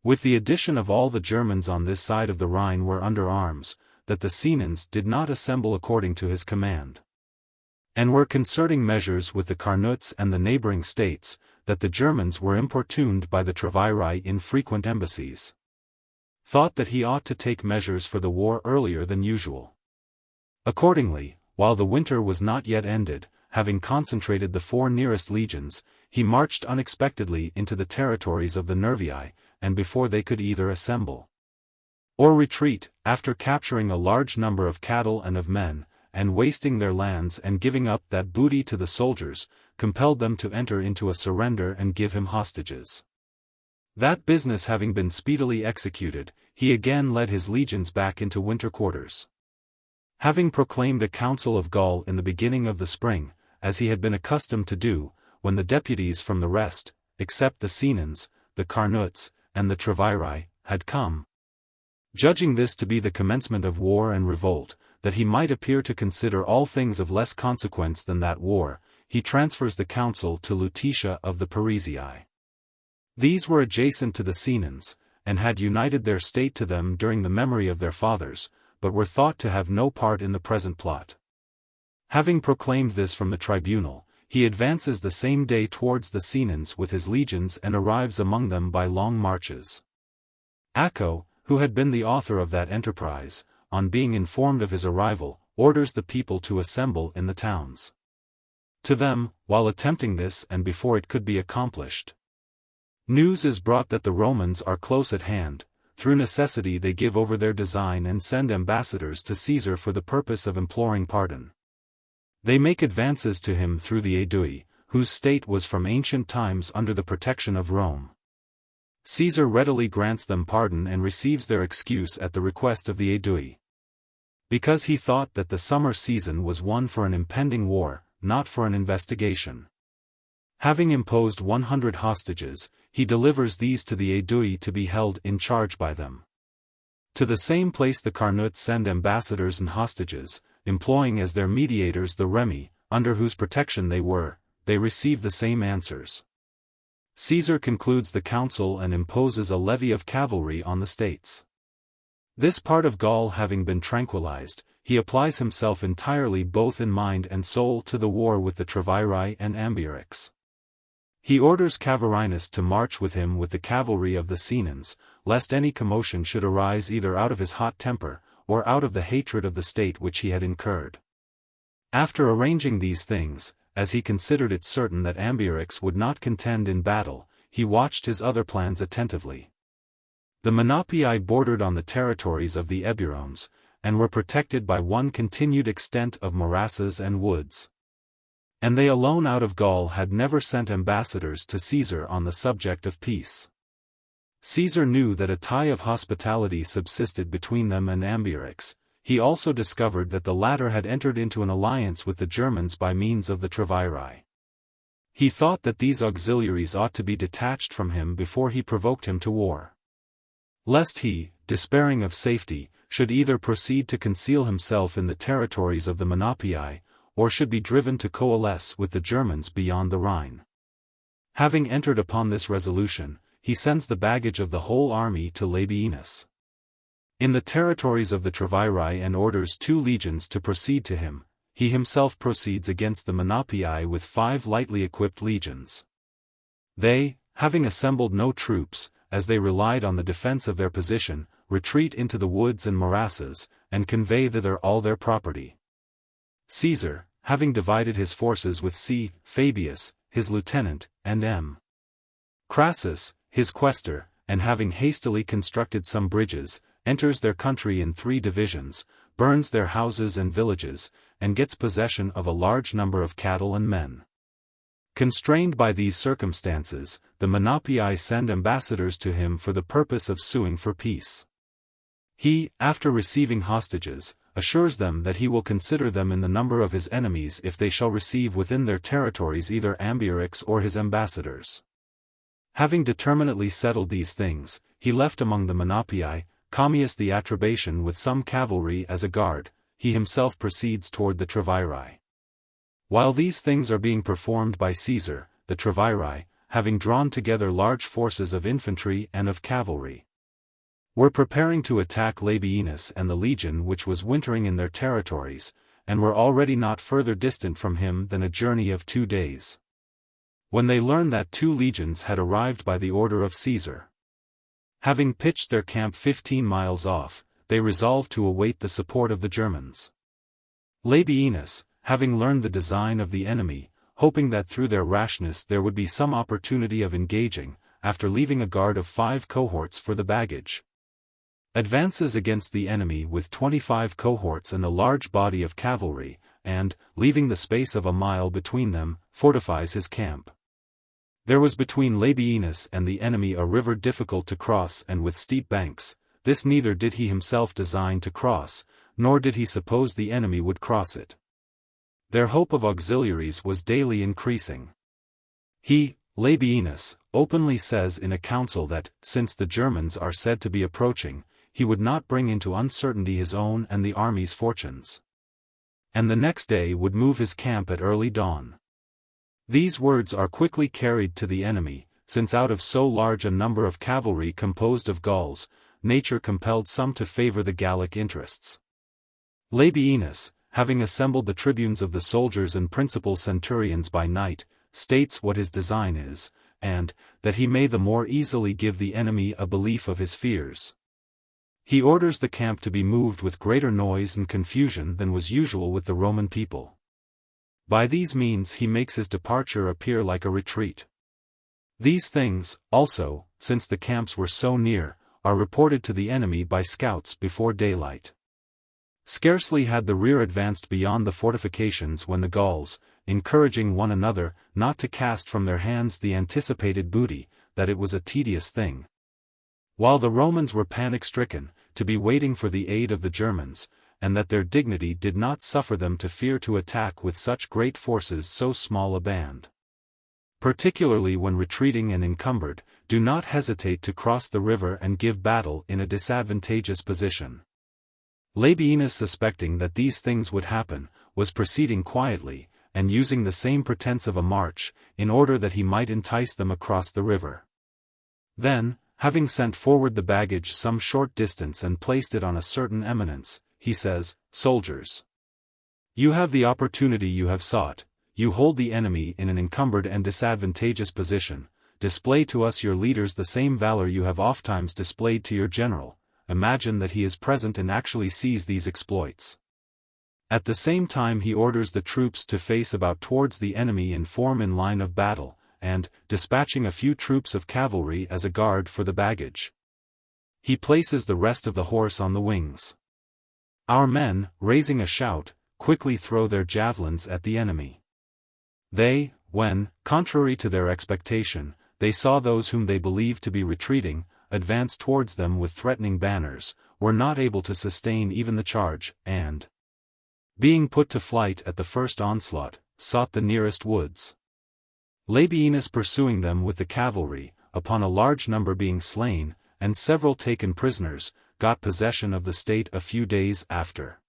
with the addition of all the Germans on this side of the Rhine were under arms, that the Senons did not assemble according to his command, and were concerting measures with the Carnuts and the neighboring states, that the Germans were importuned by the Treviri in frequent embassies, thought that he ought to take measures for the war earlier than usual. Accordingly, while the winter was not yet ended, having concentrated the 4 nearest legions, he marched unexpectedly into the territories of the Nervii, and before they could either assemble or retreat, after capturing a large number of cattle and of men, and wasting their lands and giving up that booty to the soldiers, compelled them to enter into a surrender and give him hostages. That business having been speedily executed, he again led his legions back into winter quarters. Having proclaimed a council of Gaul in the beginning of the spring, as he had been accustomed to do, when the deputies from the rest, except the Senons, the Carnuts, and the Treviri, had come, judging this to be the commencement of war and revolt, that he might appear to consider all things of less consequence than that war, he transfers the council to Lutetia of the Parisii. These were adjacent to the Senons, and had united their state to them during the memory of their fathers, but were thought to have no part in the present plot. Having proclaimed this from the tribunal, he advances the same day towards the Senons with his legions and arrives among them by long marches. Acco, who had been the author of that enterprise, on being informed of his arrival, orders the people to assemble in the towns. To them, while attempting this and before it could be accomplished, news is brought that the Romans are close at hand. Through necessity they give over their design and send ambassadors to Caesar for the purpose of imploring pardon. They make advances to him through the Aedui, whose state was from ancient times under the protection of Rome. Caesar readily grants them pardon and receives their excuse at the request of the Aedui. Because he thought that the summer season was one for an impending war, not for an investigation. Having imposed 100 hostages, he delivers these to the Aedui to be held in charge by them. To the same place the Carnuts send ambassadors and hostages, employing as their mediators the Remi, under whose protection they receive the same answers. Caesar concludes the council and imposes a levy of cavalry on the states. This part of Gaul having been tranquilized, he applies himself entirely both in mind and soul to the war with the Treviri and Ambiorix. He orders Cavarinus to march with him with the cavalry of the Senons, lest any commotion should arise either out of his hot temper, or out of the hatred of the state which he had incurred. After arranging these things, as he considered it certain that Ambiorix would not contend in battle, he watched his other plans attentively. The Menapii bordered on the territories of the Eburones, and were protected by one continued extent of morasses and woods. And they alone out of Gaul had never sent ambassadors to Caesar on the subject of peace. Caesar knew that a tie of hospitality subsisted between them and Ambiorix. He also discovered that the latter had entered into an alliance with the Germans by means of the Treviri. He thought that these auxiliaries ought to be detached from him before he provoked him to war, lest he, despairing of safety, should either proceed to conceal himself in the territories of the Menapii, or should be driven to coalesce with the Germans beyond the Rhine. Having entered upon this resolution, he sends the baggage of the whole army to Labienus in the territories of the Treviri and orders 2 legions to proceed to him. He himself proceeds against the Menapii with 5 lightly equipped legions. They, having assembled no troops, as they relied on the defense of their position, retreat into the woods and morasses, and convey thither all their property. Caesar, having divided his forces with C. Fabius, his lieutenant, and M. Crassus, his quaestor, and having hastily constructed some bridges, enters their country in 3 divisions, burns their houses and villages, and gets possession of a large number of cattle and men. Constrained by these circumstances, the Menapii send ambassadors to him for the purpose of suing for peace. He, after receiving hostages, assures them that he will consider them in the number of his enemies if they shall receive within their territories either Ambiorix or his ambassadors. Having determinately settled these things, he left among the Menapii Commius the Atrebatian with some cavalry as a guard. He himself proceeds toward the Treviri. While these things are being performed by Caesar, the Treviri, having drawn together large forces of infantry and of cavalry, were preparing to attack Labienus and the legion which was wintering in their territories, and were already not further distant from him than a journey of 2 days, when they learned that 2 legions had arrived by the order of Caesar. Having pitched their camp 15 miles off, they resolved to await the support of the Germans. Labienus, having learned the design of the enemy, hoping that through their rashness there would be some opportunity of engaging, after leaving a guard of 5 cohorts for the baggage, advances against the enemy with 25 cohorts and a large body of cavalry, and, leaving the space of a mile between them, fortifies his camp. There was between Labienus and the enemy a river difficult to cross and with steep banks. This neither did he himself design to cross, nor did he suppose the enemy would cross it. Their hope of auxiliaries was daily increasing. He, Labienus, openly says in a council that, since the Germans are said to be approaching, he would not bring into uncertainty his own and the army's fortunes, and the next day would move his camp at early dawn. These words are quickly carried to the enemy, since out of so large a number of cavalry composed of Gauls, nature compelled some to favor the Gallic interests. Labienus, having assembled the tribunes of the soldiers and principal centurions by night, states what his design is, and, that he may the more easily give the enemy a belief of his fears. He orders the camp to be moved with greater noise and confusion than was usual with the Roman people. By these means he makes his departure appear like a retreat. These things, also, since the camps were so near, are reported to the enemy by scouts before daylight. Scarcely had the rear advanced beyond the fortifications when the Gauls, encouraging one another not to cast from their hands the anticipated booty, that it was a tedious thing. While the Romans were panic-stricken, to be waiting for the aid of the Germans, and that their dignity did not suffer them to fear to attack with such great forces so small a band. Particularly when retreating and encumbered, do not hesitate to cross the river and give battle in a disadvantageous position. Labienus, suspecting that these things would happen, was proceeding quietly, and using the same pretense of a march, in order that he might entice them across the river. Then, having sent forward the baggage some short distance and placed it on a certain eminence, he says, "Soldiers, you have the opportunity you have sought, you hold the enemy in an encumbered and disadvantageous position, display to us your leaders the same valor you have ofttimes displayed to your general, imagine that he is present and actually sees these exploits." At the same time he orders the troops to face about towards the enemy and form in line of battle, and, dispatching a few troops of cavalry as a guard for the baggage, he places the rest of the horse on the wings. Our men, raising a shout, quickly throw their javelins at the enemy. They, when, contrary to their expectation, they saw those whom they believed to be retreating, advance towards them with threatening banners, were not able to sustain even the charge, and, being put to flight at the first onslaught, sought the nearest woods. Labienus pursuing them with the cavalry, upon a large number being slain, and several taken prisoners, got possession of the state a few days after.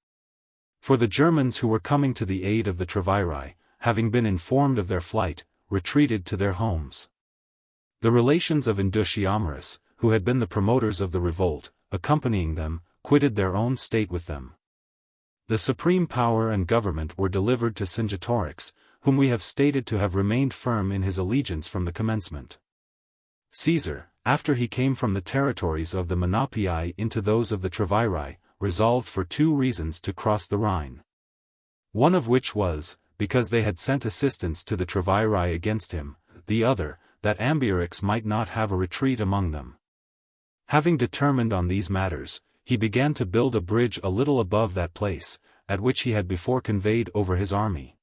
For the Germans who were coming to the aid of the Treviri, having been informed of their flight, retreated to their homes. The relations of Indutiomarus, who had been the promoters of the revolt, accompanying them, quitted their own state with them. The supreme power and government were delivered to Cingetorix, whom we have stated to have remained firm in his allegiance from the commencement. Caesar, after he came from the territories of the Menapii into those of the Treviri, resolved for 2 reasons to cross the Rhine. One of which was, because they had sent assistance to the Treviri against him, the other, that Ambiorix might not have a retreat among them. Having determined on these matters, he began to build a bridge a little above that place, at which he had before conveyed over his army.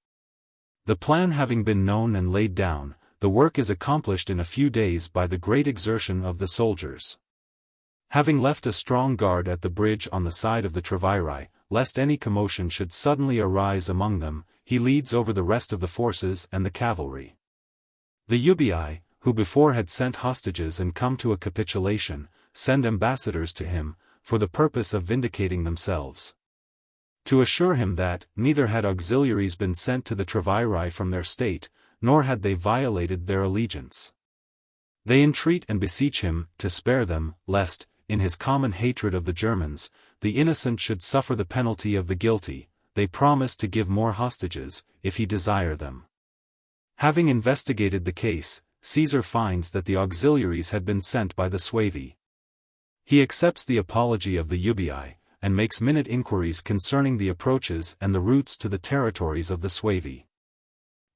The plan having been known and laid down, the work is accomplished in a few days by the great exertion of the soldiers. Having left a strong guard at the bridge on the side of the Treviri, lest any commotion should suddenly arise among them, he leads over the rest of the forces and the cavalry. The Ubii, who before had sent hostages and come to a capitulation, send ambassadors to him, for the purpose of vindicating themselves, to assure him that neither had auxiliaries been sent to the Treviri from their state, nor had they violated their allegiance. They entreat and beseech him to spare them, lest, in his common hatred of the Germans, the innocent should suffer the penalty of the guilty. They promise to give more hostages, if he desire them. Having investigated the case, Caesar finds that the auxiliaries had been sent by the Suevi. He accepts the apology of the Ubii, and makes minute inquiries concerning the approaches and the routes to the territories of the Suevi.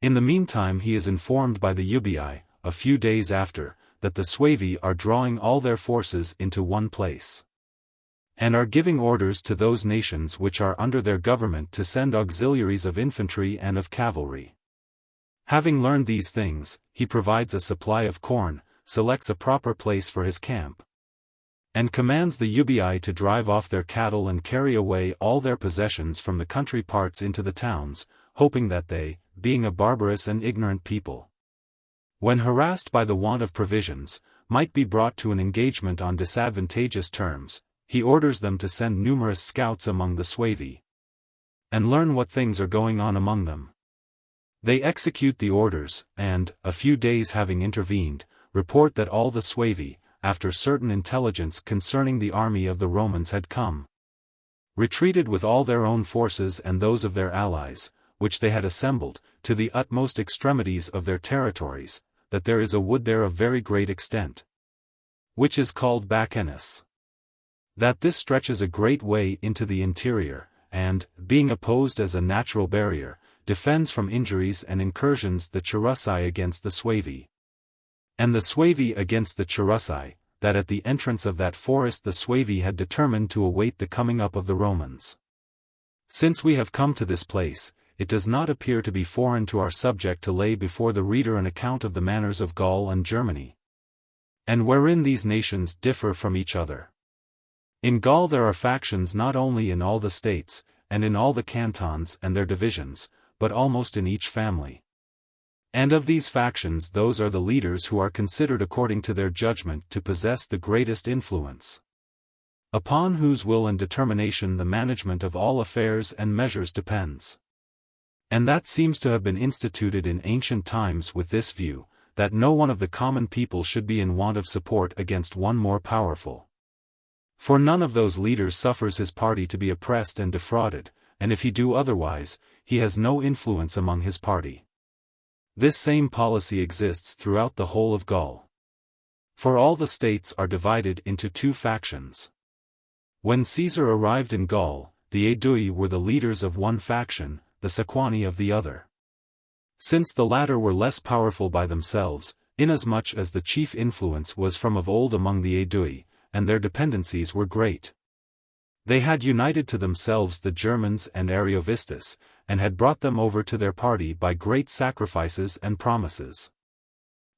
In the meantime he is informed by the Ubii, a few days after, that the Suevi are drawing all their forces into one place, and are giving orders to those nations which are under their government to send auxiliaries of infantry and of cavalry. Having learned these things, he provides a supply of corn, selects a proper place for his camp, and commands the Ubii to drive off their cattle and carry away all their possessions from the country parts into the towns, hoping that they, being a barbarous and ignorant people, when harassed by the want of provisions, might be brought to an engagement on disadvantageous terms. He orders them to send numerous scouts among the Suevi, and learn what things are going on among them. They execute the orders, and, a few days having intervened, report that all the Suevi, after certain intelligence concerning the army of the Romans had come, retreated with all their own forces and those of their allies, which they had assembled, to the utmost extremities of their territories, that there is a wood there of very great extent, which is called Bacchanus. That this stretches a great way into the interior, and, being opposed as a natural barrier, defends from injuries and incursions the Cherusei against the Suevi, and the Suevi against the Cherusei, that at the entrance of that forest the Suevi had determined to await the coming up of the Romans. Since we have come to this place, it does not appear to be foreign to our subject to lay before the reader an account of the manners of Gaul and Germany, and wherein these nations differ from each other. In Gaul there are factions not only in all the states, and in all the cantons and their divisions, but almost in each family. And of these factions those are the leaders who are considered according to their judgment to possess the greatest influence, upon whose will and determination the management of all affairs and measures depends. And that seems to have been instituted in ancient times with this view, that no one of the common people should be in want of support against one more powerful. For none of those leaders suffers his party to be oppressed and defrauded, and if he do otherwise, he has no influence among his party. This same policy exists throughout the whole of Gaul. For all the states are divided into two factions. When Caesar arrived in Gaul, the Aedui were the leaders of one faction, the Sequani of the other. Since the latter were less powerful by themselves, inasmuch as the chief influence was from of old among the Aedui, and their dependencies were great. They had united to themselves the Germans and Ariovistus, and had brought them over to their party by great sacrifices and promises.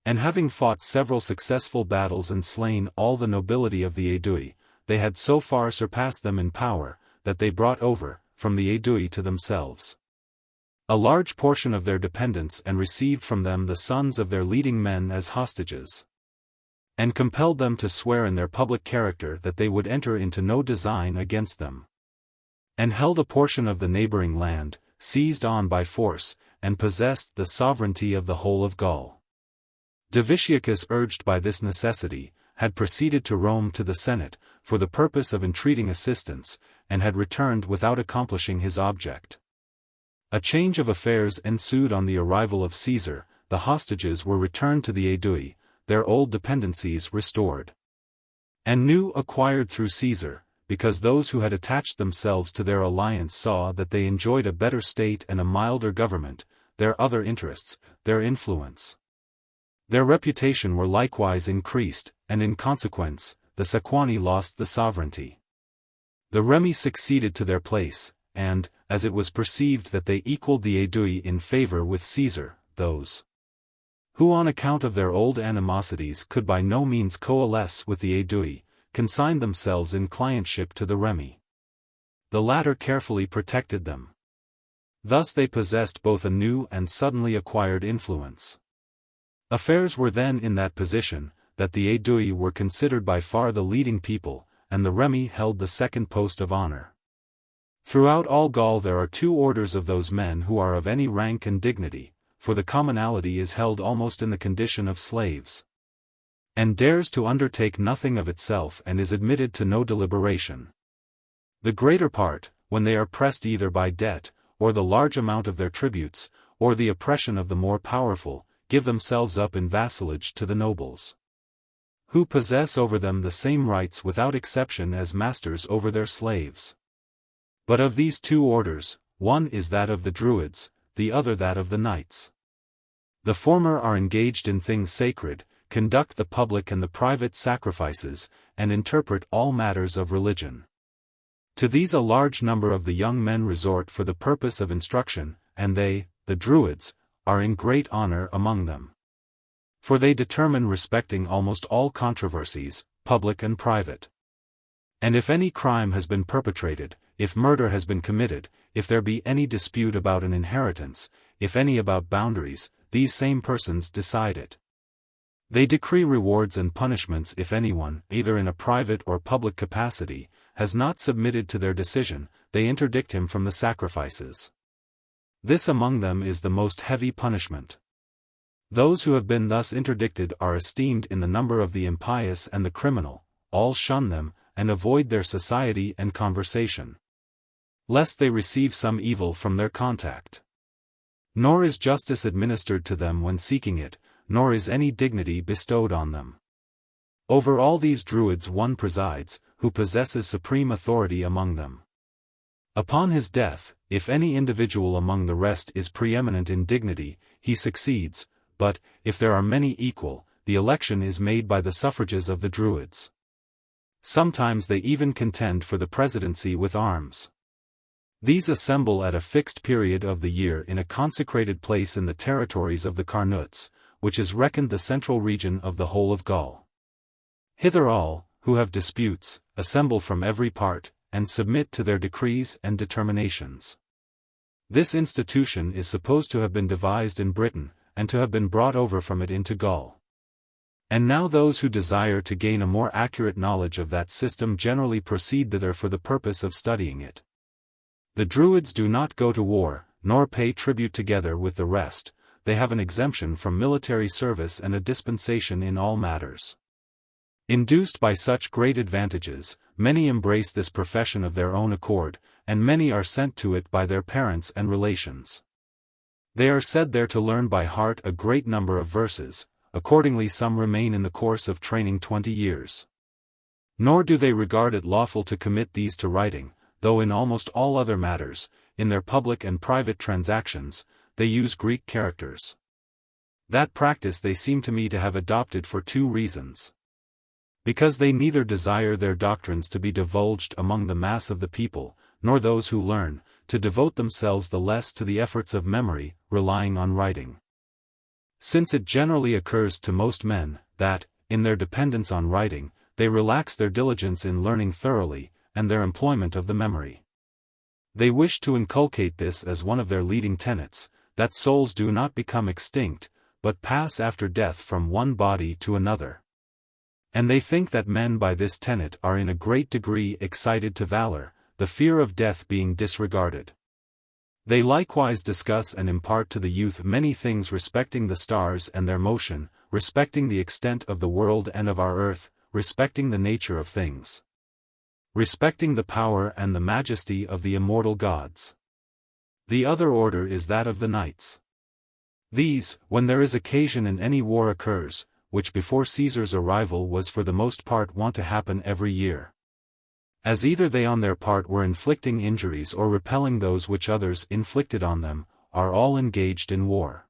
And having fought several successful battles and slain all the nobility of the Aedui, they had so far surpassed them in power, that they brought over, from the Aedui to themselves, a large portion of their dependents and received from them the sons of their leading men as hostages, and compelled them to swear in their public character that they would enter into no design against them, and held a portion of the neighboring land, seized on by force, and possessed the sovereignty of the whole of Gaul. Divitiacus, urged by this necessity, had proceeded to Rome to the Senate, for the purpose of entreating assistance, and had returned without accomplishing his object. A change of affairs ensued on the arrival of Caesar, the hostages were returned to the Aedui, their old dependencies restored, and new acquired through Caesar, because those who had attached themselves to their alliance saw that they enjoyed a better state and a milder government, their other interests, their influence, their reputation were likewise increased, and in consequence, the Sequani lost the sovereignty. The Remi succeeded to their place, and, as it was perceived that they equaled the Aedui in favor with Caesar, those who on account of their old animosities could by no means coalesce with the Aedui, consigned themselves in clientship to the Remi. The latter carefully protected them. Thus they possessed both a new and suddenly acquired influence. Affairs were then in that position, that the Aedui were considered by far the leading people, and the Remi held the second post of honor. Throughout all Gaul there are two orders of those men who are of any rank and dignity, for the commonalty is held almost in the condition of slaves, and dares to undertake nothing of itself and is admitted to no deliberation. The greater part, when they are pressed either by debt, or the large amount of their tributes, or the oppression of the more powerful, give themselves up in vassalage to the nobles, who possess over them the same rights without exception as masters over their slaves. But of these two orders, one is that of the Druids, the other that of the Knights. The former are engaged in things sacred, conduct the public and the private sacrifices, and interpret all matters of religion. To these a large number of the young men resort for the purpose of instruction, and they, the Druids, are in great honor among them. For they determine respecting almost all controversies, public and private. And if any crime has been perpetrated, if murder has been committed, if there be any dispute about an inheritance, if any about boundaries, these same persons decide it. They decree rewards and punishments if anyone, either in a private or public capacity, has not submitted to their decision, they interdict him from the sacrifices. This among them is the most heavy punishment. Those who have been thus interdicted are esteemed in the number of the impious and the criminal, all shun them, and avoid their society and conversation. lest they receive some evil from their contact. Nor is justice administered to them when seeking it, nor is any dignity bestowed on them. Over all these Druids one presides, who possesses supreme authority among them. Upon his death, if any individual among the rest is preeminent in dignity, he succeeds, but, if there are many equal, the election is made by the suffrages of the Druids. Sometimes they even contend for the presidency with arms. These assemble at a fixed period of the year in a consecrated place in the territories of the Carnutes, which is reckoned the central region of the whole of Gaul. Hither all, who have disputes, assemble from every part, and submit to their decrees and determinations. This institution is supposed to have been devised in Britain, and to have been brought over from it into Gaul. And now those who desire to gain a more accurate knowledge of that system generally proceed thither for the purpose of studying it. The Druids do not go to war, nor pay tribute together with the rest. They have an exemption from military service and a dispensation in all matters. Induced by such great advantages, many embrace this profession of their own accord, and many are sent to it by their parents and relations. They are said there to learn by heart a great number of verses, accordingly some remain in the course of training 20 years. Nor do they regard it lawful to commit these to writing, though in almost all other matters, in their public and private transactions, they use Greek characters. That practice they seem to me to have adopted for two reasons. Because they neither desire their doctrines to be divulged among the mass of the people, nor those who learn, to devote themselves the less to the efforts of memory, relying on writing. Since it generally occurs to most men, that, in their dependence on writing, they relax their diligence in learning thoroughly, and their employment of the memory. They wish to inculcate this as one of their leading tenets, that souls do not become extinct, but pass after death from one body to another. And they think that men by this tenet are in a great degree excited to valor, the fear of death being disregarded. They likewise discuss and impart to the youth many things respecting the stars and their motion, respecting the extent of the world and of our earth, respecting the nature of things, respecting the power and the majesty of the immortal gods. The other order is that of the knights. These, when there is occasion and any war occurs, which before Caesar's arrival was for the most part wont to happen every year, as either they on their part were inflicting injuries or repelling those which others inflicted on them, are all engaged in war.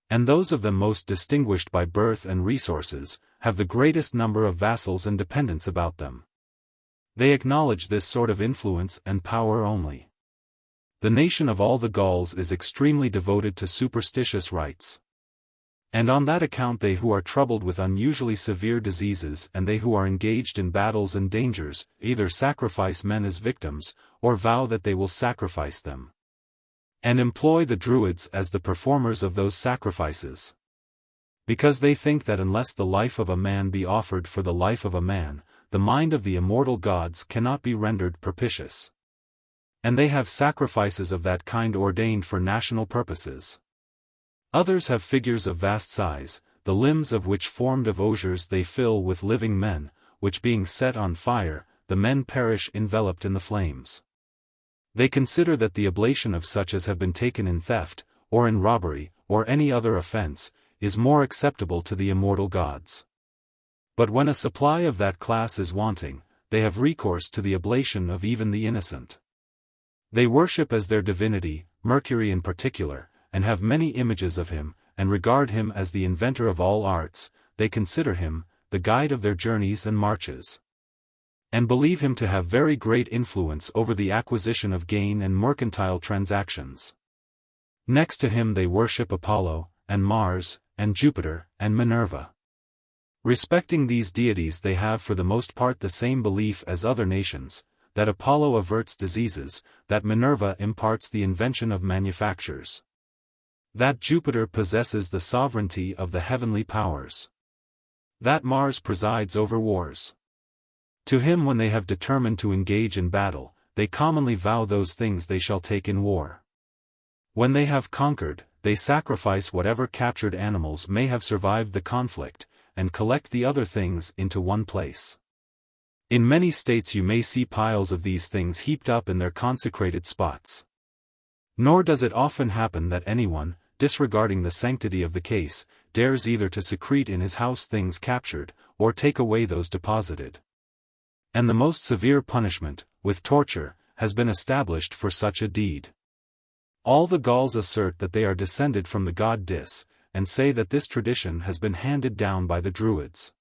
And those of them most distinguished by birth and resources, have the greatest number of vassals and dependents about them. They acknowledge this sort of influence and power only. The nation of all the Gauls is extremely devoted to superstitious rites. And on that account they who are troubled with unusually severe diseases and they who are engaged in battles and dangers, either sacrifice men as victims, or vow that they will sacrifice them, and employ the Druids as the performers of those sacrifices. Because they think that unless the life of a man be offered for the life of a man, the mind of the immortal gods cannot be rendered propitious. And they have sacrifices of that kind ordained for national purposes. Others have figures of vast size, the limbs of which formed of osiers they fill with living men, which being set on fire, the men perish enveloped in the flames. They consider that the oblation of such as have been taken in theft, or in robbery, or any other offense, is more acceptable to the immortal gods. But when a supply of that class is wanting, they have recourse to the oblation of even the innocent. They worship as their divinity, Mercury in particular, and have many images of him, and regard him as the inventor of all arts. They consider him, the guide of their journeys and marches, and believe him to have very great influence over the acquisition of gain and mercantile transactions. Next to him they worship Apollo, and Mars, and Jupiter, and Minerva. Respecting these deities they have for the most part the same belief as other nations, that Apollo averts diseases, that Minerva imparts the invention of manufactures, that Jupiter possesses the sovereignty of the heavenly powers, that Mars presides over wars. To him when they have determined to engage in battle, they commonly vow those things they shall take in war. When they have conquered, they sacrifice whatever captured animals may have survived the conflict, and collect the other things into one place. In many states you may see piles of these things heaped up in their consecrated spots. Nor does it often happen that anyone, disregarding the sanctity of the case, dares either to secrete in his house things captured, or take away those deposited. And the most severe punishment, with torture, has been established for such a deed. All the Gauls assert that they are descended from the god Dis, and say that this tradition has been handed down by the Druids.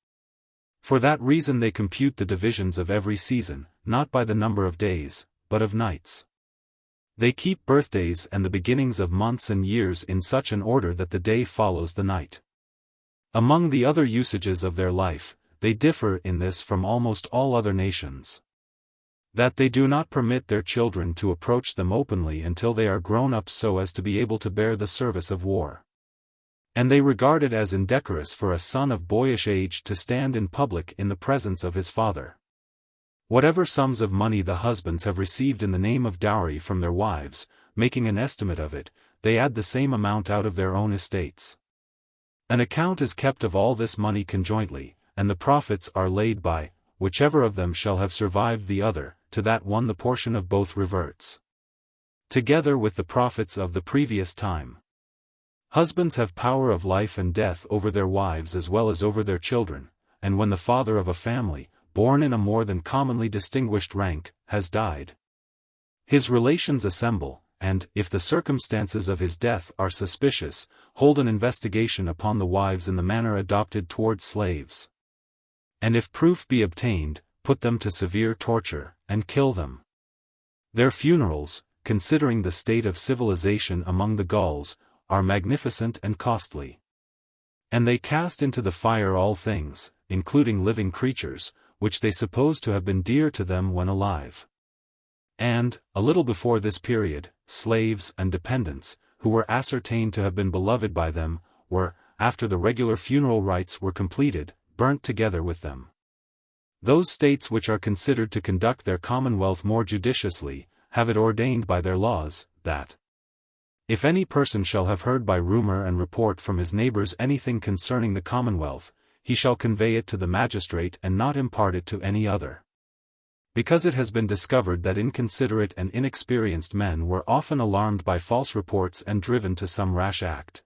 For that reason they compute the divisions of every season, not by the number of days, but of nights. They keep birthdays and the beginnings of months and years in such an order that the day follows the night. Among the other usages of their life, they differ in this from almost all other nations. That they do not permit their children to approach them openly until they are grown up so as to be able to bear the service of war. And they regard it as indecorous for a son of boyish age to stand in public in the presence of his father. Whatever sums of money the husbands have received in the name of dowry from their wives, making an estimate of it, they add the same amount out of their own estates. An account is kept of all this money conjointly, and the profits are laid by, whichever of them shall have survived the other, to that one the portion of both reverts. Together with the profits of the previous time. Husbands have power of life and death over their wives as well as over their children, and when the father of a family, born in a more than commonly distinguished rank, has died, his relations assemble, and, if the circumstances of his death are suspicious, hold an investigation upon the wives in the manner adopted towards slaves. And if proof be obtained, put them to severe torture, and kill them. Their funerals, considering the state of civilization among the Gauls, are magnificent and costly. And they cast into the fire all things, including living creatures, which they suppose to have been dear to them when alive. And, a little before this period, slaves and dependents, who were ascertained to have been beloved by them, were, after the regular funeral rites were completed, burnt together with them. Those states which are considered to conduct their commonwealth more judiciously, have it ordained by their laws, that if any person shall have heard by rumor and report from his neighbors anything concerning the commonwealth, he shall convey it to the magistrate and not impart it to any other. Because it has been discovered that inconsiderate and inexperienced men were often alarmed by false reports and driven to some rash act,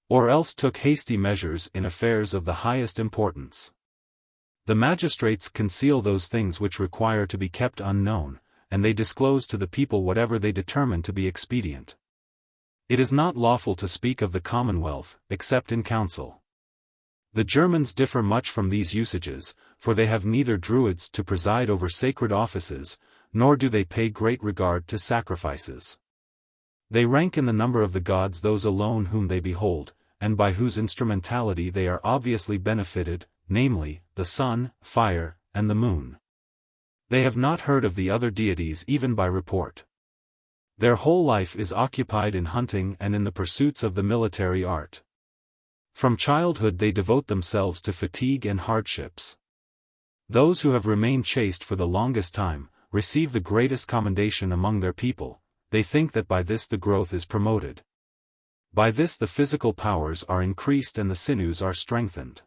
or else took hasty measures in affairs of the highest importance. The magistrates conceal those things which require to be kept unknown, and they disclose to the people whatever they determine to be expedient. It is not lawful to speak of the commonwealth, except in council. The Germans differ much from these usages, for they have neither Druids to preside over sacred offices, nor do they pay great regard to sacrifices. They rank in the number of the gods those alone whom they behold, and by whose instrumentality they are obviously benefited, namely, the sun, fire, and the moon. They have not heard of the other deities even by report. Their whole life is occupied in hunting and in the pursuits of the military art. From childhood they devote themselves to fatigue and hardships. Those who have remained chaste for the longest time, receive the greatest commendation among their people. They think that by this the growth is promoted. By this the physical powers are increased and the sinews are strengthened.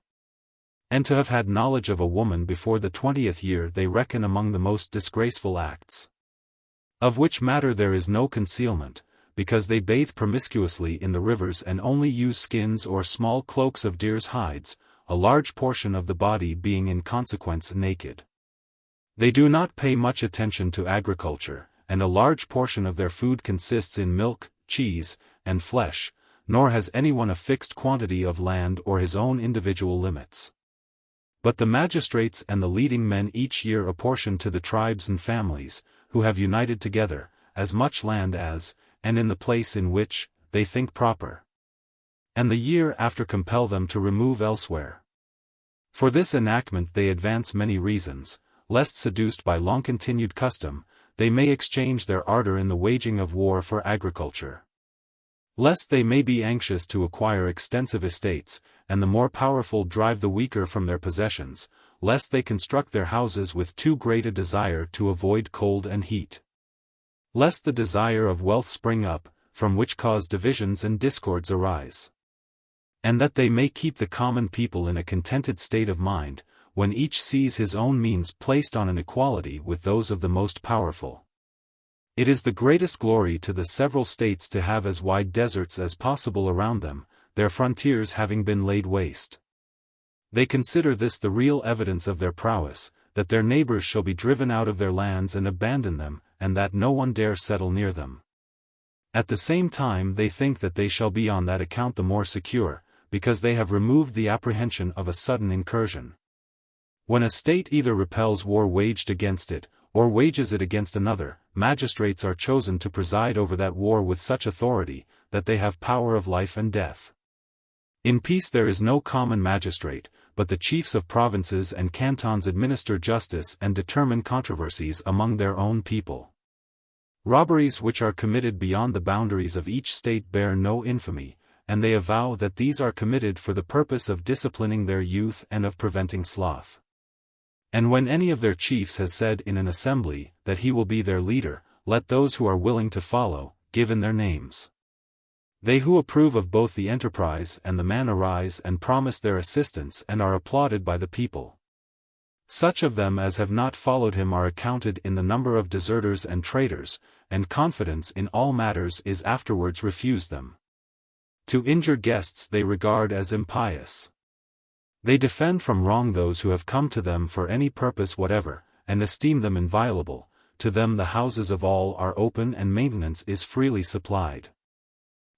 And to have had knowledge of a woman before the 20th year they reckon among the most disgraceful acts. Of which matter there is no concealment, because they bathe promiscuously in the rivers and only use skins or small cloaks of deer's hides, a large portion of the body being in consequence naked. They do not pay much attention to agriculture, and a large portion of their food consists in milk, cheese, and flesh, nor has anyone a fixed quantity of land or his own individual limits. But the magistrates and the leading men each year apportion to the tribes and families, who have united together, as much land as, and in the place in which, they think proper. And the year after compel them to remove elsewhere. For this enactment they advance many reasons, lest seduced by long-continued custom, they may exchange their ardor in the waging of war for agriculture. Lest they may be anxious to acquire extensive estates, and the more powerful drive the weaker from their possessions, lest they construct their houses with too great a desire to avoid cold and heat. Lest the desire of wealth spring up, from which cause divisions and discords arise. And that they may keep the common people in a contented state of mind, when each sees his own means placed on an equality with those of the most powerful. It is the greatest glory to the several states to have as wide deserts as possible around them, their frontiers having been laid waste. They consider this the real evidence of their prowess, that their neighbors shall be driven out of their lands and abandon them, and that no one dare settle near them. At the same time they think that they shall be on that account the more secure, because they have removed the apprehension of a sudden incursion. When a state either repels war waged against it, or wages it against another, magistrates are chosen to preside over that war with such authority, that they have power of life and death. In peace there is no common magistrate, but the chiefs of provinces and cantons administer justice and determine controversies among their own people. Robberies which are committed beyond the boundaries of each state bear no infamy, and they avow that these are committed for the purpose of disciplining their youth and of preventing sloth. And when any of their chiefs has said in an assembly that he will be their leader, let those who are willing to follow give in their names. They who approve of both the enterprise and the man arise and promise their assistance and are applauded by the people. Such of them as have not followed him are accounted in the number of deserters and traitors, and confidence in all matters is afterwards refused them. To injure guests they regard as impious. They defend from wrong those who have come to them for any purpose whatever, and esteem them inviolable. To them the houses of all are open and maintenance is freely supplied.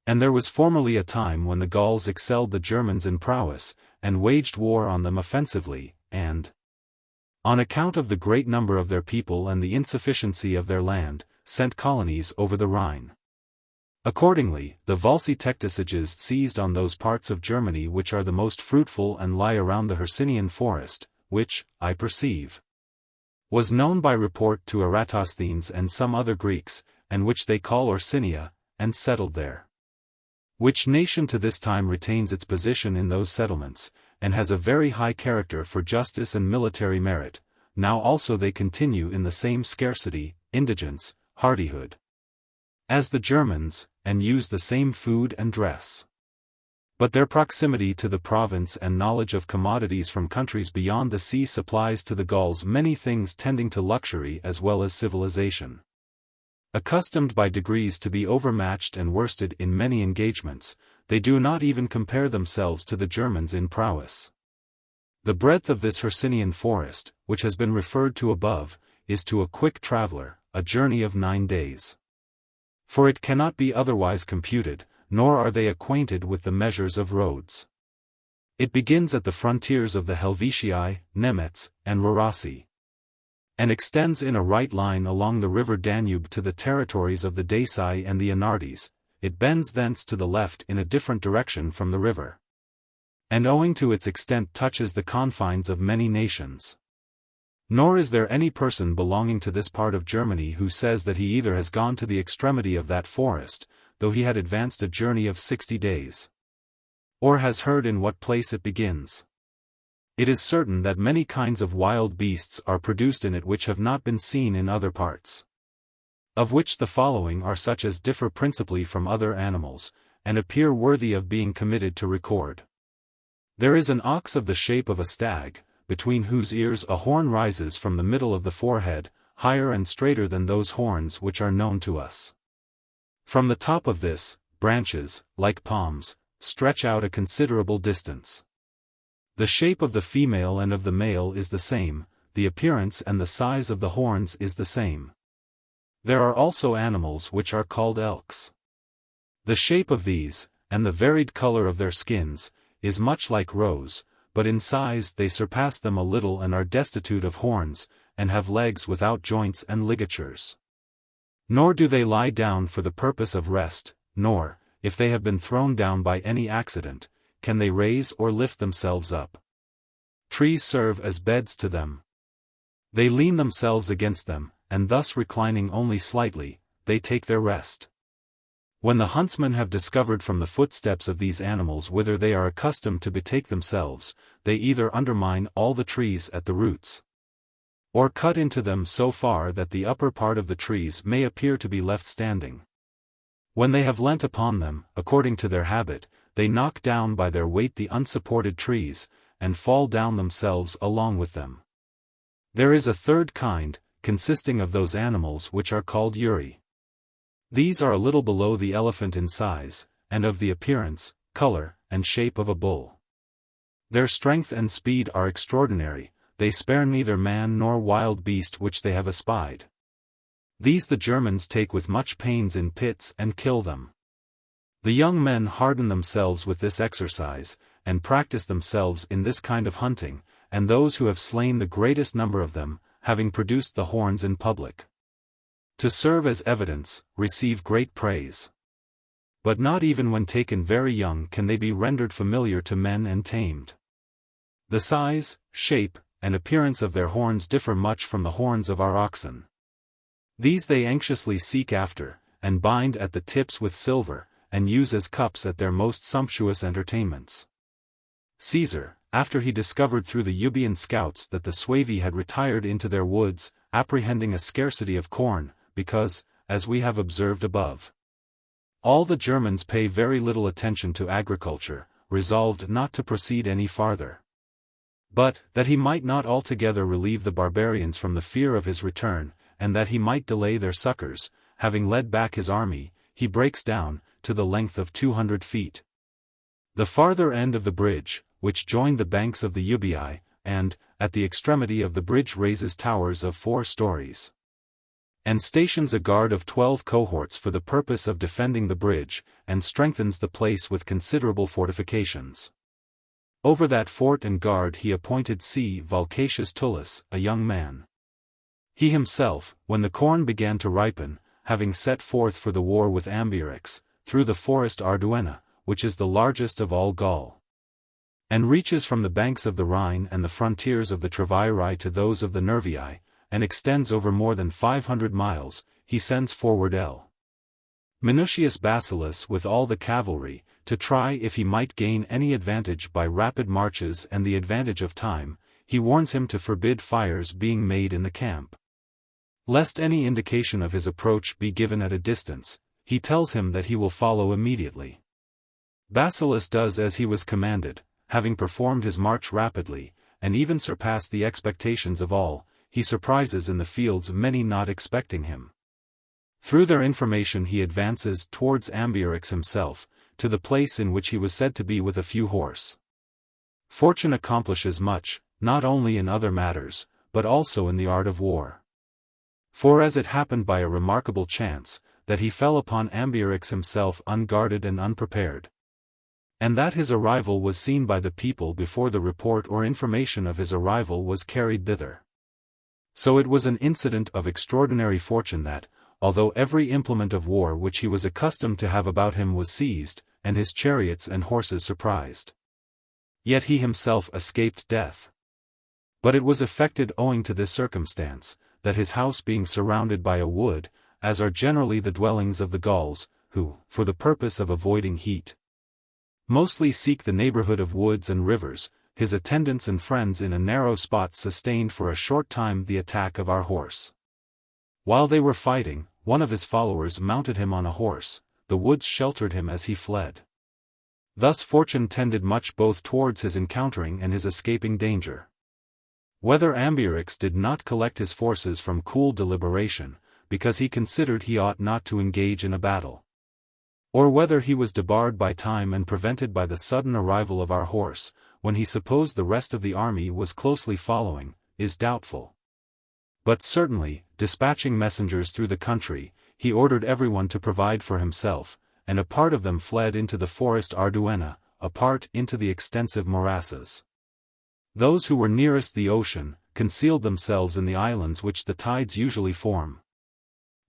And there was formerly a time when the Gauls excelled the Germans in prowess, and waged war on them offensively, and, on account of the great number of their people and the insufficiency of their land, sent colonies over the Rhine. Accordingly, the Volsci-Tecticiges seized on those parts of Germany which are the most fruitful and lie around the Hercynian forest, which, I perceive, was known by report to Eratosthenes and some other Greeks, and which they call Orsinia, and settled there. Which nation to this time retains its position in those settlements, and has a very high character for justice and military merit. Now also they continue in the same scarcity, indigence, hardihood as the Germans, and use the same food and dress. But their proximity to the province and knowledge of commodities from countries beyond the sea supplies to the Gauls many things tending to luxury as well as civilization. Accustomed by degrees to be overmatched and worsted in many engagements, they do not even compare themselves to the Germans in prowess. The breadth of this Hercynian forest, which has been referred to above, is to a quick traveler, a journey of 9 days. For it cannot be otherwise computed, nor are they acquainted with the measures of roads. It begins at the frontiers of the Helvetii, Nemets, and Rorasi, and extends in a right line along the river Danube to the territories of the Daci and the Anartes. It bends thence to the left in a different direction from the river, and owing to its extent touches the confines of many nations. Nor is there any person belonging to this part of Germany who says that he either has gone to the extremity of that forest, though he had advanced a journey of 60 days, or has heard in what place it begins. It is certain that many kinds of wild beasts are produced in it which have not been seen in other parts. Of which the following are such as differ principally from other animals, and appear worthy of being committed to record. There is an ox of the shape of a stag, between whose ears a horn rises from the middle of the forehead, higher and straighter than those horns which are known to us. From the top of this, branches, like palms, stretch out a considerable distance. The shape of the female and of the male is the same, the appearance and the size of the horns is the same. There are also animals which are called elks. The shape of these, and the varied color of their skins, is much like roes, but in size they surpass them a little and are destitute of horns, and have legs without joints and ligatures. Nor do they lie down for the purpose of rest, nor, if they have been thrown down by any accident, can they raise or lift themselves up. Trees serve as beds to them. They lean themselves against them, and thus reclining only slightly, they take their rest. When the huntsmen have discovered from the footsteps of these animals whither they are accustomed to betake themselves, they either undermine all the trees at the roots, or cut into them so far that the upper part of the trees may appear to be left standing. When they have leant upon them, according to their habit, they knock down by their weight the unsupported trees, and fall down themselves along with them. There is a third kind, consisting of those animals which are called uri. These are a little below the elephant in size, and of the appearance, color, and shape of a bull. Their strength and speed are extraordinary, they spare neither man nor wild beast which they have espied. These the Germans take with much pains in pits and kill them. The young men harden themselves with this exercise, and practice themselves in this kind of hunting, and those who have slain the greatest number of them, having produced the horns in public, to serve as evidence, receive great praise. But not even when taken very young can they be rendered familiar to men and tamed. The size, shape, and appearance of their horns differ much from the horns of our oxen. These they anxiously seek after, and bind at the tips with silver, and use as cups at their most sumptuous entertainments. Caesar, after he discovered through the Euboean scouts that the Suevi had retired into their woods, apprehending a scarcity of corn, because, as we have observed above, all the Germans pay very little attention to agriculture, resolved not to proceed any farther. But, that he might not altogether relieve the barbarians from the fear of his return, and that he might delay their succors, having led back his army, he breaks down, to the length of 200 feet, the farther end of the bridge, which joined the banks of the Euboea, and, at the extremity of the bridge raises towers of 4 stories, and stations a guard of 12 cohorts for the purpose of defending the bridge, and strengthens the place with considerable fortifications. Over that fort and guard he appointed C. Vulcatius Tullus, a young man. He himself, when the corn began to ripen, having set forth for the war with Ambiorix, through the forest Arduena, which is the largest of all Gaul, and reaches from the banks of the Rhine and the frontiers of the Treviri to those of the Nervii, and extends over more than 500 miles, he sends forward L. Minucius Basileus with all the cavalry, to try if he might gain any advantage by rapid marches and the advantage of time. He warns him to forbid fires being made in the camp, lest any indication of his approach be given at a distance. He tells him that he will follow immediately. Basileus does as he was commanded, having performed his march rapidly, and even surpassed the expectations of all. He surprises in the fields many not expecting him. Through their information he advances towards Ambiorix himself, to the place in which he was said to be with a few horse. Fortune accomplishes much, not only in other matters, but also in the art of war. For as it happened by a remarkable chance, that he fell upon Ambiorix himself unguarded and unprepared, and that his arrival was seen by the people before the report or information of his arrival was carried thither. So it was an incident of extraordinary fortune that, although every implement of war which he was accustomed to have about him was seized, and his chariots and horses surprised, yet he himself escaped death. But it was effected owing to this circumstance, that his house being surrounded by a wood, as are generally the dwellings of the Gauls, who, for the purpose of avoiding heat, mostly seek the neighborhood of woods and rivers, his attendants and friends in a narrow spot sustained for a short time the attack of our horse. While they were fighting, one of his followers mounted him on a horse, the woods sheltered him as he fled. Thus fortune tended much both towards his encountering and his escaping danger. Whether Ambiorix did not collect his forces from cool deliberation, because he considered he ought not to engage in a battle, or whether he was debarred by time and prevented by the sudden arrival of our horse, when he supposed the rest of the army was closely following, is doubtful. But certainly, dispatching messengers through the country, he ordered everyone to provide for himself, and a part of them fled into the forest Arduena, a part into the extensive morasses. Those who were nearest the ocean, concealed themselves in the islands which the tides usually form.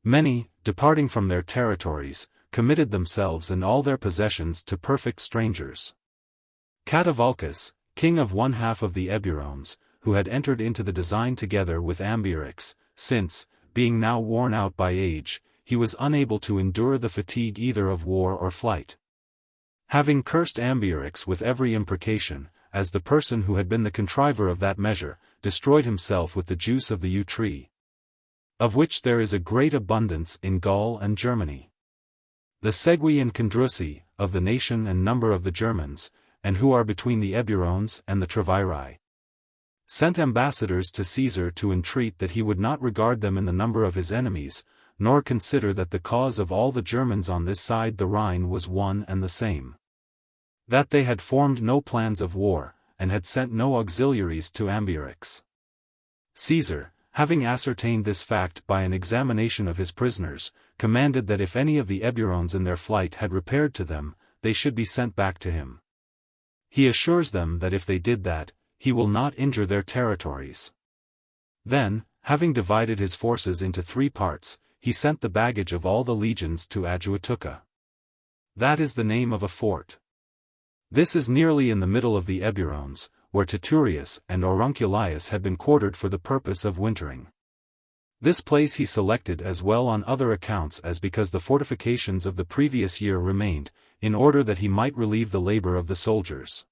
Many, departing from their territories, committed themselves and all their possessions to perfect strangers. Catavolcus, king of one half of the Eburones, who had entered into the design together with Ambiorix, since, being now worn out by age, he was unable to endure the fatigue either of war or flight, having cursed Ambiorix with every imprecation, as the person who had been the contriver of that measure, destroyed himself with the juice of the yew tree, of which there is a great abundance in Gaul and Germany. The Segui and Condrusi, of the nation and number of the Germans, and who are between the Eburones and the Treviri, sent ambassadors to Caesar to entreat that he would not regard them in the number of his enemies, nor consider that the cause of all the Germans on this side the Rhine was one and the same. That they had formed no plans of war, and had sent no auxiliaries to Ambiorix. Caesar, having ascertained this fact by an examination of his prisoners, commanded that if any of the Eburones in their flight had repaired to them, they should be sent back to him. He assures them that if they did that, he will not injure their territories. Then, having divided his forces into 3 parts, he sent the baggage of all the legions to Aduatuca. That is the name of a fort. This is nearly in the middle of the Eburones, where Titurius and Aurunculius had been quartered for the purpose of wintering. This place he selected as well on other accounts as because the fortifications of the previous year remained, in order that he might relieve the labor of the soldiers.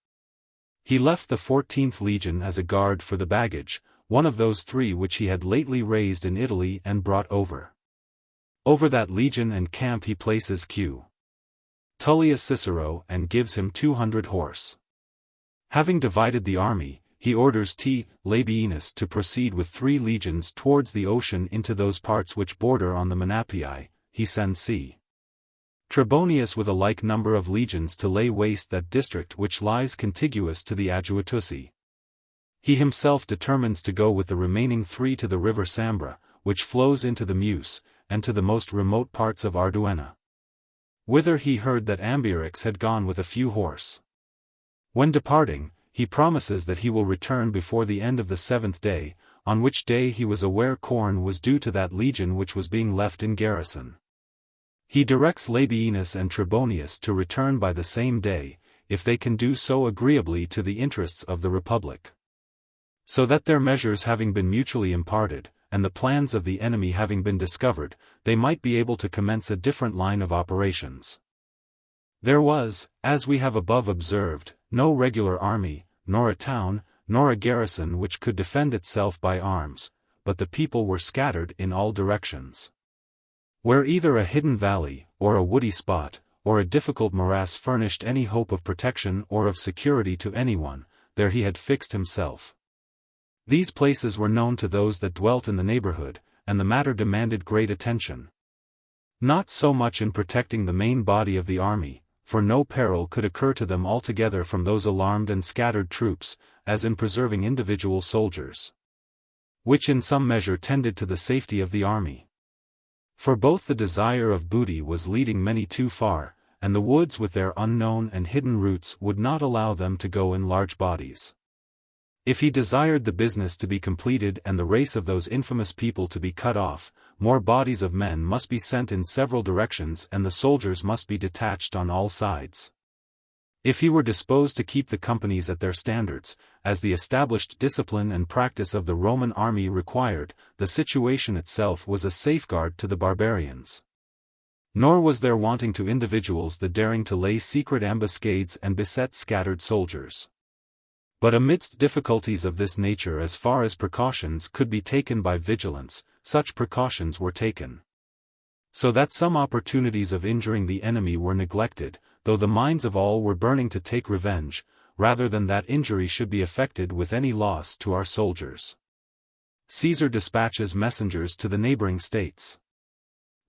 He left the 14th legion as a guard for the baggage, one of those 3 which he had lately raised in Italy and brought over. Over that legion and camp he places Q. Tullius Cicero and gives him 200 horse. Having divided the army, he orders T. Labienus to proceed with 3 legions towards the ocean into those parts which border on the Menapii. He sends C. Trebonius with a like number of legions to lay waste that district which lies contiguous to the Aduatuci. He himself determines to go with the remaining 3 to the river Sambra, which flows into the Meuse, and to the most remote parts of Arduena, whither he heard that Ambiorix had gone with a few horse. When departing, he promises that he will return before the end of the 7th day, on which day he was aware corn was due to that legion which was being left in garrison. He directs Labienus and Trebonius to return by the same day, if they can do so agreeably to the interests of the Republic. So that their measures having been mutually imparted, and the plans of the enemy having been discovered, they might be able to commence a different line of operations. There was, as we have above observed, no regular army, nor a town, nor a garrison which could defend itself by arms, but the people were scattered in all directions. Where either a hidden valley, or a woody spot, or a difficult morass furnished any hope of protection or of security to anyone, there he had fixed himself. These places were known to those that dwelt in the neighborhood, and the matter demanded great attention. Not so much in protecting the main body of the army, for no peril could occur to them altogether from those alarmed and scattered troops, as in preserving individual soldiers, which in some measure tended to the safety of the army. For both the desire of booty was leading many too far, and the woods with their unknown and hidden routes would not allow them to go in large bodies. If he desired the business to be completed and the race of those infamous people to be cut off, more bodies of men must be sent in several directions and the soldiers must be detached on all sides. If he were disposed to keep the companies at their standards, as the established discipline and practice of the Roman army required, the situation itself was a safeguard to the barbarians. Nor was there wanting to individuals the daring to lay secret ambuscades and beset scattered soldiers. But amidst difficulties of this nature, as far as precautions could be taken by vigilance, such precautions were taken. So that some opportunities of injuring the enemy were neglected, though the minds of all were burning to take revenge, rather than that injury should be effected with any loss to our soldiers. Caesar dispatches messengers to the neighboring states.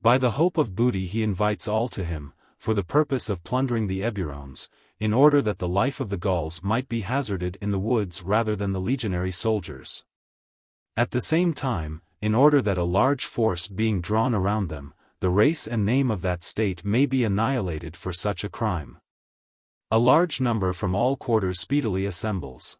By the hope of booty he invites all to him, for the purpose of plundering the Eburones, in order that the life of the Gauls might be hazarded in the woods rather than the legionary soldiers. At the same time, in order that a large force being drawn around them, the race and name of that state may be annihilated for such a crime. A large number from all quarters speedily assembles.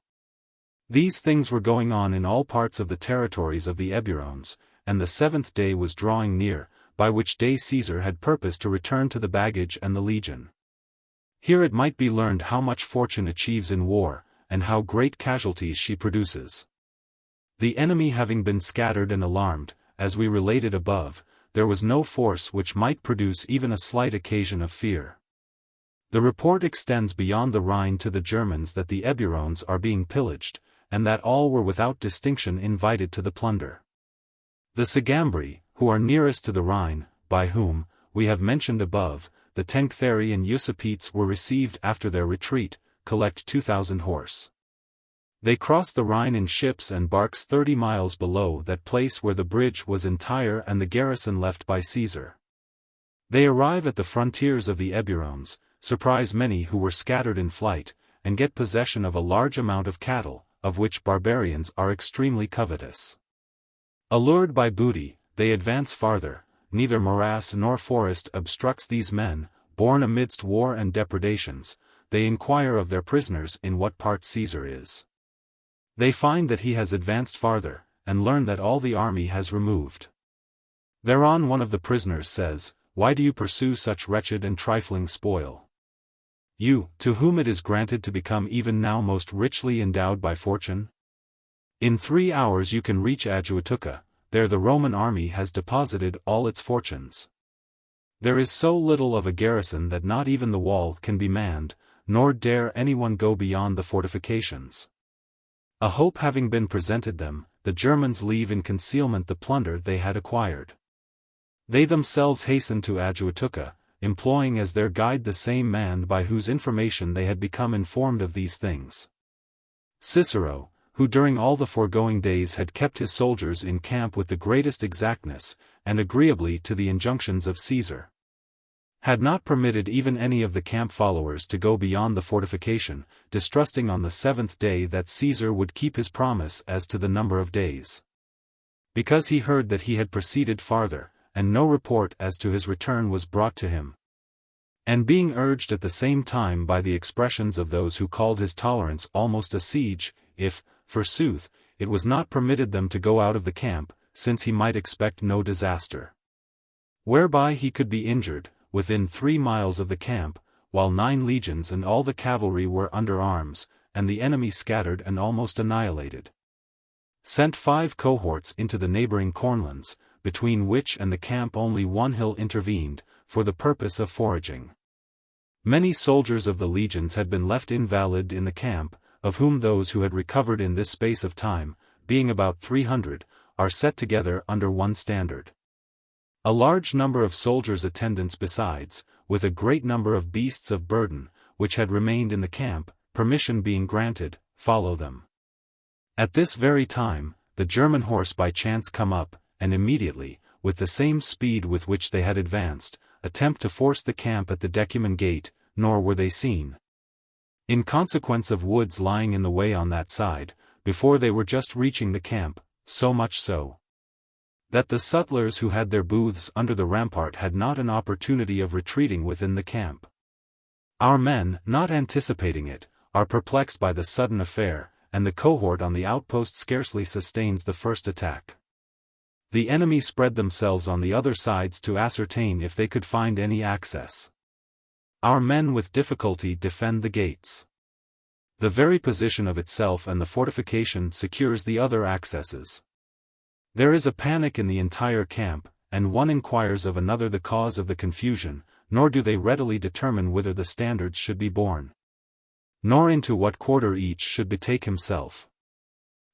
These things were going on in all parts of the territories of the Eburones, and the 7th day was drawing near, by which day Caesar had purposed to return to the baggage and the legion. Here it might be learned how much fortune achieves in war, and how great casualties she produces. The enemy having been scattered and alarmed, as we related above, there was no force which might produce even a slight occasion of fear. The report extends beyond the Rhine to the Germans that the Eburones are being pillaged, and that all were without distinction invited to the plunder. The Sagambri, who are nearest to the Rhine, by whom, we have mentioned above, the Tenctheri and Usipetes were received after their retreat, collect 2,000 horse. They cross the Rhine in ships and barks 30 miles below that place where the bridge was entire and the garrison left by Caesar. They arrive at the frontiers of the Eburones, surprise many who were scattered in flight, and get possession of a large amount of cattle, of which barbarians are extremely covetous. Allured by booty, they advance farther. Neither morass nor forest obstructs these men, born amidst war and depredations. They inquire of their prisoners in what part Caesar is. They find that he has advanced farther, and learn that all the army has removed. Thereon one of the prisoners says, "Why do you pursue such wretched and trifling spoil? You, to whom it is granted to become even now most richly endowed by fortune? In 3 hours you can reach Aduatuca, there the Roman army has deposited all its fortunes. There is so little of a garrison that not even the wall can be manned, nor dare anyone go beyond the fortifications." A hope having been presented them, the Germans leave in concealment the plunder they had acquired. They themselves hasten to Aduatuca, employing as their guide the same man by whose information they had become informed of these things. Cicero, who during all the foregoing days had kept his soldiers in camp with the greatest exactness, and agreeably to the injunctions of Caesar, had not permitted even any of the camp followers to go beyond the fortification, distrusting on the 7th day that Caesar would keep his promise as to the number of days. Because he heard that he had proceeded farther, and no report as to his return was brought to him. And being urged at the same time by the expressions of those who called his tolerance almost a siege, if, forsooth, it was not permitted them to go out of the camp, since he might expect no disaster, whereby he could be injured, within 3 miles of the camp, while 9 legions and all the cavalry were under arms, and the enemy scattered and almost annihilated, sent 5 cohorts into the neighboring cornlands, between which and the camp only one hill intervened, for the purpose of foraging. Many soldiers of the legions had been left invalid in the camp, of whom those who had recovered in this space of time, being about 300, are set together under one standard. A large number of soldiers' attendants besides, with a great number of beasts of burden, which had remained in the camp, permission being granted, follow them. At this very time, the German horse by chance come up, and immediately, with the same speed with which they had advanced, attempt to force the camp at the Decuman gate, nor were they seen, in consequence of woods lying in the way on that side, before they were just reaching the camp, so much so that the sutlers who had their booths under the rampart had not an opportunity of retreating within the camp. Our men, not anticipating it, are perplexed by the sudden affair, and the cohort on the outpost scarcely sustains the first attack. The enemy spread themselves on the other sides to ascertain if they could find any access. Our men with difficulty defend the gates. The very position of itself and the fortification secures the other accesses. There is a panic in the entire camp, and one inquires of another the cause of the confusion, nor do they readily determine whither the standards should be borne, nor into what quarter each should betake himself.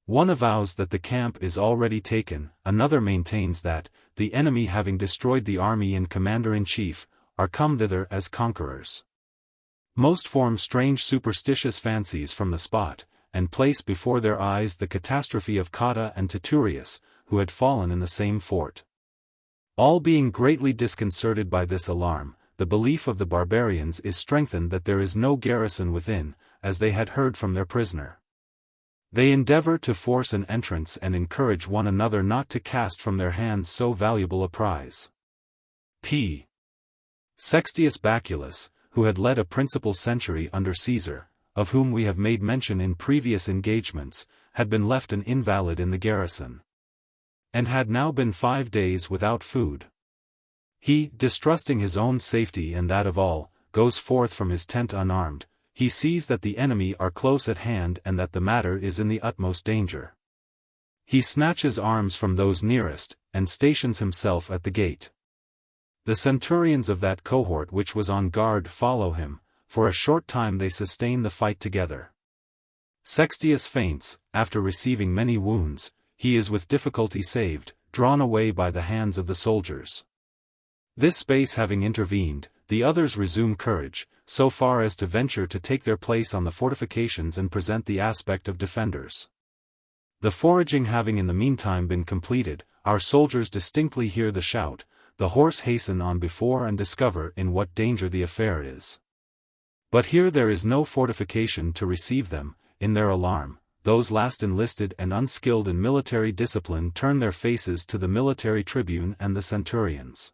One avows that the camp is already taken, another maintains that, the enemy having destroyed the army and commander-in-chief, are come thither as conquerors. Most form strange superstitious fancies from the spot, and place before their eyes the catastrophe of Cotta and Titurius, who had fallen in the same fort. All being greatly disconcerted by this alarm, the belief of the barbarians is strengthened that there is no garrison within, as they had heard from their prisoner. They endeavor to force an entrance and encourage one another not to cast from their hands so valuable a prize. P. Sextius Baculus, who had led a principal century under Caesar, of whom we have made mention in previous engagements, had been left an invalid in the garrison, and had now been 5 days without food. He, distrusting his own safety and that of all, goes forth from his tent unarmed. He sees that the enemy are close at hand and that the matter is in the utmost danger. He snatches arms from those nearest, and stations himself at the gate. The centurions of that cohort which was on guard follow him. For a short time they sustain the fight together. Sextius faints, after receiving many wounds. He is with difficulty saved, drawn away by the hands of the soldiers. This space having intervened, the others resume courage, so far as to venture to take their place on the fortifications and present the aspect of defenders. The foraging having in the meantime been completed, our soldiers distinctly hear the shout, the horse hasten on before and discover in what danger the affair is. But here there is no fortification to receive them. In their alarm, those last enlisted and unskilled in military discipline turn their faces to the military tribune and the centurions.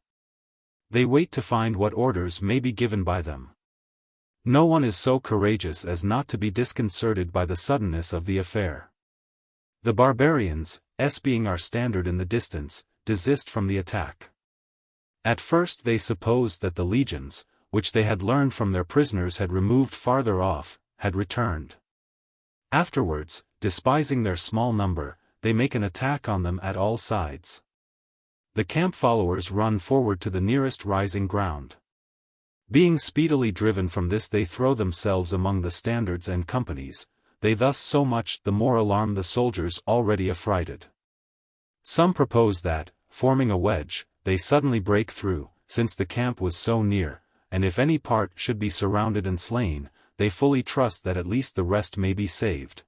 They wait to find what orders may be given by them. No one is so courageous as not to be disconcerted by the suddenness of the affair. The barbarians, being our standard in the distance, desist from the attack. At first they supposed that the legions, which they had learned from their prisoners had removed farther off, had returned. Afterwards, despising their small number, they make an attack on them at all sides. The camp followers run forward to the nearest rising ground. Being speedily driven from this, they throw themselves among the standards and companies. They thus so much the more alarm the soldiers already affrighted. Some propose that, forming a wedge, they suddenly break through, since the camp was so near, and if any part should be surrounded and slain, they fully trust that at least the rest may be saved.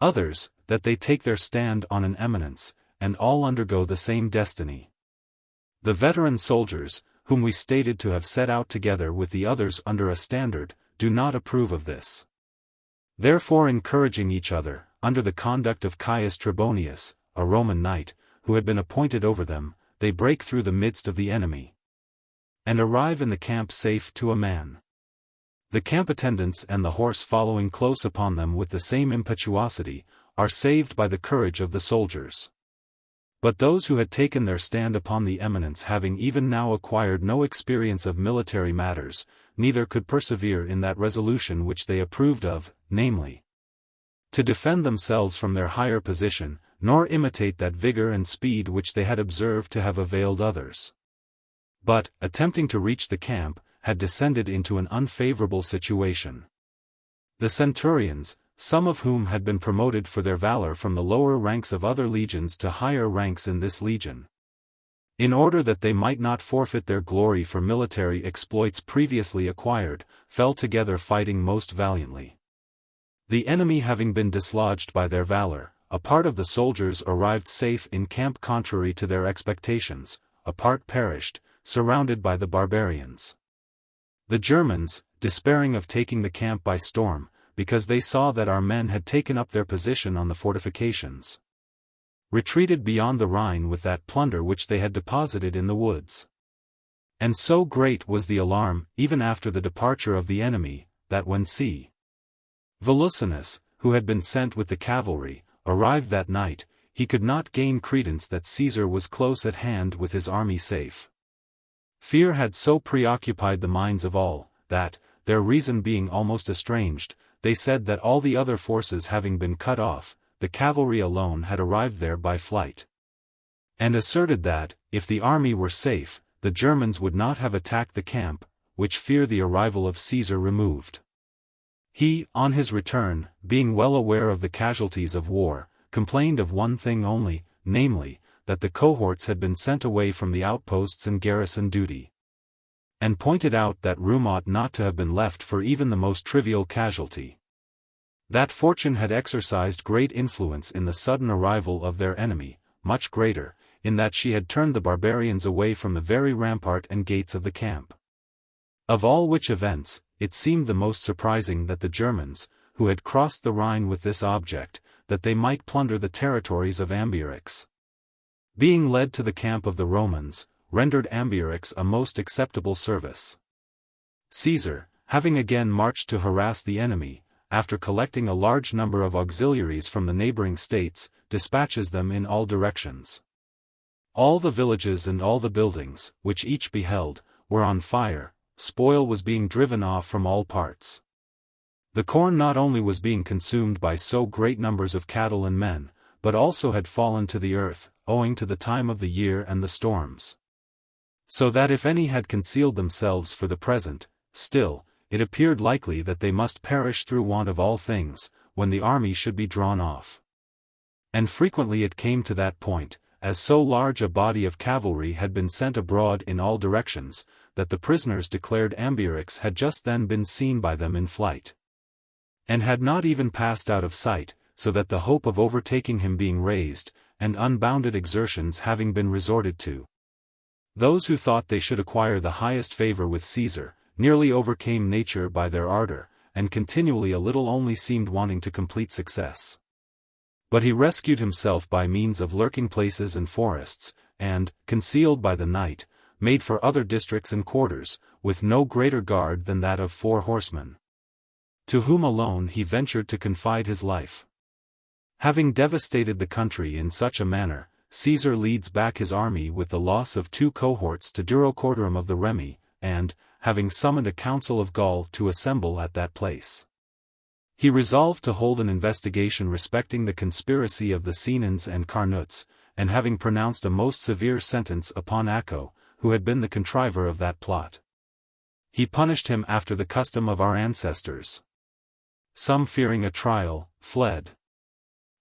Others, that they take their stand on an eminence, and all undergo the same destiny. The veteran soldiers, whom we stated to have set out together with the others under a standard, do not approve of this. Therefore, encouraging each other, under the conduct of Caius Trebonius, a Roman knight, who had been appointed over them, they break through the midst of the enemy, and arrive in the camp safe to a man. The camp attendants and the horse following close upon them with the same impetuosity, are saved by the courage of the soldiers. But those who had taken their stand upon the eminence, having even now acquired no experience of military matters, neither could persevere in that resolution which they approved of, namely, to defend themselves from their higher position, nor imitate that vigor and speed which they had observed to have availed others. But, attempting to reach the camp, had descended into an unfavorable situation. The centurions, some of whom had been promoted for their valor from the lower ranks of other legions to higher ranks in this legion, in order that they might not forfeit their glory for military exploits previously acquired, fell together fighting most valiantly. The enemy having been dislodged by their valor, a part of the soldiers arrived safe in camp contrary to their expectations, a part perished, surrounded by the barbarians. The Germans, despairing of taking the camp by storm, because they saw that our men had taken up their position on the fortifications, retreated beyond the Rhine with that plunder which they had deposited in the woods. And so great was the alarm, even after the departure of the enemy, that when C. Volusinus, who had been sent with the cavalry, arrived that night, he could not gain credence that Caesar was close at hand with his army safe. Fear had so preoccupied the minds of all, that, their reason being almost estranged, they said that all the other forces having been cut off, the cavalry alone had arrived there by flight. And asserted that, if the army were safe, the Germans would not have attacked the camp, which fear the arrival of Caesar removed. He, on his return, being well aware of the casualties of war, complained of one thing only, namely, that the cohorts had been sent away from the outposts and garrison duty, and pointed out that room ought not to have been left for even the most trivial casualty. That fortune had exercised great influence in the sudden arrival of their enemy, much greater, in that she had turned the barbarians away from the very rampart and gates of the camp. Of all which events, it seemed the most surprising that the Germans, who had crossed the Rhine with this object, that they might plunder the territories of Ambiorix, being led to the camp of the Romans, rendered Ambiorix a most acceptable service. Caesar, having again marched to harass the enemy, after collecting a large number of auxiliaries from the neighboring states, dispatches them in all directions. All the villages and all the buildings, which each beheld, were on fire, spoil was being driven off from all parts. The corn not only was being consumed by so great numbers of cattle and men, but also had fallen to the earth, owing to the time of the year and the storms. So that if any had concealed themselves for the present, still, it appeared likely that they must perish through want of all things, when the army should be drawn off. And frequently it came to that point, as so large a body of cavalry had been sent abroad in all directions, that the prisoners declared Ambiorix had just then been seen by them in flight, and had not even passed out of sight, so that the hope of overtaking him being raised, and unbounded exertions having been resorted to, those who thought they should acquire the highest favor with Caesar, nearly overcame nature by their ardor, and continually a little only seemed wanting to complete success. But he rescued himself by means of lurking places and forests, and, concealed by the night, made for other districts and quarters, with no greater guard than that of 4 horsemen, to whom alone he ventured to confide his life. Having devastated the country in such a manner, Caesar leads back his army with the loss of 2 cohorts to Durocortorum of the Remi, and, having summoned a council of Gaul to assemble at that place, he resolved to hold an investigation respecting the conspiracy of the Senons and Carnuts, and having pronounced a most severe sentence upon Acco, who had been the contriver of that plot, he punished him after the custom of our ancestors. Some, fearing a trial, fled.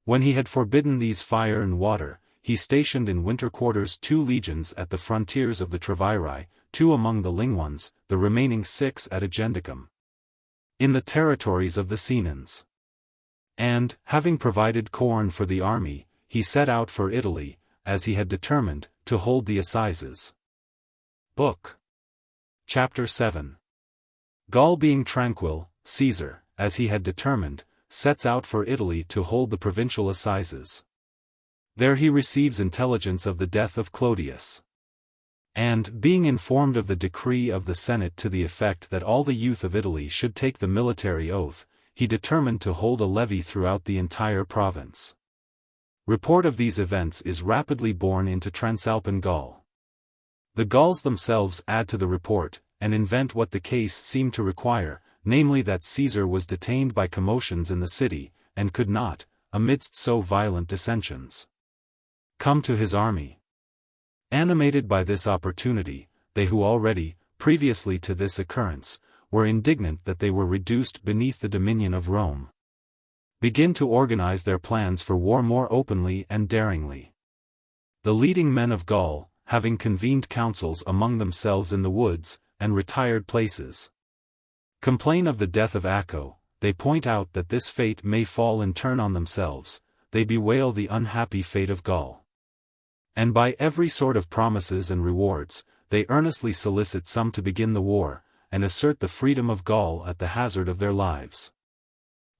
When he had forbidden these fire and water, he stationed in winter quarters 2 legions at the frontiers of the Treviri, 2 among the Lingones, the remaining 6 at Agendicum, in the territories of the Senons. And, having provided corn for the army, he set out for Italy, as he had determined, to hold the assizes. Book. Chapter 7. Gaul being tranquil, Caesar, as he had determined, sets out for Italy to hold the provincial assizes. There he receives intelligence of the death of Clodius, and, being informed of the decree of the Senate to the effect that all the youth of Italy should take the military oath, he determined to hold a levy throughout the entire province. Report of these events is rapidly borne into Transalpine Gaul. The Gauls themselves add to the report, and invent what the case seemed to require, namely that Caesar was detained by commotions in the city, and could not, amidst so violent dissensions, come to his army. Animated by this opportunity, they who already, previously to this occurrence, were indignant that they were reduced beneath the dominion of Rome, begin to organize their plans for war more openly and daringly. The leading men of Gaul, having convened councils among themselves in the woods, and retired places, complain of the death of Acco. They point out that this fate may fall in turn on themselves, they bewail the unhappy fate of Gaul, and by every sort of promises and rewards, they earnestly solicit some to begin the war, and assert the freedom of Gaul at the hazard of their lives.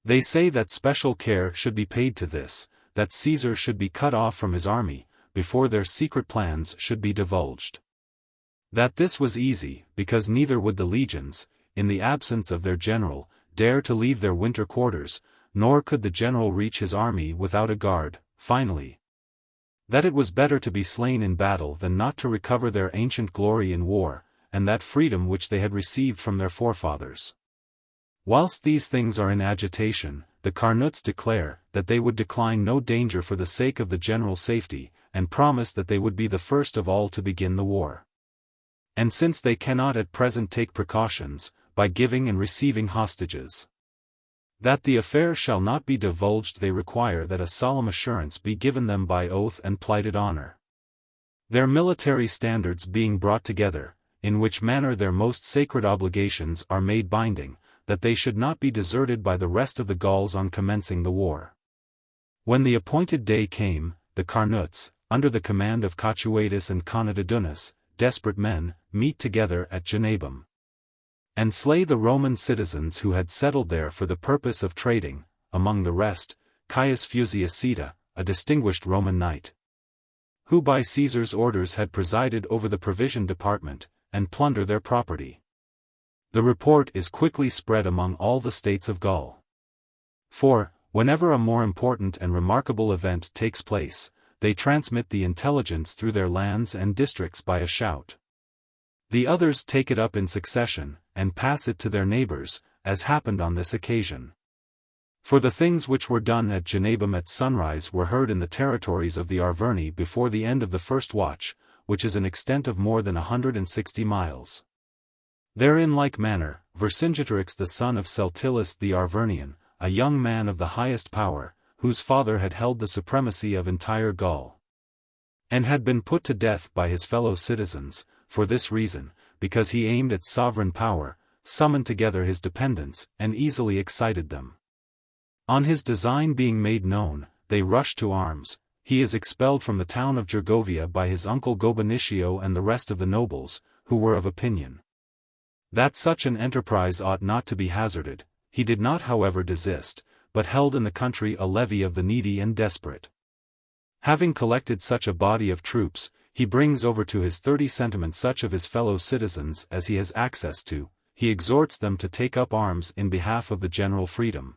They say that special care should be paid to this, that Caesar should be cut off from his army, before their secret plans should be divulged. That this was easy, because neither would the legions, in the absence of their general, dare to leave their winter quarters, nor could the general reach his army without a guard. Finally, that it was better to be slain in battle than not to recover their ancient glory in war, and that freedom which they had received from their forefathers. Whilst these things are in agitation, the Carnuts declare that they would decline no danger for the sake of the general safety, and promise that they would be the first of all to begin the war. And since they cannot at present take precautions, by giving and receiving hostages, that the affair shall not be divulged, they require that a solemn assurance be given them by oath and plighted honor. Their military standards being brought together, in which manner their most sacred obligations are made binding, that they should not be deserted by the rest of the Gauls on commencing the war. When the appointed day came, the Carnuts, under the command of Catuatus and Conadidunus, desperate men, meet together at Genabum, and slay the Roman citizens who had settled there for the purpose of trading, among the rest, Caius Fusiacida, a distinguished Roman knight, who by Caesar's orders had presided over the provision department, and plunder their property. The report is quickly spread among all the states of Gaul. For, whenever a more important and remarkable event takes place, they transmit the intelligence through their lands and districts by a shout. The others take it up in succession, and pass it to their neighbors, as happened on this occasion. For the things which were done at Genabum at sunrise were heard in the territories of the Arverni before the end of the first watch, which is an extent of more than 160 miles. There in like manner, Vercingetorix the son of Celtillus the Arvernian, a young man of the highest power, whose father had held the supremacy of entire Gaul, and had been put to death by his fellow citizens, for this reason, because he aimed at sovereign power, summoned together his dependents, and easily excited them. On his design being made known, they rush to arms. He is expelled from the town of Gergovia by his uncle Gobernitio and the rest of the nobles, who were of opinion that such an enterprise ought not to be hazarded. He did not however desist, but held in the country a levy of the needy and desperate. Having collected such a body of troops, he brings over to his 30 sentiments such of his fellow citizens as he has access to. He exhorts them to take up arms in behalf of the general freedom.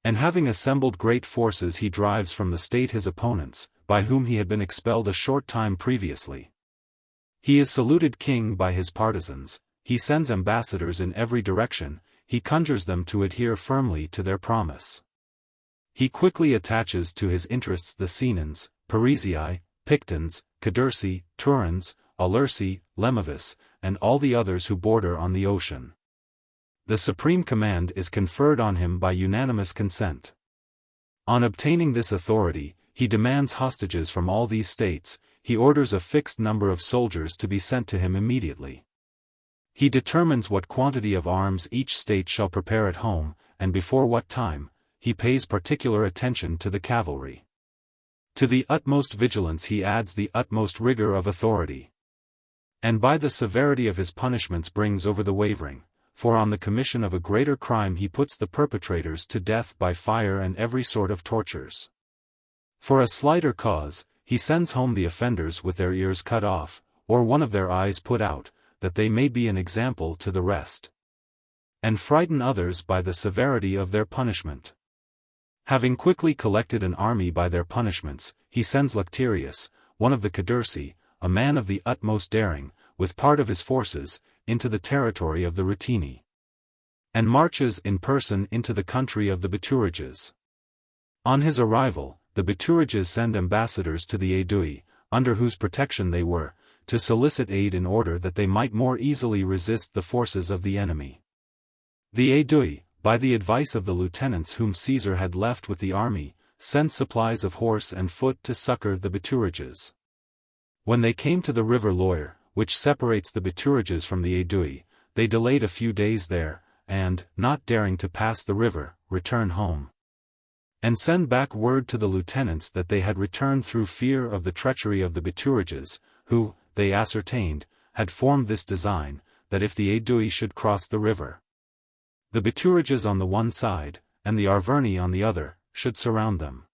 And having assembled great forces, he drives from the state his opponents, by whom he had been expelled a short time previously. He is saluted king by his partisans. He sends ambassadors in every direction. He conjures them to adhere firmly to their promise. He quickly attaches to his interests the Senons, Parisii, Pictons, Cadurci, Turins, Aulurci, Lemovis, and all the others who border on the ocean. The supreme command is conferred on him by unanimous consent. On obtaining this authority, he demands hostages from all these states. He orders a fixed number of soldiers to be sent to him immediately. He determines what quantity of arms each state shall prepare at home, and before what time. He pays particular attention to the cavalry. To the utmost vigilance he adds the utmost rigor of authority. And by the severity of his punishments brings over the wavering, for on the commission of a greater crime he puts the perpetrators to death by fire and every sort of tortures. For a slighter cause, he sends home the offenders with their ears cut off, or one of their eyes put out, that they may be an example to the rest, and frighten others by the severity of their punishment. Having quickly collected an army by their punishments, he sends Lucterius, one of the Cadurci, a man of the utmost daring, with part of his forces, into the territory of the Ruteni, and marches in person into the country of the Bituriges. On his arrival, the Bituriges send ambassadors to the Aedui, under whose protection they were, to solicit aid in order that they might more easily resist the forces of the enemy. The Aedui, by the advice of the lieutenants whom Caesar had left with the army, sent supplies of horse and foot to succor the Bituriges. When they came to the river Loire, which separates the Bituriges from the Aedui, they delayed a few days there, and, not daring to pass the river, return home, and send back word to the lieutenants that they had returned through fear of the treachery of the Bituriges, who, they ascertained, had formed this design, that if the Aedui should cross the river, the Bituriges on the one side, and the Arverni on the other, should surround them.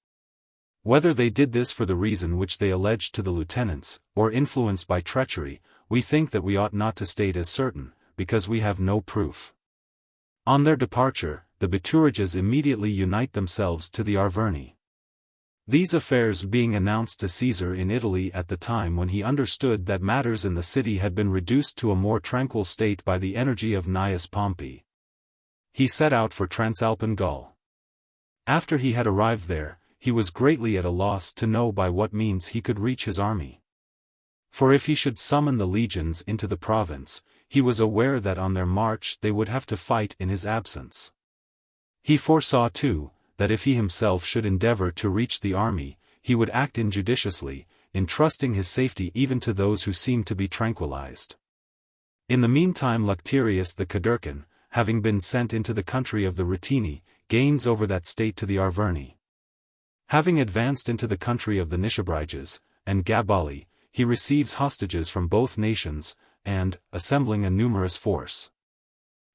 Whether they did this for the reason which they alleged to the lieutenants, or influenced by treachery, we think that we ought not to state as certain, because we have no proof. On their departure, the Bituriges immediately unite themselves to the Arverni. These affairs being announced to Caesar in Italy at the time when he understood that matters in the city had been reduced to a more tranquil state by the energy of Gnaeus Pompey, he set out for Transalpine Gaul. After he had arrived there, he was greatly at a loss to know by what means he could reach his army. For if he should summon the legions into the province, he was aware that on their march they would have to fight in his absence. He foresaw too, that if he himself should endeavor to reach the army, he would act injudiciously, entrusting his safety even to those who seemed to be tranquilized. In the meantime Lucterius the Cadurcan, having been sent into the country of the Ruteni, gains over that state to the Arverni. Having advanced into the country of the Nishabriges, and Gabali, he receives hostages from both nations, and, assembling a numerous force,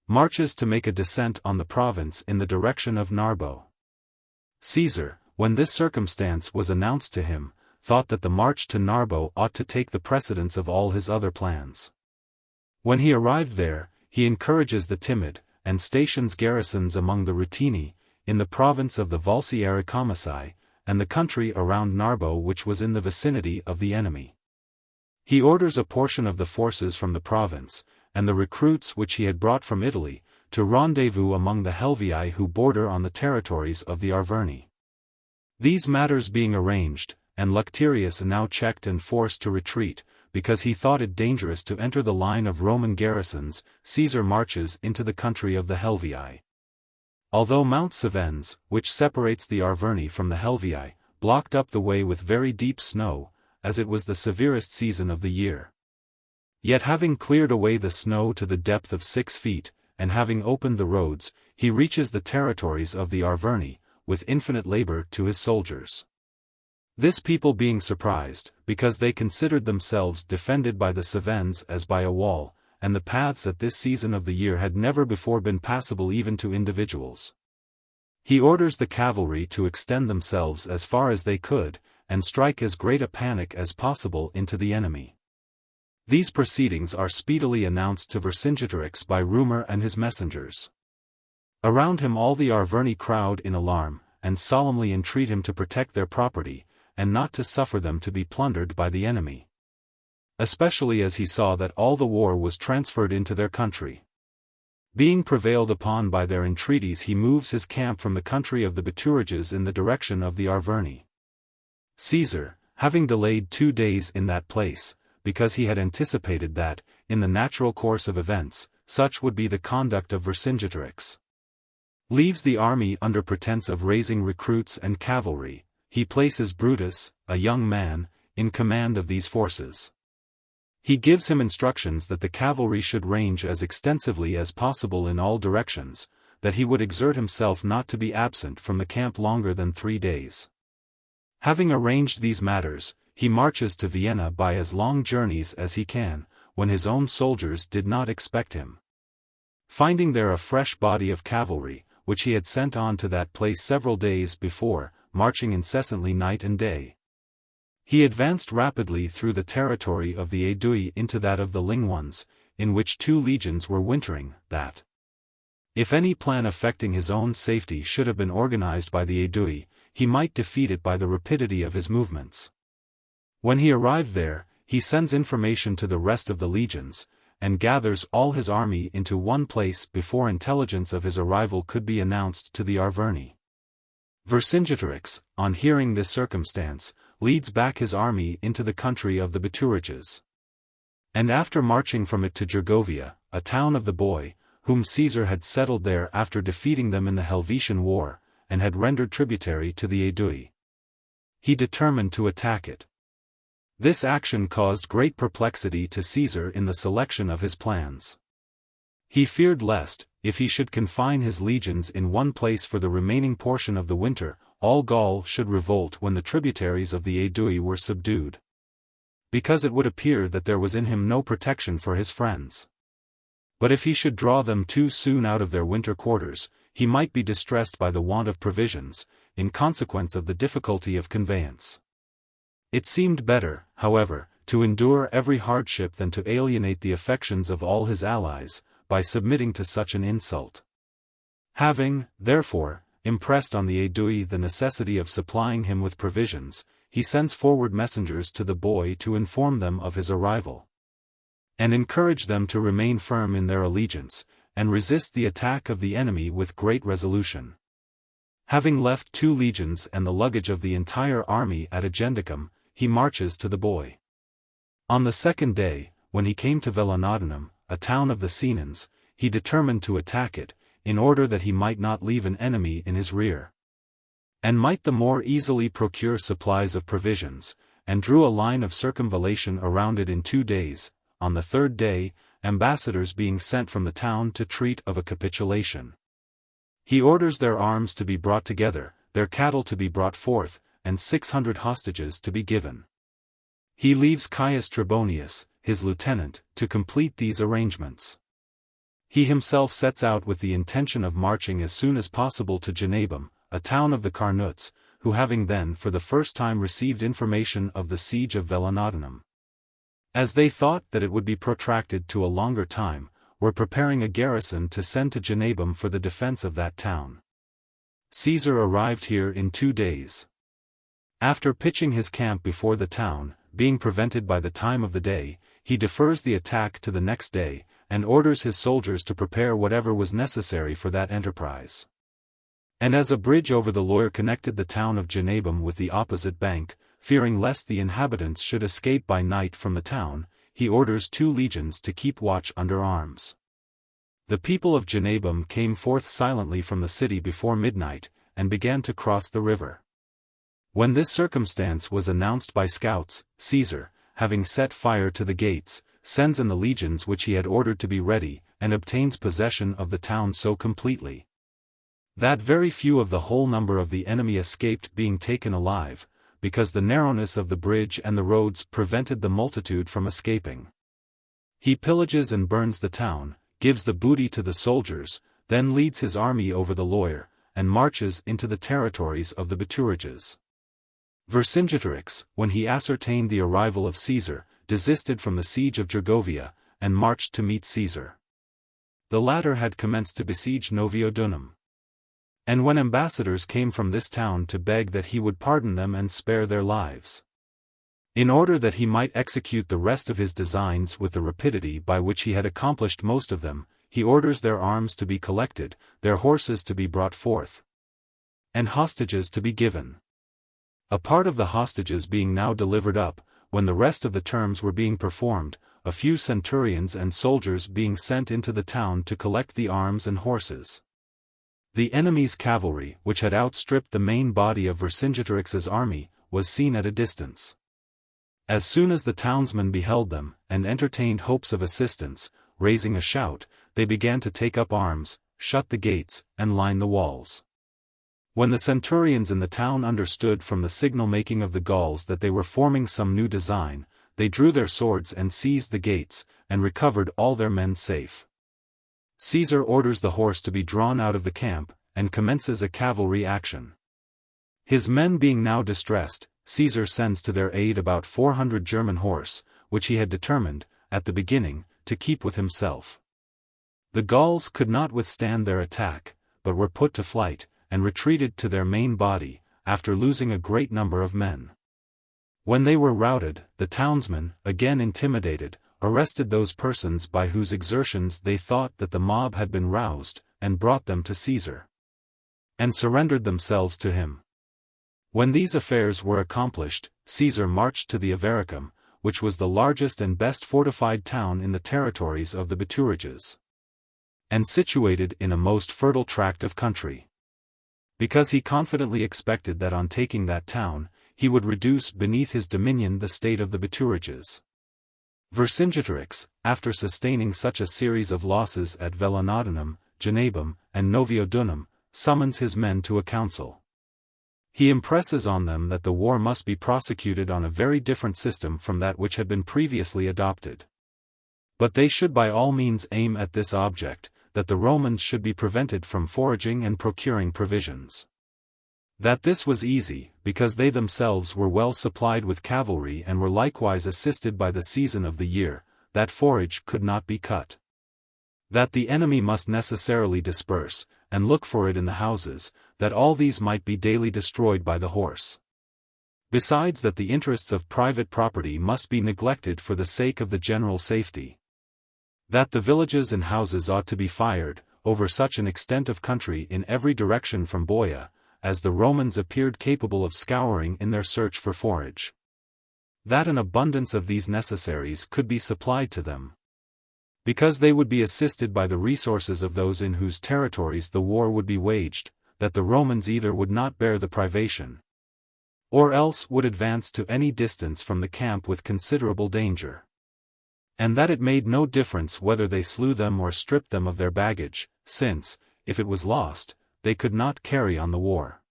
marches to make a descent on the province in the direction of Narbo. Caesar, when this circumstance was announced to him, thought that the march to Narbo ought to take the precedence of all his other plans. When he arrived there, he encourages the timid, and stations garrisons among the Ruteni, in the province of the Volsi Aricomasai, and the country around Narbo which was in the vicinity of the enemy. He orders a portion of the forces from the province, and the recruits which he had brought from Italy, to rendezvous among the Helvii who border on the territories of the Arverni. These matters being arranged, and Lucterius now checked and forced to retreat, because he thought it dangerous to enter the line of Roman garrisons, Caesar marches into the country of the Helvii. Although Mount Cevennes, which separates the Arverni from the Helvii, blocked up the way with very deep snow, as it was the severest season of the year, Yet having cleared away the snow to the depth of 6 feet, and having opened the roads, he reaches the territories of the Arverni, with infinite labor to his soldiers. This people being surprised, because they considered themselves defended by the Cevennes as by a wall, and the paths at this season of the year had never before been passable even to individuals. He orders the cavalry to extend themselves as far as they could, and strike as great a panic as possible into the enemy. These proceedings are speedily announced to Vercingetorix by rumor and his messengers. Around him all the Arverni crowd in alarm, and solemnly entreat him to protect their property, and not to suffer them to be plundered by the enemy. Especially as he saw that all the war was transferred into their country. Being prevailed upon by their entreaties, he moves his camp from the country of the Bituriges in the direction of the Arverni. Caesar, having delayed 2 days in that place, because he had anticipated that, in the natural course of events, such would be the conduct of Vercingetorix, leaves the army under pretense of raising recruits and cavalry. He places Brutus, a young man, in command of these forces. He gives him instructions that the cavalry should range as extensively as possible in all directions, that he would exert himself not to be absent from the camp longer than 3 days. Having arranged these matters, he marches to Vienna by as long journeys as he can, when his own soldiers did not expect him. Finding there a fresh body of cavalry, which he had sent on to that place several days before, marching incessantly night and day, he advanced rapidly through the territory of the Aedui into that of the Lingones, in which 2 legions were wintering, that, if any plan affecting his own safety should have been organized by the Aedui, he might defeat it by the rapidity of his movements. When he arrived there, he sends information to the rest of the legions, and gathers all his army into one place before intelligence of his arrival could be announced to the Arverni. Vercingetorix, on hearing this circumstance, leads back his army into the country of the Bituriges. And after marching from it to Gergovia, a town of the boy, whom Caesar had settled there after defeating them in the Helvetian War, and had rendered tributary to the Aedui, he determined to attack it. This action caused great perplexity to Caesar in the selection of his plans. He feared lest, if he should confine his legions in one place for the remaining portion of the winter, all Gaul should revolt when the tributaries of the Aedui were subdued. Because it would appear that there was in him no protection for his friends. But if he should draw them too soon out of their winter quarters, he might be distressed by the want of provisions, in consequence of the difficulty of conveyance. It seemed better, however, to endure every hardship than to alienate the affections of all his allies, by submitting to such an insult. Having, therefore, impressed on the Aedui the necessity of supplying him with provisions, he sends forward messengers to the boy to inform them of his arrival, and encourage them to remain firm in their allegiance, and resist the attack of the enemy with great resolution. Having left 2 legions and the luggage of the entire army at Agendicum, he marches to the boy. On the 2nd day, when he came to Velonodonum, a town of the Senons, he determined to attack it, in order that he might not leave an enemy in his rear, and might the more easily procure supplies of provisions, and drew a line of circumvallation around it in 2 days. On the 3rd day, ambassadors being sent from the town to treat of a capitulation, he orders their arms to be brought together, their cattle to be brought forth, and 600 hostages to be given. He leaves Caius Trebonius, his lieutenant, to complete these arrangements. He himself sets out with the intention of marching as soon as possible to Genabum, a town of the Carnuts, who having then for the first time received information of the siege of Velonodonum, as they thought that it would be protracted to a longer time, were preparing a garrison to send to Genabum for the defense of that town. Caesar arrived here in 2 days. After pitching his camp before the town, being prevented by the time of the day, he defers the attack to the next day, and orders his soldiers to prepare whatever was necessary for that enterprise. And as a bridge over the Loire connected the town of Genabum with the opposite bank, fearing lest the inhabitants should escape by night from the town, he orders 2 legions to keep watch under arms. The people of Genabum came forth silently from the city before midnight, and began to cross the river. When this circumstance was announced by scouts, Caesar, having set fire to the gates, sends in the legions which he had ordered to be ready, and obtains possession of the town so completely that very few of the whole number of the enemy escaped being taken alive, because the narrowness of the bridge and the roads prevented the multitude from escaping. He pillages and burns the town, gives the booty to the soldiers, then leads his army over the Loire, and marches into the territories of the Bituriges. Vercingetorix, when he ascertained the arrival of Caesar, desisted from the siege of Gergovia, and marched to meet Caesar. The latter had commenced to besiege Noviodunum. And when ambassadors came from this town to beg that he would pardon them and spare their lives, in order that he might execute the rest of his designs with the rapidity by which he had accomplished most of them, he orders their arms to be collected, their horses to be brought forth, and hostages to be given. A part of the hostages being now delivered up, when the rest of the terms were being performed, a few centurions and soldiers being sent into the town to collect the arms and horses. The enemy's cavalry, which had outstripped the main body of Vercingetorix's army, was seen at a distance. As soon as the townsmen beheld them, and entertained hopes of assistance, raising a shout, they began to take up arms, shut the gates, and line the walls. When the centurions in the town understood from the signal-making of the Gauls that they were forming some new design, they drew their swords and seized the gates, and recovered all their men safe. Caesar orders the horse to be drawn out of the camp, and commences a cavalry action. His men being now distressed, Caesar sends to their aid about 400 German horse, which he had determined, at the beginning, to keep with himself. The Gauls could not withstand their attack, but were put to flight, and retreated to their main body, after losing a great number of men. When they were routed, the townsmen, again intimidated, arrested those persons by whose exertions they thought that the mob had been roused, and brought them to Caesar, and surrendered themselves to him. When these affairs were accomplished, Caesar marched to the Avaricum, which was the largest and best fortified town in the territories of the Bituriges, and situated in a most fertile tract of country, because he confidently expected that on taking that town, he would reduce beneath his dominion the state of the Bituriges. Vercingetorix, after sustaining such a series of losses at Velonodonum, Genabum, and Noviodunum, summons his men to a council. He impresses on them that the war must be prosecuted on a very different system from that which had been previously adopted. But they should by all means aim at this object, that the Romans should be prevented from foraging and procuring provisions. That this was easy, because they themselves were well supplied with cavalry and were likewise assisted by the season of the year, that forage could not be cut. That the enemy must necessarily disperse, and look for it in the houses, that all these might be daily destroyed by the horse. Besides that the interests of private property must be neglected for the sake of the general safety. That the villages and houses ought to be fired, over such an extent of country in every direction from Boia, as the Romans appeared capable of scouring in their search for forage. That an abundance of these necessaries could be supplied to them, because they would be assisted by the resources of those in whose territories the war would be waged, that the Romans either would not bear the privation, or else would advance to any distance from the camp with considerable danger. And that it made no difference whether they slew them or stripped them of their baggage, since, if it was lost, they could not carry on the war.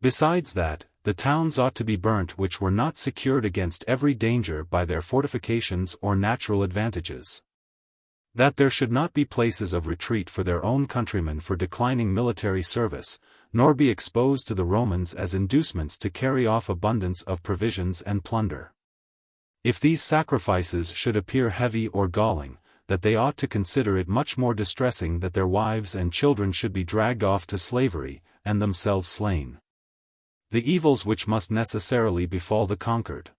Besides that, the towns ought to be burnt which were not secured against every danger by their fortifications or natural advantages. That there should not be places of retreat for their own countrymen for declining military service, nor be exposed to the Romans as inducements to carry off abundance of provisions and plunder. If these sacrifices should appear heavy or galling, that they ought to consider it much more distressing that their wives and children should be dragged off to slavery, and themselves slain. The evils which must necessarily befall the conquered.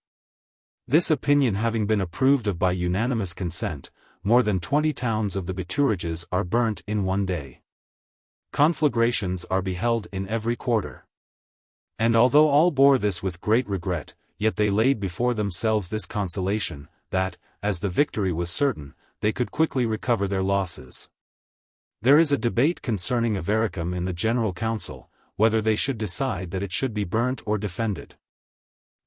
This opinion having been approved of by unanimous consent, more than 20 towns of the Bituriges are burnt in one day. Conflagrations are beheld in every quarter. And although all bore this with great regret, yet they laid before themselves this consolation, that, as the victory was certain, they could quickly recover their losses. There is a debate concerning Avaricum in the General Council, whether they should decide that it should be burnt or defended.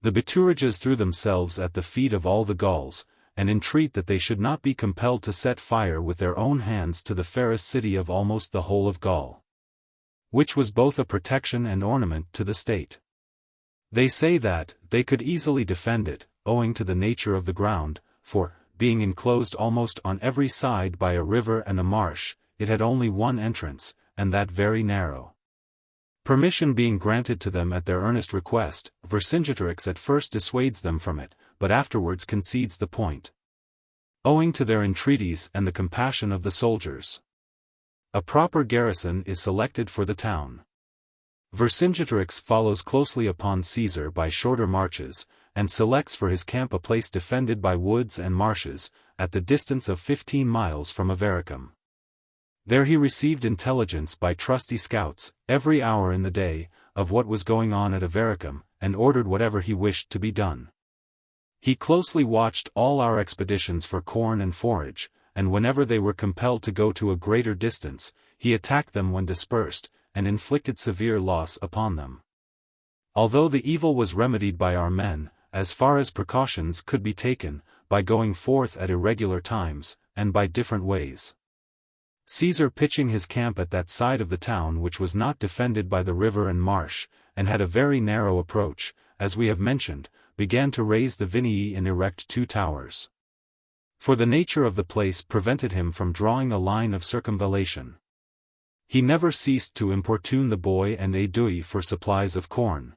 The Bituriges threw themselves at the feet of all the Gauls, and entreat that they should not be compelled to set fire with their own hands to the fairest city of almost the whole of Gaul, which was both a protection and ornament to the state. They say that they could easily defend it, owing to the nature of the ground, for, being enclosed almost on every side by a river and a marsh, it had only one entrance, and that very narrow. Permission being granted to them at their earnest request, Vercingetorix at first dissuades them from it, but afterwards concedes the point, owing to their entreaties and the compassion of the soldiers. A proper garrison is selected for the town. Vercingetorix follows closely upon Caesar by shorter marches, and selects for his camp a place defended by woods and marshes, at the distance of 15 miles from Avaricum. There he received intelligence by trusty scouts, every hour in the day, of what was going on at Avaricum, and ordered whatever he wished to be done. He closely watched all our expeditions for corn and forage, and whenever they were compelled to go to a greater distance, he attacked them when dispersed, and inflicted severe loss upon them. Although the evil was remedied by our men, as far as precautions could be taken, by going forth at irregular times, and by different ways. Caesar pitching his camp at that side of the town which was not defended by the river and marsh, and had a very narrow approach, as we have mentioned, began to raise the Vinii and erect 2 towers. For the nature of the place prevented him from drawing a line of circumvallation. He never ceased to importune the boy and Aedui for supplies of corn,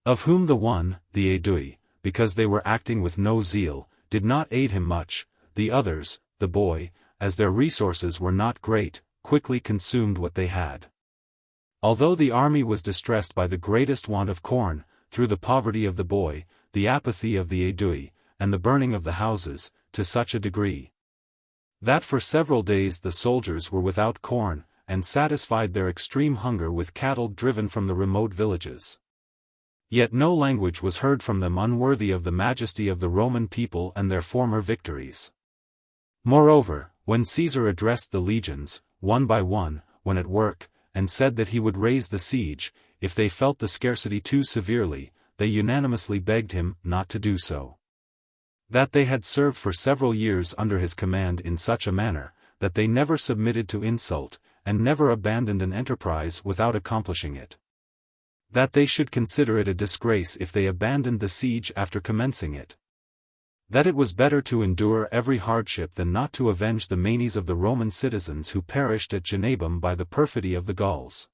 of whom the one, the Aedui, because they were acting with no zeal, did not aid him much, the others, the boy, as their resources were not great, quickly consumed what they had. Although the army was distressed by the greatest want of corn, through the poverty of the boy, the apathy of the Aedui, and the burning of the houses, to such a degree, that for several days the soldiers were without corn, and satisfied their extreme hunger with cattle driven from the remote villages. Yet no language was heard from them unworthy of the majesty of the Roman people and their former victories. Moreover, when Caesar addressed the legions, one by one, when at work, and said that he would raise the siege, if they felt the scarcity too severely, they unanimously begged him not to do so. That they had served for several years under his command in such a manner, that they never submitted to insult, and never abandoned an enterprise without accomplishing it. That they should consider it a disgrace if they abandoned the siege after commencing it. That it was better to endure every hardship than not to avenge the manes of the Roman citizens who perished at Genabum by the perfidy of the Gauls.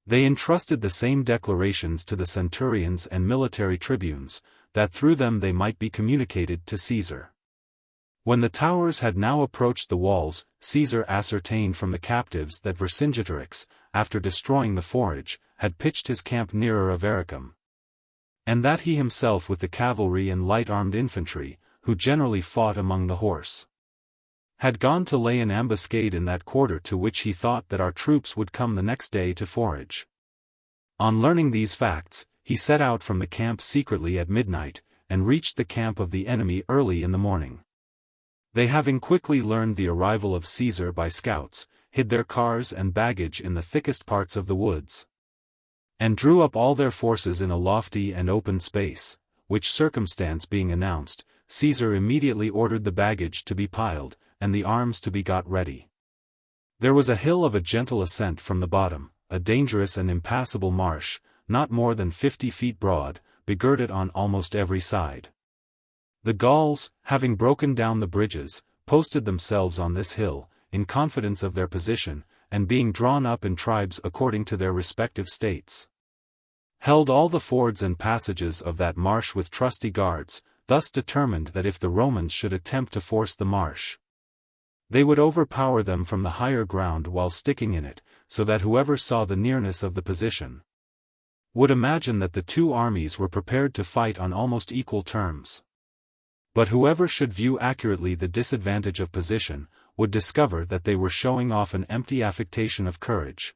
They entrusted the same declarations to the centurions and military tribunes, that through them they might be communicated to Caesar. When the towers had now approached the walls, Caesar ascertained from the captives that Vercingetorix, after destroying the forage, had pitched his camp nearer Avaricum, and that he himself with the cavalry and light-armed infantry, who generally fought among the horse, had gone to lay an ambuscade in that quarter to which he thought that our troops would come the next day to forage. On learning these facts, he set out from the camp secretly at midnight, and reached the camp of the enemy early in the morning. They having quickly learned the arrival of Caesar by scouts, hid their cars and baggage in the thickest parts of the woods, and drew up all their forces in a lofty and open space, which circumstance being announced, Caesar immediately ordered the baggage to be piled, and the arms to be got ready. There was a hill of a gentle ascent from the bottom, a dangerous and impassable marsh, not more than 50 feet broad, begirded on almost every side. The Gauls, having broken down the bridges, posted themselves on this hill, in confidence of their position, and being drawn up in tribes according to their respective states, held all the fords and passages of that marsh with trusty guards, thus determined that if the Romans should attempt to force the marsh, they would overpower them from the higher ground while sticking in it, so that whoever saw the nearness of the position would imagine that the two armies were prepared to fight on almost equal terms. But whoever should view accurately the disadvantage of position, would discover that they were showing off an empty affectation of courage.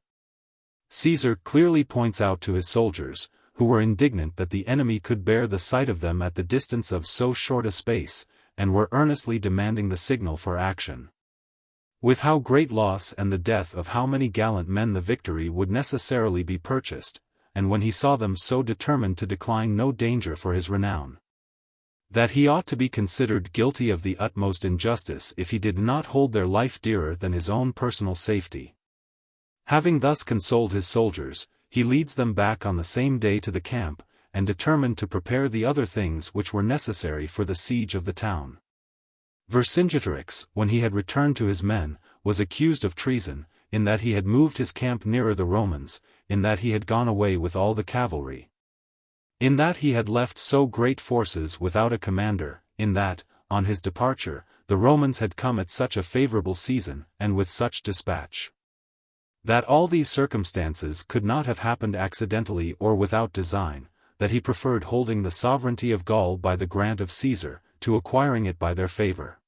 Caesar clearly points out to his soldiers, who were indignant that the enemy could bear the sight of them at the distance of so short a space, and were earnestly demanding the signal for action, with how great loss and the death of how many gallant men the victory would necessarily be purchased, and when he saw them so determined to decline no danger for his renown, That he ought to be considered guilty of the utmost injustice if he did not hold their life dearer than his own personal safety. Having thus consoled his soldiers, he leads them back on the same day to the camp, and determined to prepare the other things which were necessary for the siege of the town. Vercingetorix, when he had returned to his men, was accused of treason, in that he had moved his camp nearer the Romans, in that he had gone away with all the cavalry, in that he had left so great forces without a commander, in that, on his departure, the Romans had come at such a favorable season, and with such dispatch. That all these circumstances could not have happened accidentally or without design, that he preferred holding the sovereignty of Gaul by the grant of Caesar, to acquiring it by their favor.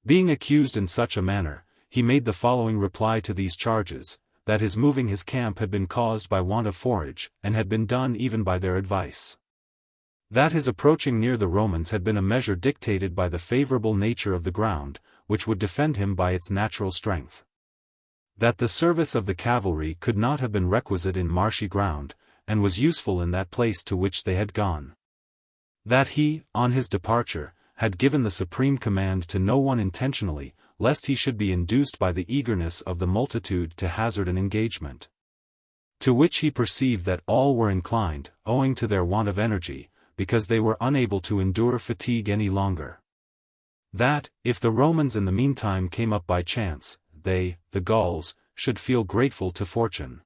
Being accused in such a manner, he made the following reply to these charges, that his moving his camp had been caused by want of forage, and had been done even by their advice. That his approaching near the Romans had been a measure dictated by the favorable nature of the ground, which would defend him by its natural strength. That the service of the cavalry could not have been requisite in marshy ground, and was useful in that place to which they had gone. That he, on his departure, had given the supreme command to no one intentionally, lest he should be induced by the eagerness of the multitude to hazard an engagement, to which he perceived that all were inclined, owing to their want of energy, because they were unable to endure fatigue any longer. That, if the Romans in the meantime came up by chance, they, the Gauls, should feel grateful to fortune.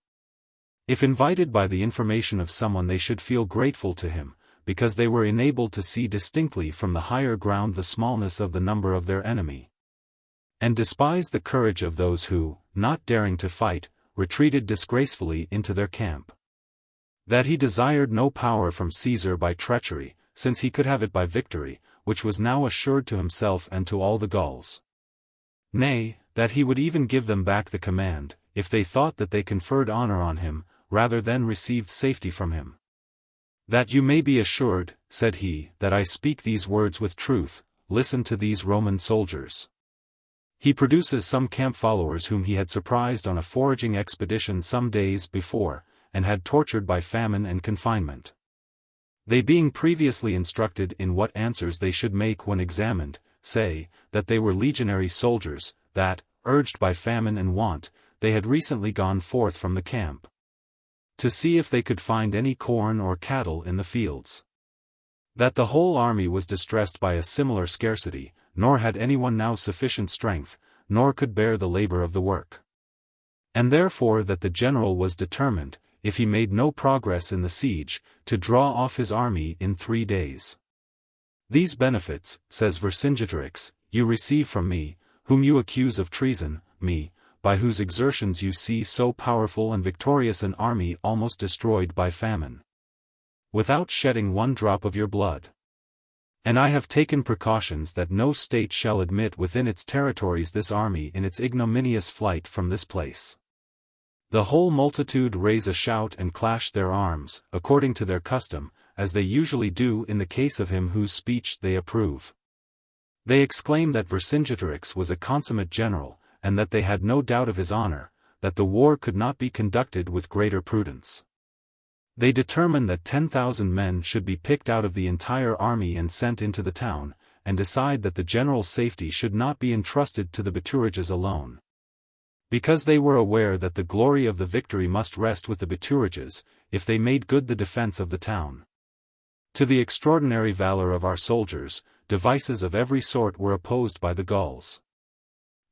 If invited by the information of someone, they should feel grateful to him, because they were enabled to see distinctly from the higher ground the smallness of the number of their enemy, and despise the courage of those who, not daring to fight, retreated disgracefully into their camp. That he desired no power from Caesar by treachery, since he could have it by victory, which was now assured to himself and to all the Gauls. Nay, that he would even give them back the command, if they thought that they conferred honor on him, rather than received safety from him. That you may be assured, said he, that I speak these words with truth, listen to these Roman soldiers. He produces some camp followers whom he had surprised on a foraging expedition some days before, and had tortured by famine and confinement. They being previously instructed in what answers they should make when examined, say, that they were legionary soldiers, that, urged by famine and want, they had recently gone forth from the camp, to see if they could find any corn or cattle in the fields. That the whole army was distressed by a similar scarcity, nor had anyone now sufficient strength, nor could bear the labor of the work. And therefore that the general was determined, if he made no progress in the siege, to draw off his army in 3 days. These benefits, says Vercingetorix, you receive from me, whom you accuse of treason, me, by whose exertions you see so powerful and victorious an army almost destroyed by famine, without shedding one drop of your blood. And I have taken precautions that no state shall admit within its territories this army in its ignominious flight from this place. The whole multitude raise a shout and clash their arms, according to their custom, as they usually do in the case of him whose speech they approve. They exclaim that Vercingetorix was a consummate general, and that they had no doubt of his honor, that the war could not be conducted with greater prudence. They determine that 10,000 men should be picked out of the entire army and sent into the town, and decide that the general safety should not be entrusted to the Bituriges alone, because they were aware that the glory of the victory must rest with the Bituriges, if they made good the defense of the town. To the extraordinary valor of our soldiers, devices of every sort were opposed by the Gauls,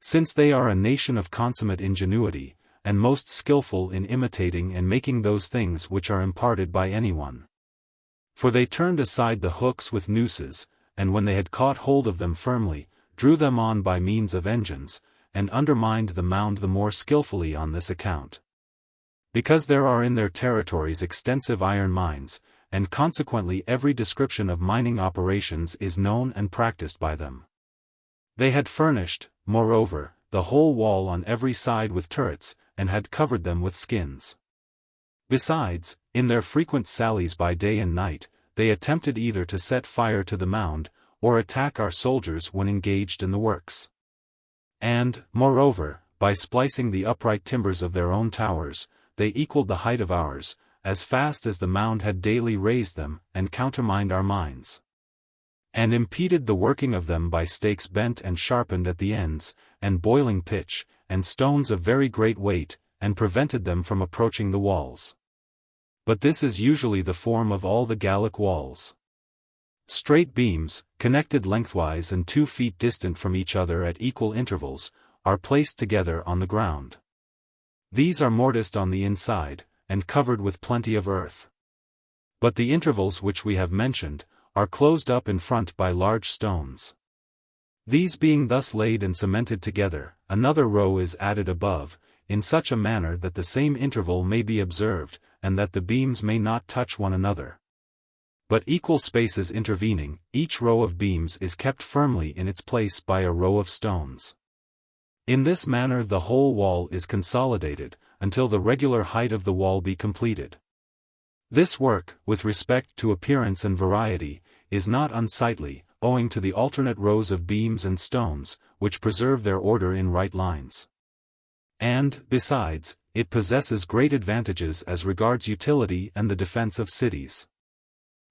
since they are a nation of consummate ingenuity, and most skillful in imitating and making those things which are imparted by anyone. For they turned aside the hooks with nooses, and when they had caught hold of them firmly, drew them on by means of engines, and undermined the mound the more skillfully on this account, because there are in their territories extensive iron mines, and consequently every description of mining operations is known and practiced by them. They had furnished, moreover, the whole wall on every side with turrets, and had covered them with skins. Besides, in their frequent sallies by day and night, they attempted either to set fire to the mound, or attack our soldiers when engaged in the works. And, moreover, by splicing the upright timbers of their own towers, they equaled the height of ours, as fast as the mound had daily raised them, and countermined our mines. and impeded the working of them by stakes bent and sharpened at the ends, and boiling pitch, and stones of very great weight, and prevented them from approaching the walls. But this is usually the form of all the Gallic walls. Straight beams, connected lengthwise and 2 feet distant from each other at equal intervals, are placed together on the ground. These are mortised on the inside, and covered with plenty of earth. But the intervals which we have mentioned, are closed up in front by large stones. These being thus laid and cemented together, another row is added above, in such a manner that the same interval may be observed, and that the beams may not touch one another. But equal spaces intervening, each row of beams is kept firmly in its place by a row of stones. In this manner the whole wall is consolidated, until the regular height of the wall be completed. This work, with respect to appearance and variety, is not unsightly, owing to the alternate rows of beams and stones, which preserve their order in right lines. And, besides, it possesses great advantages as regards utility and the defense of cities.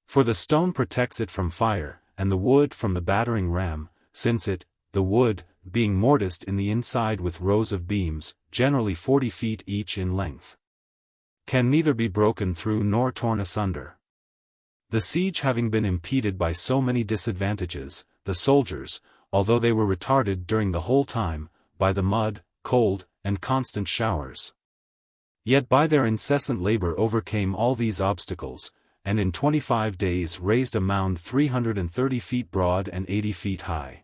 For the stone protects it from fire, and the wood from the battering ram, since it, the wood, being mortised in the inside with rows of beams, generally 40 feet each in length, can neither be broken through nor torn asunder. The siege having been impeded by so many disadvantages, the soldiers, although they were retarded during the whole time, by the mud, cold, and constant showers, yet by their incessant labor overcame all these obstacles, and in 25 days raised a mound 330 feet broad and 80 feet high.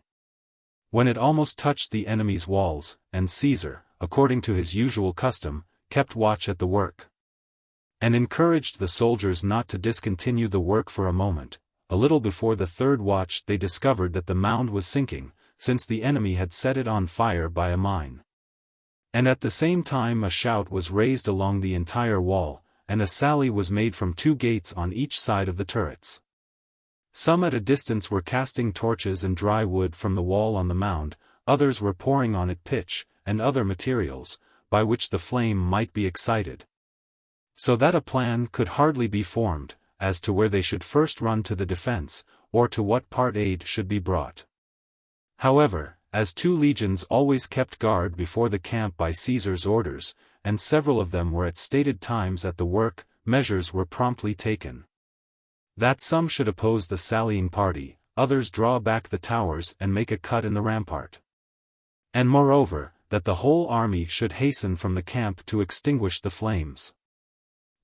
When it almost touched the enemy's walls, and Caesar, according to his usual custom, kept watch at the work, and encouraged the soldiers not to discontinue the work for a moment, a little before the 3rd watch they discovered that the mound was sinking, since the enemy had set it on fire by a mine. And at the same time a shout was raised along the entire wall, and a sally was made from 2 gates on each side of the turrets. Some at a distance were casting torches and dry wood from the wall on the mound, others were pouring on it pitch, and other materials, by which the flame might be excited. So that a plan could hardly be formed, as to where they should first run to the defense, or to what part aid should be brought. However, as 2 legions always kept guard before the camp by Caesar's orders, and several of them were at stated times at the work, measures were promptly taken. That some should oppose the sallying party, others draw back the towers and make a cut in the rampart. And moreover, that the whole army should hasten from the camp to extinguish the flames.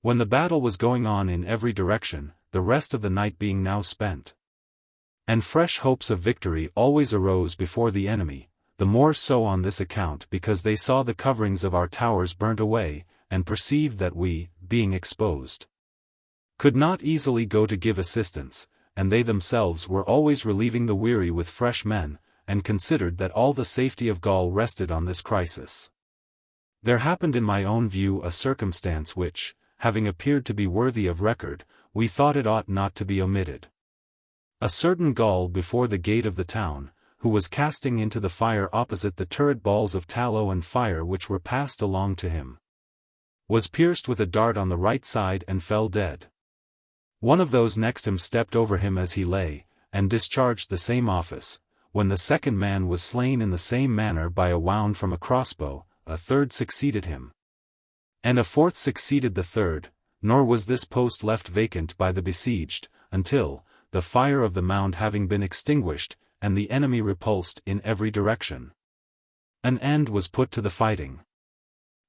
When the battle was going on in every direction, the rest of the night being now spent, and fresh hopes of victory always arose before the enemy, the more so on this account because they saw the coverings of our towers burnt away, and perceived that we, being exposed, could not easily go to give assistance, and they themselves were always relieving the weary with fresh men, and considered that all the safety of Gaul rested on this crisis. There happened in my own view a circumstance which, having appeared to be worthy of record, we thought it ought not to be omitted. A certain Gaul before the gate of the town, who was casting into the fire opposite the turret balls of tallow and fire which were passed along to him, was pierced with a dart on the right side and fell dead. One of those next him stepped over him as he lay, and discharged the same office, when the second man was slain in the same manner by a wound from a crossbow, a third succeeded him, and a fourth succeeded the third, nor was this post left vacant by the besieged, until, the fire of the mound having been extinguished, and the enemy repulsed in every direction, an end was put to the fighting.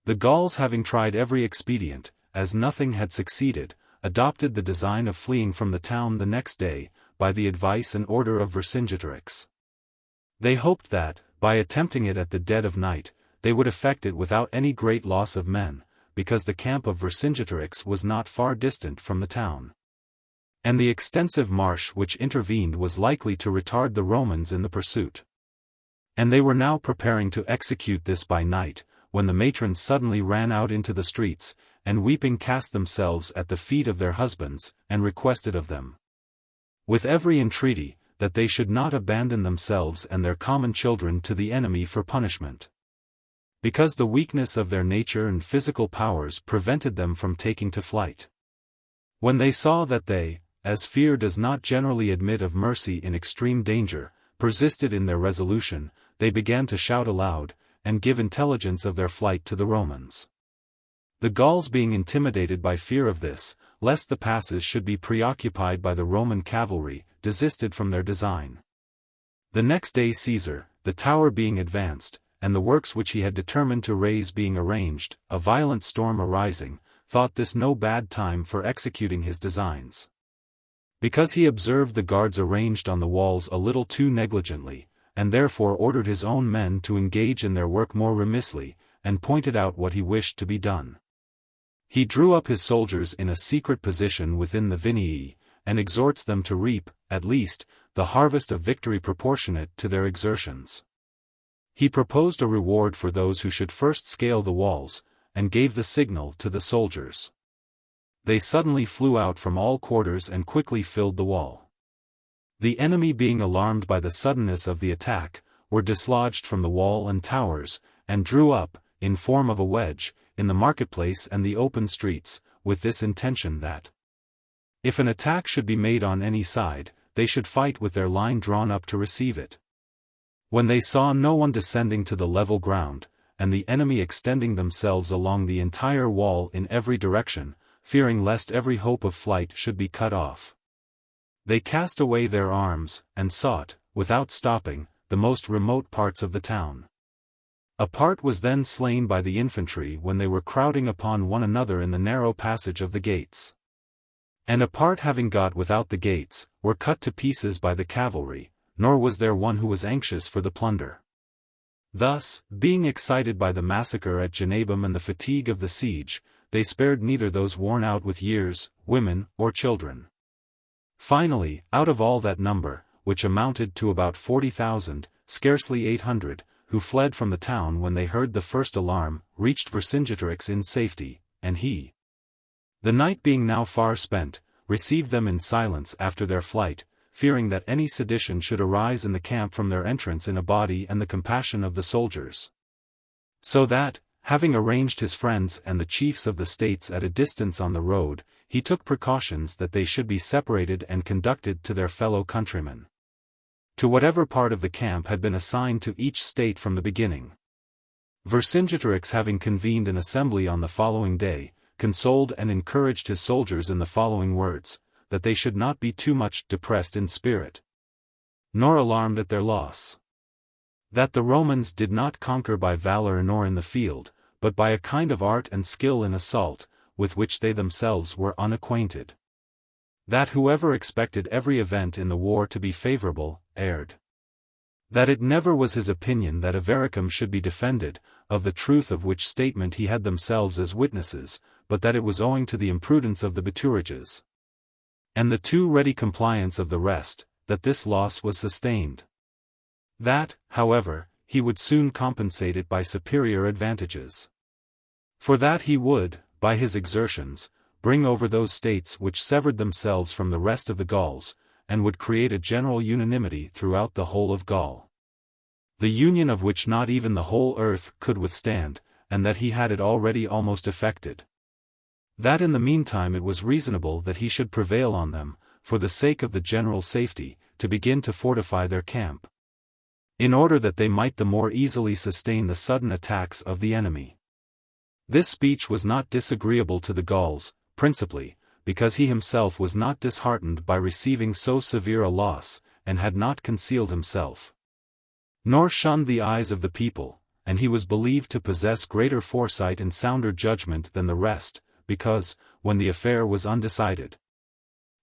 The Gauls having tried every expedient, as nothing had succeeded, adopted the design of fleeing from the town the next day, by the advice and order of Vercingetorix. They hoped that, by attempting it at the dead of night, they would effect it without any great loss of men, because the camp of Vercingetorix was not far distant from the town, and the extensive marsh which intervened was likely to retard the Romans in the pursuit. And they were now preparing to execute this by night, when the matrons suddenly ran out into the streets, and weeping cast themselves at the feet of their husbands, and requested of them, with every entreaty, that they should not abandon themselves and their common children to the enemy for punishment, because the weakness of their nature and physical powers prevented them from taking to flight. When they saw that they, as fear does not generally admit of mercy in extreme danger, persisted in their resolution, they began to shout aloud, and give intelligence of their flight to the Romans. The Gauls being intimidated by fear of this, lest the passes should be preoccupied by the Roman cavalry, desisted from their design. The next day Caesar, the tower being advanced, and the works which he had determined to raise being arranged, a violent storm arising, thought this no bad time for executing his designs. Because he observed the guards arranged on the walls a little too negligently, and therefore ordered his own men to engage in their work more remissly, and pointed out what he wished to be done. He drew up his soldiers in a secret position within the Vinii, and exhorts them to reap, at least, the harvest of victory proportionate to their exertions. He proposed a reward for those who should first scale the walls, and gave the signal to the soldiers. They suddenly flew out from all quarters and quickly filled the wall. The enemy being alarmed by the suddenness of the attack, were dislodged from the wall and towers, and drew up, in form of a wedge, in the marketplace and the open streets, with this intention that, if an attack should be made on any side, they should fight with their line drawn up to receive it. When they saw no one descending to the level ground, and the enemy extending themselves along the entire wall in every direction, fearing lest every hope of flight should be cut off, they cast away their arms, and sought, without stopping, the most remote parts of the town. A part was then slain by the infantry when they were crowding upon one another in the narrow passage of the gates. And a part having got without the gates, were cut to pieces by the cavalry, nor was there one who was anxious for the plunder. Thus, being excited by the massacre at Genabum and the fatigue of the siege, they spared neither those worn out with years, women, or children. Finally, out of all that number, which amounted to about 40,000, scarcely 800, who fled from the town when they heard the first alarm, reached Vercingetorix in safety, and he, the night being now far spent, received them in silence after their flight, fearing that any sedition should arise in the camp from their entrance in a body and the compassion of the soldiers. So that, having arranged his friends and the chiefs of the states at a distance on the road, he took precautions that they should be separated and conducted to their fellow countrymen, to whatever part of the camp had been assigned to each state from the beginning. Vercingetorix having convened an assembly on the following day, consoled and encouraged his soldiers in the following words, that they should not be too much depressed in spirit, nor alarmed at their loss. That the Romans did not conquer by valor nor in the field, but by a kind of art and skill in assault, with which they themselves were unacquainted. That whoever expected every event in the war to be favorable, erred. That it never was his opinion that Avaricum should be defended, of the truth of which statement he had themselves as witnesses, but that it was owing to the imprudence of the Bituriges, and the too ready compliance of the rest, that this loss was sustained. That, however, he would soon compensate it by superior advantages. For that he would, by his exertions, bring over those states which severed themselves from the rest of the Gauls, and would create a general unanimity throughout the whole of Gaul, the union of which not even the whole earth could withstand, and that he had it already almost effected. That in the meantime it was reasonable that he should prevail on them, for the sake of the general safety, to begin to fortify their camp, in order that they might the more easily sustain the sudden attacks of the enemy. This speech was not disagreeable to the Gauls, principally, because he himself was not disheartened by receiving so severe a loss, and had not concealed himself, nor shunned the eyes of the people, and he was believed to possess greater foresight and sounder judgment than the rest, because, when the affair was undecided,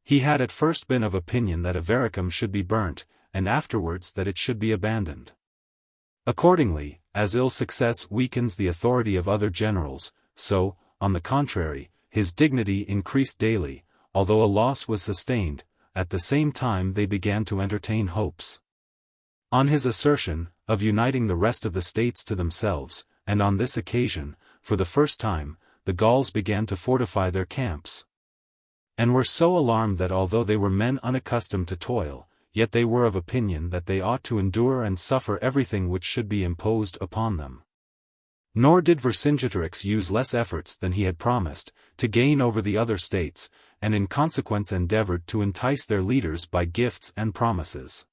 he had at first been of opinion that Avaricum should be burnt, and afterwards that it should be abandoned. Accordingly, as ill success weakens the authority of other generals, so, on the contrary, his dignity increased daily, although a loss was sustained. At the same time they began to entertain hopes, on his assertion, of uniting the rest of the states to themselves, and on this occasion, for the first time, the Gauls began to fortify their camps, and were so alarmed that although they were men unaccustomed to toil, yet they were of opinion that they ought to endure and suffer everything which should be imposed upon them. Nor did Vercingetorix use less efforts than he had promised, to gain over the other states, and in consequence endeavored to entice their leaders by gifts and promises.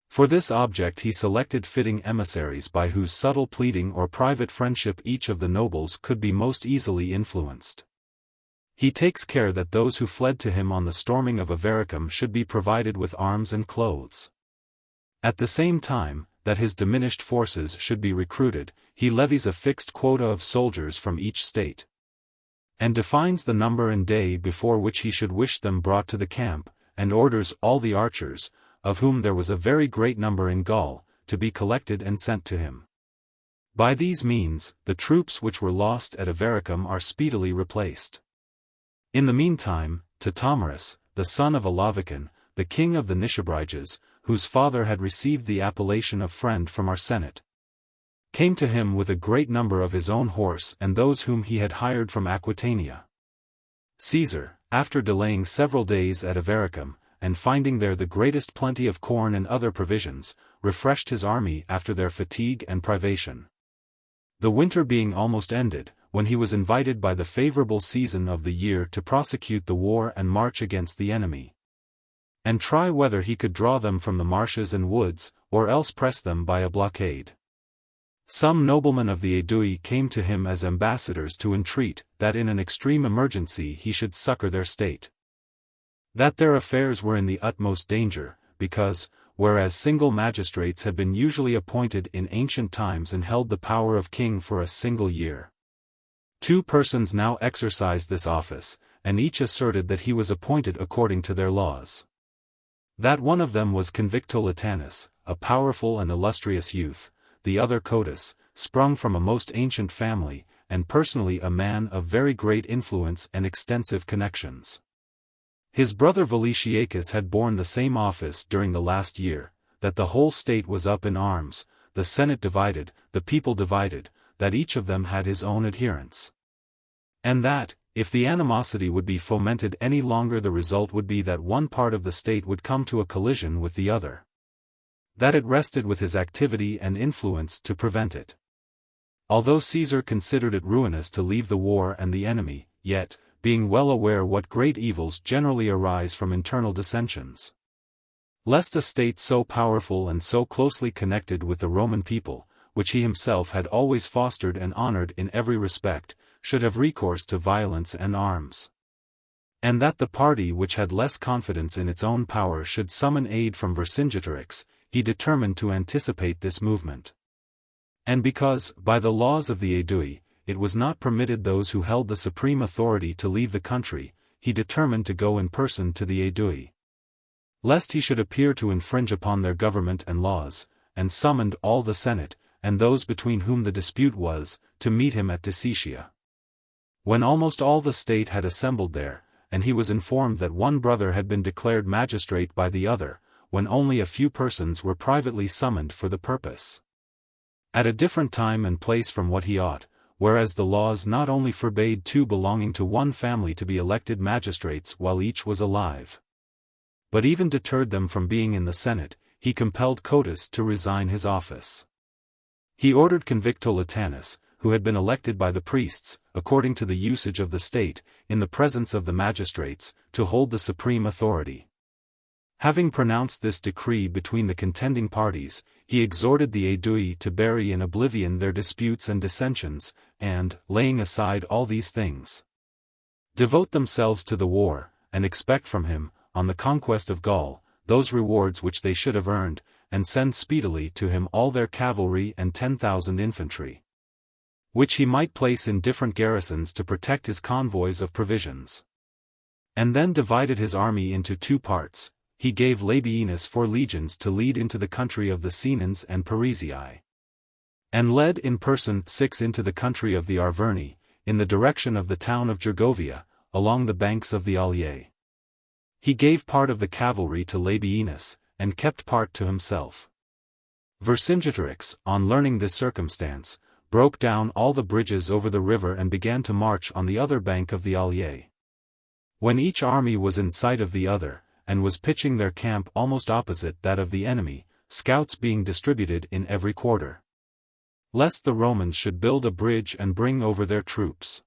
For this object he selected fitting emissaries by whose subtle pleading or private friendship each of the nobles could be most easily influenced. He takes care that those who fled to him on the storming of Avaricum should be provided with arms and clothes. At the same time, that his diminished forces should be recruited, he levies a fixed quota of soldiers from each state, and defines the number and day before which he should wish them brought to the camp, and orders all the archers, of whom there was a very great number in Gaul, to be collected and sent to him. By these means, the troops which were lost at Avaricum are speedily replaced. In the meantime, Teutomerus, the son of Alavicon, the king of the Nishabriges, whose father had received the appellation of friend from our senate, came to him with a great number of his own horse and those whom he had hired from Aquitania. Caesar, after delaying several days at Avaricum, and finding there the greatest plenty of corn and other provisions, refreshed his army after their fatigue and privation. The winter being almost ended, when he was invited by the favorable season of the year to prosecute the war and march against the enemy, and try whether he could draw them from the marshes and woods, or else press them by a blockade. Some noblemen of the Aedui came to him as ambassadors to entreat that in an extreme emergency he should succor their state. That their affairs were in the utmost danger, because, whereas single magistrates had been usually appointed in ancient times and held the power of king for a single year, 2 persons now exercised this office, and each asserted that he was appointed according to their laws. That one of them was Convictolatanus, a powerful and illustrious youth, the other Cotus, sprung from a most ancient family, and personally a man of very great influence and extensive connections. His brother Voletiacus had borne the same office during the last year, that the whole state was up in arms, the Senate divided, the people divided, that each of them had his own adherents. And that, if the animosity would be fomented any longer, the result would be that one part of the state would come to a collision with the other. That it rested with his activity and influence to prevent it. Although Caesar considered it ruinous to leave the war and the enemy, yet, being well aware what great evils generally arise from internal dissensions, lest a state so powerful and so closely connected with the Roman people, which he himself had always fostered and honored in every respect, should have recourse to violence and arms, and that the party which had less confidence in its own power should summon aid from Vercingetorix, he determined to anticipate this movement. And because, by the laws of the Aedui, it was not permitted those who held the supreme authority to leave the country, he determined to go in person to the Aedui, lest he should appear to infringe upon their government and laws, and summoned all the Senate, and those between whom the dispute was, to meet him at Decitia. When almost all the state had assembled there, and he was informed that one brother had been declared magistrate by the other, when only a few persons were privately summoned for the purpose, at a different time and place from what he ought, whereas the laws not only forbade 2 belonging to one family to be elected magistrates while each was alive, but even deterred them from being in the Senate, he compelled Cotus to resign his office. He ordered Convictolatanus, who had been elected by the priests, according to the usage of the state, in the presence of the magistrates, to hold the supreme authority. Having pronounced this decree between the contending parties, he exhorted the Aedui to bury in oblivion their disputes and dissensions, and, laying aside all these things, devote themselves to the war, and expect from him, on the conquest of Gaul, those rewards which they should have earned, and send speedily to him all their cavalry and 10,000 infantry, which he might place in different garrisons to protect his convoys of provisions. And then divided his army into 2 parts. He gave Labienus 4 legions to lead into the country of the Senans and Parisii, and led in person 6 into the country of the Arverni, in the direction of the town of Gergovia, along the banks of the Allier. He gave part of the cavalry to Labienus, and kept part to himself. Vercingetorix, on learning this circumstance, broke down all the bridges over the river and began to march on the other bank of the Allier. When each army was in sight of the other, and was pitching their camp almost opposite that of the enemy, scouts being distributed in every quarter, lest the Romans should build a bridge and bring over their troops.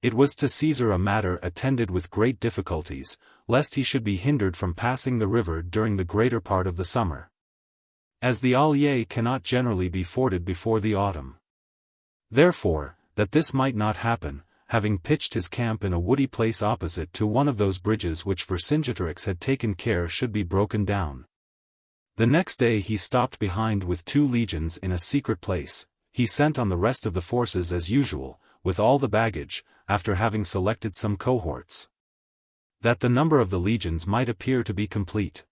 It was to Caesar a matter attended with great difficulties, lest he should be hindered from passing the river during the greater part of the summer, as the Allier cannot generally be forded before the autumn. Therefore, that this might not happen, having pitched his camp in a woody place opposite to one of those bridges which Vercingetorix had taken care should be broken down. The next day he stopped behind with 2 legions in a secret place. He sent on the rest of the forces as usual, with all the baggage, after having selected some cohorts, that the number of the legions might appear to be complete.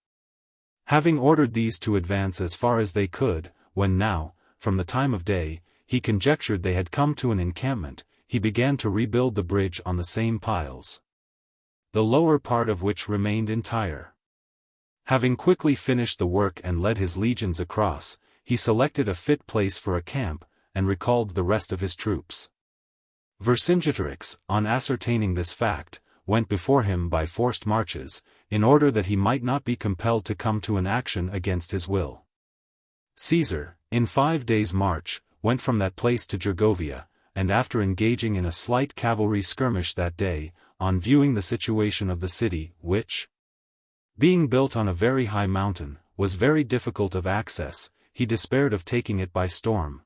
Having ordered these to advance as far as they could, when now, from the time of day, he conjectured they had come to an encampment, he began to rebuild the bridge on the same piles, the lower part of which remained entire. Having quickly finished the work and led his legions across, he selected a fit place for a camp, and recalled the rest of his troops. Vercingetorix, on ascertaining this fact, went before him by forced marches, in order that he might not be compelled to come to an action against his will. Caesar, in 5 days' march, went from that place to Gergovia, and after engaging in a slight cavalry skirmish that day, on viewing the situation of the city, which, being built on a very high mountain, was very difficult of access, he despaired of taking it by storm,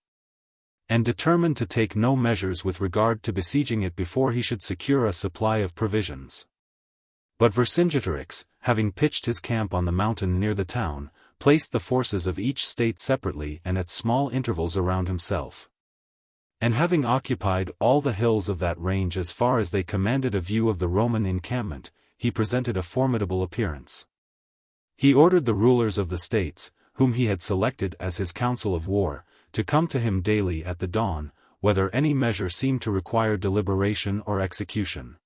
and determined to take no measures with regard to besieging it before he should secure a supply of provisions. But Vercingetorix, having pitched his camp on the mountain near the town, placed the forces of each state separately and at small intervals around himself. And having occupied all the hills of that range as far as they commanded a view of the Roman encampment, he presented a formidable appearance. He ordered the rulers of the states, whom he had selected as his council of war, to come to him daily at the dawn, whether any measure seemed to require deliberation or execution.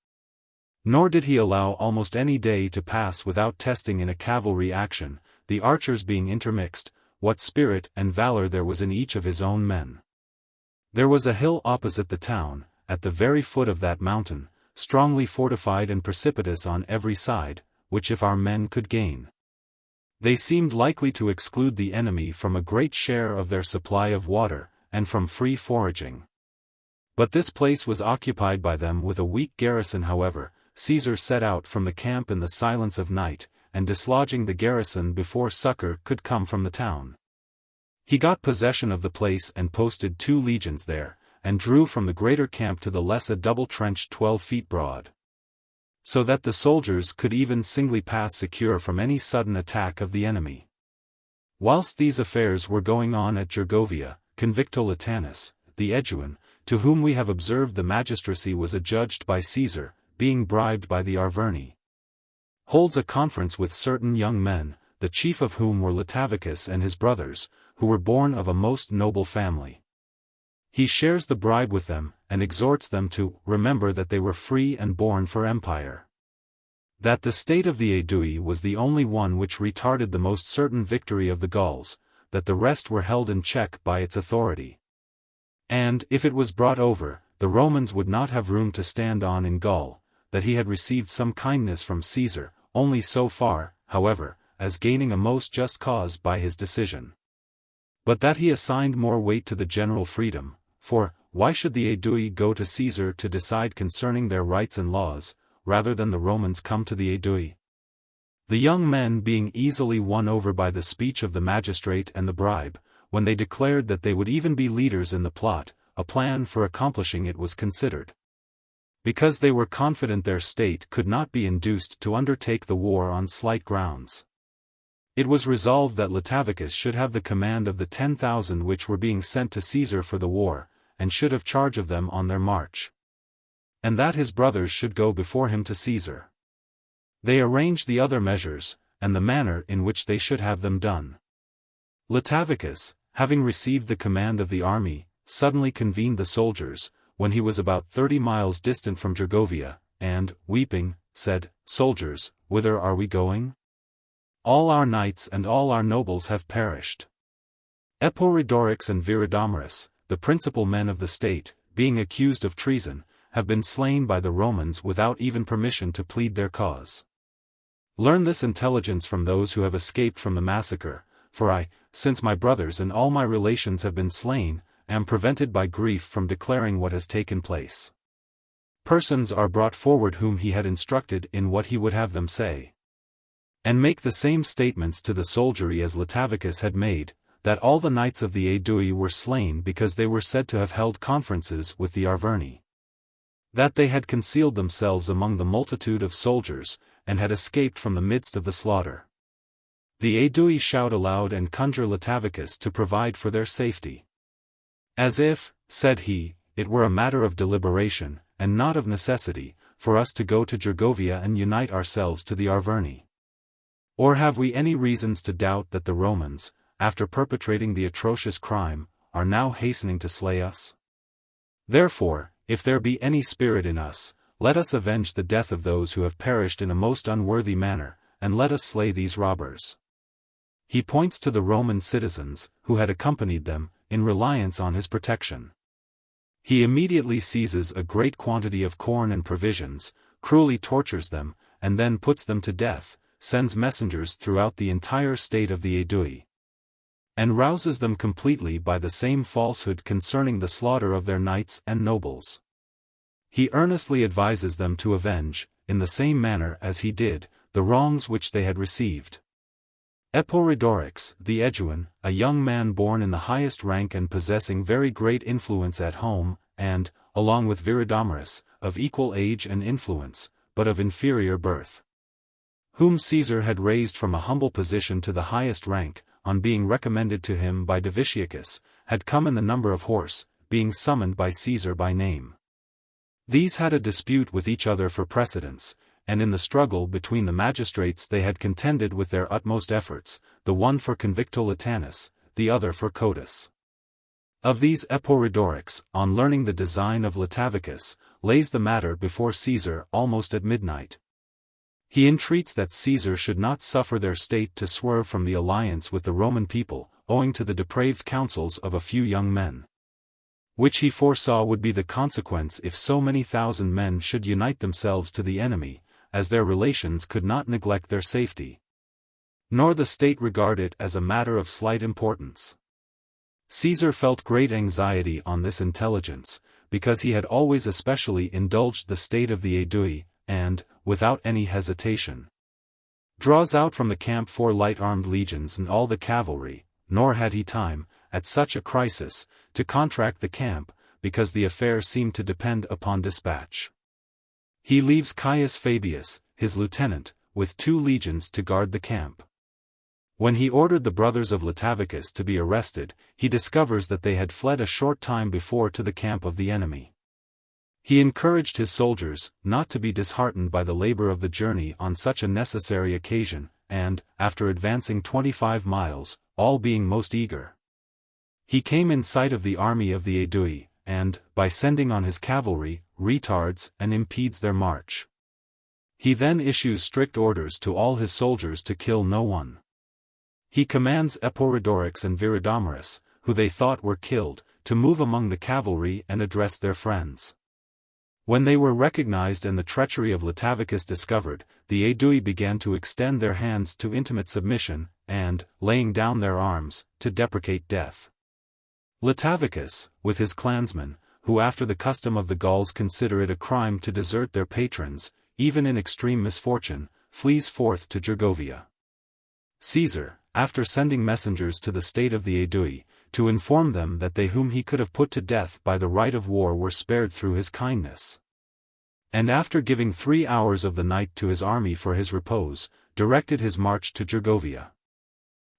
Nor did he allow almost any day to pass without testing in a cavalry action, the archers being intermixed, what spirit and valor there was in each of his own men. There was a hill opposite the town, at the very foot of that mountain, strongly fortified and precipitous on every side, which if our men could gain, they seemed likely to exclude the enemy from a great share of their supply of water, and from free foraging. But this place was occupied by them with a weak garrison. However, Caesar set out from the camp in the silence of night, and dislodging the garrison before succor could come from the town, he got possession of the place and posted 2 legions there, and drew from the greater camp to the less a double trench 12 feet broad, so that the soldiers could even singly pass secure from any sudden attack of the enemy. Whilst these affairs were going on at Gergovia, Convictolitanis, the Aeduan, to whom we have observed the magistracy was adjudged by Caesar, being bribed by the Arverni, holds a conference with certain young men, the chief of whom were Latavicus and his brothers, who were born of a most noble family. He shares the bribe with them, and exhorts them to remember that they were free and born for empire, that the state of the Aedui was the only one which retarded the most certain victory of the Gauls, that the rest were held in check by its authority, and if it was brought over, the Romans would not have room to stand on in Gaul, that he had received some kindness from Caesar, only so far, however, as gaining a most just cause by his decision, but that he assigned more weight to the general freedom, for, why should the Aedui go to Caesar to decide concerning their rights and laws, rather than the Romans come to the Aedui? The young men being easily won over by the speech of the magistrate and the bribe, when they declared that they would even be leaders in the plot, a plan for accomplishing it was considered. Because they were confident their state could not be induced to undertake the war on slight grounds, it was resolved that Latavicus should have the command of the 10,000 which were being sent to Caesar for the war, and should have charge of them on their march, and that his brothers should go before him to Caesar. They arranged the other measures, and the manner in which they should have them done. Latavicus, having received the command of the army, suddenly convened the soldiers, when he was about 30 miles distant from Gergovia, and, weeping, said, "Soldiers, whither are we going? All our knights and all our nobles have perished. Eporidorix and Viridomarus, the principal men of the state, being accused of treason, have been slain by the Romans without even permission to plead their cause. Learn this intelligence from those who have escaped from the massacre, for I, since my brothers and all my relations have been slain, am prevented by grief from declaring what has taken place. Persons are brought forward whom he had instructed in what he would have them say, and make the same statements to the soldiery as Lataviccus had made, that all the knights of the Aedui were slain because they were said to have held conferences with the Arverni, that they had concealed themselves among the multitude of soldiers, and had escaped from the midst of the slaughter. The Aedui shout aloud and conjure Lataviccus to provide for their safety. As if, said he, it were a matter of deliberation, and not of necessity, for us to go to Gergovia and unite ourselves to the Arverni. Or have we any reasons to doubt that the Romans, after perpetrating the atrocious crime, are now hastening to slay us? Therefore, if there be any spirit in us, let us avenge the death of those who have perished in a most unworthy manner, and let us slay these robbers. He points to the Roman citizens, who had accompanied them, in reliance on his protection. He immediately seizes a great quantity of corn and provisions, cruelly tortures them, and then puts them to death, sends messengers throughout the entire state of the Aedui, and rouses them completely by the same falsehood concerning the slaughter of their knights and nobles. He earnestly advises them to avenge, in the same manner as he did, the wrongs which they had received. Eporidorix, the Aeduan, a young man born in the highest rank and possessing very great influence at home, and, along with Viridomarus, of equal age and influence, but of inferior birth, whom Caesar had raised from a humble position to the highest rank, on being recommended to him by Diviciacus, had come in the number of horse, being summoned by Caesar by name. These had a dispute with each other for precedence, and in the struggle between the magistrates they had contended with their utmost efforts, the one for convicto latanus, the other for coitus. Of these Eporidorix, on learning the design of Latavicus, lays the matter before Caesar almost at midnight. He entreats that Caesar should not suffer their state to swerve from the alliance with the Roman people, owing to the depraved counsels of a few young men, which he foresaw would be the consequence if so many thousand men should unite themselves to the enemy, as their relations could not neglect their safety, nor the state regard it as a matter of slight importance. Caesar felt great anxiety on this intelligence, because he had always especially indulged the state of the Aedui, and, without any hesitation, draws out from the camp 4 light-armed legions and all the cavalry, nor had he time, at such a crisis, to contract the camp, because the affair seemed to depend upon dispatch. He leaves Caius Fabius, his lieutenant, with 2 legions to guard the camp. When he ordered the brothers of Latavicus to be arrested, he discovers that they had fled a short time before to the camp of the enemy. He encouraged his soldiers not to be disheartened by the labor of the journey on such a necessary occasion, and, after advancing 25 miles, all being most eager, he came in sight of the army of the Aedui, and, by sending on his cavalry, retards and impedes their march. He then issues strict orders to all his soldiers to kill no one. He commands Eporidorix and Viridomarus, who they thought were killed, to move among the cavalry and address their friends. When they were recognized and the treachery of Latavicus discovered, the Aedui began to extend their hands to intimate submission, and, laying down their arms, to deprecate death. Latavicus, with his clansmen, who after the custom of the Gauls consider it a crime to desert their patrons, even in extreme misfortune, flees forth to Gergovia. Caesar, after sending messengers to the state of the Aedui, to inform them that they whom he could have put to death by the right of war were spared through his kindness, and after giving 3 hours of the night to his army for his repose, directed his march to Gergovia.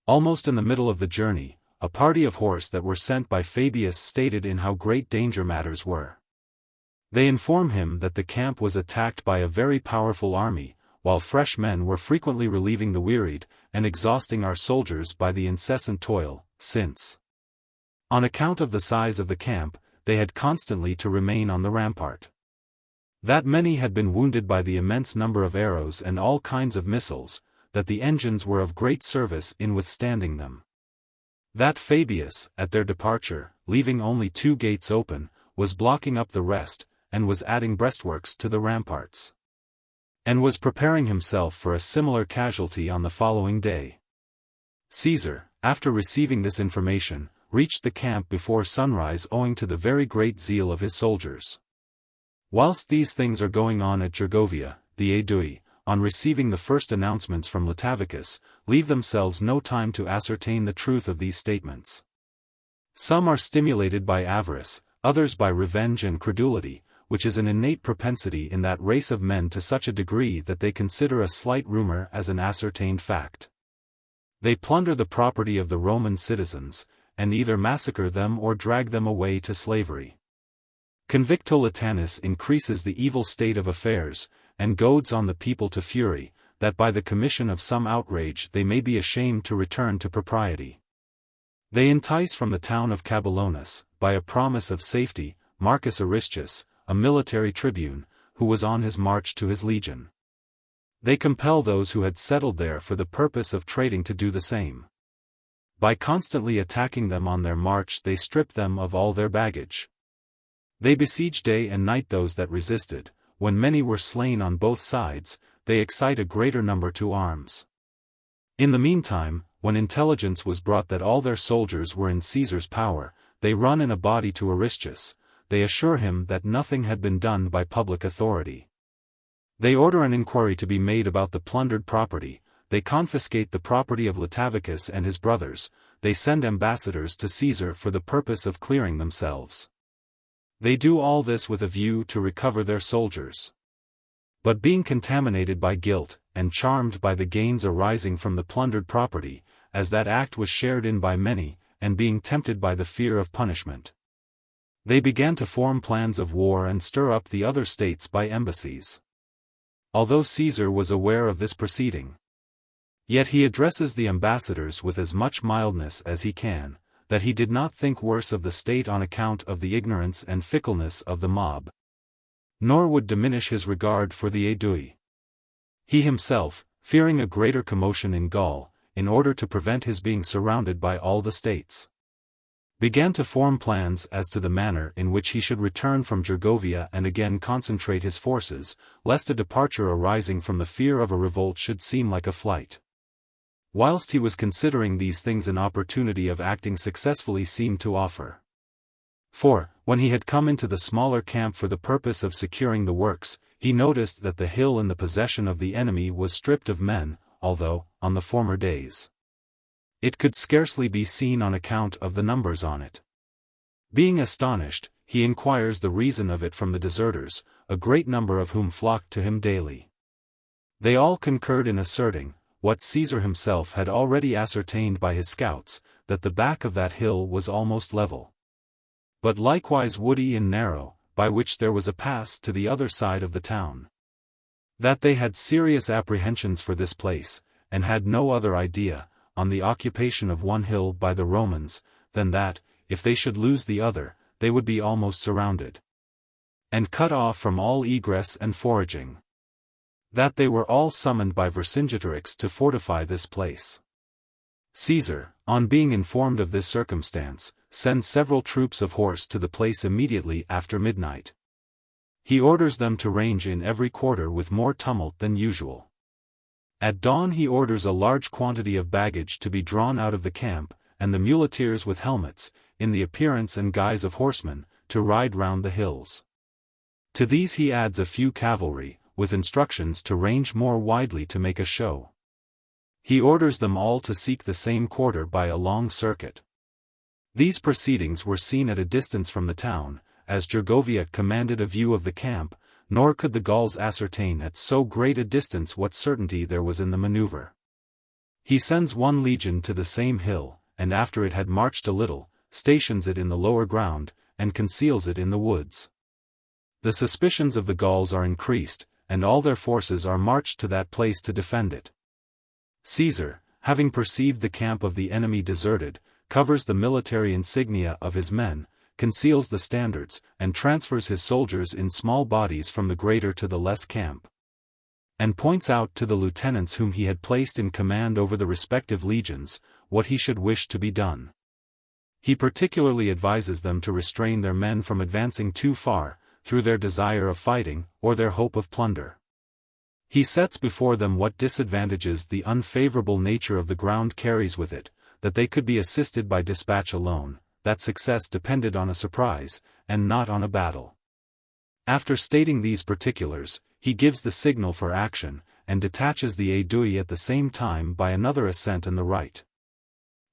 Almost in the middle of the journey, a party of horse that were sent by Fabius stated in how great danger matters were. They inform him that the camp was attacked by a very powerful army, while fresh men were frequently relieving the wearied, and exhausting our soldiers by the incessant toil, since, on account of the size of the camp, they had constantly to remain on the rampart. That many had been wounded by the immense number of arrows and all kinds of missiles, that the engines were of great service in withstanding them. That Fabius, at their departure, leaving only 2 gates open, was blocking up the rest, and was adding breastworks to the ramparts, and was preparing himself for a similar casualty on the following day. Caesar, after receiving this information, reached the camp before sunrise owing to the very great zeal of his soldiers. Whilst these things are going on at Gergovia, the Aedui, on receiving the first announcements from Lutavicus, leave themselves no time to ascertain the truth of these statements. Some are stimulated by avarice, others by revenge and credulity, which is an innate propensity in that race of men to such a degree that they consider a slight rumor as an ascertained fact. They plunder the property of the Roman citizens, and either massacre them or drag them away to slavery. Convicto Latanis increases the evil state of affairs, and goads on the people to fury, that by the commission of some outrage they may be ashamed to return to propriety. They entice from the town of Cabellonus, by a promise of safety, Marcus Aristus, a military tribune, who was on his march to his legion. They compel those who had settled there for the purpose of trading to do the same. By constantly attacking them on their march they strip them of all their baggage. They besiege day and night those that resisted. When many were slain on both sides, they excite a greater number to arms. In the meantime, when intelligence was brought that all their soldiers were in Caesar's power, they run in a body to Aristus. They assure him that nothing had been done by public authority. They order an inquiry to be made about the plundered property, they confiscate the property of Lutavicus and his brothers, they send ambassadors to Caesar for the purpose of clearing themselves. They do all this with a view to recover their soldiers. But being contaminated by guilt, and charmed by the gains arising from the plundered property, as that act was shared in by many, and being tempted by the fear of punishment, they began to form plans of war and stir up the other states by embassies. Although Caesar was aware of this proceeding, yet he addresses the ambassadors with as much mildness as he can, that he did not think worse of the state on account of the ignorance and fickleness of the mob, nor would diminish his regard for the Aedui. He himself, fearing a greater commotion in Gaul, in order to prevent his being surrounded by all the states, began to form plans as to the manner in which he should return from Gergovia and again concentrate his forces, lest a departure arising from the fear of a revolt should seem like a flight. Whilst he was considering these things, an opportunity of acting successfully seemed to offer. For, when he had come into the smaller camp for the purpose of securing the works, he noticed that the hill in the possession of the enemy was stripped of men, although, on the former days, it could scarcely be seen on account of the numbers on it. Being astonished, he inquires the reason of it from the deserters, a great number of whom flocked to him daily. They all concurred in asserting, what Caesar himself had already ascertained by his scouts, that the back of that hill was almost level, but likewise woody and narrow, by which there was a pass to the other side of the town. That they had serious apprehensions for this place, and had no other idea, on the occupation of one hill by the Romans, than that, if they should lose the other, they would be almost surrounded, and cut off from all egress and foraging. That they were all summoned by Vercingetorix to fortify this place. Caesar, on being informed of this circumstance, sends several troops of horse to the place immediately after midnight. He orders them to range in every quarter with more tumult than usual. At dawn he orders a large quantity of baggage to be drawn out of the camp, and the muleteers with helmets, in the appearance and guise of horsemen, to ride round the hills. To these he adds a few cavalry, with instructions to range more widely to make a show. He orders them all to seek the same quarter by a long circuit. These proceedings were seen at a distance from the town, as Gergovia commanded a view of the camp, nor could the Gauls ascertain at so great a distance what certainty there was in the maneuver. He sends one legion to the same hill, and after it had marched a little, stations it in the lower ground, and conceals it in the woods. The suspicions of the Gauls are increased, and all their forces are marched to that place to defend it. Caesar, having perceived the camp of the enemy deserted, covers the military insignia of his men, conceals the standards, and transfers his soldiers in small bodies from the greater to the less camp, and points out to the lieutenants whom he had placed in command over the respective legions, what he should wish to be done. He particularly advises them to restrain their men from advancing too far, through their desire of fighting, or their hope of plunder. He sets before them what disadvantages the unfavorable nature of the ground carries with it, that they could be assisted by dispatch alone, that success depended on a surprise, and not on a battle. After stating these particulars, he gives the signal for action, and detaches the aedui at the same time by another ascent on the right.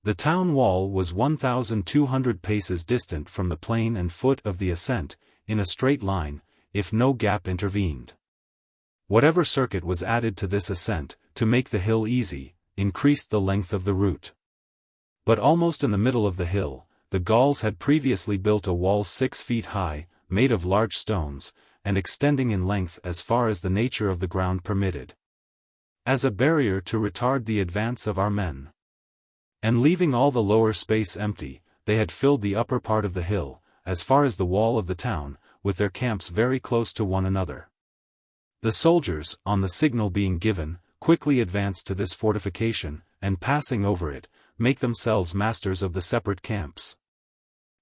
The town wall was 1,200 paces distant from the plain and foot of the ascent, in a straight line, if no gap intervened. Whatever circuit was added to this ascent, to make the hill easy, increased the length of the route. But almost in the middle of the hill, the Gauls had previously built a wall 6 feet high, made of large stones, and extending in length as far as the nature of the ground permitted, as a barrier to retard the advance of our men. And leaving all the lower space empty, they had filled the upper part of the hill, as far as the wall of the town, with their camps very close to one another. The soldiers, on the signal being given, quickly advance to this fortification, and passing over it, make themselves masters of the separate camps.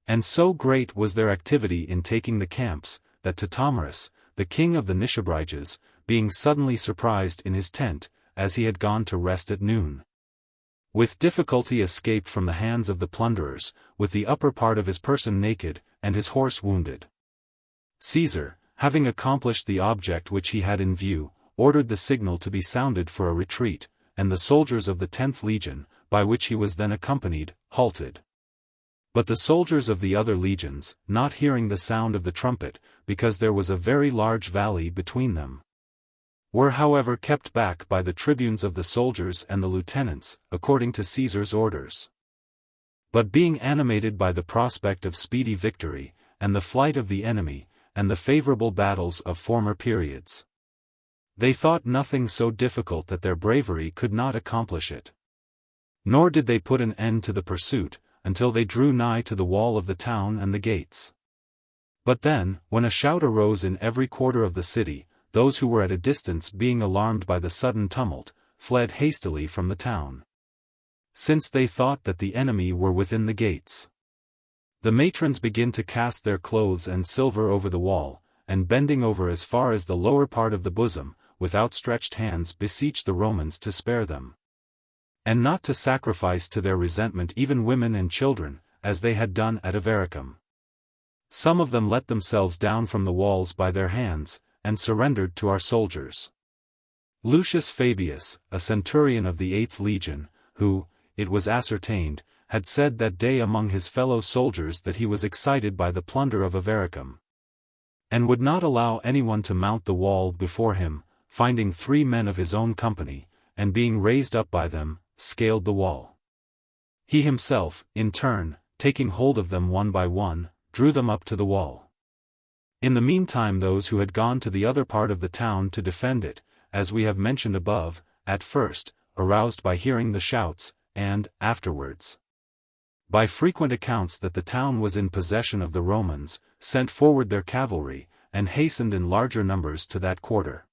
And so great was their activity in taking the camps, that Tithomyrus, the king of the Nishabriges, being suddenly surprised in his tent, as he had gone to rest at noon, with difficulty escaped from the hands of the plunderers, with the upper part of his person naked, and his horse wounded. Caesar, having accomplished the object which he had in view, ordered the signal to be sounded for a retreat, and the soldiers of the 10th legion, by which he was then accompanied, halted. But the soldiers of the other legions, not hearing the sound of the trumpet, because there was a very large valley between them, were however kept back by the tribunes of the soldiers and the lieutenants, according to Caesar's orders. But being animated by the prospect of speedy victory, and the flight of the enemy, and the favorable battles of former periods, they thought nothing so difficult that their bravery could not accomplish it. Nor did they put an end to the pursuit, until they drew nigh to the wall of the town and the gates. But then, when a shout arose in every quarter of the city, those who were at a distance being alarmed by the sudden tumult, fled hastily from the town, since they thought that the enemy were within the gates. The matrons begin to cast their clothes and silver over the wall, and bending over as far as the lower part of the bosom, with outstretched hands beseech the Romans to spare them, and not to sacrifice to their resentment even women and children, as they had done at Avaricum. Some of them let themselves down from the walls by their hands, and surrendered to our soldiers. Lucius Fabius, a centurion of the 8th legion, who, it was ascertained, had said that day among his fellow soldiers that he was excited by the plunder of Avaricum, and would not allow anyone to mount the wall before him, finding 3 men of his own company, and being raised up by them, scaled the wall. He himself, in turn, taking hold of them one by one, drew them up to the wall. In the meantime those who had gone to the other part of the town to defend it, as we have mentioned above, at first, aroused by hearing the shouts, and, afterwards, by frequent accounts that the town was in possession of the Romans, sent forward their cavalry, and hastened in larger numbers to that quarter.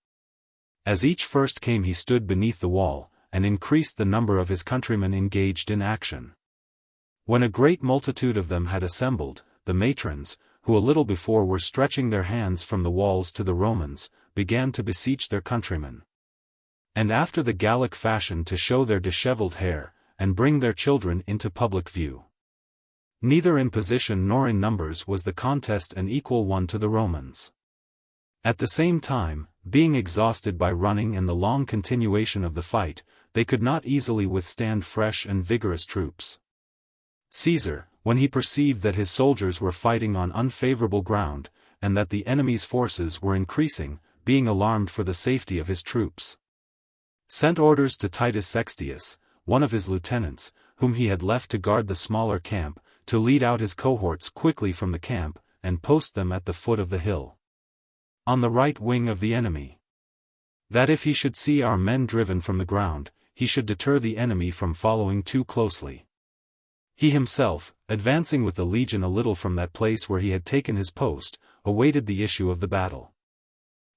As each first came he stood beneath the wall, and increased the number of his countrymen engaged in action. When a great multitude of them had assembled, the matrons, who a little before were stretching their hands from the walls to the Romans, began to beseech their countrymen, and after the Gallic fashion to show their dishevelled hair, and bring their children into public view. Neither in position nor in numbers was the contest an equal one to the Romans. At the same time, being exhausted by running and the long continuation of the fight, they could not easily withstand fresh and vigorous troops. Caesar, when he perceived that his soldiers were fighting on unfavorable ground, and that the enemy's forces were increasing, being alarmed for the safety of his troops, sent orders to Titus Sextius, one of his lieutenants, whom he had left to guard the smaller camp, to lead out his cohorts quickly from the camp, and post them at the foot of the hill, on the right wing of the enemy, that if he should see our men driven from the ground, he should deter the enemy from following too closely. He himself, advancing with the legion a little from that place where he had taken his post, awaited the issue of the battle.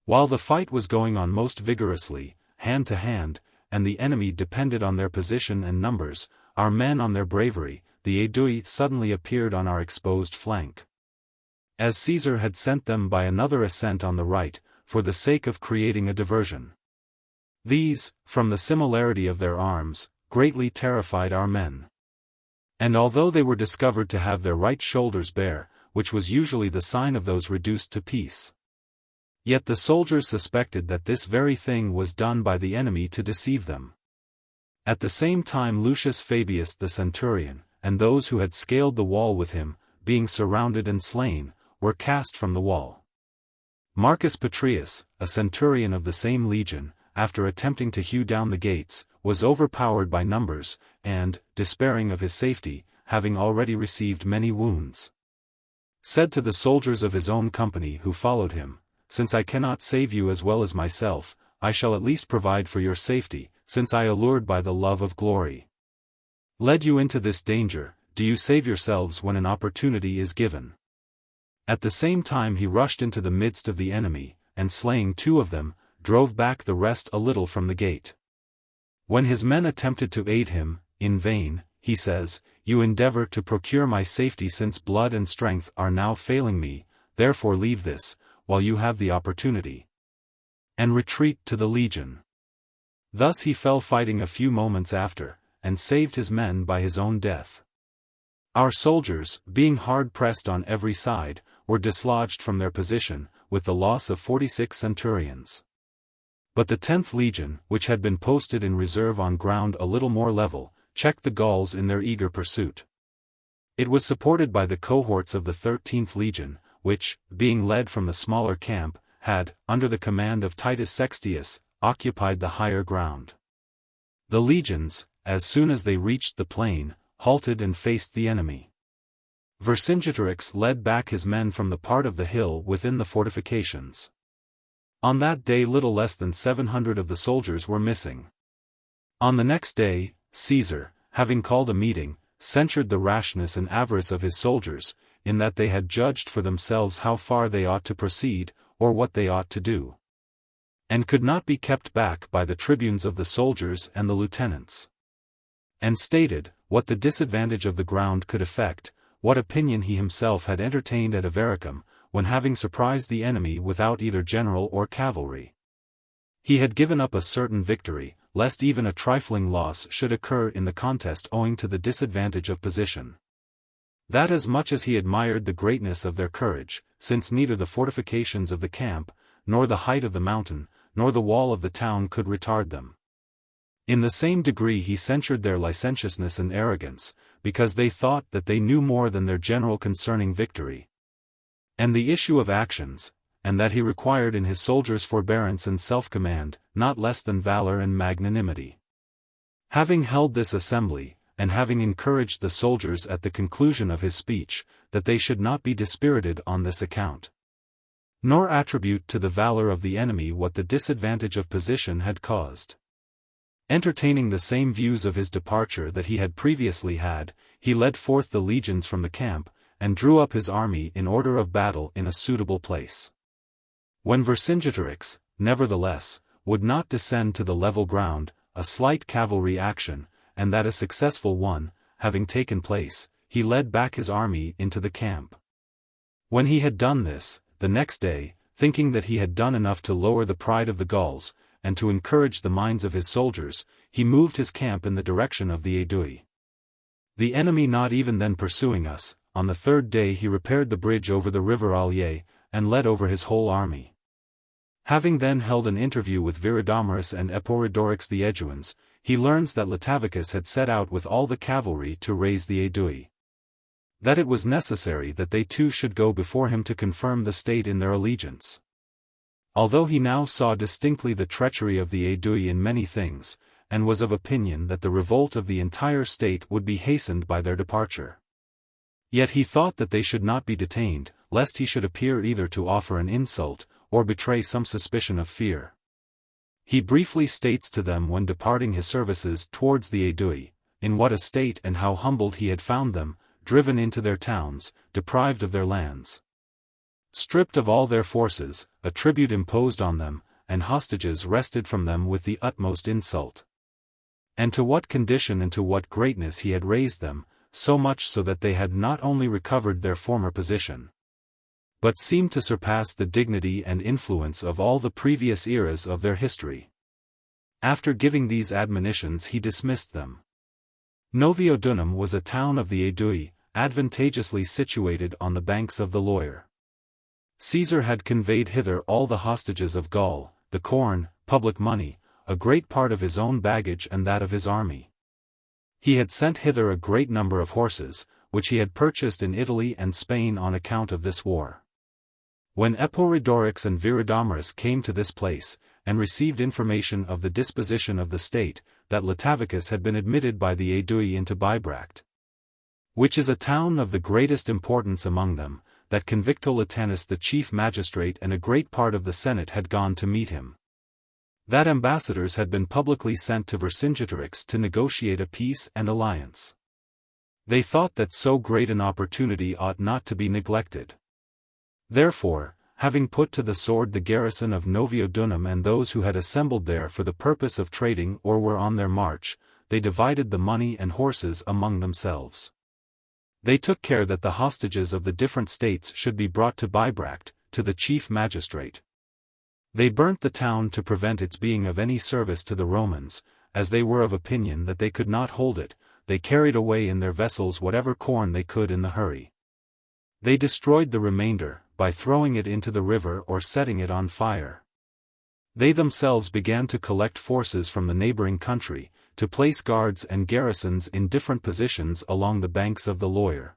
While the fight was going on most vigorously, hand to hand, and the enemy depended on their position and numbers, our men on their bravery, the aedui suddenly appeared on our exposed flank, as Caesar had sent them by another ascent on the right, for the sake of creating a diversion. These, from the similarity of their arms, greatly terrified our men. And although they were discovered to have their right shoulders bare, which was usually the sign of those reduced to peace, yet the soldiers suspected that this very thing was done by the enemy to deceive them. At the same time Lucius Fabius the centurion, and those who had scaled the wall with him, being surrounded and slain, were cast from the wall. Marcus Petreius, a centurion of the same legion, after attempting to hew down the gates, was overpowered by numbers, and, despairing of his safety, having already received many wounds, said to the soldiers of his own company who followed him, "Since I cannot save you as well as myself, I shall at least provide for your safety, since I, allured by the love of glory, led you into this danger, do you save yourselves when an opportunity is given." At the same time he rushed into the midst of the enemy, and slaying 2 of them, drove back the rest a little from the gate. When his men attempted to aid him, in vain, he says, "You endeavor to procure my safety since blood and strength are now failing me, therefore leave this, while you have the opportunity, and retreat to the legion." Thus he fell fighting a few moments after, and saved his men by his own death. Our soldiers, being hard pressed on every side, were dislodged from their position, with the loss of 46 centurions. But the 10th Legion, which had been posted in reserve on ground a little more level, checked the Gauls in their eager pursuit. It was supported by the cohorts of the 13th Legion, which, being led from the smaller camp, had, under the command of Titus Sextius, occupied the higher ground. The legions, as soon as they reached the plain, halted and faced the enemy. Vercingetorix led back his men from the part of the hill within the fortifications. On that day little less than 700 of the soldiers were missing. On the next day, Caesar, having called a meeting, censured the rashness and avarice of his soldiers, in that they had judged for themselves how far they ought to proceed, or what they ought to do, and could not be kept back by the tribunes of the soldiers and the lieutenants. And stated, what the disadvantage of the ground could effect, what opinion he himself had entertained at Avaricum, when having surprised the enemy without either general or cavalry, he had given up a certain victory, lest even a trifling loss should occur in the contest owing to the disadvantage of position. That as much as he admired the greatness of their courage, since neither the fortifications of the camp, nor the height of the mountain, nor the wall of the town could retard them. In the same degree he censured their licentiousness and arrogance, because they thought that they knew more than their general concerning victory, and the issue of actions, and that he required in his soldiers forbearance and self-command, not less than valor and magnanimity. Having held this assembly, and having encouraged the soldiers at the conclusion of his speech, that they should not be dispirited on this account, nor attribute to the valor of the enemy what the disadvantage of position had caused. Entertaining the same views of his departure that he had previously had, he led forth the legions from the camp, and drew up his army in order of battle in a suitable place. When Vercingetorix, nevertheless, would not descend to the level ground, a slight cavalry action, and that a successful one, having taken place, he led back his army into the camp. When he had done this, the next day, thinking that he had done enough to lower the pride of the Gauls, and to encourage the minds of his soldiers, he moved his camp in the direction of the Aedui. The enemy not even then pursuing us, on the 3rd day he repaired the bridge over the river Allier, and led over his whole army. Having then held an interview with Viridomarus and Eporidorix the Aeduans, he learns that Latavicus had set out with all the cavalry to raise the Aedui. That it was necessary that they too should go before him to confirm the state in their allegiance. Although he now saw distinctly the treachery of the Aedui in many things, and was of opinion that the revolt of the entire state would be hastened by their departure, yet he thought that they should not be detained, lest he should appear either to offer an insult, or betray some suspicion of fear. He briefly states to them when departing his services towards the Aedui, in what a state and how humbled he had found them, driven into their towns, deprived of their lands, stripped of all their forces, a tribute imposed on them, and hostages wrested from them with the utmost insult. And to what condition and to what greatness he had raised them, so much so that they had not only recovered their former position, but seemed to surpass the dignity and influence of all the previous eras of their history. After giving these admonitions he dismissed them. Noviodunum was a town of the Aedui, advantageously situated on the banks of the Loire. Caesar had conveyed hither all the hostages of Gaul, the corn, public money, a great part of his own baggage and that of his army. He had sent hither a great number of horses, which he had purchased in Italy and Spain on account of this war. When Eporidorix and Viridomarus came to this place, and received information of the disposition of the state, that Latavicus had been admitted by the Aedui into Bibracte, which is a town of the greatest importance among them, that Convicto Latanus the chief magistrate and a great part of the Senate had gone to meet him. That ambassadors had been publicly sent to Vercingetorix to negotiate a peace and alliance. They thought that so great an opportunity ought not to be neglected. Therefore, having put to the sword the garrison of Noviodunum and those who had assembled there for the purpose of trading or were on their march, they divided the money and horses among themselves. They took care that the hostages of the different states should be brought to Bibracte, to the chief magistrate. They burnt the town to prevent its being of any service to the Romans, as they were of opinion that they could not hold it. They carried away in their vessels whatever corn they could in the hurry. They destroyed the remainder, by throwing it into the river or setting it on fire. They themselves began to collect forces from the neighboring country, to place guards and garrisons in different positions along the banks of the Loire,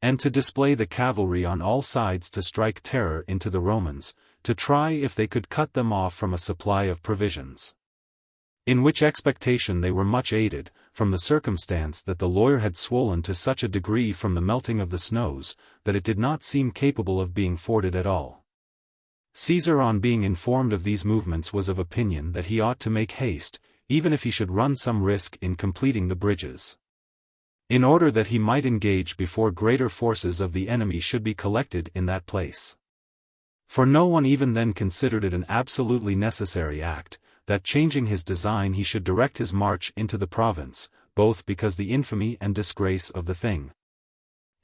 and to display the cavalry on all sides to strike terror into the Romans, to try if they could cut them off from a supply of provisions. In which expectation they were much aided, from the circumstance that the Loire had swollen to such a degree from the melting of the snows, that it did not seem capable of being forded at all. Caesar, on being informed of these movements, was of opinion that he ought to make haste, even if he should run some risk in completing the bridges, in order that he might engage before greater forces of the enemy should be collected in that place. For no one even then considered it an absolutely necessary act, that changing his design he should direct his march into the province, both because the infamy and disgrace of the thing,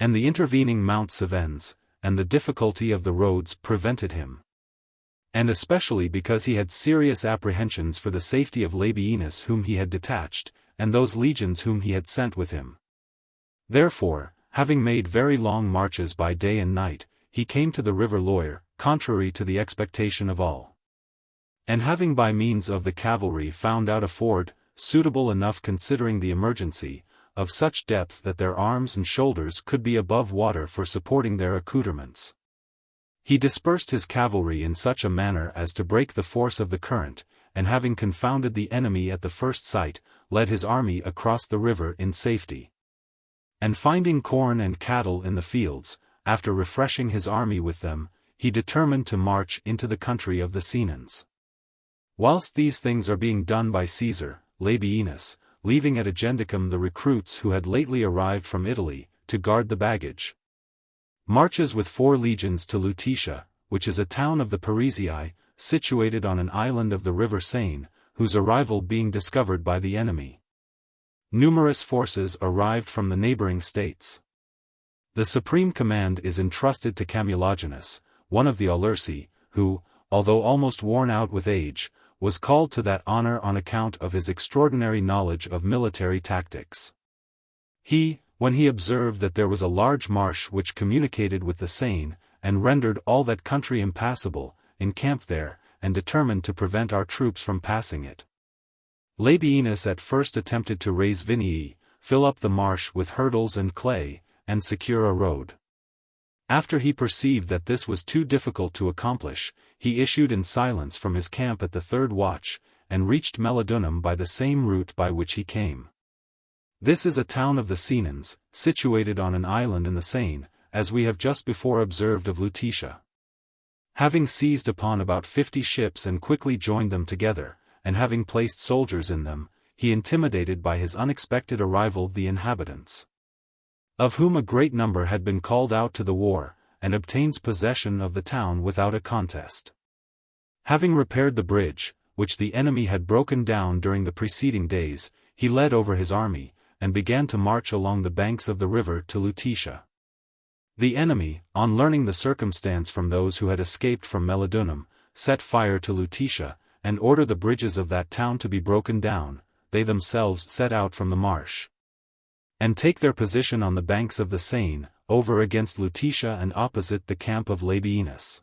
and the intervening Mount Cevennes, and the difficulty of the roads prevented him, and especially because he had serious apprehensions for the safety of Labienus whom he had detached, and those legions whom he had sent with him. Therefore, having made very long marches by day and night, he came to the river Loire, contrary to the expectation of all. And having by means of the cavalry found out a ford, suitable enough considering the emergency, of such depth that their arms and shoulders could be above water for supporting their accoutrements, he dispersed his cavalry in such a manner as to break the force of the current, and having confounded the enemy at the first sight, led his army across the river in safety. And finding corn and cattle in the fields, after refreshing his army with them, he determined to march into the country of the Senons. Whilst these things are being done by Caesar, Labienus, leaving at Agendicum the recruits who had lately arrived from Italy, to guard the baggage, marches with 4 legions to Lutetia, which is a town of the Parisii, situated on an island of the river Seine, whose arrival being discovered by the enemy, numerous forces arrived from the neighboring states. The supreme command is entrusted to Camulogenus, one of the Aulursi, who, although almost worn out with age, was called to that honor on account of his extraordinary knowledge of military tactics. He, when he observed that there was a large marsh which communicated with the Seine, and rendered all that country impassable, encamped there, and determined to prevent our troops from passing it. Labienus at first attempted to raise Vinii, fill up the marsh with hurdles and clay, and secure a road. After he perceived that this was too difficult to accomplish, he issued in silence from his camp at the 3rd watch, and reached Melodunum by the same route by which he came. This is a town of the Senons, situated on an island in the Seine, as we have just before observed of Lutetia. Having seized upon about 50 ships and quickly joined them together, and having placed soldiers in them, he intimidated by his unexpected arrival the inhabitants, of whom a great number had been called out to the war, and obtains possession of the town without a contest. Having repaired the bridge, which the enemy had broken down during the preceding days, he led over his army, and began to march along the banks of the river to Lutetia. The enemy, on learning the circumstance from those who had escaped from Melodunum, set fire to Lutetia, and ordered the bridges of that town to be broken down. They themselves set out from the marsh, and take their position on the banks of the Seine, over against Lutetia and opposite the camp of Labienus.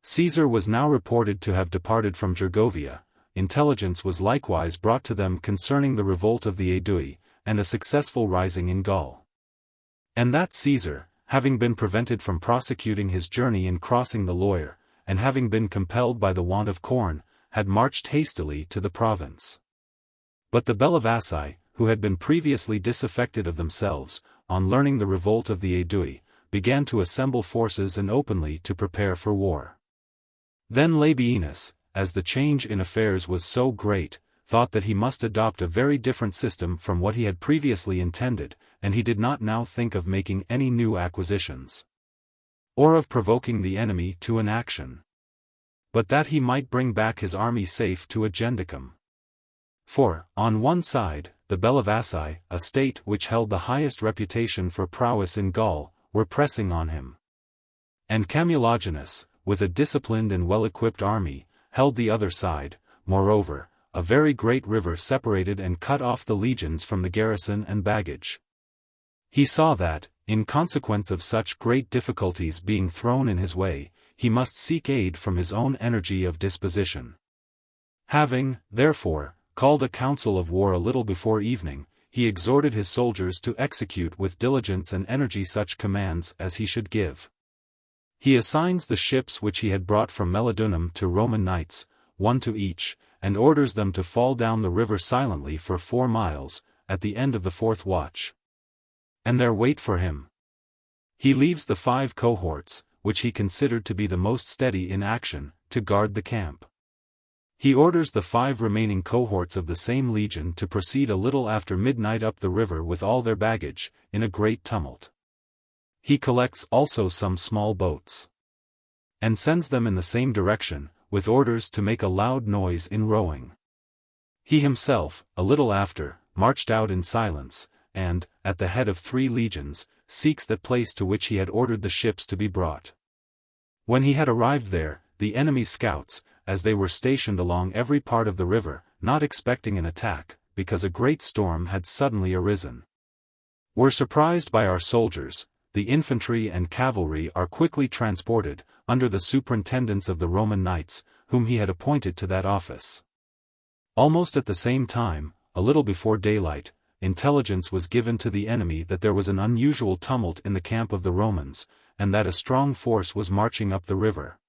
Caesar was now reported to have departed from Gergovia. Intelligence was likewise brought to them concerning the revolt of the Aedui, and a successful rising in Gaul. And that Caesar, having been prevented from prosecuting his journey in crossing the Loire, and having been compelled by the want of corn, had marched hastily to the province. But the Bellivaci, who had been previously disaffected of themselves, on learning the revolt of the Aedui, began to assemble forces and openly to prepare for war. Then Labienus, as the change in affairs was so great, thought that he must adopt a very different system from what he had previously intended, and he did not now think of making any new acquisitions, or of provoking the enemy to an action, but that he might bring back his army safe to Agendicum. For, on one side, the Bellivaci, a state which held the highest reputation for prowess in Gaul, were pressing on him. And Camulogenus, with a disciplined and well-equipped army, held the other side. Moreover, a very great river separated and cut off the legions from the garrison and baggage. He saw that, in consequence of such great difficulties being thrown in his way, he must seek aid from his own energy of disposition. Having, therefore, called a council of war a little before evening, he exhorted his soldiers to execute with diligence and energy such commands as he should give. He assigns the ships which he had brought from Melodunum to Roman knights, one to each, and orders them to fall down the river silently for 4 miles, at the end of the 4th watch, and there wait for him. He leaves the 5 cohorts, which he considered to be the most steady in action, to guard the camp. He orders the 5 remaining cohorts of the same legion to proceed a little after midnight up the river with all their baggage, in a great tumult. He collects also some small boats, and sends them in the same direction, with orders to make a loud noise in rowing. He himself, a little after, marched out in silence, and, at the head of 3 legions, seeks that place to which he had ordered the ships to be brought. When he had arrived there, the enemy's scouts, as they were stationed along every part of the river, not expecting an attack, because a great storm had suddenly arisen, were surprised by our soldiers. The infantry and cavalry are quickly transported, under the superintendence of the Roman knights, whom he had appointed to that office. Almost at the same time, a little before daylight, intelligence was given to the enemy that there was an unusual tumult in the camp of the Romans, and that a strong force was marching up the river,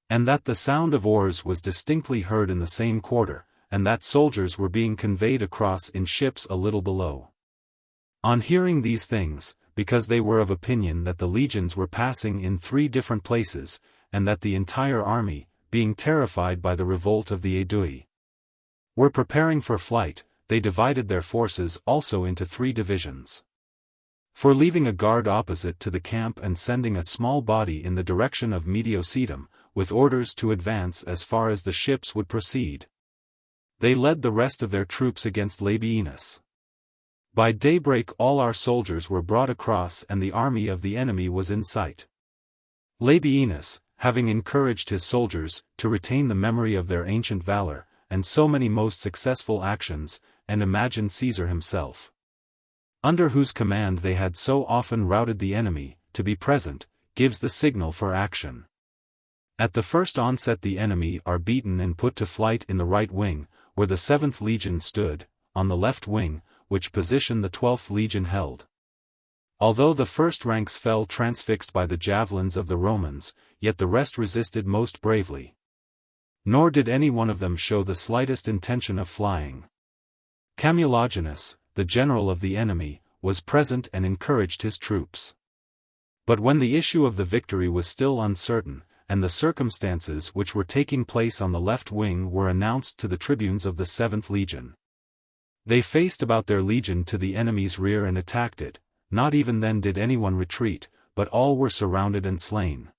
and that the sound of oars was distinctly heard in the same quarter, and that soldiers were being conveyed across in ships a little below. On hearing these things, because they were of opinion that the legions were passing in 3 different places, and that the entire army, being terrified by the revolt of the Aedui, were preparing for flight, they divided their forces also into 3 divisions. For leaving a guard opposite to the camp and sending a small body in the direction of Mediosedum, with orders to advance as far as the ships would proceed, they led the rest of their troops against Labienus. By daybreak all our soldiers were brought across and the army of the enemy was in sight. Labienus, having encouraged his soldiers to retain the memory of their ancient valor, and so many most successful actions, and imagined Caesar himself, under whose command they had so often routed the enemy, to be present, gives the signal for action. At the first onset the enemy are beaten and put to flight in the right wing, where the 7th legion stood, on the left wing, which position the 12th legion held. Although the first ranks fell transfixed by the javelins of the Romans, yet the rest resisted most bravely. Nor did any one of them show the slightest intention of flying. Camulogenus, the general of the enemy, was present and encouraged his troops. But when the issue of the victory was still uncertain, and the circumstances which were taking place on the left wing were announced to the tribunes of the 7th legion, they faced about their legion to the enemy's rear and attacked it. Not even then did anyone retreat, but all were surrounded and slain.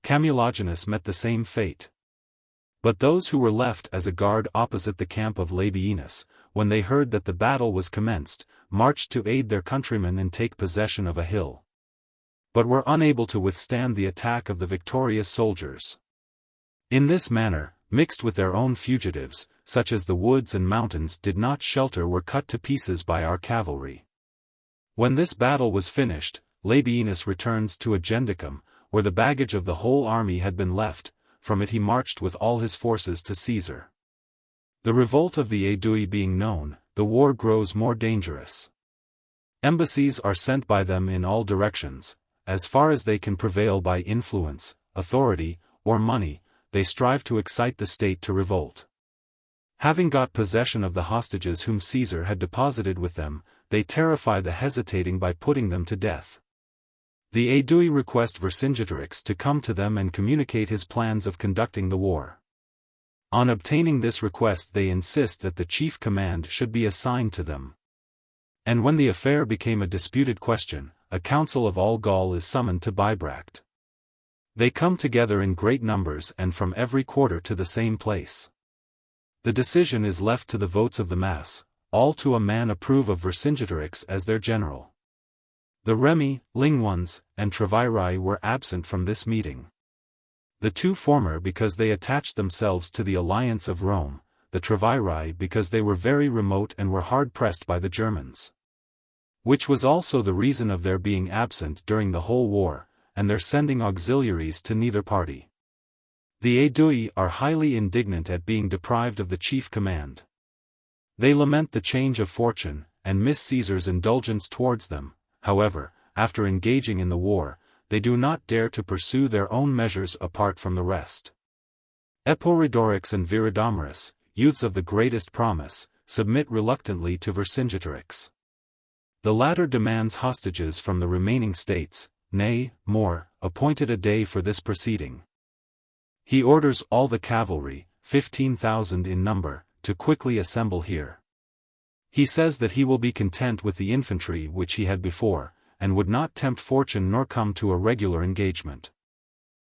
Camulogenus met the same fate. But those who were left as a guard opposite the camp of Labienus, when they heard that the battle was commenced, marched to aid their countrymen and take possession of a hill, but were unable to withstand the attack of the victorious soldiers. In this manner, mixed with their own fugitives, such as the woods and mountains did not shelter were cut to pieces by our cavalry. When this battle was finished, Labienus returns to Agendicum, where the baggage of the whole army had been left. From it he marched with all his forces to Caesar. The revolt of the Aedui being known, the war grows more dangerous. Embassies are sent by them in all directions. As far as they can prevail by influence, authority, or money, they strive to excite the state to revolt. Having got possession of the hostages whom Caesar had deposited with them, they terrify the hesitating by putting them to death. The Aedui request Vercingetorix to come to them and communicate his plans of conducting the war. On obtaining this request they insist that the chief command should be assigned to them. And when the affair became a disputed question, a council of all Gaul is summoned to Bibracte. They come together in great numbers and from every quarter to the same place. The decision is left to the votes of the mass. All to a man approve of Vercingetorix as their general. The Remi, Lingwans, and Treviri were absent from this meeting. The two former because they attached themselves to the alliance of Rome, the Treviri because they were very remote and were hard pressed by the Germans. Which was also the reason of their being absent during the whole war, and their sending auxiliaries to neither party. The Aedui are highly indignant at being deprived of the chief command. They lament the change of fortune, and miss Caesar's indulgence towards them. However, after engaging in the war, they do not dare to pursue their own measures apart from the rest. Eporidorix and Viridomarus, youths of the greatest promise, submit reluctantly to Vercingetorix. The latter demands hostages from the remaining states, nay, more, appointed a day for this proceeding. He orders all the cavalry, 15,000 in number, to quickly assemble here. He says that he will be content with the infantry which he had before, and would not tempt fortune nor come to a regular engagement.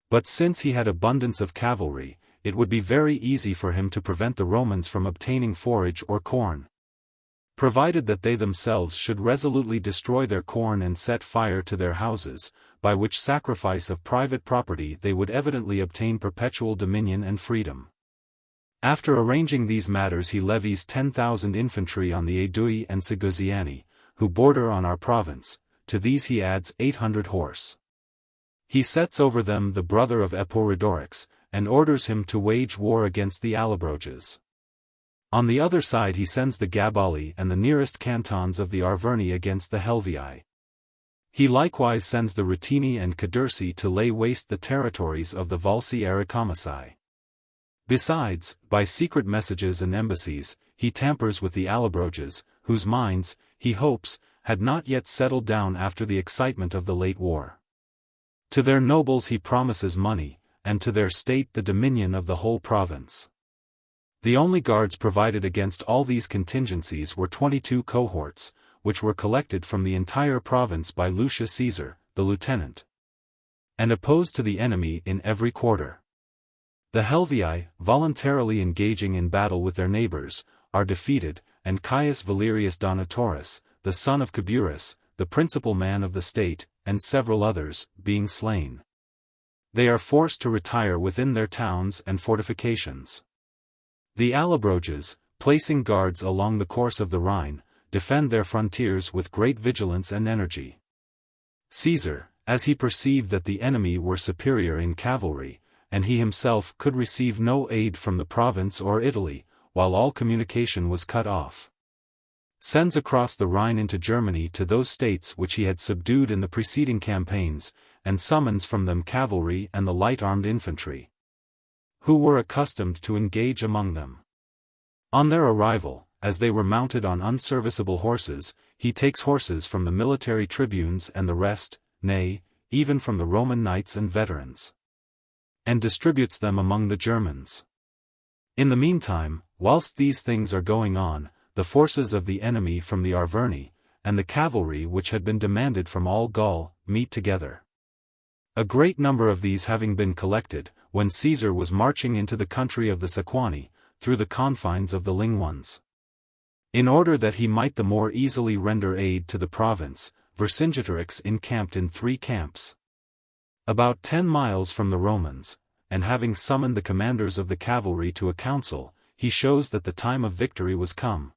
But since he had abundance of cavalry, it would be very easy for him to prevent the Romans from obtaining forage or corn. Provided that they themselves should resolutely destroy their corn and set fire to their houses, by which sacrifice of private property they would evidently obtain perpetual dominion and freedom. After arranging these matters he levies 10,000 infantry on the Aedui and Segusiani, who border on our province. To these he adds 800 horse. He sets over them the brother of Eporidorix, and orders him to wage war against the Allobroges. On the other side he sends the Gabali and the nearest cantons of the Arverni against the Helvii. He likewise sends the Rutini and Cadurci to lay waste the territories of the Volsi Aricomasai. Besides, by secret messages and embassies, he tampers with the Allobroges, whose minds, he hopes, had not yet settled down after the excitement of the late war. To their nobles he promises money, and to their state the dominion of the whole province. The only guards provided against all these contingencies were 22 cohorts, which were collected from the entire province by Lucius Caesar, the lieutenant, and opposed to the enemy in every quarter. The Helvii, voluntarily engaging in battle with their neighbors, are defeated, and Caius Valerius Donatorus, the son of Caburus, the principal man of the state, and several others, being slain. They are forced to retire within their towns and fortifications. The Allobroges, placing guards along the course of the Rhine, defend their frontiers with great vigilance and energy. Caesar, as he perceived that the enemy were superior in cavalry, and he himself could receive no aid from the province or Italy, while all communication was cut off, sends across the Rhine into Germany to those states which he had subdued in the preceding campaigns, and summons from them cavalry and the light-armed infantry, who were accustomed to engage among them. On their arrival, as they were mounted on unserviceable horses, he takes horses from the military tribunes and the rest, nay, even from the Roman knights and veterans, and distributes them among the Germans. In the meantime, whilst these things are going on, the forces of the enemy from the Arverni, and the cavalry which had been demanded from all Gaul, meet together. A great number of these having been collected, when Caesar was marching into the country of the Sequani, through the confines of the Lingwans. In order that he might the more easily render aid to the province, Vercingetorix encamped in 3 camps, about 10 miles from the Romans, and having summoned the commanders of the cavalry to a council, he shows that the time of victory was come.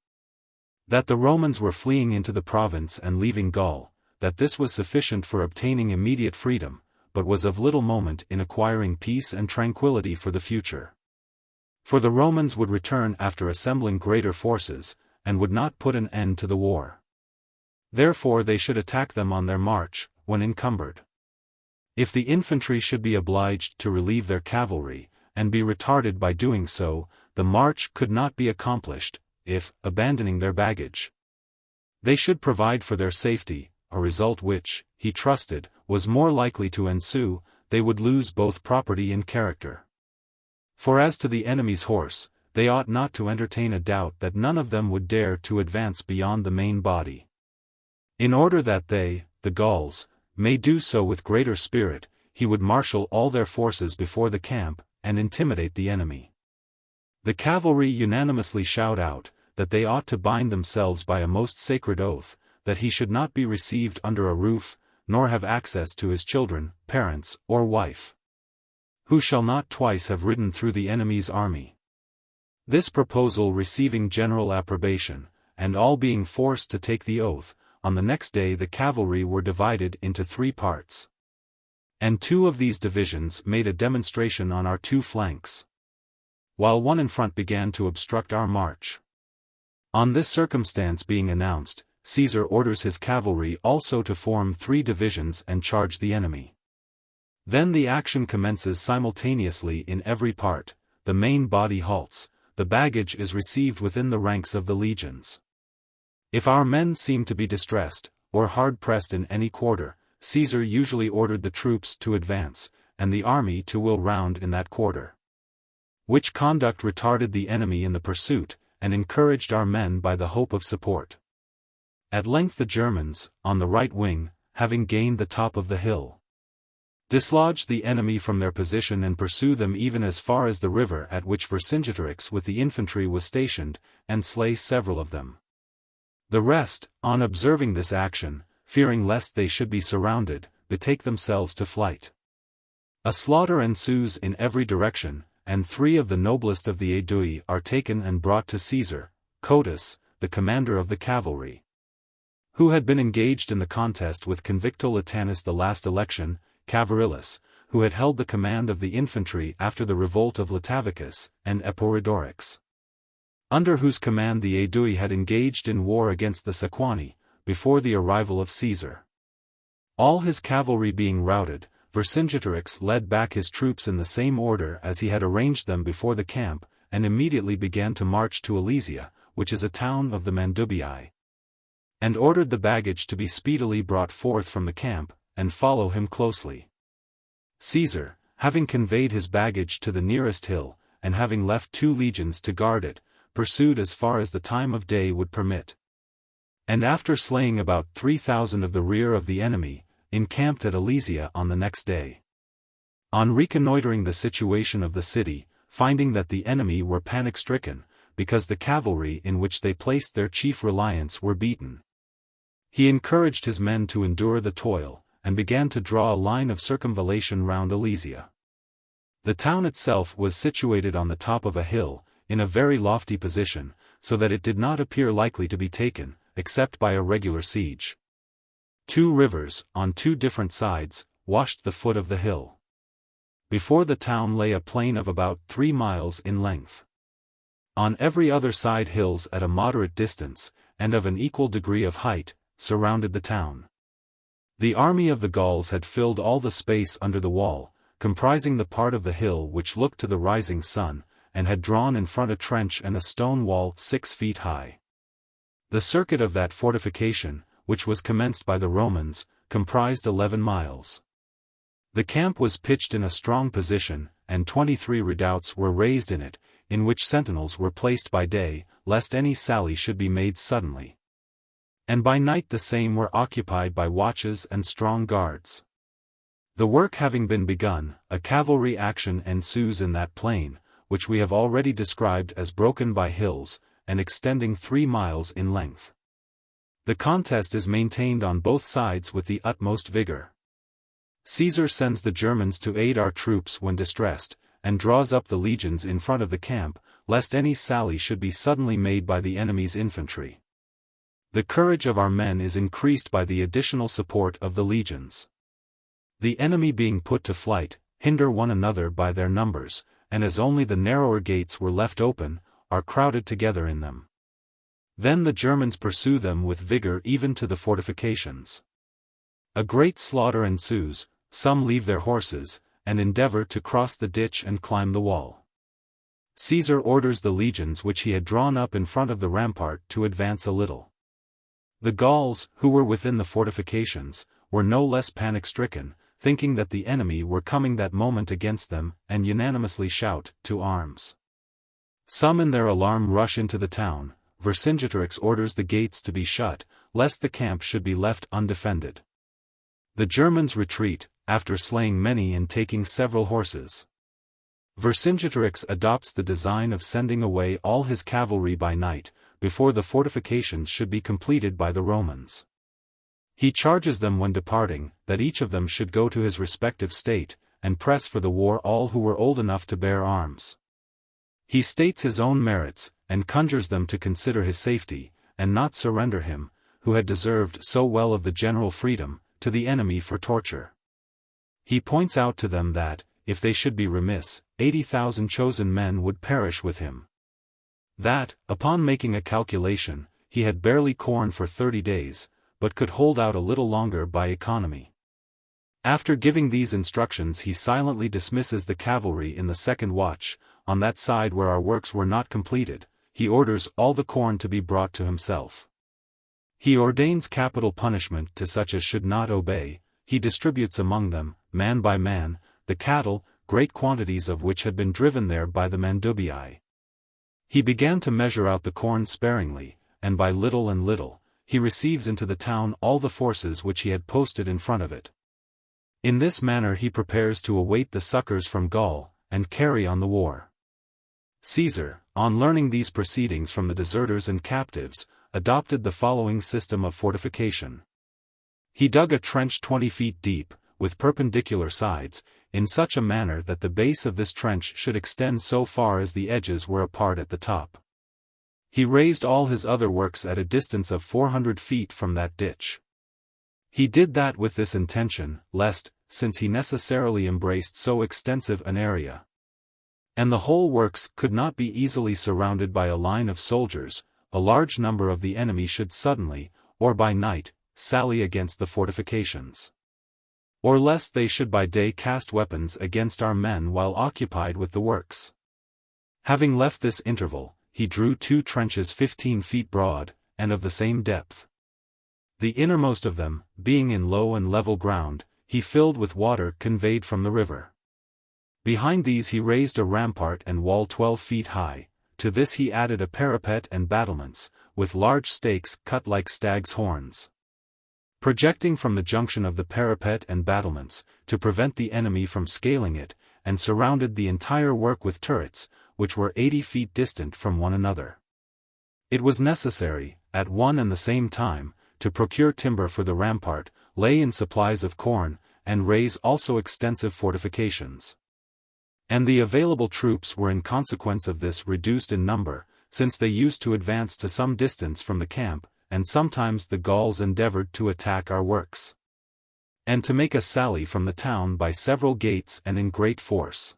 That the Romans were fleeing into the province and leaving Gaul, that this was sufficient for obtaining immediate freedom, but was of little moment in acquiring peace and tranquility for the future. For the Romans would return after assembling greater forces, and would not put an end to the war. Therefore they should attack them on their march, when encumbered. If the infantry should be obliged to relieve their cavalry, and be retarded by doing so, the march could not be accomplished, if, abandoning their baggage, they should provide for their safety, a result which, he trusted, was more likely to ensue, they would lose both property and character. For as to the enemy's horse, they ought not to entertain a doubt that none of them would dare to advance beyond the main body. In order that they, the Gauls, may do so with greater spirit, he would marshal all their forces before the camp, and intimidate the enemy. The cavalry unanimously shout out, that they ought to bind themselves by a most sacred oath, that he should not be received under a roof, nor have access to his children, parents, or wife, who shall not twice have ridden through the enemy's army. This proposal receiving general approbation, and all being forced to take the oath, on the next day the cavalry were divided into 3 parts. And 2 of these divisions made a demonstration on our 2 flanks, while one in front began to obstruct our march. On this circumstance being announced, Caesar orders his cavalry also to form 3 divisions and charge the enemy. Then the action commences simultaneously in every part, the main body halts, the baggage is received within the ranks of the legions. If our men seemed to be distressed, or hard-pressed in any quarter, Caesar usually ordered the troops to advance, and the army to wheel round in that quarter. Which conduct retarded the enemy in the pursuit, and encouraged our men by the hope of support. At length the Germans, on the right wing, having gained the top of the hill, dislodge the enemy from their position and pursue them even as far as the river at which Vercingetorix with the infantry was stationed, and slay several of them. The rest, on observing this action, fearing lest they should be surrounded, betake themselves to flight. A slaughter ensues in every direction, and 3 of the noblest of the Aedui are taken and brought to Caesar, Cotus, the commander of the cavalry, who had been engaged in the contest with Convicto Latanus the last election, Cavarilus, who had held the command of the infantry after the revolt of Latavicus, and Eporidorix, under whose command the Aedui had engaged in war against the Sequani, before the arrival of Caesar. All his cavalry being routed, Vercingetorix led back his troops in the same order as he had arranged them before the camp, and immediately began to march to Alesia, which is a town of the Mandubii, and ordered the baggage to be speedily brought forth from the camp, and follow him closely. Caesar, having conveyed his baggage to the nearest hill, and having left 2 legions to guard it, pursued as far as the time of day would permit. And after slaying about 3,000 of the rear of the enemy, encamped at Alesia on the next day. On reconnoitering the situation of the city, finding that the enemy were panic-stricken, because the cavalry in which they placed their chief reliance were beaten, he encouraged his men to endure the toil, and began to draw a line of circumvallation round Alesia. The town itself was situated on the top of a hill, in a very lofty position, so that it did not appear likely to be taken, except by a regular siege. 2 rivers, on 2 different sides, washed the foot of the hill. Before the town lay a plain of about 3 miles in length. On every other side hills at a moderate distance, and of an equal degree of height, surrounded the town. The army of the Gauls had filled all the space under the wall, comprising the part of the hill which looked to the rising sun, and had drawn in front a trench and a stone wall 6 feet high. The circuit of that fortification, which was commenced by the Romans, comprised 11 miles. The camp was pitched in a strong position, and 23 redoubts were raised in it, in which sentinels were placed by day, lest any sally should be made suddenly. And by night the same were occupied by watches and strong guards. The work having been begun, a cavalry action ensues in that plain, which we have already described as broken by hills, and extending 3 miles in length. The contest is maintained on both sides with the utmost vigor. Caesar sends the Germans to aid our troops when distressed, and draws up the legions in front of the camp, lest any sally should be suddenly made by the enemy's infantry. The courage of our men is increased by the additional support of the legions. The enemy being put to flight, hinder one another by their numbers, and as only the narrower gates were left open, are crowded together in them. Then the Germans pursue them with vigor even to the fortifications. A great slaughter ensues, some leave their horses, and endeavor to cross the ditch and climb the wall. Caesar orders the legions which he had drawn up in front of the rampart to advance a little. The Gauls, who were within the fortifications, were no less panic-stricken, thinking that the enemy were coming that moment against them, and unanimously shout, "To arms!" Some in their alarm rush into the town. Vercingetorix orders the gates to be shut, lest the camp should be left undefended. The Germans retreat, after slaying many and taking several horses. Vercingetorix adopts the design of sending away all his cavalry by night, before the fortifications should be completed by the Romans. He charges them when departing, that each of them should go to his respective state, and press for the war all who were old enough to bear arms. He states his own merits, and conjures them to consider his safety, and not surrender him, who had deserved so well of the general freedom, to the enemy for torture. He points out to them that, if they should be remiss, 80,000 chosen men would perish with him. That, upon making a calculation, he had barely corn for 30 days, but could hold out a little longer by economy. After giving these instructions he silently dismisses the cavalry in the second watch. On that side where our works were not completed, he orders all the corn to be brought to himself. He ordains capital punishment to such as should not obey. He distributes among them, man by man, the cattle, great quantities of which had been driven there by the mandubii. He began to measure out the corn sparingly, and by little and little, he receives into the town all the forces which he had posted in front of it. In this manner he prepares to await the succors from Gaul, and carry on the war. Caesar, on learning these proceedings from the deserters and captives, adopted the following system of fortification. He dug a trench 20 feet deep, with perpendicular sides, in such a manner that the base of this trench should extend so far as the edges were apart at the top. He raised all his other works at a distance of 400 feet from that ditch. He did that with this intention, lest, since he necessarily embraced so extensive an area, and the whole works could not be easily surrounded by a line of soldiers, a large number of the enemy should suddenly, or by night, sally against the fortifications. Or lest they should by day cast weapons against our men while occupied with the works. Having left this interval, he drew 2 trenches 15 feet broad, and of the same depth. The innermost of them, being in low and level ground, he filled with water conveyed from the river. Behind these he raised a rampart and wall 12 feet high. To this he added a parapet and battlements, with large stakes cut like stag's horns, projecting from the junction of the parapet and battlements, to prevent the enemy from scaling it, and surrounded the entire work with turrets, which were 80 feet distant from one another. It was necessary, at one and the same time, to procure timber for the rampart, lay in supplies of corn, and raise also extensive fortifications. And the available troops were in consequence of this reduced in number, since they used to advance to some distance from the camp, and sometimes the Gauls endeavored to attack our works, and to make a sally from the town by several gates and in great force.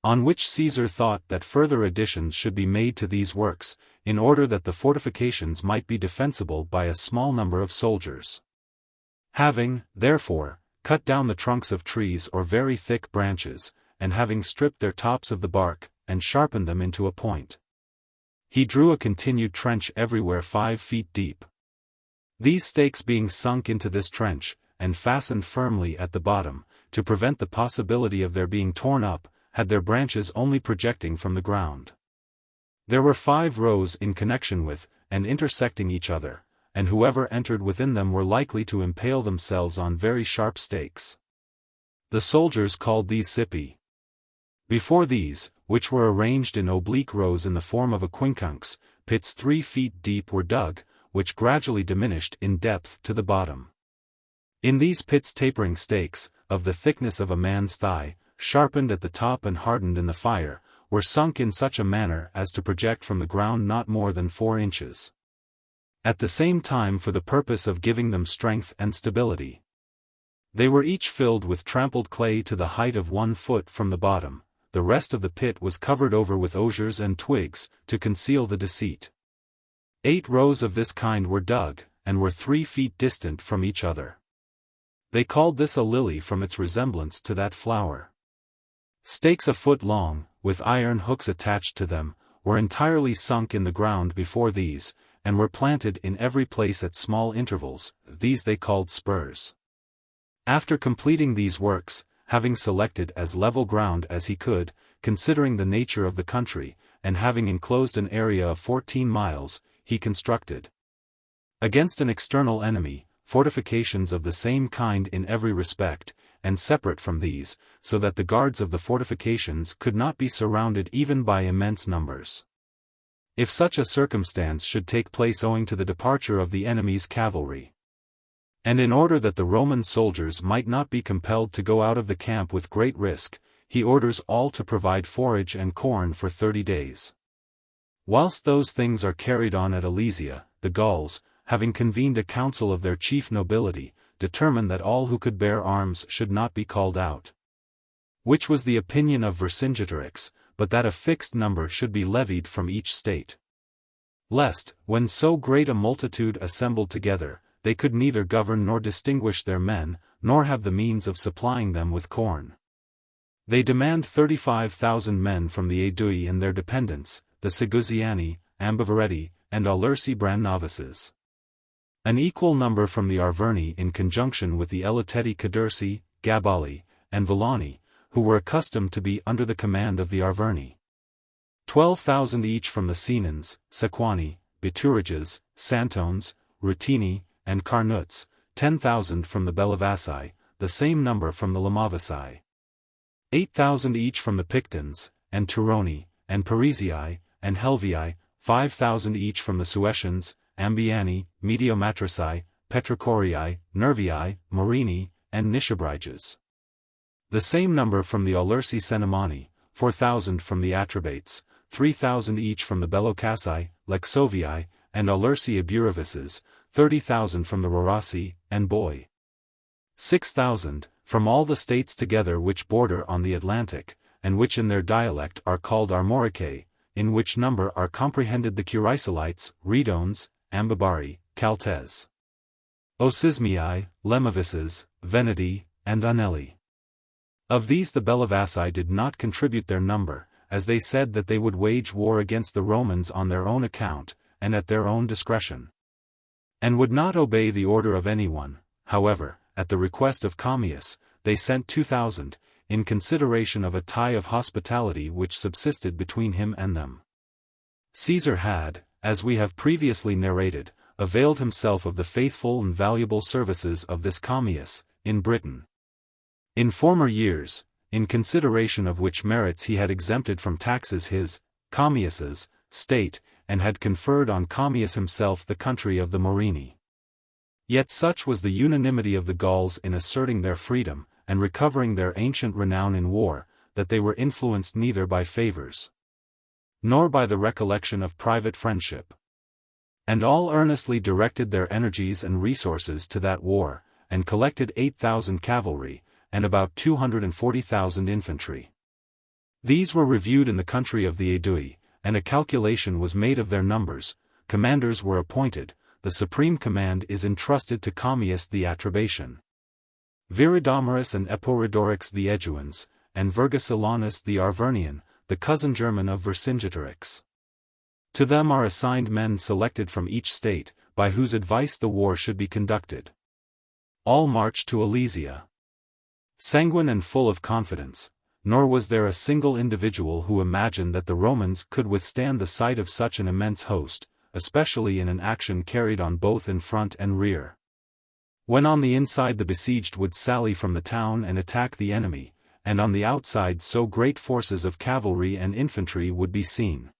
On which Caesar thought that further additions should be made to these works, in order that the fortifications might be defensible by a small number of soldiers. Having, therefore, cut down the trunks of trees or very thick branches, and having stripped their tops of the bark, and sharpened them into a point, he drew a continued trench everywhere 5 feet deep. These stakes being sunk into this trench, and fastened firmly at the bottom, to prevent the possibility of their being torn up, had their branches only projecting from the ground. There were 5 rows in connection with, and intersecting each other, and whoever entered within them were likely to impale themselves on very sharp stakes. The soldiers called these cipi. Before these, which were arranged in oblique rows in the form of a quincunx, pits 3 feet deep were dug, which gradually diminished in depth to the bottom. In these pits tapering stakes, of the thickness of a man's thigh, sharpened at the top and hardened in the fire, were sunk in such a manner as to project from the ground not more than 4 inches. at the same time for the purpose of giving them strength and stability. They were each filled with trampled clay to the height of 1 foot from the bottom. The rest of the pit was covered over with osiers and twigs, to conceal the deceit. 8 rows of this kind were dug, and were 3 feet distant from each other. They called this a lily from its resemblance to that flower. Stakes a foot long, with iron hooks attached to them, were entirely sunk in the ground before these, and were planted in every place at small intervals. These they called spurs. After completing these works, having selected as level ground as he could, considering the nature of the country, and having enclosed an area of 14 miles, he constructed, against an external enemy, fortifications of the same kind in every respect, and separate from these, so that the guards of the fortifications could not be surrounded even by immense numbers. If such a circumstance should take place owing to the departure of the enemy's cavalry, and in order that the Roman soldiers might not be compelled to go out of the camp with great risk, he orders all to provide forage and corn for 30 days. Whilst those things are carried on at Alesia, the Gauls, having convened a council of their chief nobility, determined that all who could bear arms should not be called out. Which was the opinion of Vercingetorix, but that a fixed number should be levied from each state. Lest, when so great a multitude assembled together, they could neither govern nor distinguish their men, nor have the means of supplying them with corn. They demand 35,000 men from the Aedui and their dependents, the Segusiani, Ambiguity, and Aulursi Brandnovices. An equal number from the Arverni in conjunction with the Eleteti Cadurci, Gabali, and Villani, who were accustomed to be under the command of the Arverni. 12,000 each from the Senons, Sequani, Bituriges, Santones, Rutini, and Carnuts, 10,000 from the Bellavasi, the same number from the Lamavasi. 8,000 each from the Pictons, and Turoni, and Parisii, and Helvii, 5,000 each from the Suetians, Ambiani, Mediomatrici, Petricorii, Nervii, Morini, and Nishabriges. The same number from the Aulursi Cenomani, 4,000 from the Atrebates, 3,000 each from the Bellocassi, Lexovii, and Aulursi Aburivices, 30,000 from the Rorasi, and Boi. 6,000, from all the states together which border on the Atlantic, and which in their dialect are called Armoricae, in which number are comprehended the Curicilites, Redones, Ambibari, Caltes, Osismii, Lemovices, Veneti, and Anelli. Of these the Bellavasi did not contribute their number, as they said that they would wage war against the Romans on their own account, and at their own discretion, and would not obey the order of anyone. However, at the request of Commius, they sent 2,000, in consideration of a tie of hospitality which subsisted between him and them. Caesar had, as we have previously narrated, availed himself of the faithful and valuable services of this Commius, in Britain. In former years, in consideration of which merits he had exempted from taxes his, Commius's, state, and had conferred on Commius himself the country of the Morini. Yet such was the unanimity of the Gauls in asserting their freedom, and recovering their ancient renown in war, that they were influenced neither by favors, nor by the recollection of private friendship. And all earnestly directed their energies and resources to that war, and collected 8,000 cavalry, and about 240,000 infantry. These were reviewed in the country of the Aedui, and a calculation was made of their numbers. Commanders were appointed, the supreme command is entrusted to Commius the Atrebatian, Viridomarus and Eporidorix the Eguans, and Vergasilanus the Arvernian, the cousin German of Vercingetorix. To them are assigned men selected from each state, by whose advice the war should be conducted. All marched to Alesia, sanguine and full of confidence, nor was there a single individual who imagined that the Romans could withstand the sight of such an immense host, especially in an action carried on both in front and rear. When on the inside the besieged would sally from the town and attack the enemy, and on the outside so great forces of cavalry and infantry would be seen.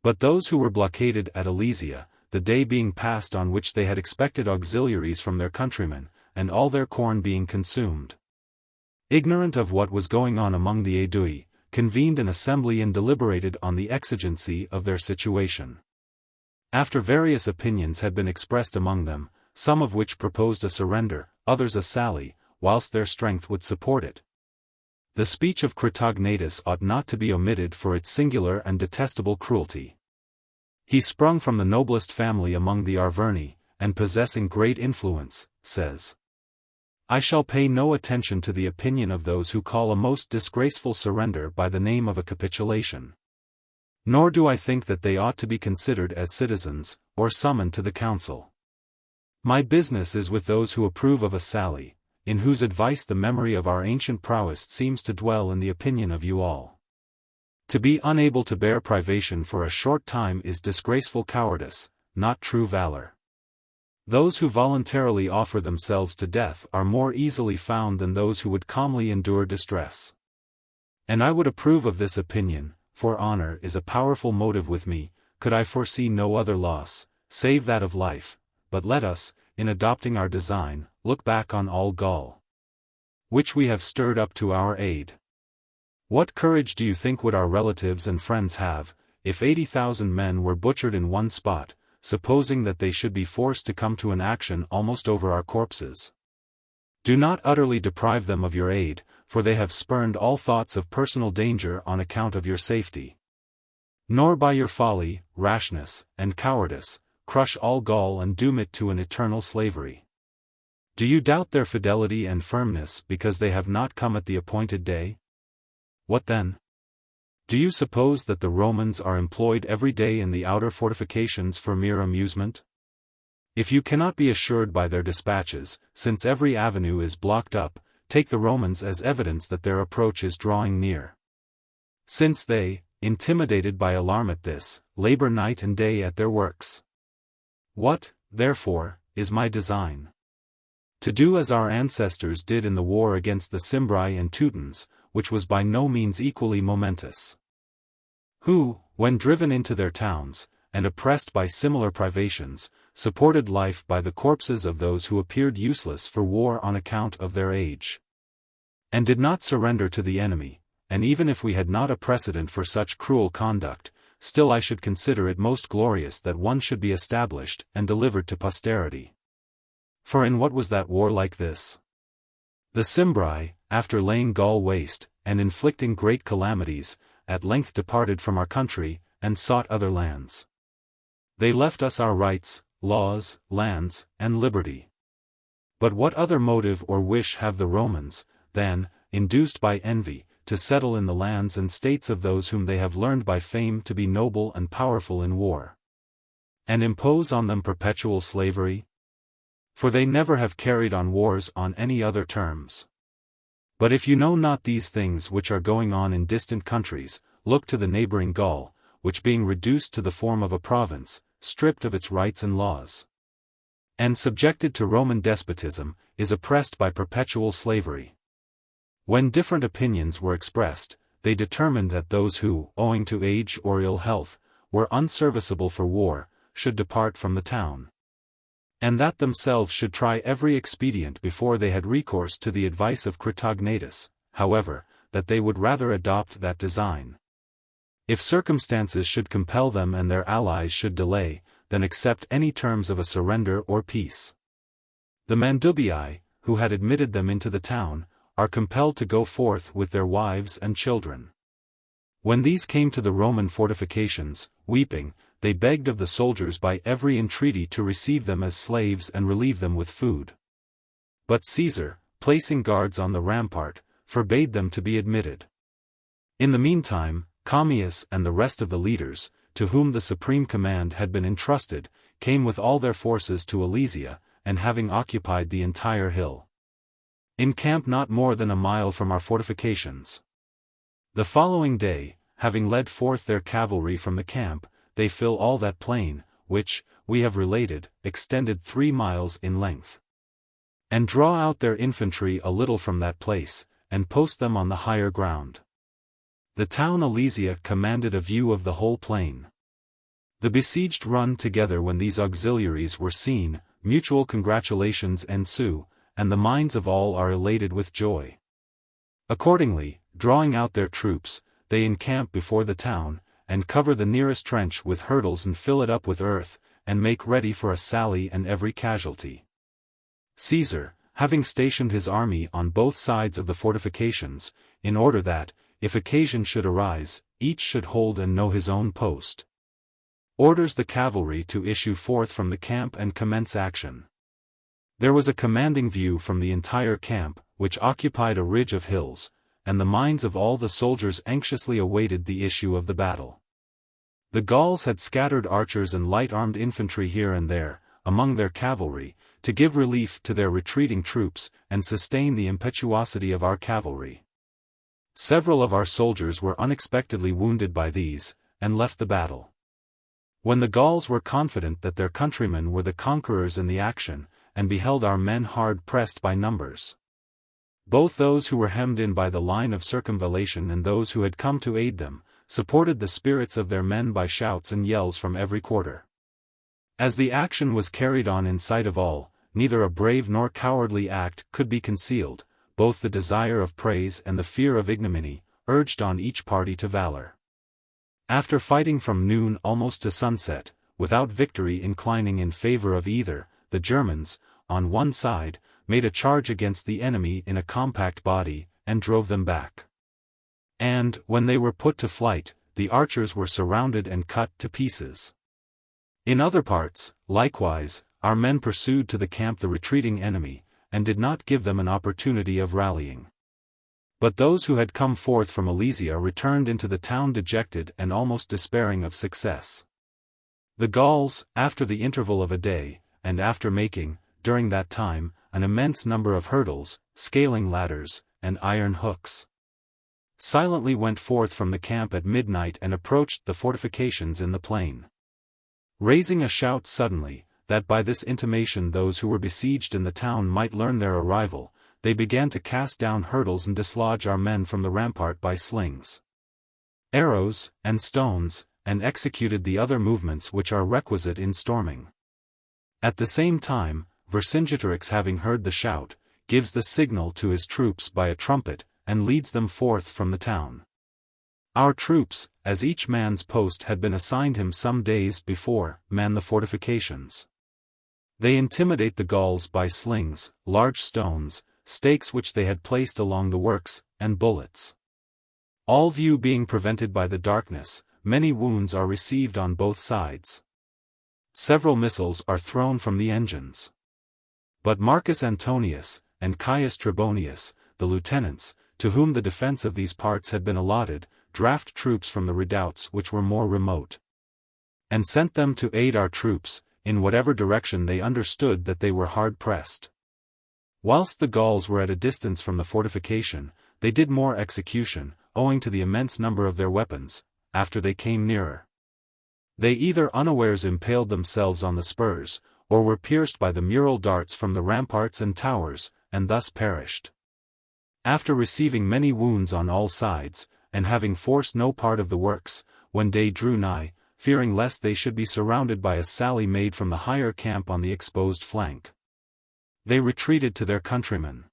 But those who were blockaded at Alesia, the day being past on which they had expected auxiliaries from their countrymen, and all their corn being consumed, ignorant of what was going on among the Aedui, convened an assembly and deliberated on the exigency of their situation. After various opinions had been expressed among them, some of which proposed a surrender, others a sally, whilst their strength would support it. The speech of Critognatus ought not to be omitted for its singular and detestable cruelty. He sprung from the noblest family among the Arverni, and possessing great influence, says, "I shall pay no attention to the opinion of those who call a most disgraceful surrender by the name of a capitulation. Nor do I think that they ought to be considered as citizens, or summoned to the council. My business is with those who approve of a sally, in whose advice the memory of our ancient prowess seems to dwell in the opinion of you all. To be unable to bear privation for a short time is disgraceful cowardice, not true valor. Those who voluntarily offer themselves to death are more easily found than those who would calmly endure distress. And I would approve of this opinion, for honor is a powerful motive with me, could I foresee no other loss, save that of life, but let us, in adopting our design, look back on all Gaul, which we have stirred up to our aid. What courage do you think would our relatives and friends have, if 80,000 men were butchered in one spot, supposing that they should be forced to come to an action almost over our corpses? Do not utterly deprive them of your aid, for they have spurned all thoughts of personal danger on account of your safety. Nor by your folly, rashness, and cowardice, crush all Gaul and doom it to an eternal slavery. Do you doubt their fidelity and firmness because they have not come at the appointed day? What then? Do you suppose that the Romans are employed every day in the outer fortifications for mere amusement? If you cannot be assured by their dispatches, since every avenue is blocked up, take the Romans as evidence that their approach is drawing near. Since they, intimidated by alarm at this, labor night and day at their works. What, therefore, is my design? To do as our ancestors did in the war against the Cimbri and Teutons, which was by no means equally momentous. Who, when driven into their towns, and oppressed by similar privations, supported life by the corpses of those who appeared useless for war on account of their age. And did not surrender to the enemy, and even if we had not a precedent for such cruel conduct, still I should consider it most glorious that one should be established and delivered to posterity. For in what was that war like this? The Cimbri, after laying Gaul waste, and inflicting great calamities, at length departed from our country, and sought other lands. They left us our rights, laws, lands, and liberty. But what other motive or wish have the Romans, than, induced by envy, to settle in the lands and states of those whom they have learned by fame to be noble and powerful in war? And impose on them perpetual slavery? For they never have carried on wars on any other terms. But if you know not these things which are going on in distant countries, look to the neighboring Gaul, which being reduced to the form of a province, stripped of its rights and laws, and subjected to Roman despotism, is oppressed by perpetual slavery. When different opinions were expressed, they determined that those who, owing to age or ill health, were unserviceable for war, should depart from the town, and that themselves should try every expedient before they had recourse to the advice of Critognatus, however, that they would rather adopt that design, if circumstances should compel them and their allies should delay, than accept any terms of a surrender or peace. The Mandubii, who had admitted them into the town, are compelled to go forth with their wives and children. When these came to the Roman fortifications, weeping, they begged of the soldiers by every entreaty to receive them as slaves and relieve them with food. But Caesar, placing guards on the rampart, forbade them to be admitted. In the meantime, Commius and the rest of the leaders, to whom the supreme command had been entrusted, came with all their forces to Alesia, and having occupied the entire hill, encamped not more than a mile from our fortifications. The following day, having led forth their cavalry from the camp, they fill all that plain, which, we have related, extended 3 miles in length, and draw out their infantry a little from that place, and post them on the higher ground. The town Alesia commanded a view of the whole plain. The besieged run together when these auxiliaries were seen, mutual congratulations ensue, and the minds of all are elated with joy. Accordingly, drawing out their troops, they encamp before the town, and cover the nearest trench with hurdles and fill it up with earth, and make ready for a sally and every casualty. Caesar, having stationed his army on both sides of the fortifications, in order that, if occasion should arise, each should hold and know his own post, orders the cavalry to issue forth from the camp and commence action. There was a commanding view from the entire camp, which occupied a ridge of hills, and the minds of all the soldiers anxiously awaited the issue of the battle. The Gauls had scattered archers and light-armed infantry here and there, among their cavalry, to give relief to their retreating troops, and sustain the impetuosity of our cavalry. Several of our soldiers were unexpectedly wounded by these, and left the battle. When the Gauls were confident that their countrymen were the conquerors in the action, and beheld our men hard pressed by numbers, both those who were hemmed in by the line of circumvallation and those who had come to aid them, supported the spirits of their men by shouts and yells from every quarter. As the action was carried on in sight of all, neither a brave nor cowardly act could be concealed, both the desire of praise and the fear of ignominy, urged on each party to valor. After fighting from noon almost to sunset, without victory inclining in favor of either, the Germans, on one side, made a charge against the enemy in a compact body, and drove them back. And, when they were put to flight, the archers were surrounded and cut to pieces. In other parts, likewise, our men pursued to the camp the retreating enemy, and did not give them an opportunity of rallying. But those who had come forth from Alesia returned into the town dejected and almost despairing of success. The Gauls, after the interval of a day, and after making, during that time, an immense number of hurdles, scaling ladders, and iron hooks, silently went forth from the camp at midnight and approached the fortifications in the plain. Raising a shout suddenly, that by this intimation those who were besieged in the town might learn their arrival, they began to cast down hurdles and dislodge our men from the rampart by slings, arrows, and stones, and executed the other movements which are requisite in storming. At the same time, Vercingetorix, having heard the shout, gives the signal to his troops by a trumpet, and leads them forth from the town. Our troops, as each man's post had been assigned him some days before, man the fortifications. They intimidate the Gauls by slings, large stones, stakes which they had placed along the works, and bullets. All view being prevented by the darkness, many wounds are received on both sides. Several missiles are thrown from the engines. But Marcus Antonius, and Caius Trebonius, the lieutenants, to whom the defense of these parts had been allotted, draft troops from the redoubts which were more remote, and sent them to aid our troops, in whatever direction they understood that they were hard pressed. Whilst the Gauls were at a distance from the fortification, they did more execution, owing to the immense number of their weapons. After they came nearer, they either unawares impaled themselves on the spurs, or were pierced by the mural darts from the ramparts and towers, and thus perished. After receiving many wounds on all sides, and having forced no part of the works, when day drew nigh, fearing lest they should be surrounded by a sally made from the higher camp on the exposed flank, they retreated to their countrymen.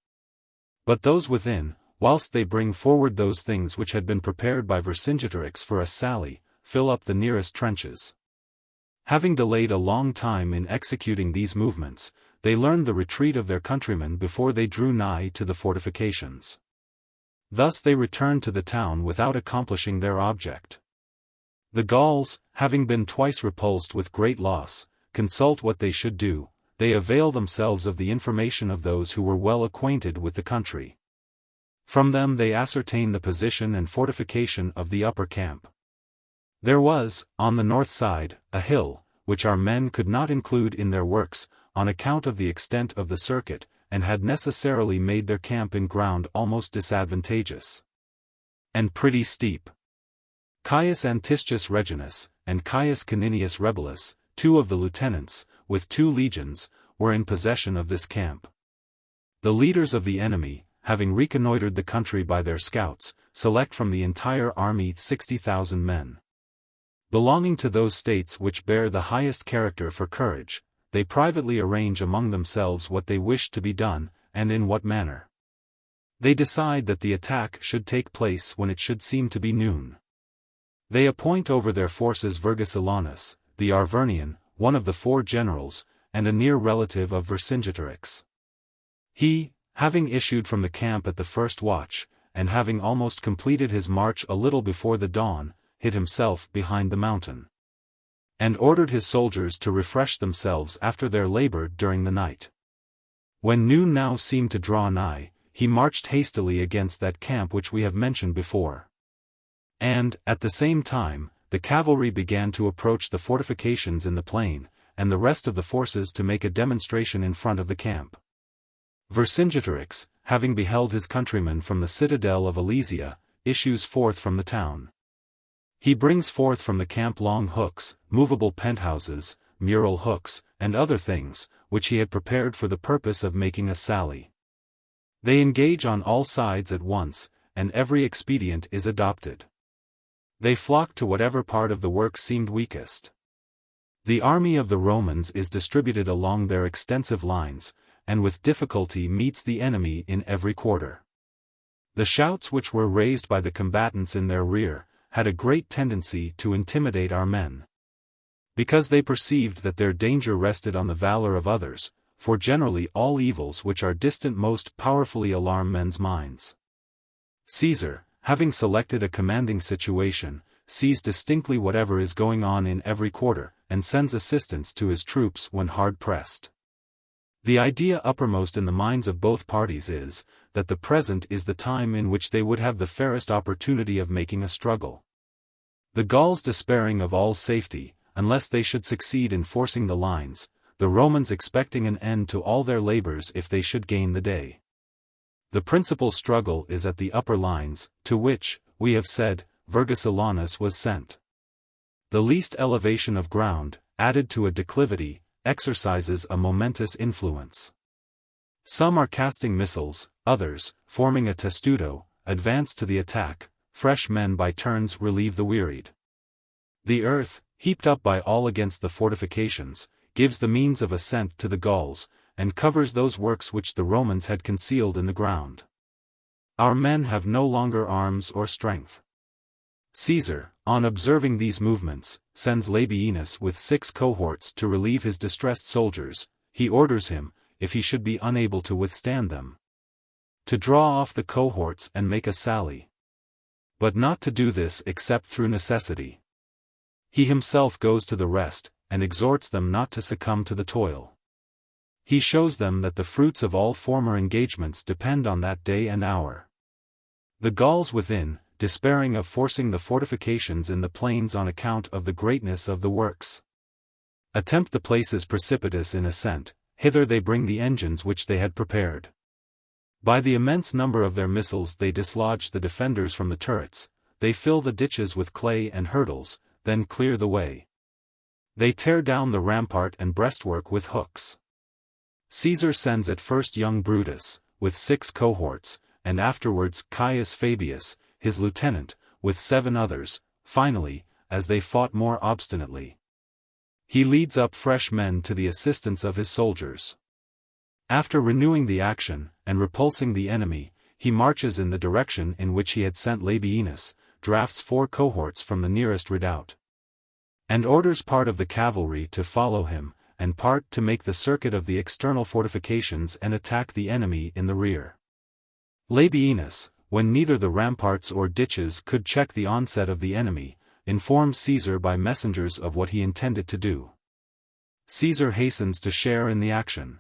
But those within, whilst they bring forward those things which had been prepared by Vercingetorix for a sally, fill up the nearest trenches. Having delayed a long time in executing these movements, they learned the retreat of their countrymen before they drew nigh to the fortifications. Thus they returned to the town without accomplishing their object. The Gauls, having been twice repulsed with great loss, consult what they should do. They avail themselves of the information of those who were well acquainted with the country. From them they ascertain the position and fortification of the upper camp. There was, on the north side, a hill, which our men could not include in their works, on account of the extent of the circuit, and had necessarily made their camp in ground almost disadvantageous, and pretty steep. Caius Antiscius Reginus, and Caius Caninius Rebellus, two of the lieutenants, with 2 legions, were in possession of this camp. The leaders of the enemy, having reconnoitred the country by their scouts, select from the entire army 60,000 men, belonging to those states which bear the highest character for courage. They privately arrange among themselves what they wish to be done, and in what manner. They decide that the attack should take place when it should seem to be noon. They appoint over their forces Vergesilanus, the Arvernian, one of the 4 generals, and a near relative of Vercingetorix. He, having issued from the camp at the first watch, and having almost completed his march a little before the dawn, hid himself behind the mountain, and ordered his soldiers to refresh themselves after their labor during the night. When noon now seemed to draw nigh, he marched hastily against that camp which we have mentioned before. And, at the same time, the cavalry began to approach the fortifications in the plain, and the rest of the forces to make a demonstration in front of the camp. Vercingetorix, having beheld his countrymen from the citadel of Alesia, issues forth from the town. He brings forth from the camp long hooks, movable penthouses, mural hooks, and other things, which he had prepared for the purpose of making a sally. They engage on all sides at once, and every expedient is adopted. They flock to whatever part of the work seemed weakest. The army of the Romans is distributed along their extensive lines, and with difficulty meets the enemy in every quarter. The shouts which were raised by the combatants in their rear, had a great tendency to intimidate our men. Because they perceived that their danger rested on the valor of others, for generally all evils which are distant most powerfully alarm men's minds. Caesar, having selected a commanding situation, sees distinctly whatever is going on in every quarter, and sends assistance to his troops when hard pressed. The idea uppermost in the minds of both parties is, that the present is the time in which they would have the fairest opportunity of making a struggle. The Gauls despairing of all safety, unless they should succeed in forcing the lines, the Romans expecting an end to all their labors if they should gain the day. The principal struggle is at the upper lines, to which, we have said, Vergesilanus was sent. The least elevation of ground, added to a declivity, exercises a momentous influence. Some are casting missiles, others, forming a testudo, advance to the attack, fresh men by turns relieve the wearied. The earth, heaped up by all against the fortifications, gives the means of ascent to the Gauls, and covers those works which the Romans had concealed in the ground. Our men have no longer arms or strength. Caesar, on observing these movements, sends Labienus with 6 cohorts to relieve his distressed soldiers. He orders him, if he should be unable to withstand them, to draw off the cohorts and make a sally. But not to do this except through necessity. He himself goes to the rest, and exhorts them not to succumb to the toil. He shows them that the fruits of all former engagements depend on that day and hour. The Gauls within, despairing of forcing the fortifications in the plains on account of the greatness of the works, attempt the places precipitous in ascent. Hither they bring the engines which they had prepared. By the immense number of their missiles they dislodge the defenders from the turrets, they fill the ditches with clay and hurdles, then clear the way. They tear down the rampart and breastwork with hooks. Caesar sends at first young Brutus, with 6 cohorts, and afterwards Caius Fabius, his lieutenant, with 7 others. Finally, as they fought more obstinately, he leads up fresh men to the assistance of his soldiers. After renewing the action, and repulsing the enemy, he marches in the direction in which he had sent Labienus, drafts 4 cohorts from the nearest redoubt, and orders part of the cavalry to follow him, and part to make the circuit of the external fortifications and attack the enemy in the rear. Labienus, when neither the ramparts or ditches could check the onset of the enemy, informs Caesar by messengers of what he intended to do. Caesar hastens to share in the action.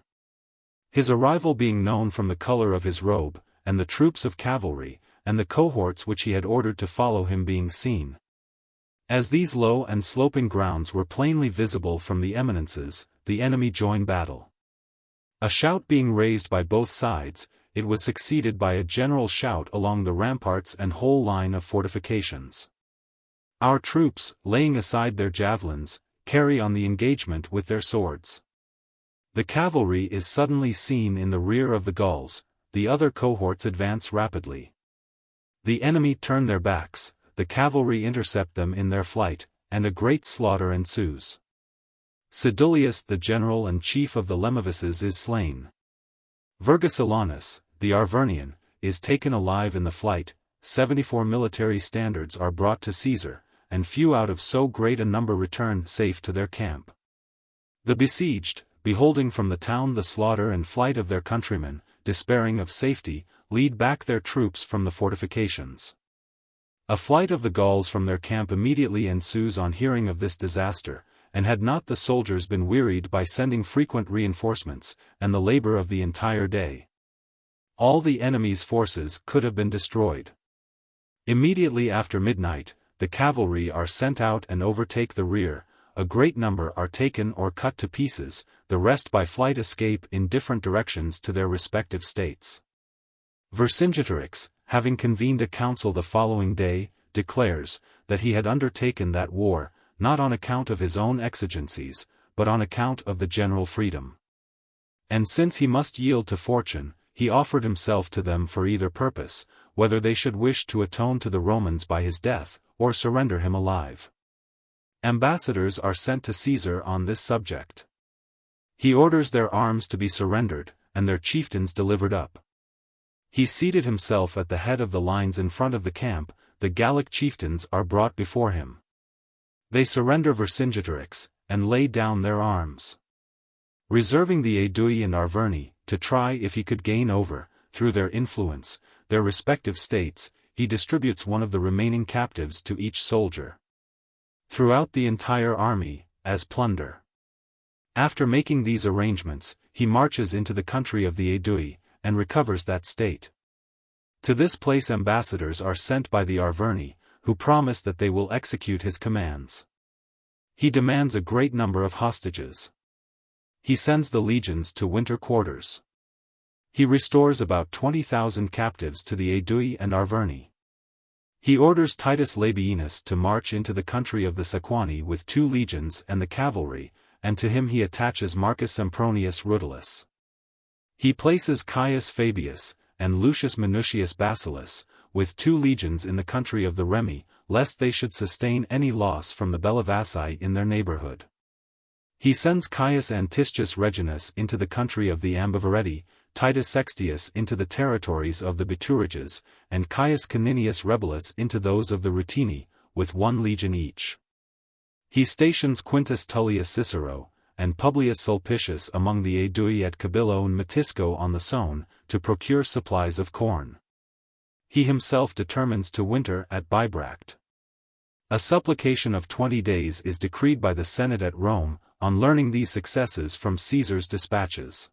His arrival being known from the color of his robe, and the troops of cavalry, and the cohorts which he had ordered to follow him being seen. As these low and sloping grounds were plainly visible from the eminences, the enemy joined battle. A shout being raised by both sides, it was succeeded by a general shout along the ramparts and whole line of fortifications. Our troops, laying aside their javelins, carry on the engagement with their swords. The cavalry is suddenly seen in the rear of the Gauls, the other cohorts advance rapidly. The enemy turn their backs, the cavalry intercept them in their flight, and a great slaughter ensues. Sedulius the general and chief of the Lemovices is slain. Vergesilanus, the Arvernian, is taken alive in the flight. 74 military standards are brought to Caesar, and few out of so great a number returned safe to their camp. The besieged, beholding from the town the slaughter and flight of their countrymen, despairing of safety, lead back their troops from the fortifications. A flight of the Gauls from their camp immediately ensues on hearing of this disaster, and had not the soldiers been wearied by sending frequent reinforcements, and the labor of the entire day, all the enemy's forces could have been destroyed. Immediately after midnight, the cavalry are sent out and overtake the rear, a great number are taken or cut to pieces, the rest by flight escape in different directions to their respective states. Vercingetorix, having convened a council the following day, declares, that he had undertaken that war, not on account of his own exigencies, but on account of the general freedom. And since he must yield to fortune, he offered himself to them for either purpose, whether they should wish to atone to the Romans by his death, or surrender him alive. Ambassadors are sent to Caesar on this subject. He orders their arms to be surrendered, and their chieftains delivered up. He seated himself at the head of the lines in front of the camp, the Gallic chieftains are brought before him. They surrender Vercingetorix, and lay down their arms. Reserving the Aedui and Arverni, to try if he could gain over, through their influence, their respective states, he distributes one of the remaining captives to each soldier throughout the entire army, as plunder. After making these arrangements, he marches into the country of the Aedui, and recovers that state. To this place ambassadors are sent by the Arverni, who promise that they will execute his commands. He demands a great number of hostages. He sends the legions to winter quarters. He restores about 20,000 captives to the Aedui and Arverni. He orders Titus Labienus to march into the country of the Sequani with 2 legions and the cavalry, and to him he attaches Marcus Sempronius Rutilius. He places Caius Fabius, and Lucius Minucius Basilis, with 2 legions in the country of the Remi, lest they should sustain any loss from the Bellavassi in their neighborhood. He sends Caius Antiscius Reginus into the country of the Ambivareti, Titus Sextius into the territories of the Bituriges, and Caius Caninius Rebellus into those of the Rutini, with 1 legion each. He stations Quintus Tullius Cicero, and Publius Sulpicius among the Aedui at Cabillo and Matisco on the Saone, to procure supplies of corn. He himself determines to winter at Bibracte. A supplication of 20 days is decreed by the Senate at Rome, on learning these successes from Caesar's dispatches.